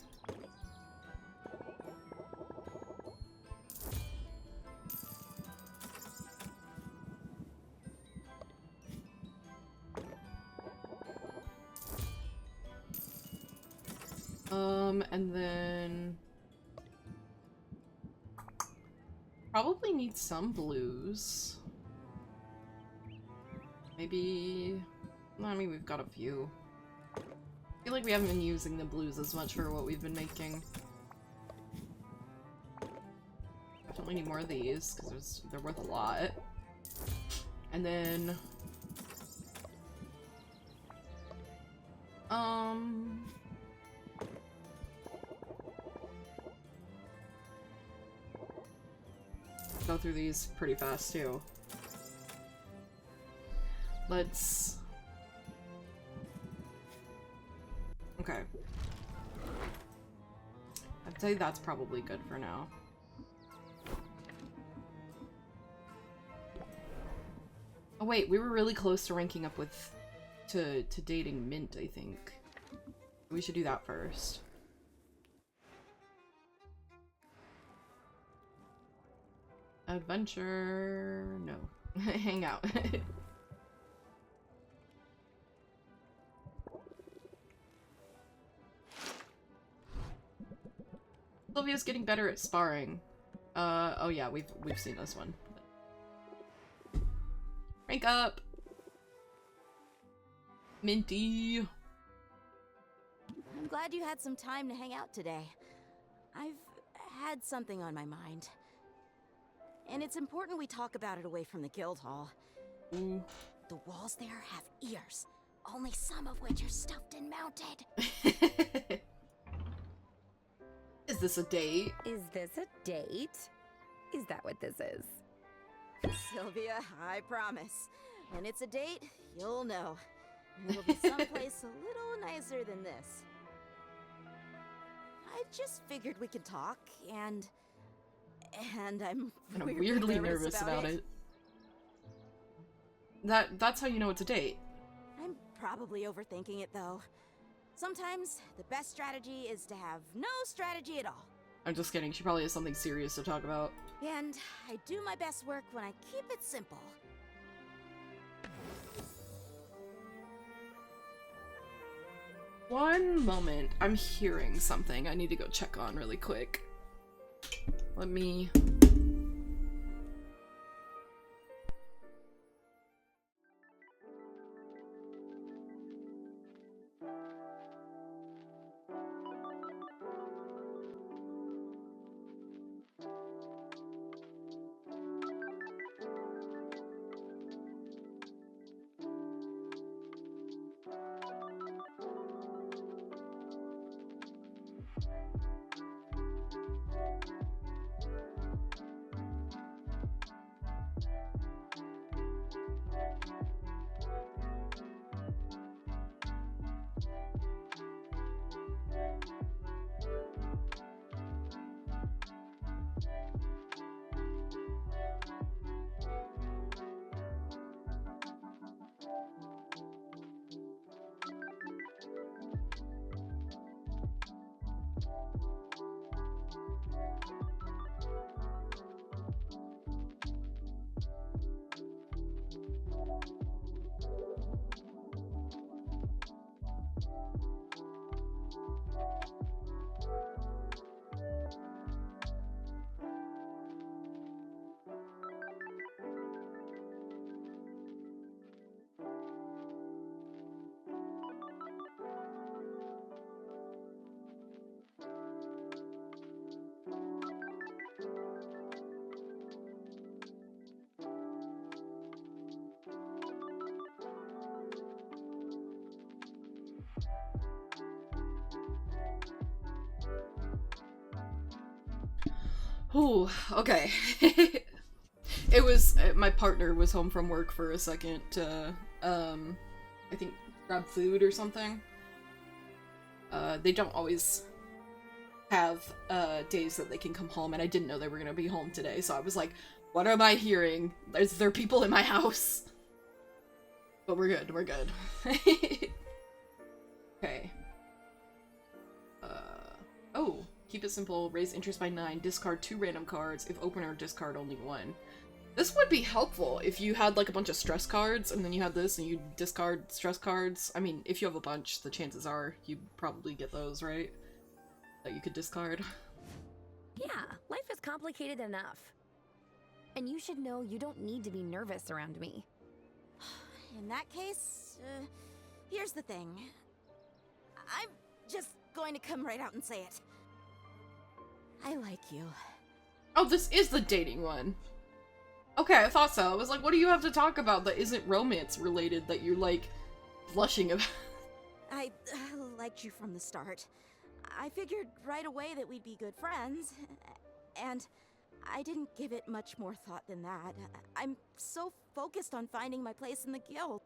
And then probably need some blues. Maybe, I mean, we've got a few. I feel like we haven't been using the blues as much for what we've been making. Definitely need more of these, because they're worth a lot. And then... go through these pretty fast, too. Let's... Okay. I'd say that's probably good for now. Oh wait, we were really close to ranking up with... to dating Mint, I think. We should do that first. Adventure... no. Hang out. Sylvia's getting better at sparring. Oh yeah, we've seen this one. Rank up! Minty!
I'm glad you had some time to hang out today. I've had something on my mind. And it's important we talk about it away from the guild hall.
Ooh.
The walls there have ears, only some of which are stuffed and mounted.
Is this a date?
Is this a date? Is that what this is?
Sylvia, I promise. When it's a date, you'll know. And it'll be someplace a little nicer than this. I just figured we could talk, and I'm
weirdly nervous about it. That's how you know it's a date.
I'm probably overthinking it, though. Sometimes the best strategy is to have no strategy at all.
I'm just kidding. She probably has something serious to talk about.
And I do my best work when I keep it simple.
One moment. I'm hearing something I need to go check on really quick. Let me... Ooh, okay. It was, my partner was home from work for a second to, I think, grab food or something. They don't always have, days that they can come home, and I didn't know they were gonna be home today, so I was like, what am I hearing? Is there people in my house? But we're good, we're good. Okay. Oh, keep it simple, raise interest by 9, discard 2 random cards, if opener discard only 1. This would be helpful if you had like a bunch of stress cards and then you had this and you discard stress cards. I mean, if you have a bunch, the chances are you probably get those, right? That you could discard.
Yeah, life is complicated enough. And you should know you don't need to be nervous around me.
In that case, here's the thing. I'm just going to come right out and say it. I like you.
Oh, this is the dating one. Okay, I thought so. I was like, what do you have to talk about that isn't romance related that you're like blushing about?
I liked you from the start. I figured right away that we'd be good friends, and I didn't give it much more thought than that. I'm so focused on finding my place in the guild.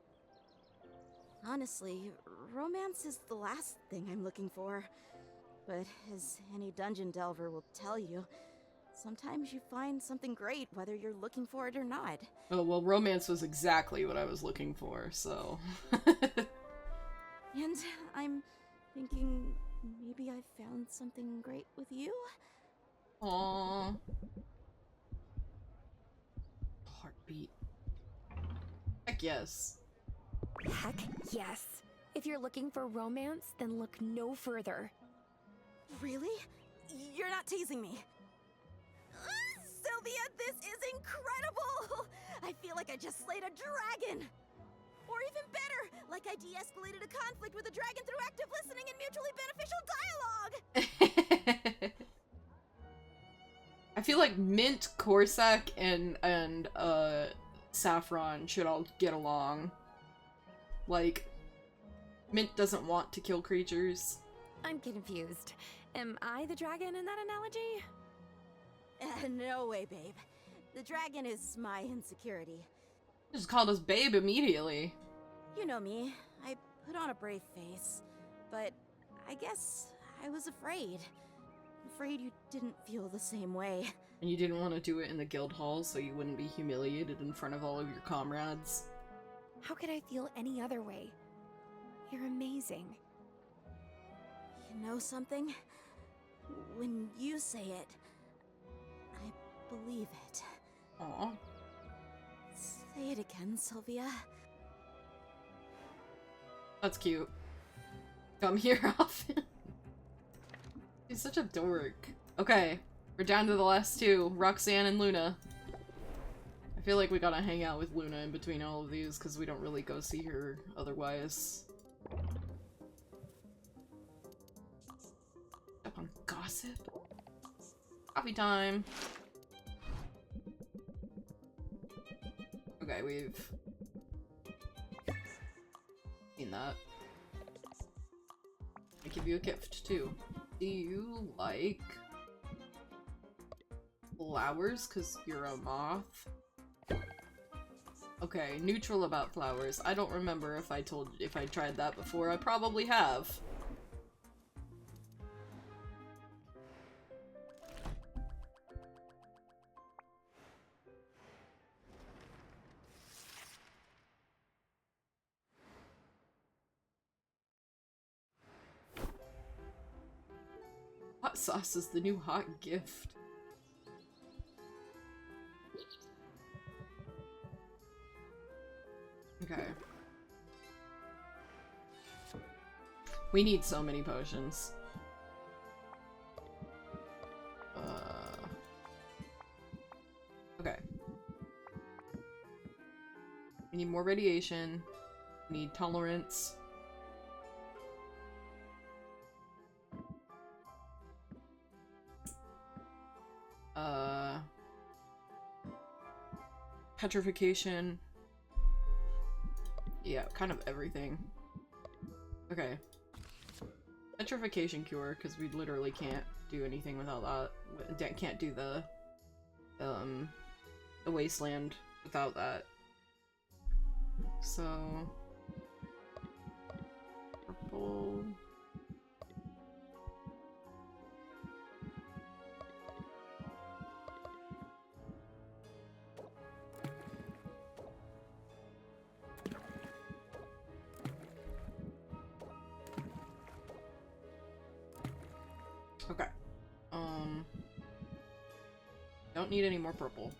Honestly, romance is the last thing I'm looking for. But as any dungeon delver will tell you, sometimes you find something great whether you're looking for it or not.
Oh, well, romance was exactly what I was looking for, so...
And I'm thinking maybe I found something great with you?
Aww. Heartbeat. Heck yes.
Heck yes. If you're looking for romance, then look no further.
Really? You're not teasing me? Sylvia, this is incredible! I feel like I just slayed a dragon! Or even better, like I de-escalated a conflict with a dragon through active listening and mutually beneficial dialogue!
I feel like Mint, Corsac, and Saffron should all get along. Like, Mint doesn't want to kill creatures.
I'm confused. Am I the dragon in that analogy?
No way, babe. The dragon is my insecurity.
Just called us babe immediately.
You know me. I put on a brave face. But I guess I was afraid. Afraid you didn't feel the same way.
And you didn't want to do it in the guild hall so you wouldn't be humiliated in front of all of your comrades.
How could I feel any other way? You're amazing.
You know something? When you say it, I believe it.
Aw.
Say it again, Sylvia.
That's cute. Come here often. He's such a dork. Okay, we're down to the last two, Roxanne and Luna. I feel like we gotta hang out with Luna in between all of these because we don't really go see her otherwise. Up on gossip? Coffee time! Okay, we've seen that. I give you a gift too. Do you like flowers? 'Cause you're a moth? Okay, neutral about flowers. I don't remember if I tried that before. I probably have. Hot sauce is the new hot gift. Okay. We need so many potions. Okay. We need more radiation. We need tolerance. Petrification. Yeah, kind of everything. Okay. Petrification cure, because we literally can't do anything without that. Can't do the wasteland without that. So... purple... Okay. Don't need any more purple.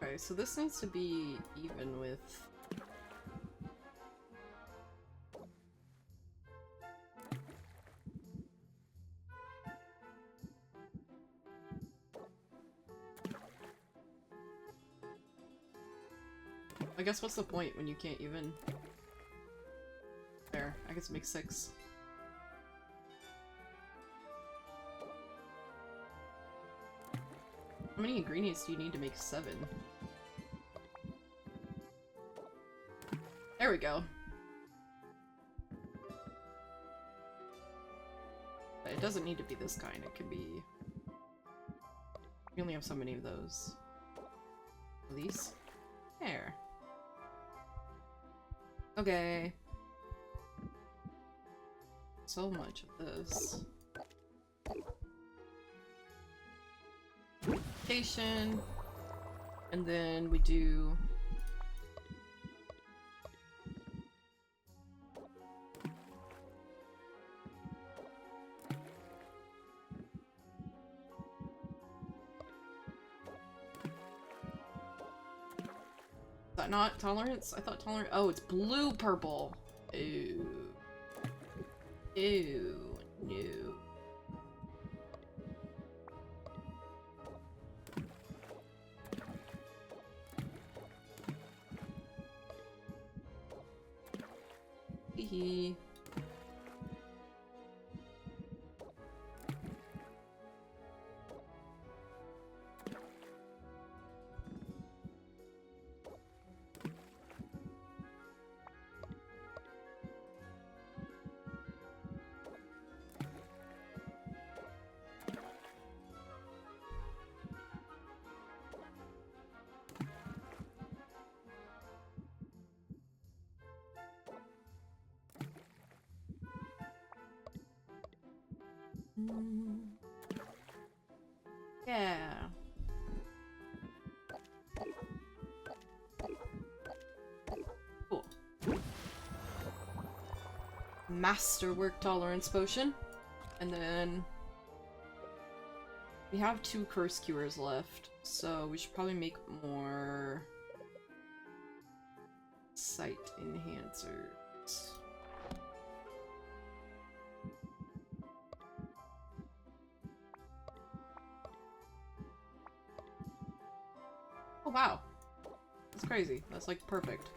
Okay, so this needs to be even with... I guess what's the point when you can't even... There, I guess it makes 6. How many ingredients do you need to make 7? There we go. But it doesn't need to be this kind, it can be... We only have so many of those. These? There. Okay. So much of this. Station. And then we do... Is that not tolerance? I thought tolerance. Oh, it's blue purple. Ew. Ew. No. Hee. Yeah. Cool. Masterwork tolerance potion. And then we have 2 curse cures left, so we should probably make more sight enhancers. Oh wow, that's crazy. That's like perfect.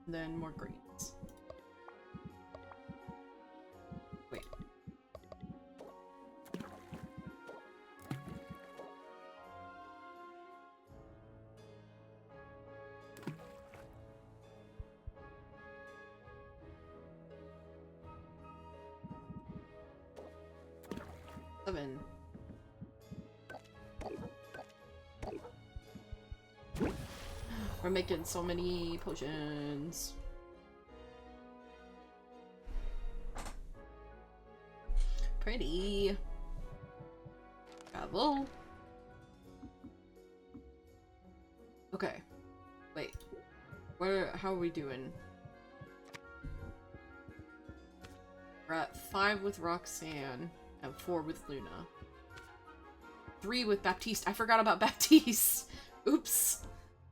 Then more greens. Wait. Seven. We're making so many potions. Pretty. Travel. Okay. Wait. How are we doing? We're at 5 with Roxanne and 4 with Luna. 3 with Baptiste. I forgot about Baptiste. Oops.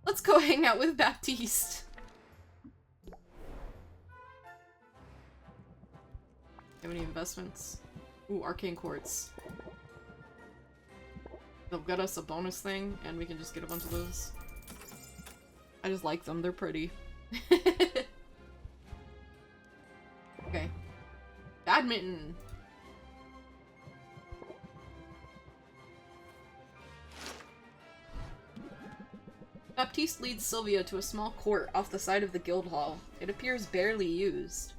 Let's go hang out with Baptiste. Have any investments? Ooh, arcane quartz. They'll get us a bonus thing, and we can just get a bunch of those. I just like them, they're pretty. Okay. Badminton! Baptiste leads Sylvia to a small court off the side of the guild hall. It appears barely used.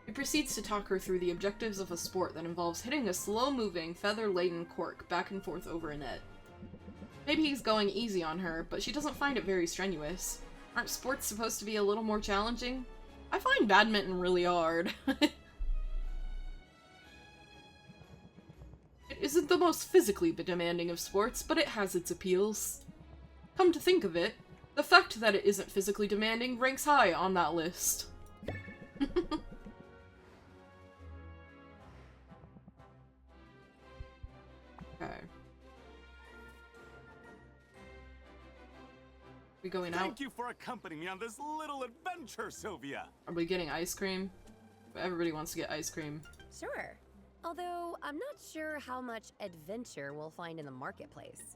He proceeds to talk her through the objectives of a sport that involves hitting a slow-moving, feather-laden cork back and forth over a net. Maybe he's going easy on her, but she doesn't find it very strenuous. Aren't sports supposed to be a little more challenging? I find badminton really hard. It isn't the most physically demanding of sports, but it has its appeals. Come to think of it, the fact that it isn't physically demanding ranks high on that list. Okay. We going out?
Thank you for accompanying me on this little adventure, Sylvia.
Are we getting ice cream? Everybody wants to get ice cream.
Sure. Although, I'm not sure how much adventure we'll find in the marketplace.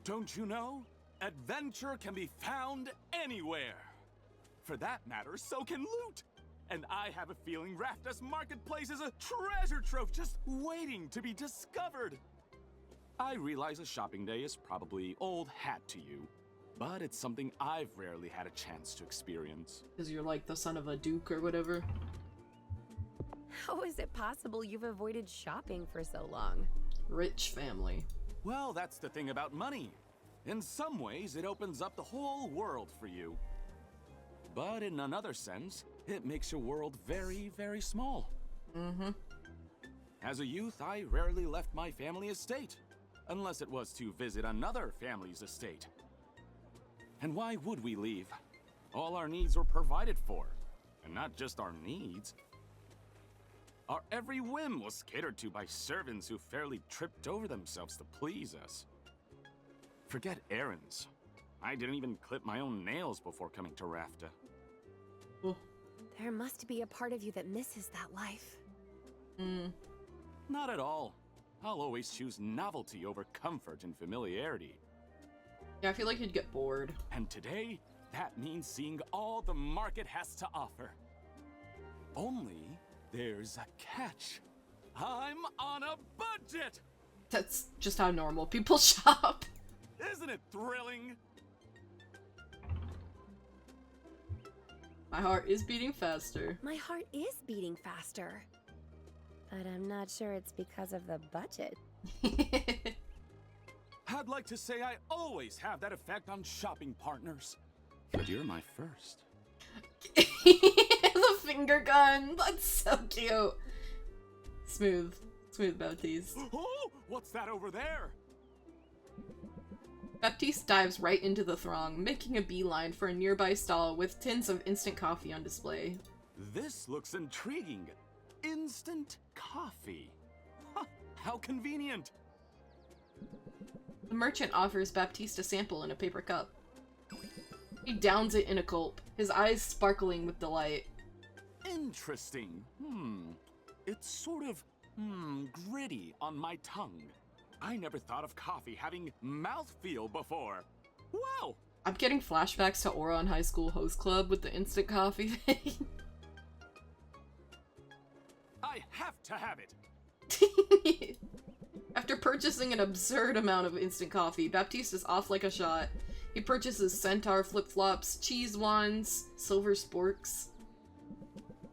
Don't you know? Adventure can be found anywhere. For that matter, so can loot. And I have a feeling Rafta's marketplace is a treasure trove just waiting to be discovered. I realize a shopping day is probably old hat to you, but it's something I've rarely had a chance to experience.
Because you're like the son of a duke or whatever.
How is it possible you've avoided shopping for so long?
Rich family.
Well, that's the thing about money. In some ways, it opens up the whole world for you. But in another sense, it makes your world very, very small.
Mm-hmm.
As a youth, I rarely left my family estate, unless it was to visit another family's estate. And why would we leave? All our needs were provided for. And not just our needs. Our every whim was catered to by servants who fairly tripped over themselves to please us. Forget errands. I didn't even clip my own nails before coming to Rafta.
Oh.
There must be a part of you that misses that life.
Not at all. I'll always choose novelty over comfort and familiarity.
Yeah, I feel like you'd get bored.
And today, that means seeing all the market has to offer. Only there's a catch. I'm on a budget!
That's just how normal people shop.
Isn't it thrilling?
My heart is beating faster.
My heart is beating faster. But I'm not sure it's because of the budget.
I'd like to say I always have that effect on shopping partners. But you're my first.
The finger gun! That's so cute. Smooth. Smooth Baptiste.
Oh! What's that over there?
Baptiste dives right into the throng, making a beeline for a nearby stall with tins of instant coffee on display.
This looks intriguing. Instant coffee. Huh, how convenient.
The merchant offers Baptiste a sample in a paper cup. He downs it in a gulp, his eyes sparkling with delight.
Interesting. It's sort of, gritty on my tongue. I never thought of coffee having mouthfeel before. Wow!
I'm getting flashbacks to Oron High School Host Club with the instant coffee thing.
I have to have it!
After purchasing an absurd amount of instant coffee, Baptiste is off like a shot. He purchases centaur flip-flops, cheese wands, silver sporks,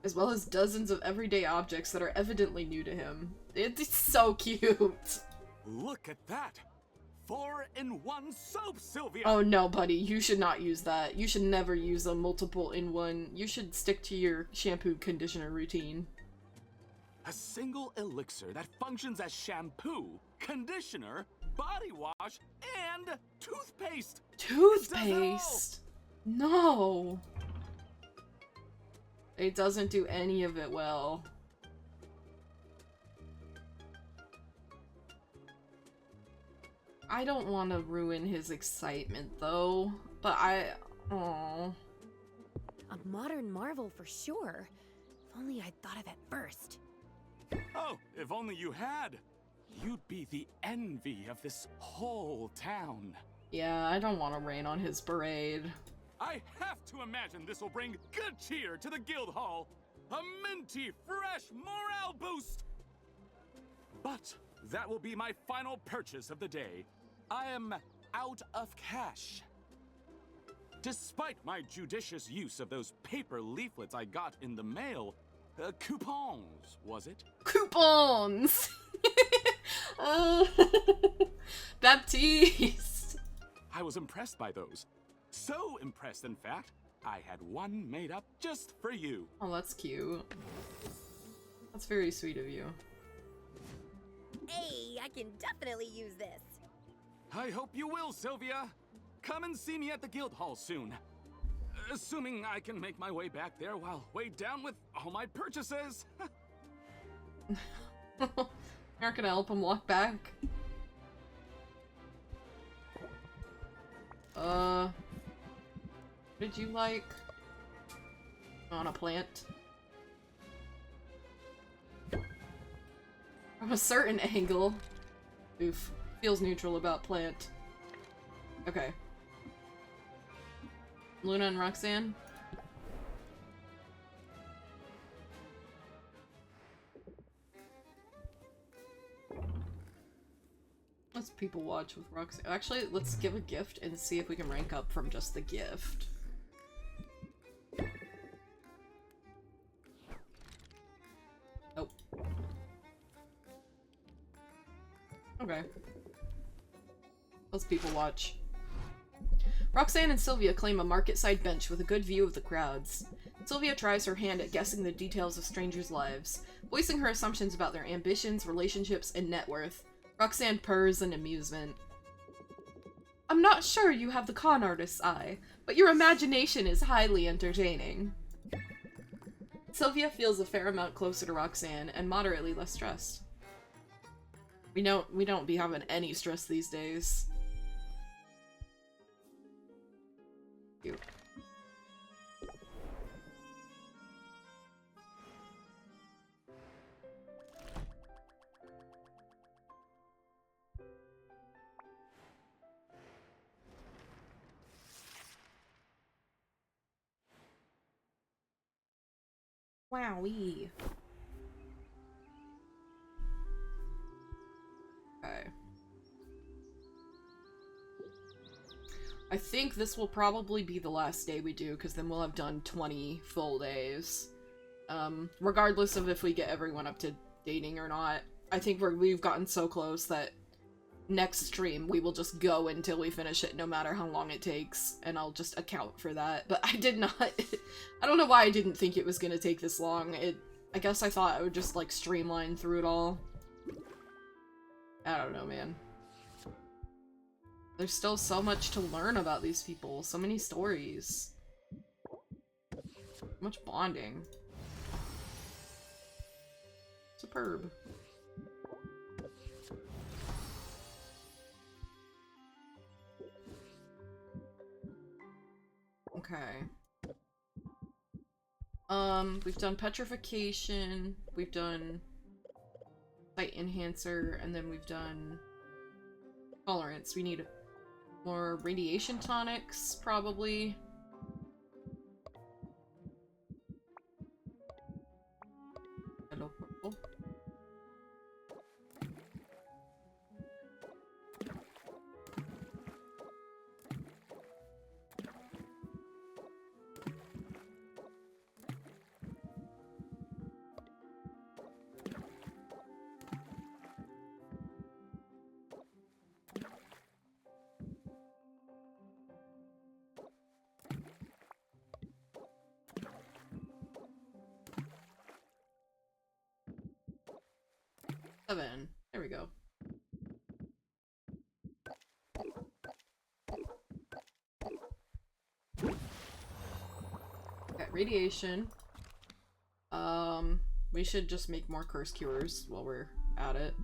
as well as dozens of everyday objects that are evidently new to him. It's so cute!
Look at that! 4-in-1 soap, Sylvia!
Oh no, buddy, you should not use that. You should never use a multiple in one. You should stick to your shampoo conditioner routine.
A single elixir that functions as shampoo, conditioner, body wash, and toothpaste!
Toothpaste? No! It doesn't do any of it well. I don't want to ruin his excitement, though, but aww.
A modern marvel for sure. If only I'd thought of it first.
Oh, if only you had. You'd be the envy of this whole town.
Yeah, I don't want to rain on his parade.
I have to imagine this will bring good cheer to the guild hall. A minty, fresh morale boost. But that will be my final purchase of the day. I am out of cash. Despite my judicious use of those paper leaflets I got in the mail, coupons, was it?
Coupons! Baptiste!
I was impressed by those. So impressed, in fact, I had one made up just for you.
Oh, that's cute. That's very sweet of you.
Hey, I can definitely use this.
I hope you will, Sylvia. Come and see me at the guild hall soon. Assuming I can make my way back there while weighed down with all my purchases.
You're not gonna help him walk back? What did you like? On a plant? From a certain angle. Oof. Feels neutral about plant. Okay. Luna and Roxanne? Let's people watch with Roxanne. Actually, let's give a gift and see if we can rank up from just the gift. Nope. Okay. Let's people watch. Roxanne and Sylvia claim a market-side bench with a good view of the crowds. Sylvia tries her hand at guessing the details of strangers' lives, voicing her assumptions about their ambitions, relationships, and net worth. Roxanne purrs in amusement. I'm not sure you have the con artist's eye, but your imagination is highly entertaining. Sylvia feels a fair amount closer to Roxanne and moderately less stressed. We don't be having any stress these days. Cute. Wowee. Okay. I think this will probably be the last day we do, because then we'll have done 20 full days. Regardless of if we get everyone up to dating or not. I think we've gotten so close that next stream we will just go until we finish it, no matter how long it takes, and I'll just account for that. But I did not... I don't know why I didn't think it was gonna take this long. I guess I thought I would just, like, streamline through it all. I don't know, man. There's still so much to learn about these people. So many stories. So much bonding. Superb. Okay. We've done petrification, we've done light enhancer, and then we've done tolerance. We need more radiation tonics, probably. Hello, purple. Seven. There we go. Okay, radiation. We should just make more curse cures while we're at it.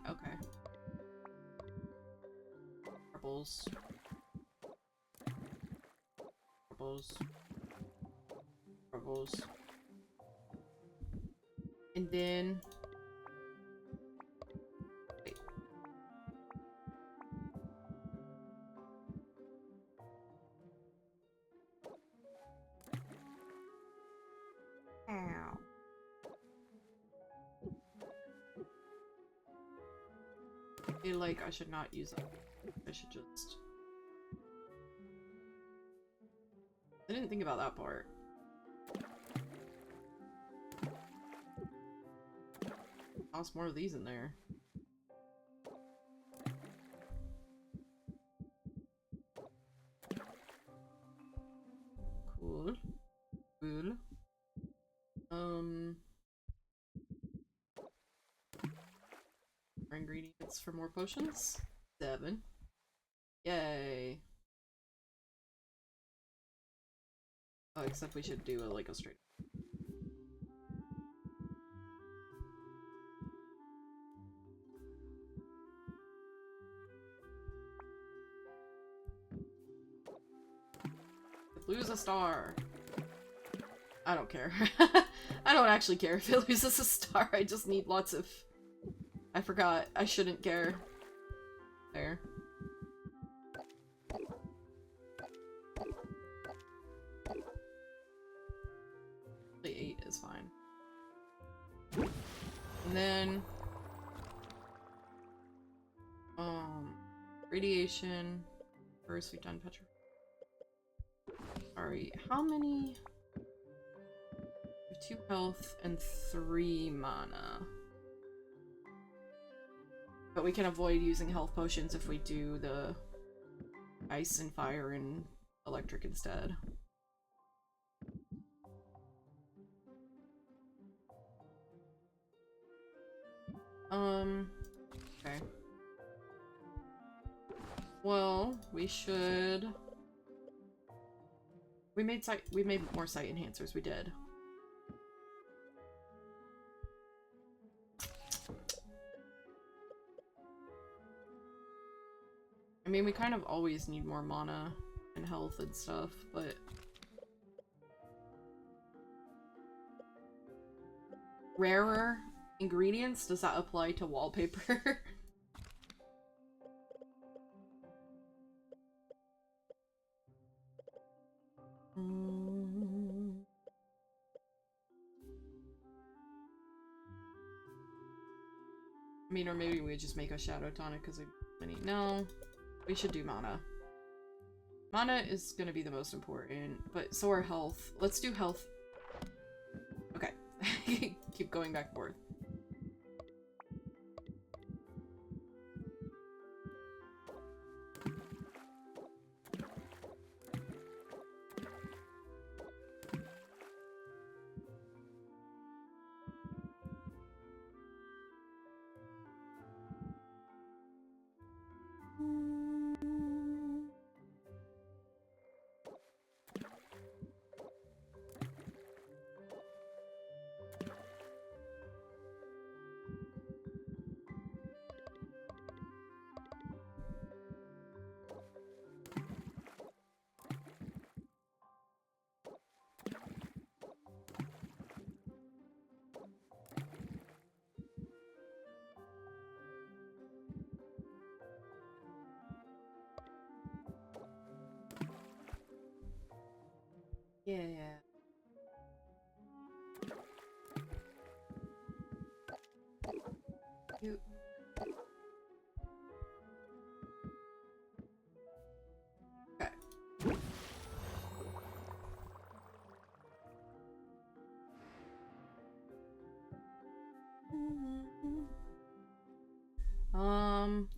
Okay. Purples. Purples. Purples. And then... Wait. Ow. I feel like I should not use it. I should just... I didn't think about that part. Toss more of these in there. Cool. Cool. More ingredients for more potions. 7. Yay. Oh, except we should do like a straight. Lose a star. I don't care. I don't actually care if it loses a star. I just need lots of... I forgot. I shouldn't care. There. Actually, 8 is fine. And then... Radiation. First, we've done petrification. Sorry, how many? We have 2 health and 3 mana. But we can avoid using health potions if we do the ice and fire and electric instead. Okay. Well, we should... We made more sight enhancers, we did. I mean, we kind of always need more mana and health and stuff, but... Rarer ingredients? Does that apply to wallpaper? I mean, or maybe we just make a shadow tonic because we many. No, we should do mana. Mana is gonna be the most important, but so are health. Let's do health. Okay. Keep going back and forth. Yeah. Cute. Okay.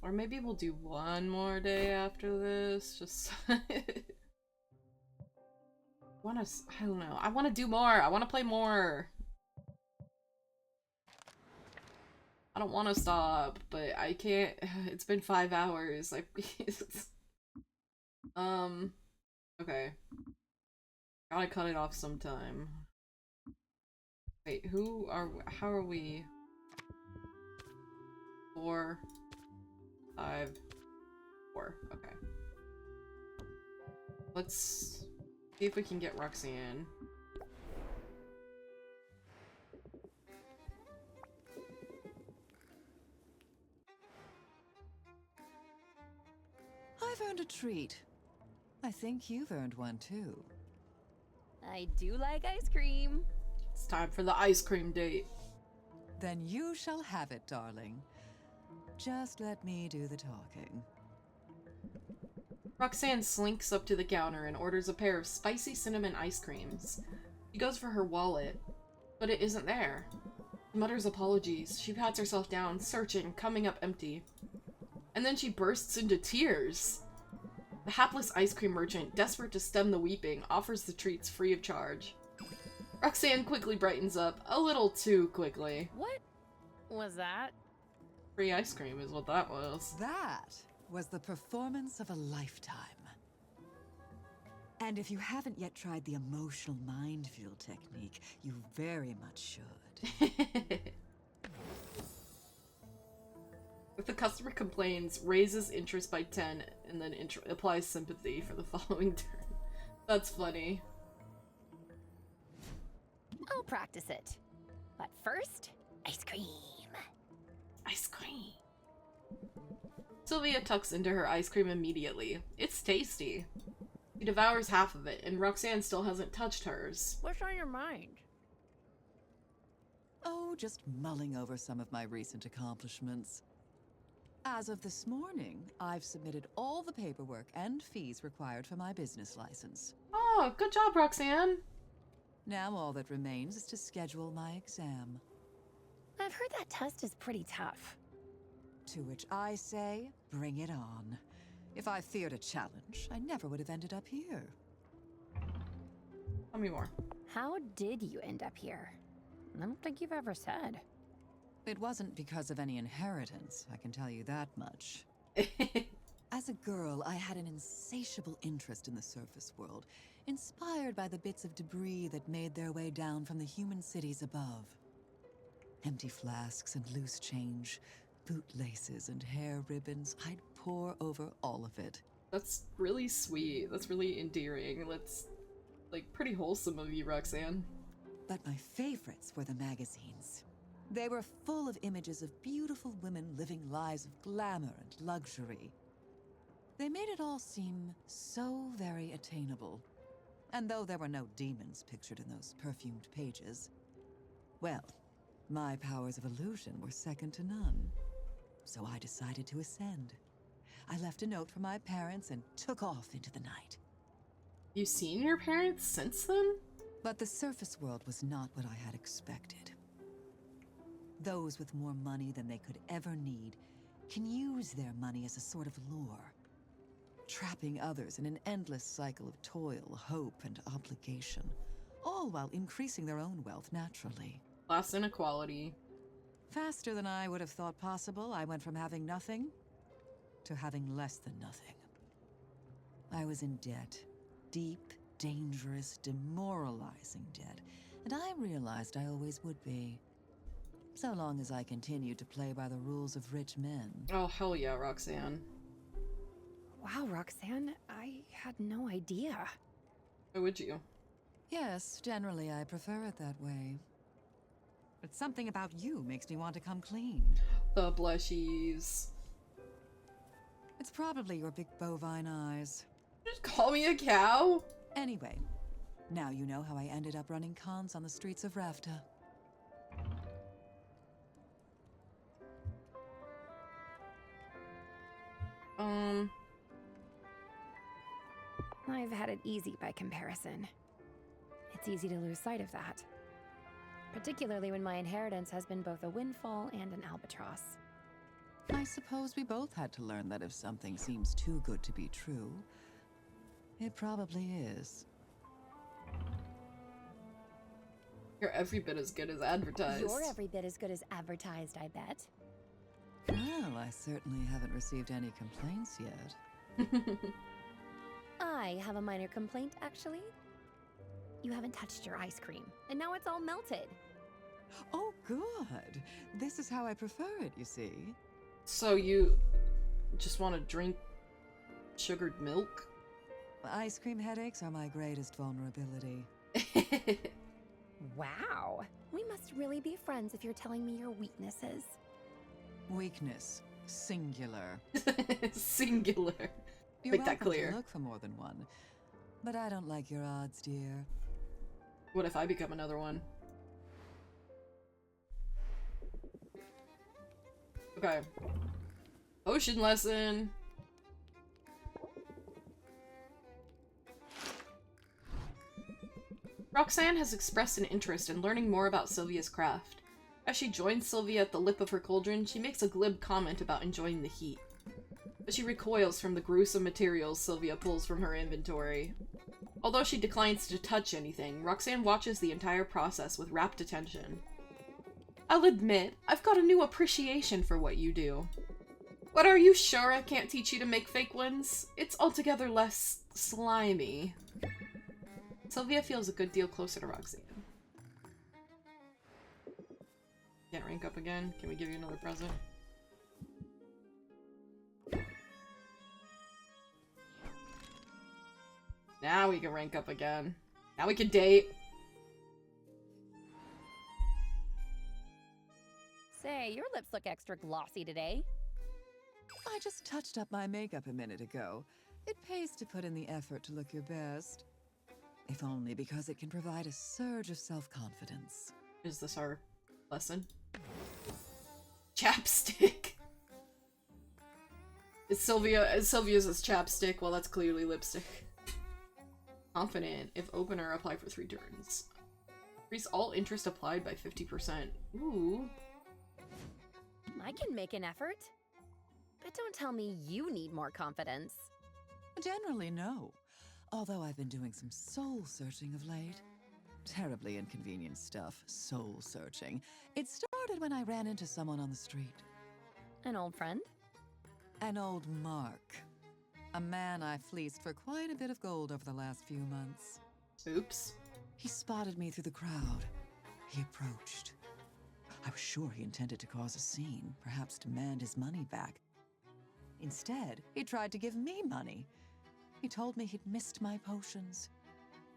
Or maybe we'll do one more day after this, just I don't know. I want to do more. I want to play more. I don't want to stop, but I can't. It's been 5 hours. Like, okay. Gotta cut it off sometime. Wait, how are we? 4, 5, 4. Okay. Let's see if we can get Roxanne.
I've earned a treat. I think you've earned one too.
I do like ice cream.
It's time for the ice cream date.
Then you shall have it, darling. Just let me do the talking.
Roxanne slinks up to the counter and orders a pair of spicy cinnamon ice creams. She goes for her wallet, but it isn't there. She mutters apologies. She pats herself down, searching, coming up empty. And then she bursts into tears. The hapless ice cream merchant, desperate to stem the weeping, offers the treats free of charge. Roxanne quickly brightens up, a little too quickly.
What was that?
Free ice cream is what that was.
That was the performance of a lifetime. And if you haven't yet tried the emotional minefield technique, you very much should.
If the customer complains, raises interest by 10, and then applies sympathy for the following turn. That's funny.
I'll practice it. But first, ice cream.
Ice cream. Sylvia tucks into her ice cream immediately. It's tasty. She devours half of it, and Roxanne still hasn't touched hers.
What's on your mind?
Oh, just mulling over some of my recent accomplishments. As of this morning, I've submitted all the paperwork and fees required for my business license.
Oh, good job, Roxanne.
Now all that remains is to schedule my exam.
I've heard that test is pretty tough.
To which I say, bring it on. If I feared a challenge, I never would have ended up here.
Tell me more.
How did you end up here? I don't think you've ever said.
It wasn't because of any inheritance, I can tell you that much. As a girl, I had an insatiable interest in the surface world, inspired by the bits of debris that made their way down from the human cities above. Empty flasks and loose change, bootlaces and hair ribbons, I'd pore over all of it.
That's really sweet. That's really endearing. That's, like, pretty wholesome of you, Roxanne.
But my favorites were the magazines. They were full of images of beautiful women living lives of glamour and luxury. They made it all seem so very attainable. And though there were no demons pictured in those perfumed pages, well, my powers of illusion were second to none. So I decided to ascend. I left a note for my parents and took off into the night.
You seen your parents since then?
But the surface world was not what I had expected. Those with more money than they could ever need can use their money as a sort of lure, trapping others in an endless cycle of toil, hope, and obligation, all while increasing their own wealth naturally.
Class inequality.
Faster than I would have thought possible, I went from having nothing to having less than nothing. I was in debt. Deep, dangerous, demoralizing debt. And I realized I always would be. So long as I continued to play by the rules of rich men.
Oh, hell yeah, Roxanne.
Wow, Roxanne, I had no idea.
Why would you?
Yes, generally I prefer it that way. But something about you makes me want to come clean.
The blushies.
It's probably your big bovine eyes.
Just call me a cow?
Anyway, now you know how I ended up running cons on the streets of Rafta.
I've had it easy by comparison. It's easy to lose sight of that. Particularly when my inheritance has been both a windfall and an albatross.
I suppose we both had to learn that if something seems too good to be true, it probably is.
You're every bit as good as advertised.
You're every bit as good as advertised, I bet.
Well, I certainly haven't received any complaints yet.
I have a minor complaint, actually. You haven't touched your ice cream, and now it's all melted.
Oh, good. This is how I prefer it, you see.
So you just want to drink sugared milk?
Ice cream headaches are my greatest vulnerability.
Wow. We must really be friends if you're telling me your weaknesses.
Weakness. Singular.
Singular.
You're
Make that
welcome
clear.
to look for more than one. But I don't like your odds, dear.
What if I become another one? Okay. Ocean lesson. Roxanne has expressed an interest in learning more about Sylvia's craft. As she joins Sylvia at the lip of her cauldron, she makes a glib comment about enjoying the heat. But she recoils from the gruesome materials Sylvia pulls from her inventory. Although she declines to touch anything, Roxanne watches the entire process with rapt attention. I'll admit, I've got a new appreciation for what you do. But are you sure I can't teach you to make fake ones? It's altogether less slimy. Sylvia feels a good deal closer to Roxanne. Can't rank up again? Can we give you another present? Now we can rank up again. Now we can date.
Say, your lips look extra glossy today.
I just touched up my makeup a minute ago. It pays to put in the effort to look your best. If only because it can provide a surge of self-confidence.
Is this our lesson? Chapstick! Sylvia's is chapstick, well that's clearly lipstick. Confident. If opener, apply for 3 turns. Increase all interest applied by 50%. Ooh.
I can make an effort. But don't tell me you need more confidence.
Generally, no. Although I've been doing some soul-searching of late. Terribly inconvenient stuff, soul-searching. It started when I ran into someone on the street.
An old friend?
An old mark. A man I fleeced for quite a bit of gold over the last few months.
Oops.
He spotted me through the crowd. He approached. I was sure he intended to cause a scene, perhaps demand his money back. Instead, he tried to give me money. He told me he'd missed my potions.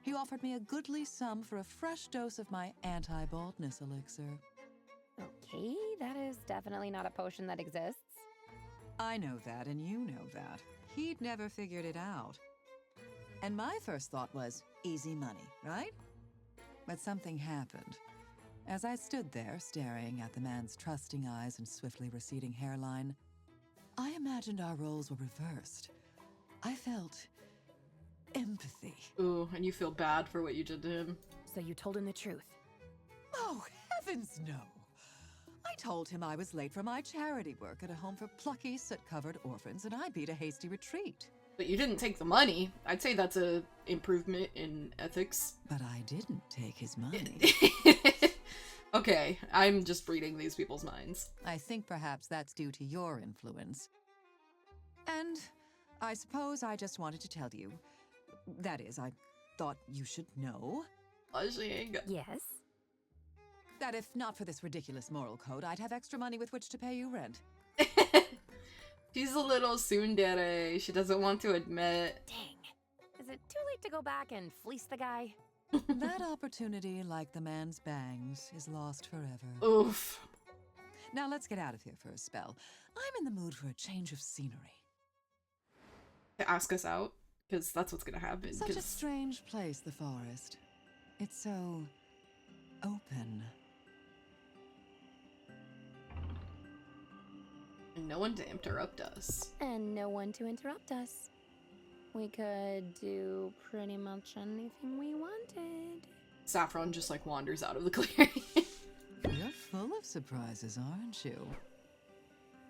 He offered me a goodly sum for a fresh dose of my anti-baldness elixir.
Okay, that is definitely not a potion that exists.
I know that, and you know that. He'd never figured it out. And my first thought was, easy money, right? But something happened. As I stood there, staring at the man's trusting eyes and swiftly receding hairline, I imagined our roles were reversed. I felt empathy.
Ooh, and you feel bad for what you did to him.
So you told him the truth?
Oh, heavens no! I told him I was late for my charity work at a home for plucky, soot-covered orphans, and I beat a hasty retreat.
But you didn't take the money. I'd say that's a improvement in ethics.
But I didn't take his money.
Okay, I'm just reading these people's minds.
I think perhaps that's due to your influence. And I suppose I just wanted to tell you. That is, I thought you should know.
Blushing.
Yes?
That if not for this ridiculous moral code, I'd have extra money with which to pay you rent.
She's a little tsundere. She doesn't want to admit.
Dang. Is it too late to go back and fleece the guy?
That opportunity, like the man's bangs, is lost forever.
Oof.
Now let's get out of here for a spell. I'm in the mood for a change of scenery.
To ask us out? Because that's what's gonna happen.
Such a strange place, the forest. It's so open.
And no one to interrupt us.
And no one to interrupt us. We could do pretty much anything we wanted.
Saffron just like wanders out of the clearing.
You're full of surprises, aren't you?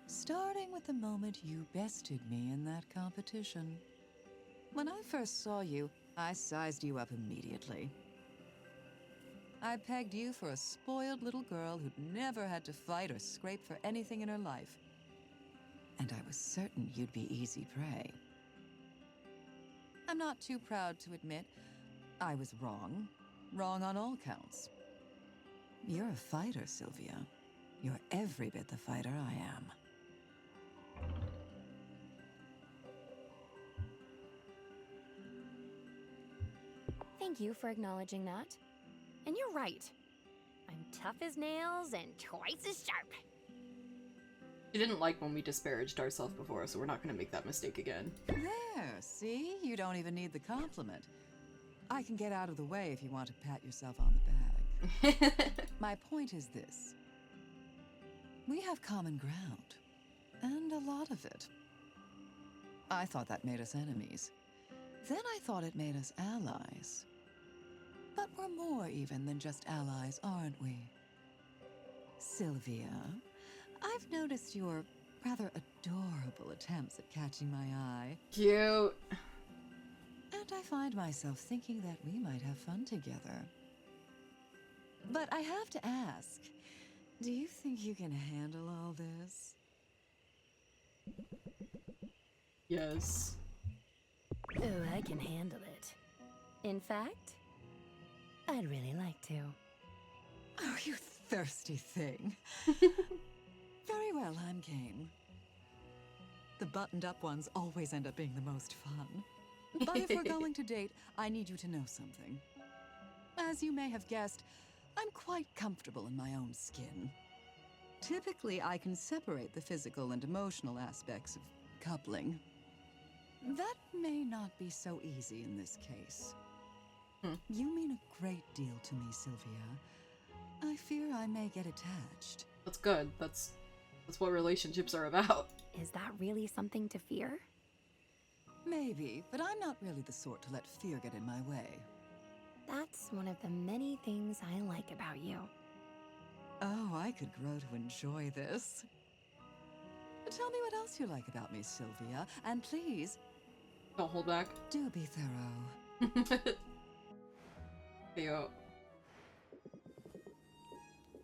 Starting with the moment you bested me in that competition. When I first saw you, I sized you up immediately. I pegged you for a spoiled little girl who'd never had to fight or scrape for anything in her life. And I was certain you'd be easy prey. I'm not too proud to admit I was wrong. Wrong on all counts. You're a fighter, Sylvia. You're every bit the fighter I am.
Thank you for acknowledging that. And you're right. I'm tough as nails and twice as sharp.
She didn't like when we disparaged ourselves before, so we're not gonna make that mistake again.
There, see? You don't even need the compliment. I can get out of the way if you want to pat yourself on the back. My point is this. We have common ground, and a lot of it. I thought that made us enemies. Then I thought it made us allies. But we're more even than just allies, aren't we? Sylvia, I've noticed your rather adorable attempts at catching my eye.
Cute.
And I find myself thinking that we might have fun together. But I have to ask, do you think you can handle all this?
Yes.
Oh, I can handle it. In fact, I'd really like to.
Oh, you thirsty thing. Very well, I'm game. The buttoned-up ones always end up being the most fun. But if we're going to date, I need you to know something. As you may have guessed, I'm quite comfortable in my own skin. Typically, I can separate the physical and emotional aspects of coupling. That may not be so easy in this case. You mean a great deal to me, Sylvia. I fear I may get attached.
That's good. That's what relationships are about.
Is that really something to fear?
Maybe, but I'm not really the sort to let fear get in my way.
That's one of the many things I like about you.
Oh, I could grow to enjoy this. Tell me what else you like about me, Sylvia, and please...
Don't hold back.
Do be thorough.
Cute.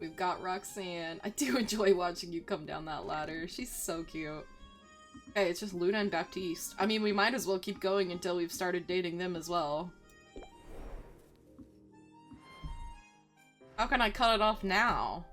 We've got Roxanne. I do enjoy watching you come down that ladder. She's so cute. Hey, it's just Luna and Baptiste. I mean, we might as well keep going until we've started dating them as well. How can I cut it off now?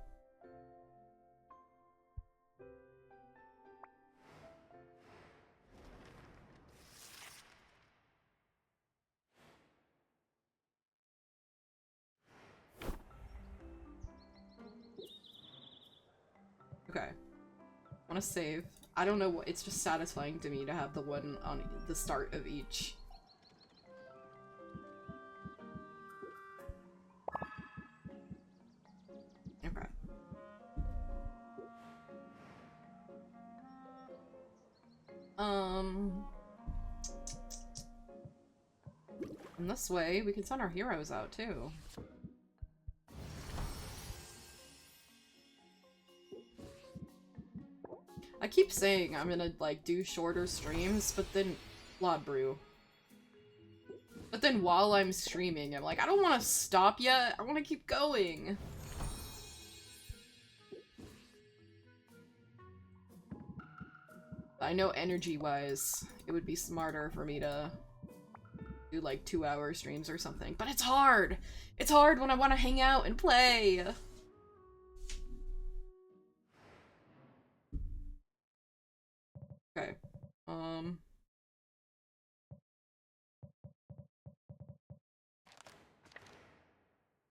Okay. I want to save. I don't know what, it's just satisfying to me to have the one on the start of each. Okay. And this way, we can send our heroes out too. I keep saying I'm gonna, like, do shorter streams, but then... Blood Brew. But then while I'm streaming, I'm like, I don't want to stop yet, I want to keep going! I know energy-wise, it would be smarter for me to do, like, 2-hour streams or something, but it's hard! It's hard when I want to hang out and play! Okay.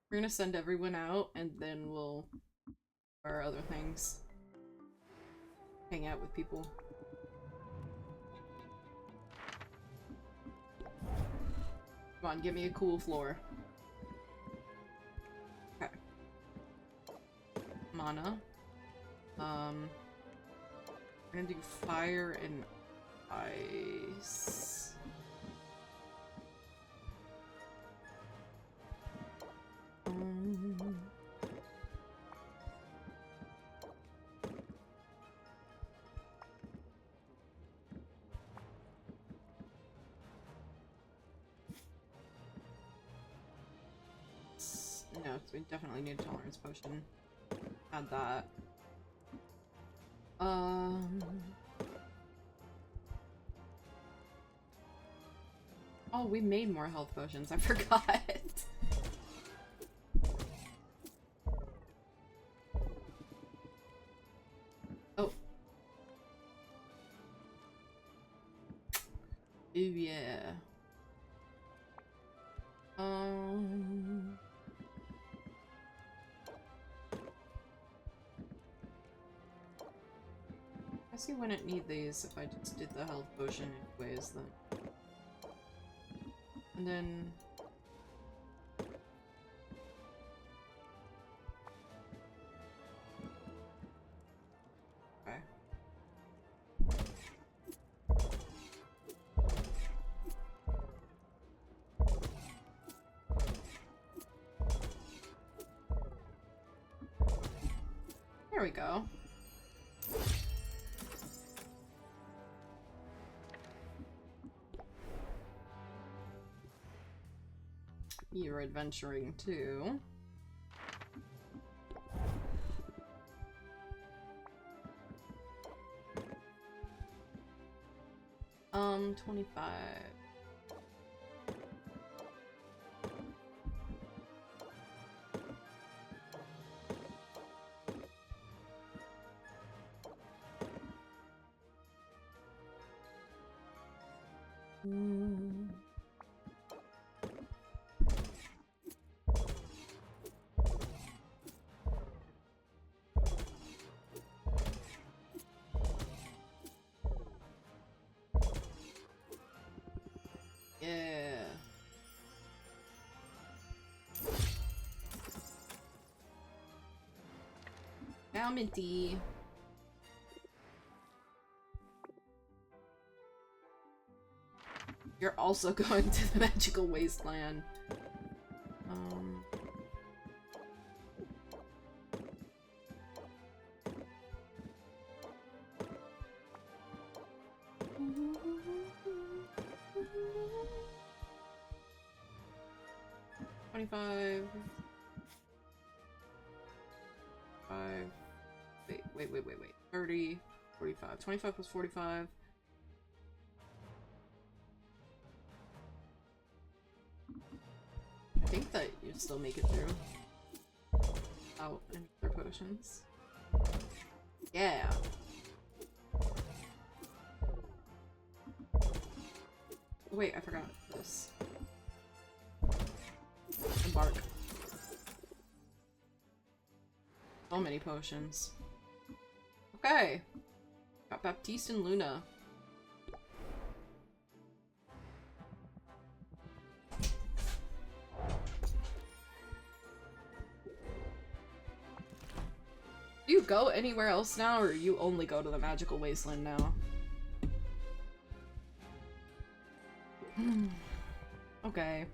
We're gonna send everyone out, and then we'll do our other things. Hang out with people. Come on, give me a cool floor. Okay. Mana. We're gonna do fire and ice. No, we definitely need a tolerance potion. Add that. Oh, we made more health potions. I forgot. Yeah. I guess you wouldn't need these if I just did the health potion anyways then. And then... Okay. There we go. You're adventuring too. 25. Yeah. Now Minty. You're also going to the magical wasteland. $25. 5. Wait. 30, 45. 25 plus 45. I think that you'd still make it through. Without any other potions. Yeah. Wait, I forgot this. Embark. So many potions. Okay. Got Baptiste and Luna. Do you go anywhere else now, or you only go to the magical wasteland now? Okay.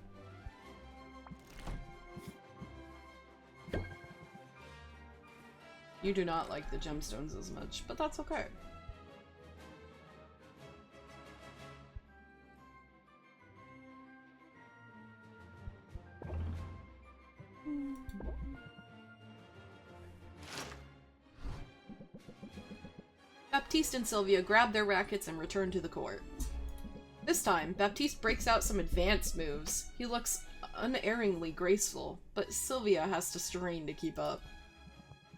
You do not like the gemstones as much, but that's okay. Baptiste and Sylvia grab their rackets and return to the court. This time, Baptiste breaks out some advanced moves. He looks unerringly graceful, but Sylvia has to strain to keep up.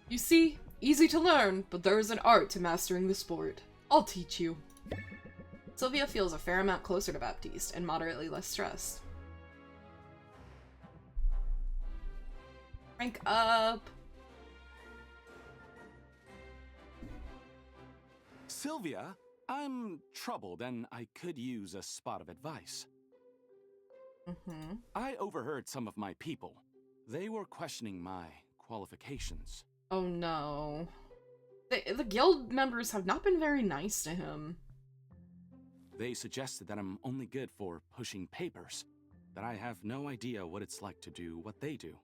You see, easy to learn, but there is an art to mastering the sport. I'll teach you. Sylvia feels a fair amount closer to Baptiste and moderately less stressed. Rank up!
Sylvia, I'm troubled and I could use a spot of advice. I overheard some of my people. They were questioning my qualifications.
Oh no. The guild members have not been very nice to him.
They suggested that I'm only good for pushing papers, that I have no idea what it's like to do what they do.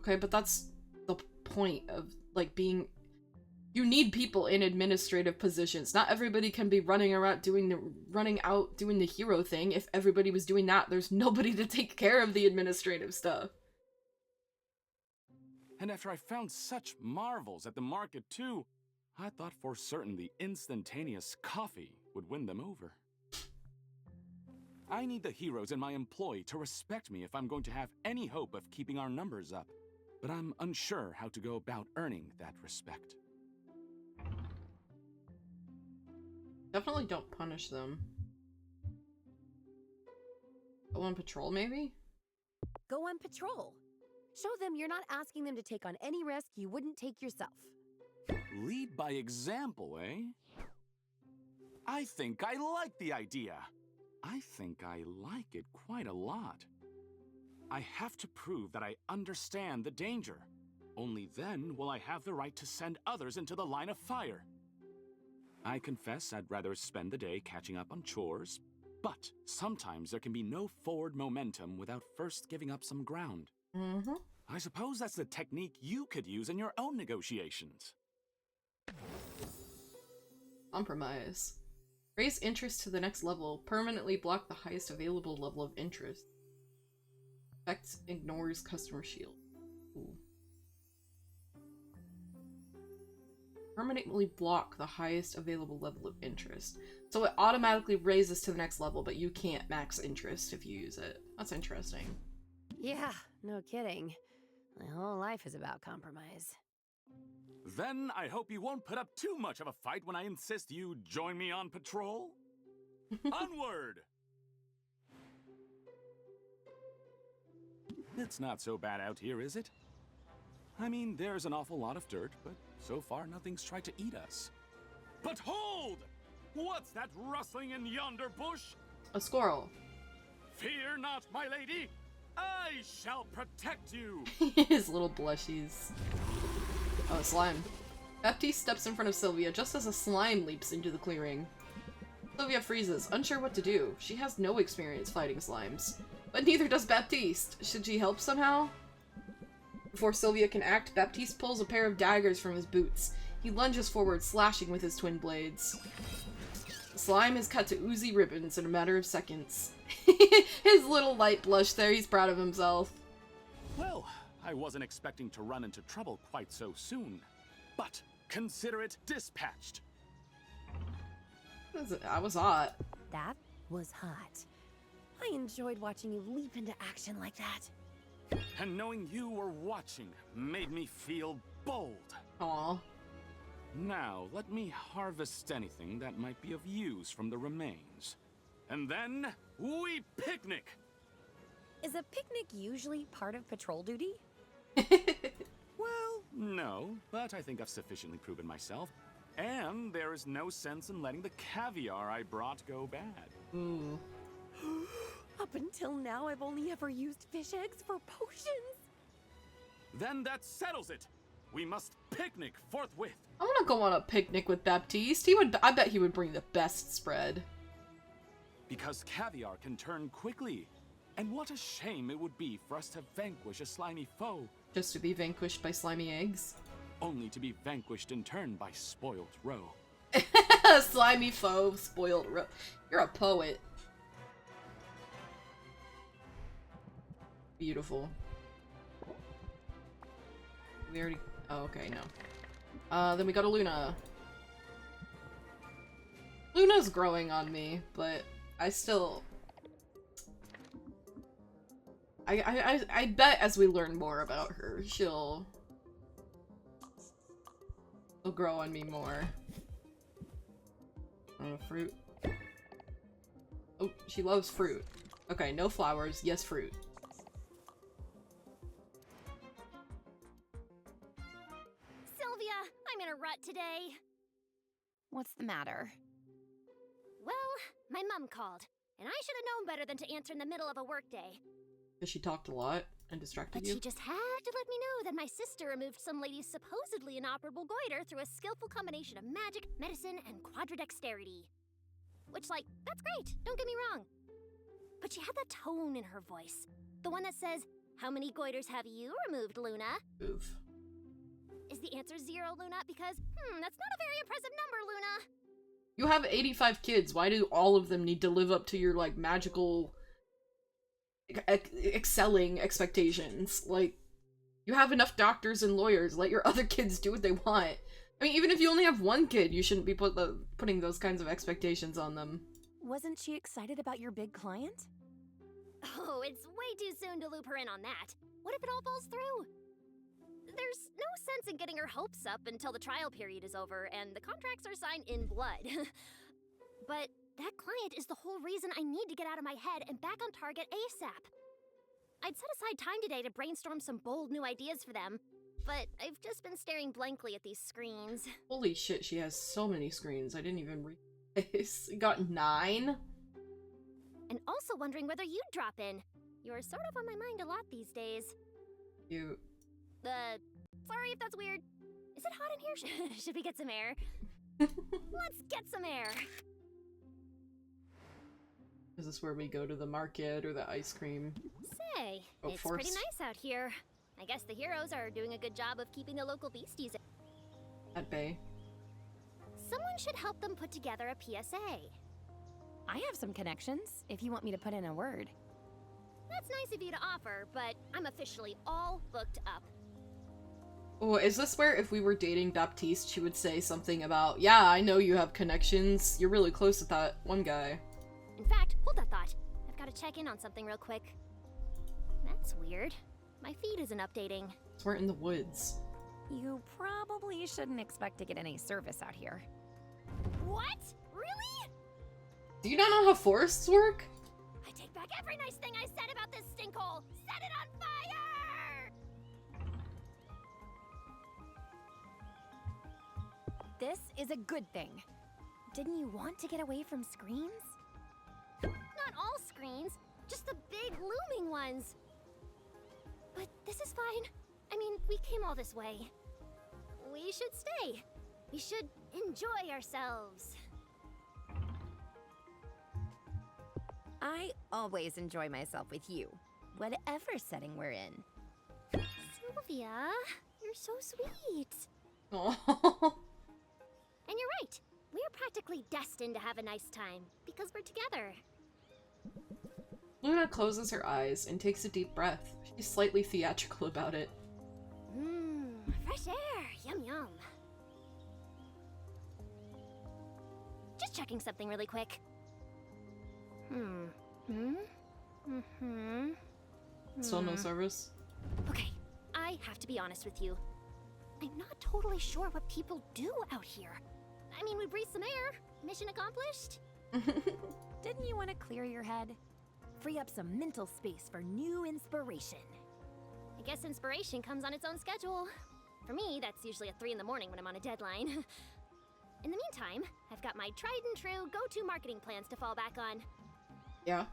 Okay, but that's the point of, like, being... You need people in administrative positions. Not everybody can be running out doing the hero thing. If everybody was doing that, there's nobody to take care of the administrative stuff.
And after I found such marvels at the market too, I thought for certain the instantaneous coffee would win them over. I need the heroes in my employ to respect me if I'm going to have any hope of keeping our numbers up, but I'm unsure how to go about earning that respect.
Definitely don't punish them. Go on patrol, maybe?
Go on patrol. Show them you're not asking them to take on any risk you wouldn't take yourself.
Lead by example, eh? I think I like the idea. I think I like it quite a lot. I have to prove that I understand the danger. Only then will I have the right to send others into the line of fire. I confess I'd rather spend the day catching up on chores, but sometimes there can be no forward momentum without first giving up some ground.
Mm-hmm.
I suppose that's the technique you could use in your own negotiations.
Compromise. Raise interest to the next level. Permanently block the highest available level of interest. Effect ignores customer shield. Ooh. Permanently block the highest available level of interest. So it automatically raises to the next level, but you can't max interest if you use it. That's interesting.
Yeah, no kidding. My whole life is about compromise.
Then I hope you won't put up too much of a fight when I insist you join me on patrol. Onward! It's not so bad out here, is it? I mean, there's an awful lot of dirt, but so far nothing's tried to eat us. But hold! What's that rustling in yonder bush?
A squirrel.
Fear not, my lady! I shall protect you!
His little blushies. Oh, slime. Baptiste steps in front of Sylvia just as a slime leaps into the clearing. Sylvia freezes, unsure what to do. She has no experience fighting slimes. But neither does Baptiste. Should she help somehow? Before Sylvia can act, Baptiste pulls a pair of daggers from his boots. He lunges forward, slashing with his twin blades. The slime is cut to oozy ribbons in a matter of seconds. His little light blush there, he's proud of himself.
Well, I wasn't expecting to run into trouble quite so soon. But consider it dispatched.
That was hot.
That was hot. I enjoyed watching you leap into action like that.
And knowing you were watching made me feel bold.
Aw.
Now, let me harvest anything that might be of use from the remains. And then, we picnic!
Is a picnic usually part of patrol duty?
Well, no, but I think I've sufficiently proven myself. And there is no sense in letting the caviar I brought go bad.
Ooh.
Up until now, I've only ever used fish eggs for potions.
Then that settles it! We must picnic forthwith!
I want to go on a picnic with Baptiste. I bet he would bring the best spread.
Because caviar can turn quickly. And what a shame it would be for us to vanquish a slimy foe.
Just to be vanquished by slimy eggs?
Only to be vanquished in turn by spoiled roe.
Slimy foe, spoiled roe. You're a poet. Beautiful. We already... Oh, okay, no. Then we go to Luna. Luna's growing on me, but I still... I bet as we learn more about her, she'll grow on me more. Fruit. Oh, she loves fruit. Okay, no flowers, yes fruit.
Sylvia, I'm in a rut today.
What's the matter?
Well, my mom called, and I should have known better than to answer in the middle of a workday.
Because she talked a lot and distracted
But
you?
she just had to let me know that my sister removed some lady's supposedly inoperable goiter through a skillful combination of magic, medicine, and quadridexterity. Which, like, that's great, don't get me wrong. But she had that tone in her voice. The one that says, "How many goiters have you removed, Luna?"
Oof.
Is the answer 0, Luna? Because, that's not a very impressive number, Luna.
You have 85 kids. Why do all of them need to live up to your, like, magical... excelling expectations? Like, you have enough doctors and lawyers. Let your other kids do what they want. I mean, even if you only have one kid, you shouldn't be putting those kinds of expectations on them.
Wasn't she excited about your big client?
Oh, it's way too soon to loop her in on that. What if it all falls through? There's no sense in getting her hopes up until the trial period is over and the contracts are signed in blood. But That client is the whole reason I need to get out of my head and back on target ASAP. I'd set aside time today to brainstorm some bold new ideas for them, but I've just been staring blankly at these screens.
Holy shit, she has so many screens. I didn't even realize. Got 9?
And also wondering whether you'd drop in. You're sort of on my mind a lot these days.
You.
Sorry if that's weird. Is it hot in here? Should we get some air? Let's get some air.
Is this where we go to the market or the ice cream?
Say, it's pretty nice out here. I guess the heroes are doing a good job of keeping the local beasties
at bay.
Someone should help them put together a PSA.
I have some connections, if you want me to put in a word.
That's nice of you to offer, but I'm officially all booked up.
Oh, is this where if we were dating Baptiste, she would say something about, yeah, I know you have connections. You're really close with that one guy.
In fact, hold that thought. I've got to check in on something real quick. That's weird. My feed isn't updating.
We're in the woods.
You probably shouldn't expect to get any service out here.
What? Really?
Do you not know how forests work?
I take back every nice thing I said about this stinkhole. Set it on fire!
This is a good thing. Didn't you want to get away from screens?
Not all screens, just the big looming ones. But this is fine. I mean, we came all this way. We should stay. We should enjoy ourselves.
I always enjoy myself with you, whatever setting we're in.
Sylvia, you're so sweet.
Aww.
And you're right. We're practically destined to have a nice time because we're together.
Luna closes her eyes and takes a deep breath. She's slightly theatrical about it.
Fresh air. Yum yum. Just checking something really quick.
Still no service?
Okay, I have to be honest with you. I'm not totally sure what people do out here. I mean, we breathed some air. Mission accomplished.
Didn't you want to clear your head? Free up some mental space for new inspiration.
I guess inspiration comes on its own schedule. For me, that's usually at 3 in the morning when I'm on a deadline. In the meantime, I've got my tried and true go-to marketing plans to fall back on.
Yeah?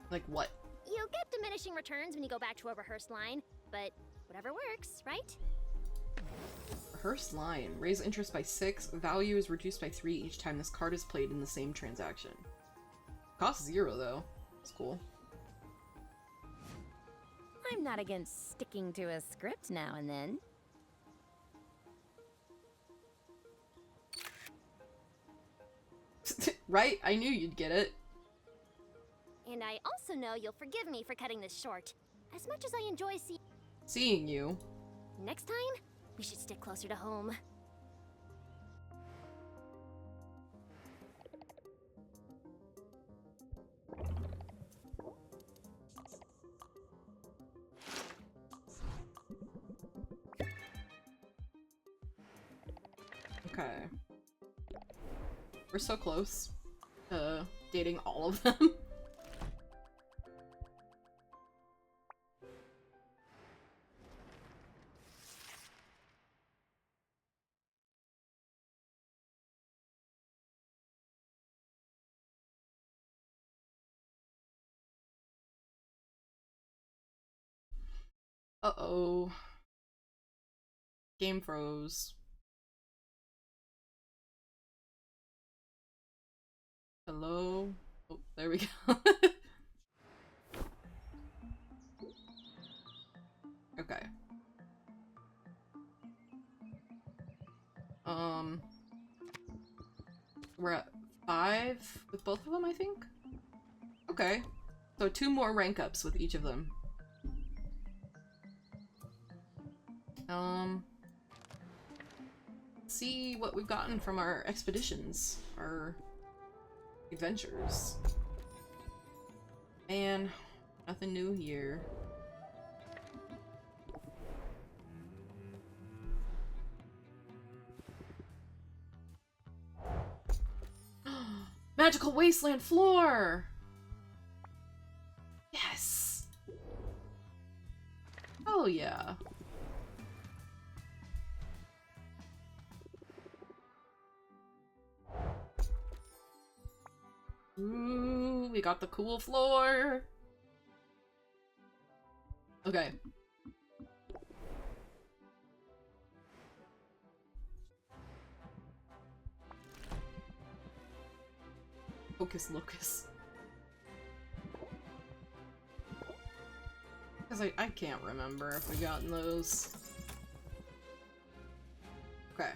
Like what?
You get diminishing returns when you go back to a rehearsed line, but whatever works, right?
Rehearsed line. Raise interest by 6. Value is reduced by 3 each time this card is played in the same transaction. Cost 0 though. That's cool.
I'm not against sticking to a script now and then.
Right? I knew you'd get it.
And I also know you'll forgive me for cutting this short. As much as I enjoy
seeing you.
Next time, we should stick closer to home.
Okay. We're so close to dating all of them. Uh-oh. Game froze. Hello? Oh, there we go. Okay. We're at 5 with both of them, I think? Okay. So 2 more rank ups with each of them. Let's see what we've gotten from our expeditions, our adventures. Man, nothing new here. magical wasteland floor! Yes! Oh yeah. Ooh, we got the cool floor. Okay. Focus locus. Because I can't remember if we gotten those. Okay.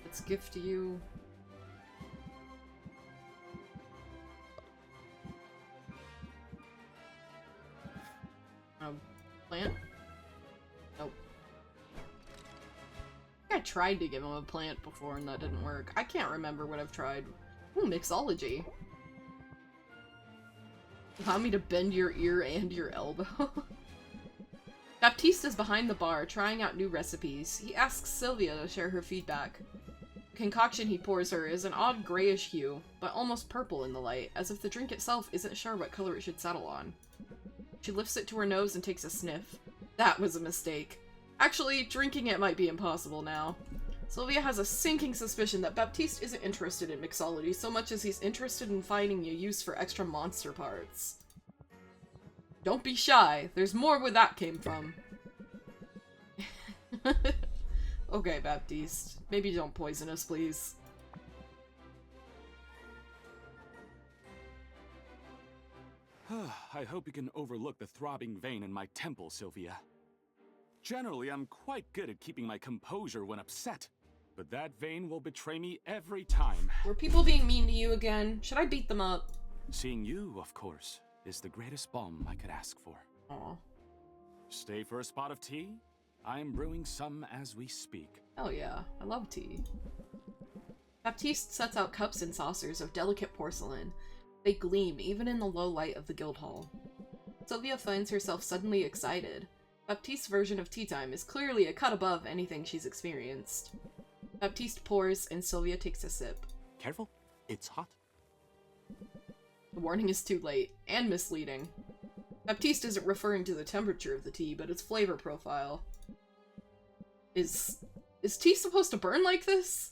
Let's gift you. Plant? Nope. I think I tried to give him a plant before and that didn't work. I can't remember what I've tried. Ooh, mixology. Allow me to bend your ear and your elbow. Baptiste is behind the bar, trying out new recipes. He asks Sylvia to share her feedback. The concoction he pours her is an odd grayish hue, but almost purple in the light, as if the drink itself isn't sure what color it should settle on. She lifts it to her nose and takes a sniff. That was a mistake. Actually, drinking it might be impossible now. Sylvia has a sinking suspicion that Baptiste isn't interested in mixology so much as he's interested in finding a use for extra monster parts. Don't be shy, there's more where that came from. Okay, Baptiste. Maybe don't poison us, please.
I hope you can overlook the throbbing vein in my temple, Sylvia. Generally, I'm quite good at keeping my composure when upset, but that vein will betray me every time.
Were people being mean to you again? Should I beat them up?
Seeing you, of course, is the greatest balm I could ask for.
Aw.
Stay for a spot of tea? I'm brewing some as we speak.
Oh yeah, I love tea. Baptiste sets out cups and saucers of delicate porcelain. They gleam even in the low light of the guild hall. Sylvia finds herself suddenly excited. Baptiste's version of tea time is clearly a cut above anything she's experienced. Baptiste pours and Sylvia takes a sip.
Careful, it's hot.
The warning is too late, and misleading. Baptiste isn't referring to the temperature of the tea, but its flavor profile. Is tea supposed to burn like this?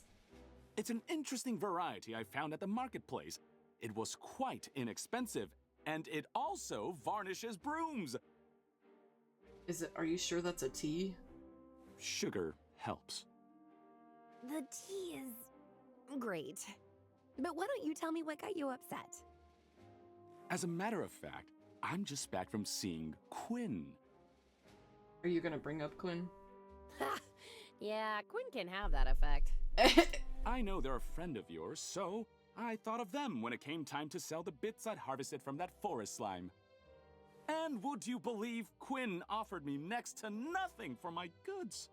It's an interesting variety I found at the marketplace. It was quite inexpensive, and it also varnishes brooms.
Are you sure that's a tea?
Sugar helps.
The tea is great. But why don't you tell me what got you upset?
As a matter of fact, I'm just back from seeing Quinn.
Are you gonna bring up Quinn?
Yeah, Quinn can have that effect.
I know they're a friend of yours, so I thought of them when it came time to sell the bits I'd harvested from that forest slime. And would you believe Quinn offered me next to nothing for my goods?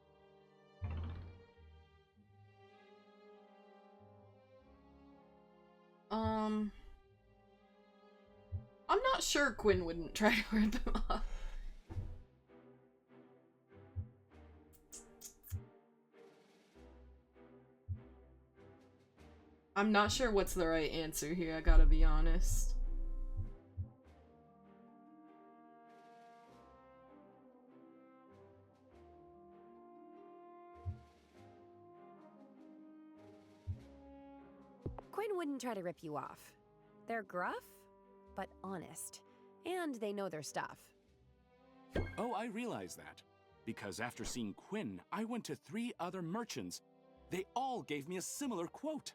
I'm not sure Quinn wouldn't try to rip him off. I'm not sure what's the right answer here, I gotta be honest.
Quinn wouldn't try to rip you off. They're gruff, but honest. And they know their stuff.
Oh, I realize that. Because after seeing Quinn, I went to 3 other merchants. They all gave me a similar quote.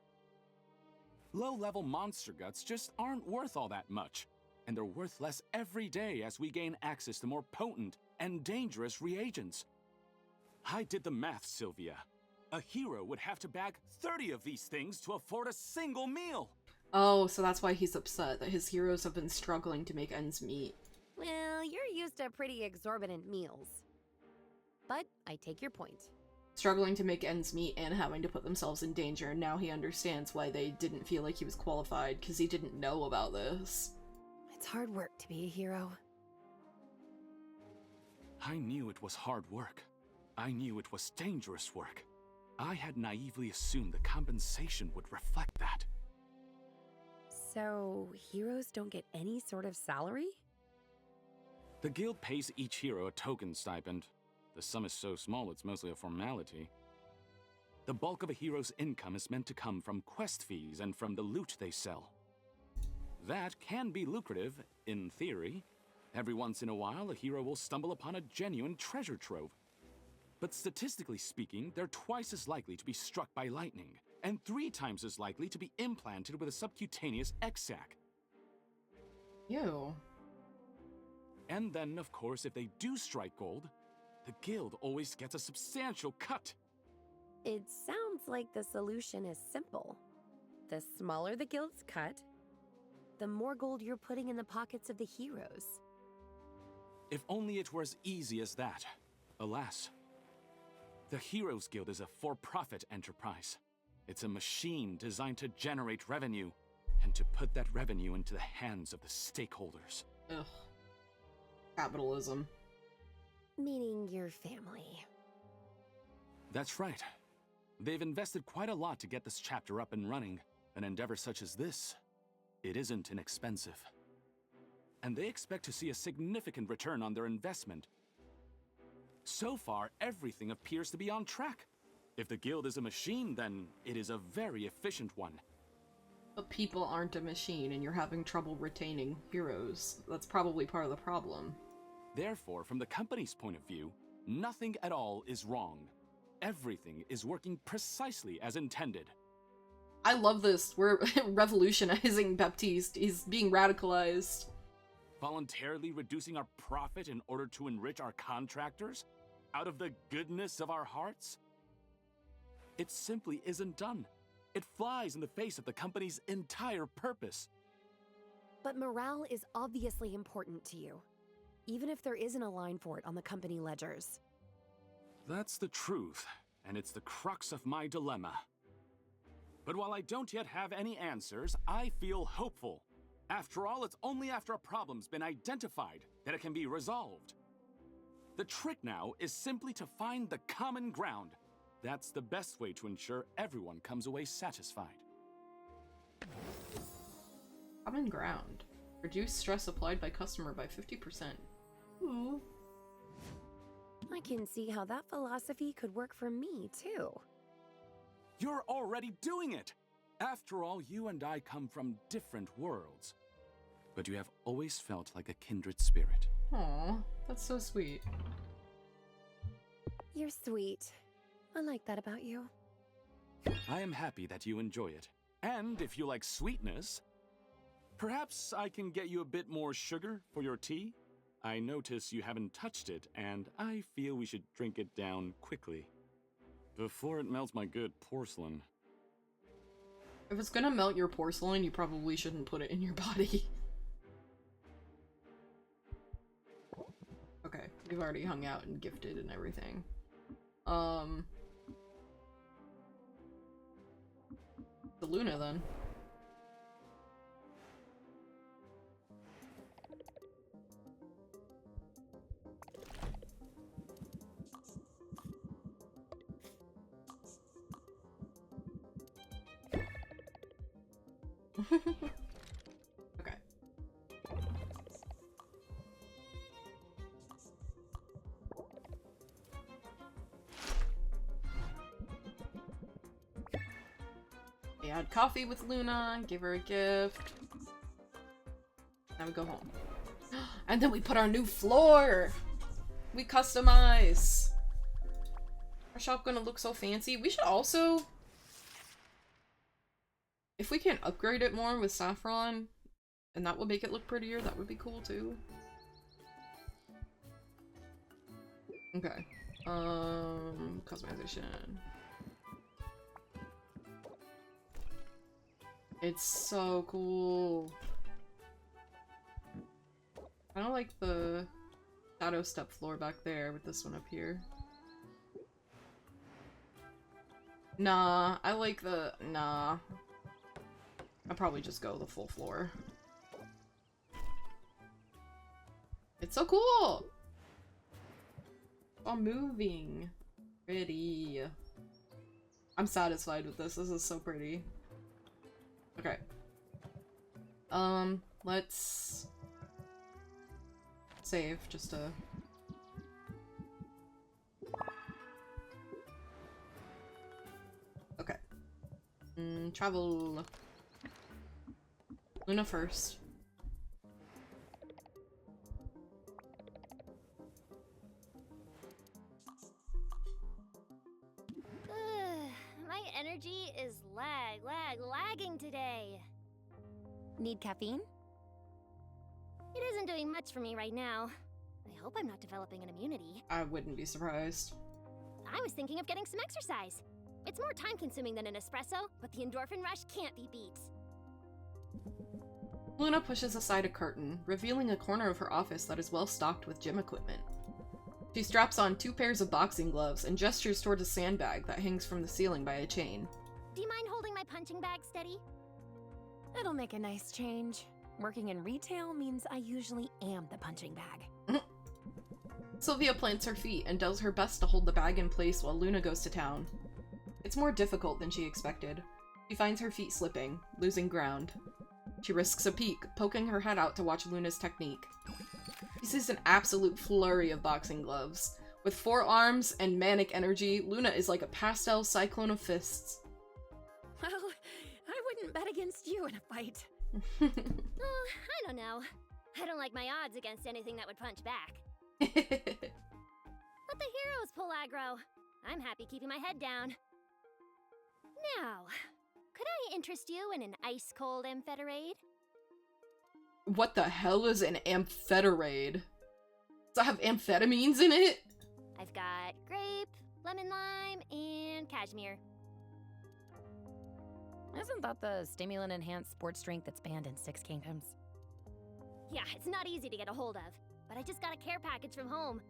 Low-level monster guts just aren't worth all that much. And they're worth less every day as we gain access to more potent and dangerous reagents. I did the math, Sylvia. A hero would have to bag 30 of these things to afford a single meal.
Oh, so that's why he's upset, that his heroes have been struggling to make ends meet.
Well, you're used to pretty exorbitant meals. But I take your point.
Struggling to make ends meet and having to put themselves in danger, and now he understands why they didn't feel like he was qualified, because he didn't know about this.
It's hard work to be a hero.
I knew it was hard work. I knew it was dangerous work. I had naively assumed the compensation would reflect that.
So, heroes don't get any sort of salary?
The guild pays each hero a token stipend. The sum is so small it's mostly a formality. The bulk of a hero's income is meant to come from quest fees and from the loot they sell. That can be lucrative, in theory. Every once in a while, a hero will stumble upon a genuine treasure trove. But statistically speaking, they're twice as likely to be struck by lightning, and 3 times as likely to be implanted with a subcutaneous X-sac.
Ew.
And then, of course, if they do strike gold, the guild always gets a substantial cut.
It sounds like the solution is simple. The smaller the guild's cut, the more gold you're putting in the pockets of the heroes.
If only it were as easy as that. Alas. The Heroes Guild is a for-profit enterprise. It's a machine designed to generate revenue, and to put that revenue into the hands of the stakeholders.
Ugh. Capitalism.
Meaning your family.
That's right. They've invested quite a lot to get this chapter up and running. An endeavor such as this, it isn't inexpensive. And they expect to see a significant return on their investment. So far, everything appears to be on track. If the guild is a machine, then it is a very efficient one.
But people aren't a machine, and you're having trouble retaining heroes. That's probably part of the problem.
Therefore, from the company's point of view, nothing at all is wrong. Everything is working precisely as intended.
I love this. We're revolutionizing Baptiste. He's being radicalized.
Voluntarily reducing our profit in order to enrich our contractors? Out of the goodness of our hearts? It simply isn't done. It flies in the face of the company's entire purpose.
But morale is obviously important to you, even if there isn't a line for it on the company ledgers.
That's the truth, and it's the crux of my dilemma. But while I don't yet have any answers, I feel hopeful. After all, it's only after a problem's been identified that it can be resolved. The trick now is simply to find the common ground. That's the best way to ensure everyone comes away satisfied.
Common ground. Reduce stress applied by customer by 50%. Ooh.
I can see how that philosophy could work for me, too.
You're already doing it! After all, you and I come from different worlds. But you have always felt like a kindred spirit.
Aw, that's so sweet.
You're sweet. I like that about you.
I am happy that you enjoy it. And if you like sweetness, perhaps I can get you a bit more sugar for your tea? I notice you haven't touched it, and I feel we should drink it down quickly. Before it melts my good porcelain.
If it's gonna melt your porcelain, you probably shouldn't put it in your body. Okay, we've already hung out and gifted and everything. The Luna, then. Okay. We had coffee with Luna, give her a gift. Now we go home. And then we put our new floor! We customize! Our shop gonna look so fancy. We should also... If we can upgrade it more with saffron, and that would make it look prettier, that would be cool too. Okay. Customization. It's so cool. I don't like the shadow step floor back there with this one up here. Nah, I like the... Nah. I'll probably just go the full floor. It's so cool! I'm moving. Pretty. I'm satisfied with this. This is so pretty. Okay. Let's save just to... Okay. Travel. Luna first.
My energy is lagging today.
Need caffeine?
It isn't doing much for me right now. I hope I'm not developing an immunity.
I wouldn't be surprised.
I was thinking of getting some exercise. It's more time-consuming than an espresso, but the endorphin rush can't be beat.
Luna pushes aside a curtain, revealing a corner of her office that is well stocked with gym equipment. She straps on 2 pairs of boxing gloves and gestures toward a sandbag that hangs from the ceiling by a chain.
Do you mind holding my punching bag steady?
It'll make a nice change. Working in retail means I usually am the punching bag.
Sylvia plants her feet and does her best to hold the bag in place while Luna goes to town. It's more difficult than she expected. She finds her feet slipping, losing ground. She risks a peek, poking her head out to watch Luna's technique. She sees an absolute flurry of boxing gloves. With 4 arms and manic energy, Luna is like a pastel cyclone of fists.
Well, I wouldn't bet against you in a fight.
Oh, I don't know. I don't like my odds against anything that would punch back. Let the heroes pull aggro. I'm happy keeping my head down. Now, could I interest you in an ice-cold ampheterade?
What the hell is an ampheterade? Does it have amphetamines in it?
I've got grape, lemon lime, and cashmere.
Isn't that the stimulant-enhanced sports drink that's banned in 6 kingdoms?
Yeah, it's not easy to get a hold of, but I just got a care package from home.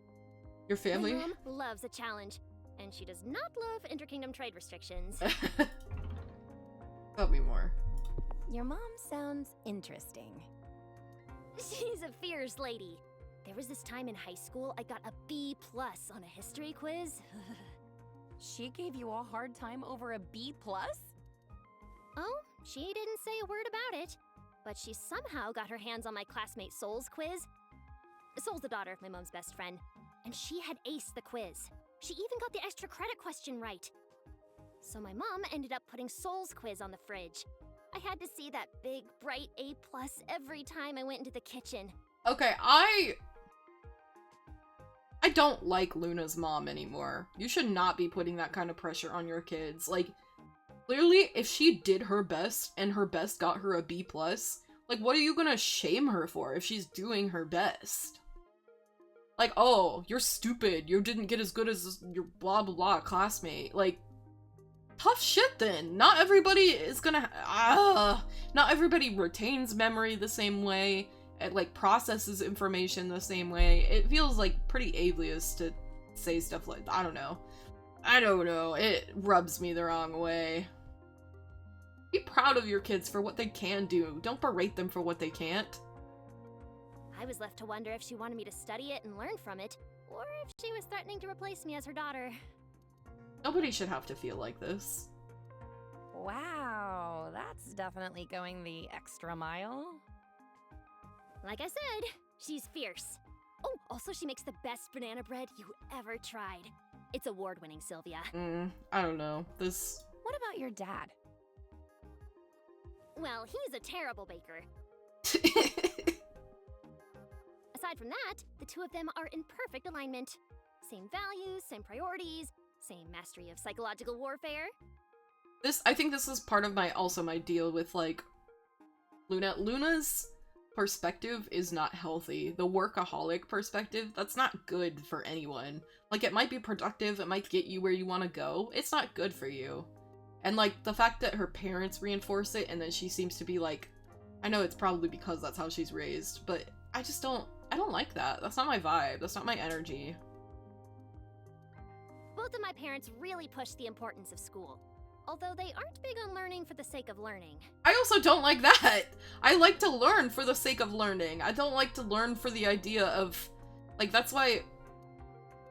Your family?
My mom loves a challenge, and she does not love interkingdom trade restrictions.
Tell me more.
Your mom sounds interesting.
She's a fierce lady. There was this time in high school I got a B+ on a history quiz.
She gave you a hard time over a B+?
Oh, she didn't say a word about it, but she somehow got her hands on my classmate Sol's quiz. Sol's the daughter of my mom's best friend, and she had aced the quiz. She even got the extra credit question right. So my mom ended up putting Sol's quiz on the fridge. I had to see that big, bright A+ every time I went into the kitchen.
Okay, I don't like Luna's mom anymore. You should not be putting that kind of pressure on your kids. Like, clearly, if she did her best and her best got her a B+, like, what are you gonna shame her for if she's doing her best? Like, oh, you're stupid. You didn't get as good as your blah blah blah classmate. Like, tough shit then. Not everybody is gonna... not everybody retains memory the same way. It, like, processes information the same way. It feels, like, pretty ableist to say stuff like... I don't know. It rubs me the wrong way. Be proud of your kids for what they can do. Don't berate them for what they can't.
I was left to wonder if she wanted me to study it and learn from it, or if she was threatening to replace me as her daughter.
Nobody should have to feel like this.
Wow, that's definitely going the extra mile.
Like I said, she's fierce. Oh, also she makes the best banana bread you ever tried. It's award-winning, Sylvia.
I don't know. This...
What about your dad?
Well, he's a terrible baker. Aside from that, the two of them are in perfect alignment. Same values, same priorities, same mastery of psychological warfare.
I think this is part of my deal with, like, Luna. Luna's perspective is not healthy. The workaholic perspective, that's not good for anyone. Like, it might be productive, it might get you where you want to go. It's not good for you. And, like, the fact that her parents reinforce it and then she seems to be like, I know it's probably because that's how she's raised, but I don't like that. That's not my vibe. That's not my energy.
Both of my parents really push the importance of school, although they aren't big on learning for the sake of learning.
I also don't like that. I like to learn for the sake of learning. I don't like to learn for the idea of, like, that's why,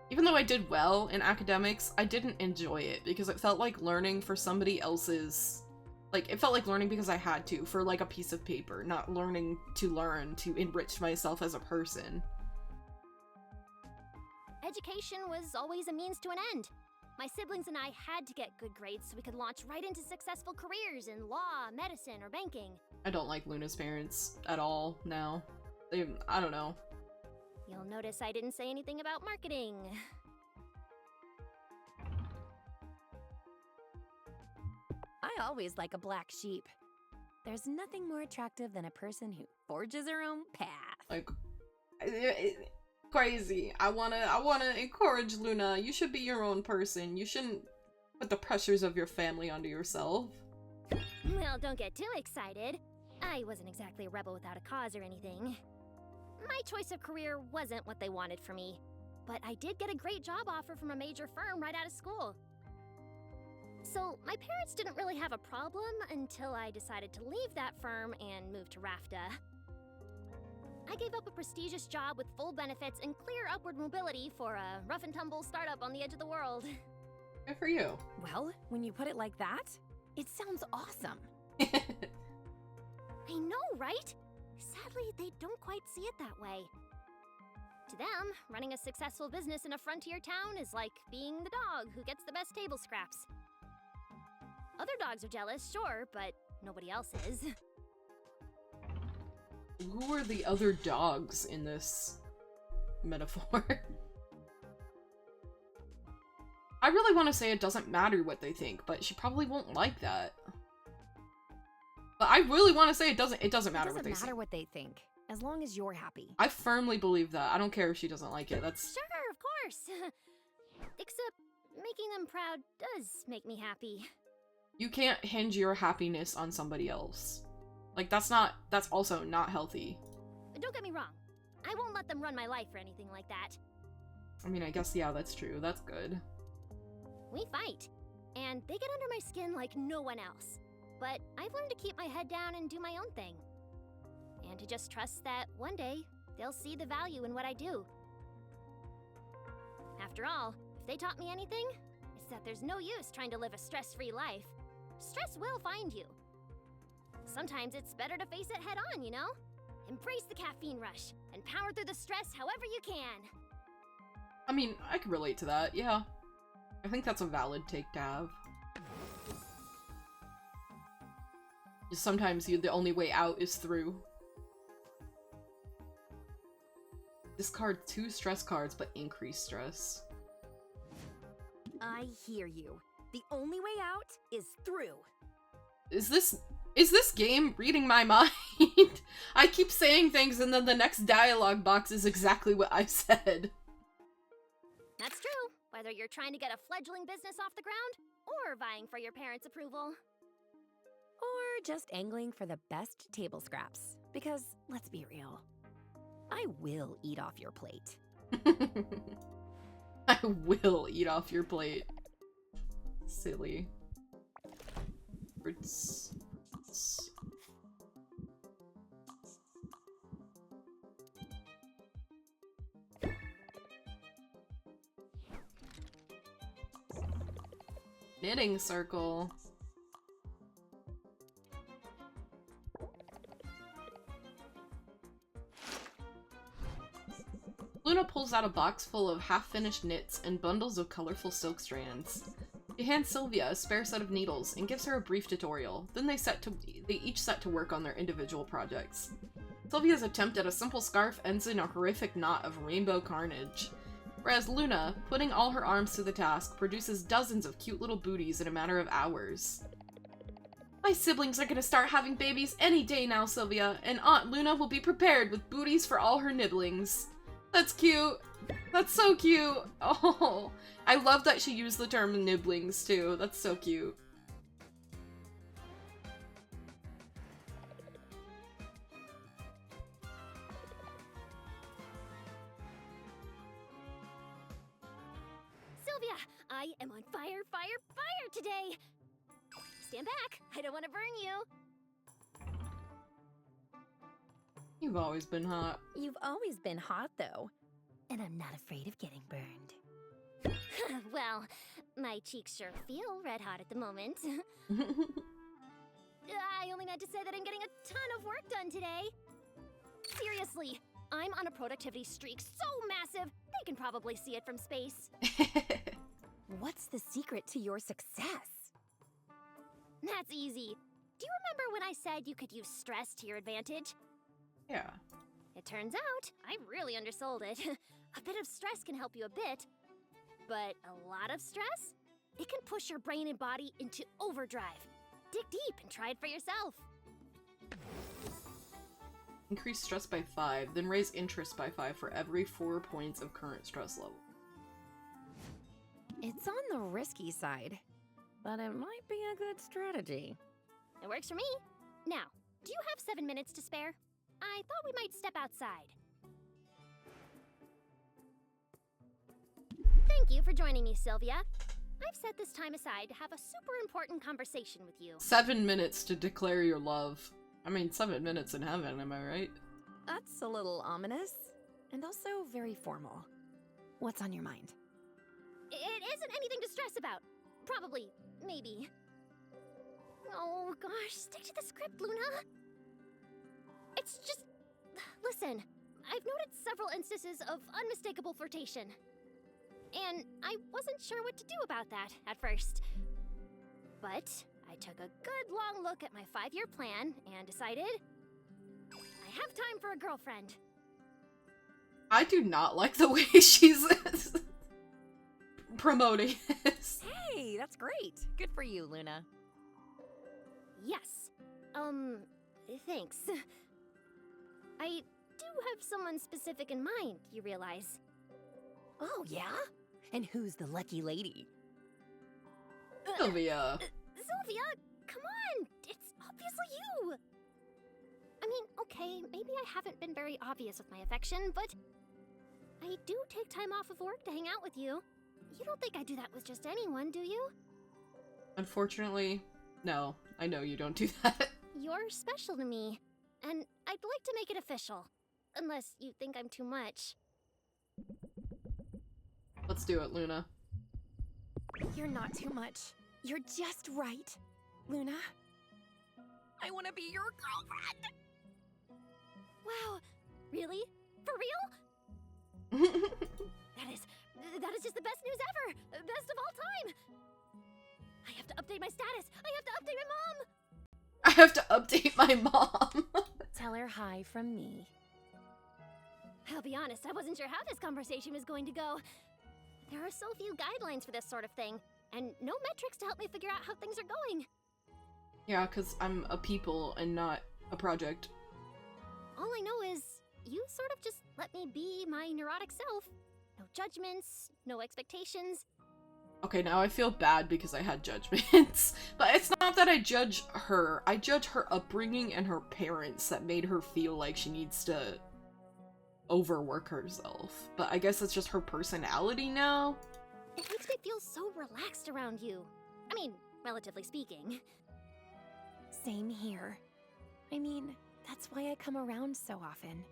even though I did well in academics, I didn't enjoy it because it felt like learning for somebody else's Like, it felt like learning because I had to, for like a piece of paper, not learning to learn to enrich myself as a person.
Education was always a means to an end. My siblings and I had to get good grades so we could launch right into successful careers in law, medicine, or banking.
I don't like Luna's parents at all now. I don't know.
You'll notice I didn't say anything about marketing.
I always like a black sheep. There's nothing more attractive than a person who forges her own path.
Like, crazy. I wanna encourage Luna. You should be your own person. You shouldn't put the pressures of your family onto yourself.
Well, don't get too excited. I wasn't exactly a rebel without a cause or anything. My choice of career wasn't what they wanted for me, but I did get a great job offer from a major firm right out of school. So my parents didn't really have a problem until I decided to leave that firm and move to Rafta. I gave up a prestigious job with full benefits and clear upward mobility for a rough-and-tumble startup on the edge of the world.
Good for you.
Well, when you put it like that, it sounds awesome.
I know, right? Sadly, they don't quite see it that way. To them, running a successful business in a frontier town is like being the dog who gets the best table scraps. Other dogs are jealous, sure, but nobody else is.
Who are the other dogs in this metaphor? I really want to say it doesn't matter what they think, but she probably won't like that. But I really want to say it doesn't matter what they think.
It doesn't matter what they think, as long as you're happy.
I firmly believe that. I don't care if she doesn't like it. That's
Sure, of course. Except making them proud does make me happy.
You can't hinge your happiness on somebody else. Like, that's also not healthy.
Don't get me wrong. I won't let them run my life or anything like that.
I mean, I guess, yeah, that's true. That's good.
We fight, and they get under my skin like no one else. But I've learned to keep my head down and do my own thing. And to just trust that one day, they'll see the value in what I do. After all, if they taught me anything, it's that there's no use trying to live a stress-free life. Stress will find you. Sometimes it's better to face it head on, you know? Embrace the caffeine rush and power through the stress however you can.
I mean, I can relate to that, yeah. I think that's a valid take to have. Sometimes the only way out is through. Discard 2 stress cards, but increase stress.
I hear you. The only way out is through.
Is this game reading my mind? I keep saying things and then the next dialogue box is exactly what I said.
That's true, whether you're trying to get a fledgling business off the ground or vying for your parents' approval.
Or just angling for the best table scraps. Because, let's be real, I will eat off your plate.
I will eat off your plate. Silly. It's... Knitting circle. Luna pulls out a box full of half-finished knits and bundles of colorful silk strands. She hands Sylvia a spare set of needles and gives her a brief tutorial. Then they each set to work on their individual projects. Sylvia's attempt at a simple scarf ends in a horrific knot of rainbow carnage, whereas Luna, putting all her arms to the task, produces dozens of cute little booties in a matter of hours. My siblings are gonna start having babies any day now, Sylvia, and Aunt Luna will be prepared with booties for all her nibblings. That's cute. That's so cute. Oh, I love that she used the term nibblings too. That's so cute.
Sylvia, I am on fire, fire, fire today! Stand back, I don't want to burn you.
You've always been hot.
You've always been hot, though. And I'm not afraid of getting burned.
Well, my cheeks sure feel red hot at the moment. I only meant to say that I'm getting a ton of work done today. Seriously, I'm on a productivity streak so massive, they can probably see it from space.
What's the secret to your success?
That's easy. Do you remember when I said you could use stress to your advantage?
Yeah.
It turns out, I really undersold it. A bit of stress can help you a bit, but a lot of stress? It can push your brain and body into overdrive. Dig deep and try it for yourself.
Increase stress by 5, then raise interest by 5 for every 4 points of current stress level.
It's on the risky side, but it might be a good strategy.
It works for me. Now, do you have 7 minutes to spare? I thought we might step outside. Thank you for joining me, Sylvia. I've set this time aside to have a super important conversation with you.
7 minutes to declare your love. I mean, 7 minutes in heaven, am I right?
That's a little ominous, and also very formal. What's on your mind?
It isn't anything to stress about. Probably. Maybe. Oh gosh, stick to the script, Luna. It's just... Listen, I've noted several instances of unmistakable flirtation. And I wasn't sure what to do about that at first. But I took a good long look at my 5-year plan and decided I have time for a girlfriend.
I do not like the way she's promoting this.
Hey, that's great. Good for you, Luna.
Yes. Thanks. I do have someone specific in mind, you realize.
Oh, yeah? And who's the lucky lady?
Sylvia.
Sylvia, come on! It's obviously you! I mean, okay, maybe I haven't been very obvious with my affection, but I do take time off of work to hang out with you. You don't think I do that with just anyone, do you?
Unfortunately, no. I know you don't do that.
You're special to me, and I'd like to make it official. Unless you think I'm too much.
Let's do it, Luna.
You're not too much. You're just right. Luna, I want to be your girlfriend!
Wow, really? For real? That is just the best news ever! Best of all time! I have to update my status! I have to update my mom!
I have to update my mom!
Tell her hi from me.
I'll be honest, I wasn't sure how this conversation was going to go. There are so few guidelines for this sort of thing, and no metrics to help me figure out how things are going.
Yeah, because I'm a people and not a project.
All I know is, you sort of just let me be my neurotic self. No judgments, no expectations.
Okay, now I feel bad because I had judgments. But it's not that I judge her. I judge her upbringing and her parents that made her feel like she needs to overwork herself. But I guess it's just her personality now.
It makes me feel so relaxed around you. I mean, relatively speaking.
Same here. I mean, that's why I come around so often.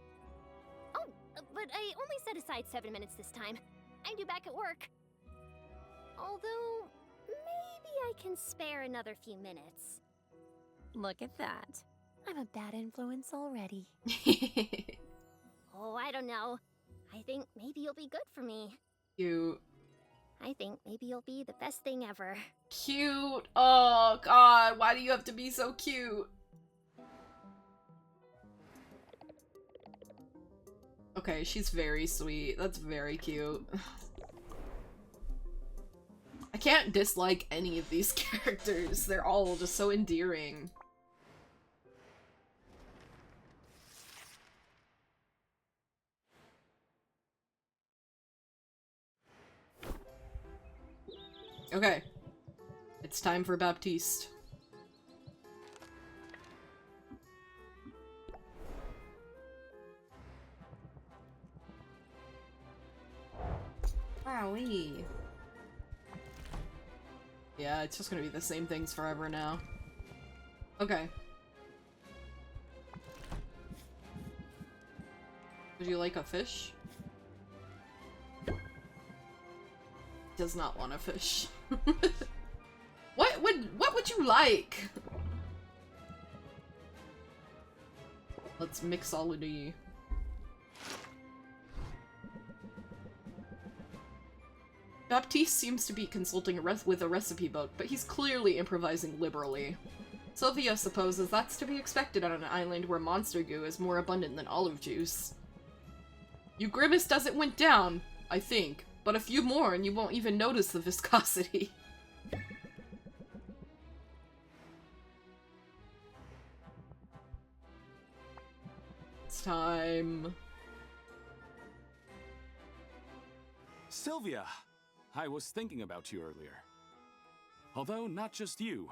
Oh, but I only set aside 7 minutes this time. I'm due back at work. Although, maybe I can spare another few minutes.
Look at that. I'm a bad influence already.
Oh, I don't know. I think maybe you'll be good for me.
Cute.
I think maybe you'll be the best thing ever.
Cute. Oh, God. Why do you have to be so cute? Okay, she's very sweet. That's very cute. I can't dislike any of these characters. They're all just so endearing. Okay. It's time for Baptiste. Wowee. Yeah, it's just gonna be the same things forever now. Okay. Would you like a fish? Does not want a fish. What would you like? Let's mixology. Baptiste seems to be consulting with a recipe book, but he's clearly improvising liberally. Sylvia supposes that's to be expected on an island where monster goo is more abundant than olive juice. You grimaced as it went down, I think, but a few more and you won't even notice the viscosity. It's time.
Sylvia, I was thinking about you earlier. Although not just you.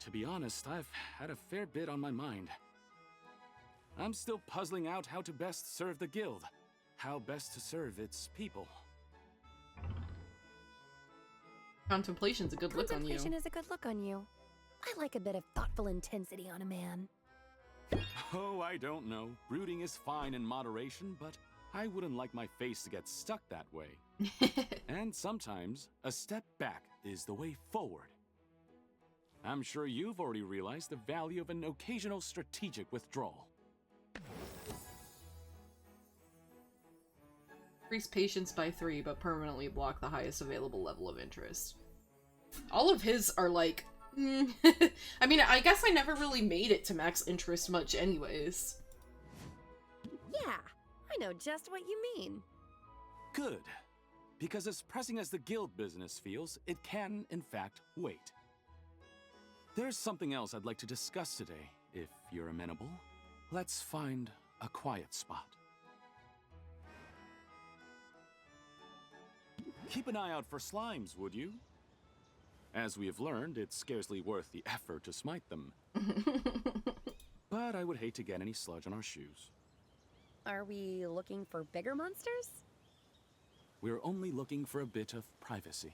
To be honest, I've had a fair bit on my mind. I'm still puzzling out how to best serve the guild. How best to serve its people.
Contemplation's a good look on you.
Contemplation is a good look on you. I like a bit of thoughtful intensity on a man.
Oh, I don't know. Brooding is fine in moderation, but I wouldn't like my face to get stuck that way. And sometimes, a step back is the way forward. I'm sure you've already realized the value of an occasional strategic withdrawal.
Increase patience by 3, but permanently block the highest available level of interest. All of his are like... I mean, I guess I never really made it to max interest much anyways.
Yeah, I know just what you mean.
Good. Because as pressing as the guild business feels, it can, in fact, wait. There's something else I'd like to discuss today, if you're amenable. Let's find a quiet spot. Keep an eye out for slimes, would you? As we have learned, it's scarcely worth the effort to smite them. But I would hate to get any sludge on our shoes.
Are we looking for bigger monsters?
We're only looking for a bit of privacy.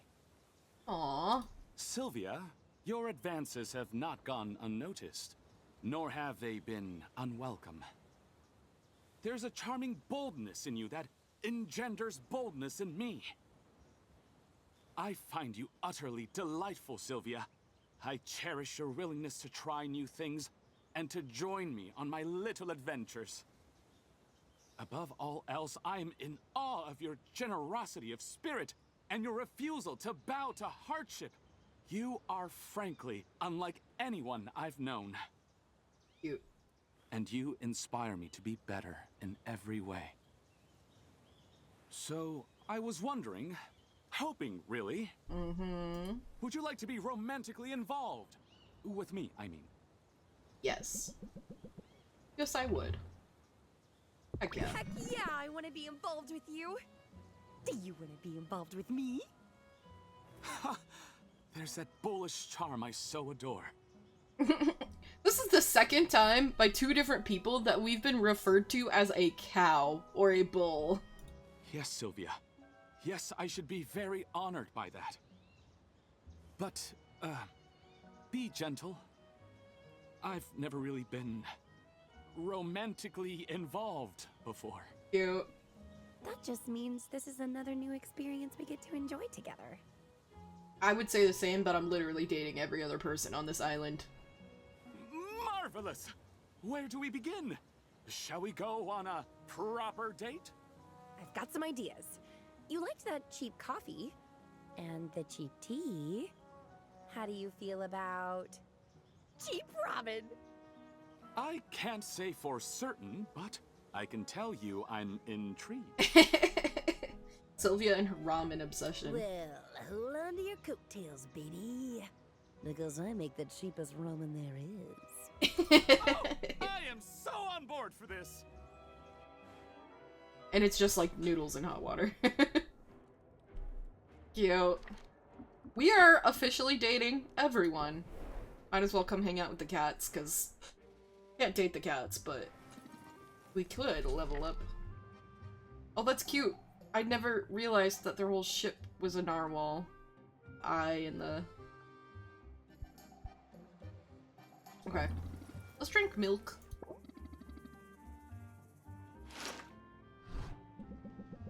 Aww.
Sylvia, your advances have not gone unnoticed, nor have they been unwelcome. There's a charming boldness in you that engenders boldness in me. I find you utterly delightful, Sylvia. I cherish your willingness to try new things and to join me on my little adventures. Above all else, I am in awe of your generosity of spirit and your refusal to bow to hardship. You are frankly unlike anyone I've known.
Cute.
And you inspire me to be better in every way. So, I was wondering, hoping really, would you like to be romantically involved? With me, I mean.
Yes. Yes, I would. Heck yeah.
Heck yeah, I want to be involved with you. Do you want to be involved with me?
Ha! There's that bullish charm I so adore.
This is the second time by two different people that we've been referred to as a cow or a bull.
Yes, Sylvia. Yes, I should be very honored by that. But, be gentle. I've never really been romantically involved before.
Cute.
That just means this is another new experience we get to enjoy together.
I would say the same, but I'm literally dating every other person on this island.
Marvelous! Where do we begin? Shall we go on a proper date?
I've got some ideas. You liked that cheap coffee and the cheap tea. How do you feel about cheap ramen?
I can't say for certain, but I can tell you I'm intrigued.
Sylvia and her ramen obsession.
Well, hold on to your coattails, baby. Because I make the cheapest ramen there is.
Oh, I am so on board for this!
And it's just like noodles in hot water. Cute. We are officially dating everyone. Might as well come hang out with the cats, because can't date the cats, but we could level up. Oh, that's cute. I never realized that their whole ship was a narwhal. Okay. Let's drink milk.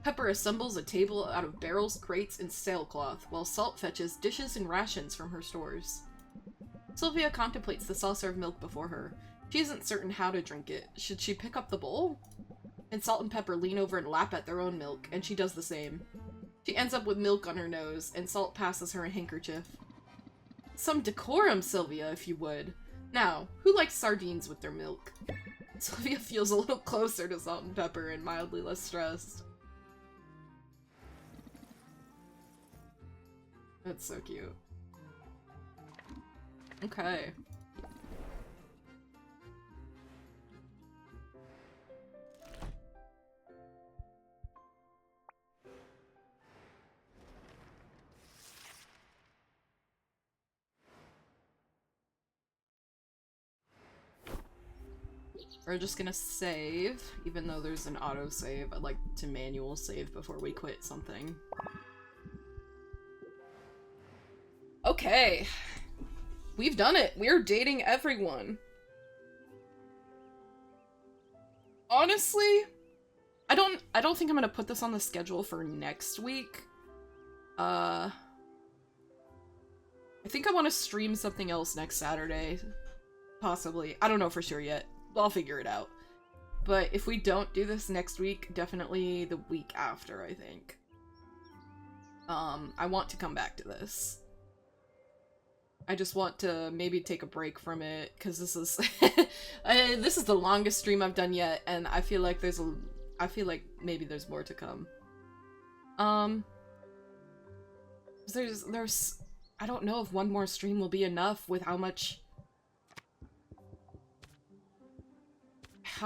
Pepper assembles a table out of barrels, crates, and sailcloth, while Salt fetches dishes and rations from her stores. Sylvia contemplates the saucer of milk before her. She isn't certain how to drink it. Should she pick up the bowl? And Salt and Pepper lean over and lap at their own milk, and she does the same. She ends up with milk on her nose, and Salt passes her a handkerchief. Some decorum, Sylvia, if you would. Now, who likes sardines with their milk? Sylvia feels a little closer to Salt and Pepper and mildly less stressed. That's so cute. Okay. We're just gonna save, even though there's an autosave. I'd like to manual save before we quit something. Okay. We've done it! We're dating everyone! Honestly, I don't think I'm gonna put this on the schedule for next week. I think I want to stream something else next Saturday. Possibly. I don't know for sure yet. I'll figure it out. But if we don't do this next week, definitely the week after, I think. I want to come back to this. I just want to maybe take a break from it, because this is this is the longest stream I've done yet, and I feel like maybe there's more to come. There's I don't know if one more stream will be enough with how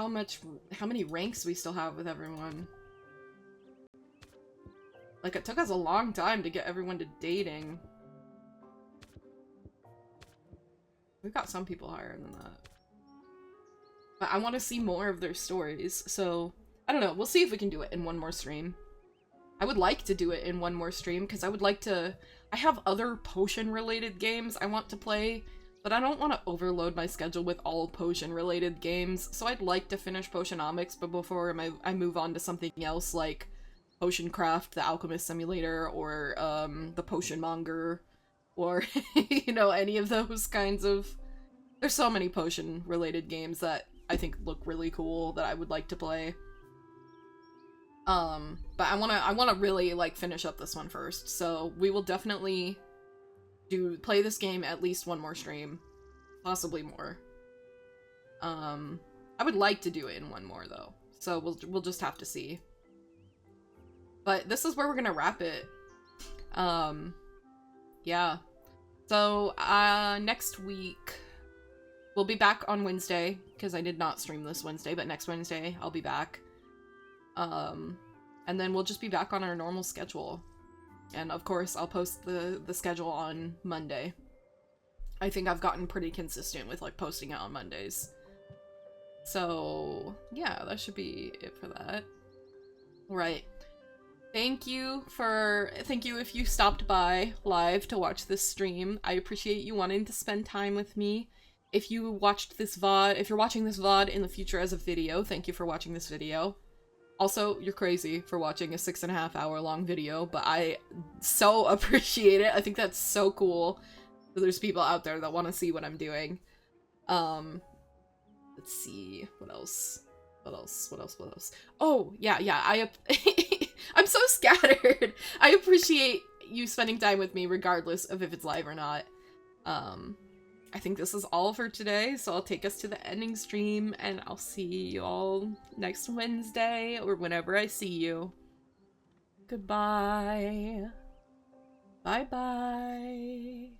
many ranks we still have with everyone. Like, it took us a long time to get everyone to dating. We've got some people higher than that. But I want to see more of their stories, so I don't know. We'll see if we can do it in one more stream. I would like to do it in one more stream, because I would like to... I have other potion-related games I want to play, but I don't want to overload my schedule with all potion-related games, so I'd like to finish Potionomics, but before I move on to something else like Potion Craft, the Alchemist Simulator, or the Potion Monger, or, you know, any of those kinds of... There's so many potion-related games that I think look really cool that I would like to play. But I wanna really, like, finish up this one first, so we will definitely play this game at least one more stream. Possibly more. I would like to do it in one more, though, so we'll just have to see. But this is where we're gonna wrap it. Yeah. So, next week, we'll be back on Wednesday, because I did not stream this Wednesday, but next Wednesday I'll be back. And then we'll just be back on our normal schedule. And of course, I'll post the schedule on Monday. I think I've gotten pretty consistent with, like, posting it on Mondays. So, yeah, that should be it for that. Right. Thank you if you stopped by live to watch this stream. I appreciate you wanting to spend time with me. If you watched this VOD, if you're watching this VOD in the future as a video, thank you for watching this video. Also, you're crazy for watching a 6.5 hour long video, but I so appreciate it. I think that's so cool that there's people out there that want to see what I'm doing. Let's see, what else? Oh, yeah, I'm so scattered. I appreciate you spending time with me regardless of if it's live or not. I think this is all for today, so I'll take us to the ending stream, and I'll see you all next Wednesday, or whenever I see you. Goodbye. Bye-bye.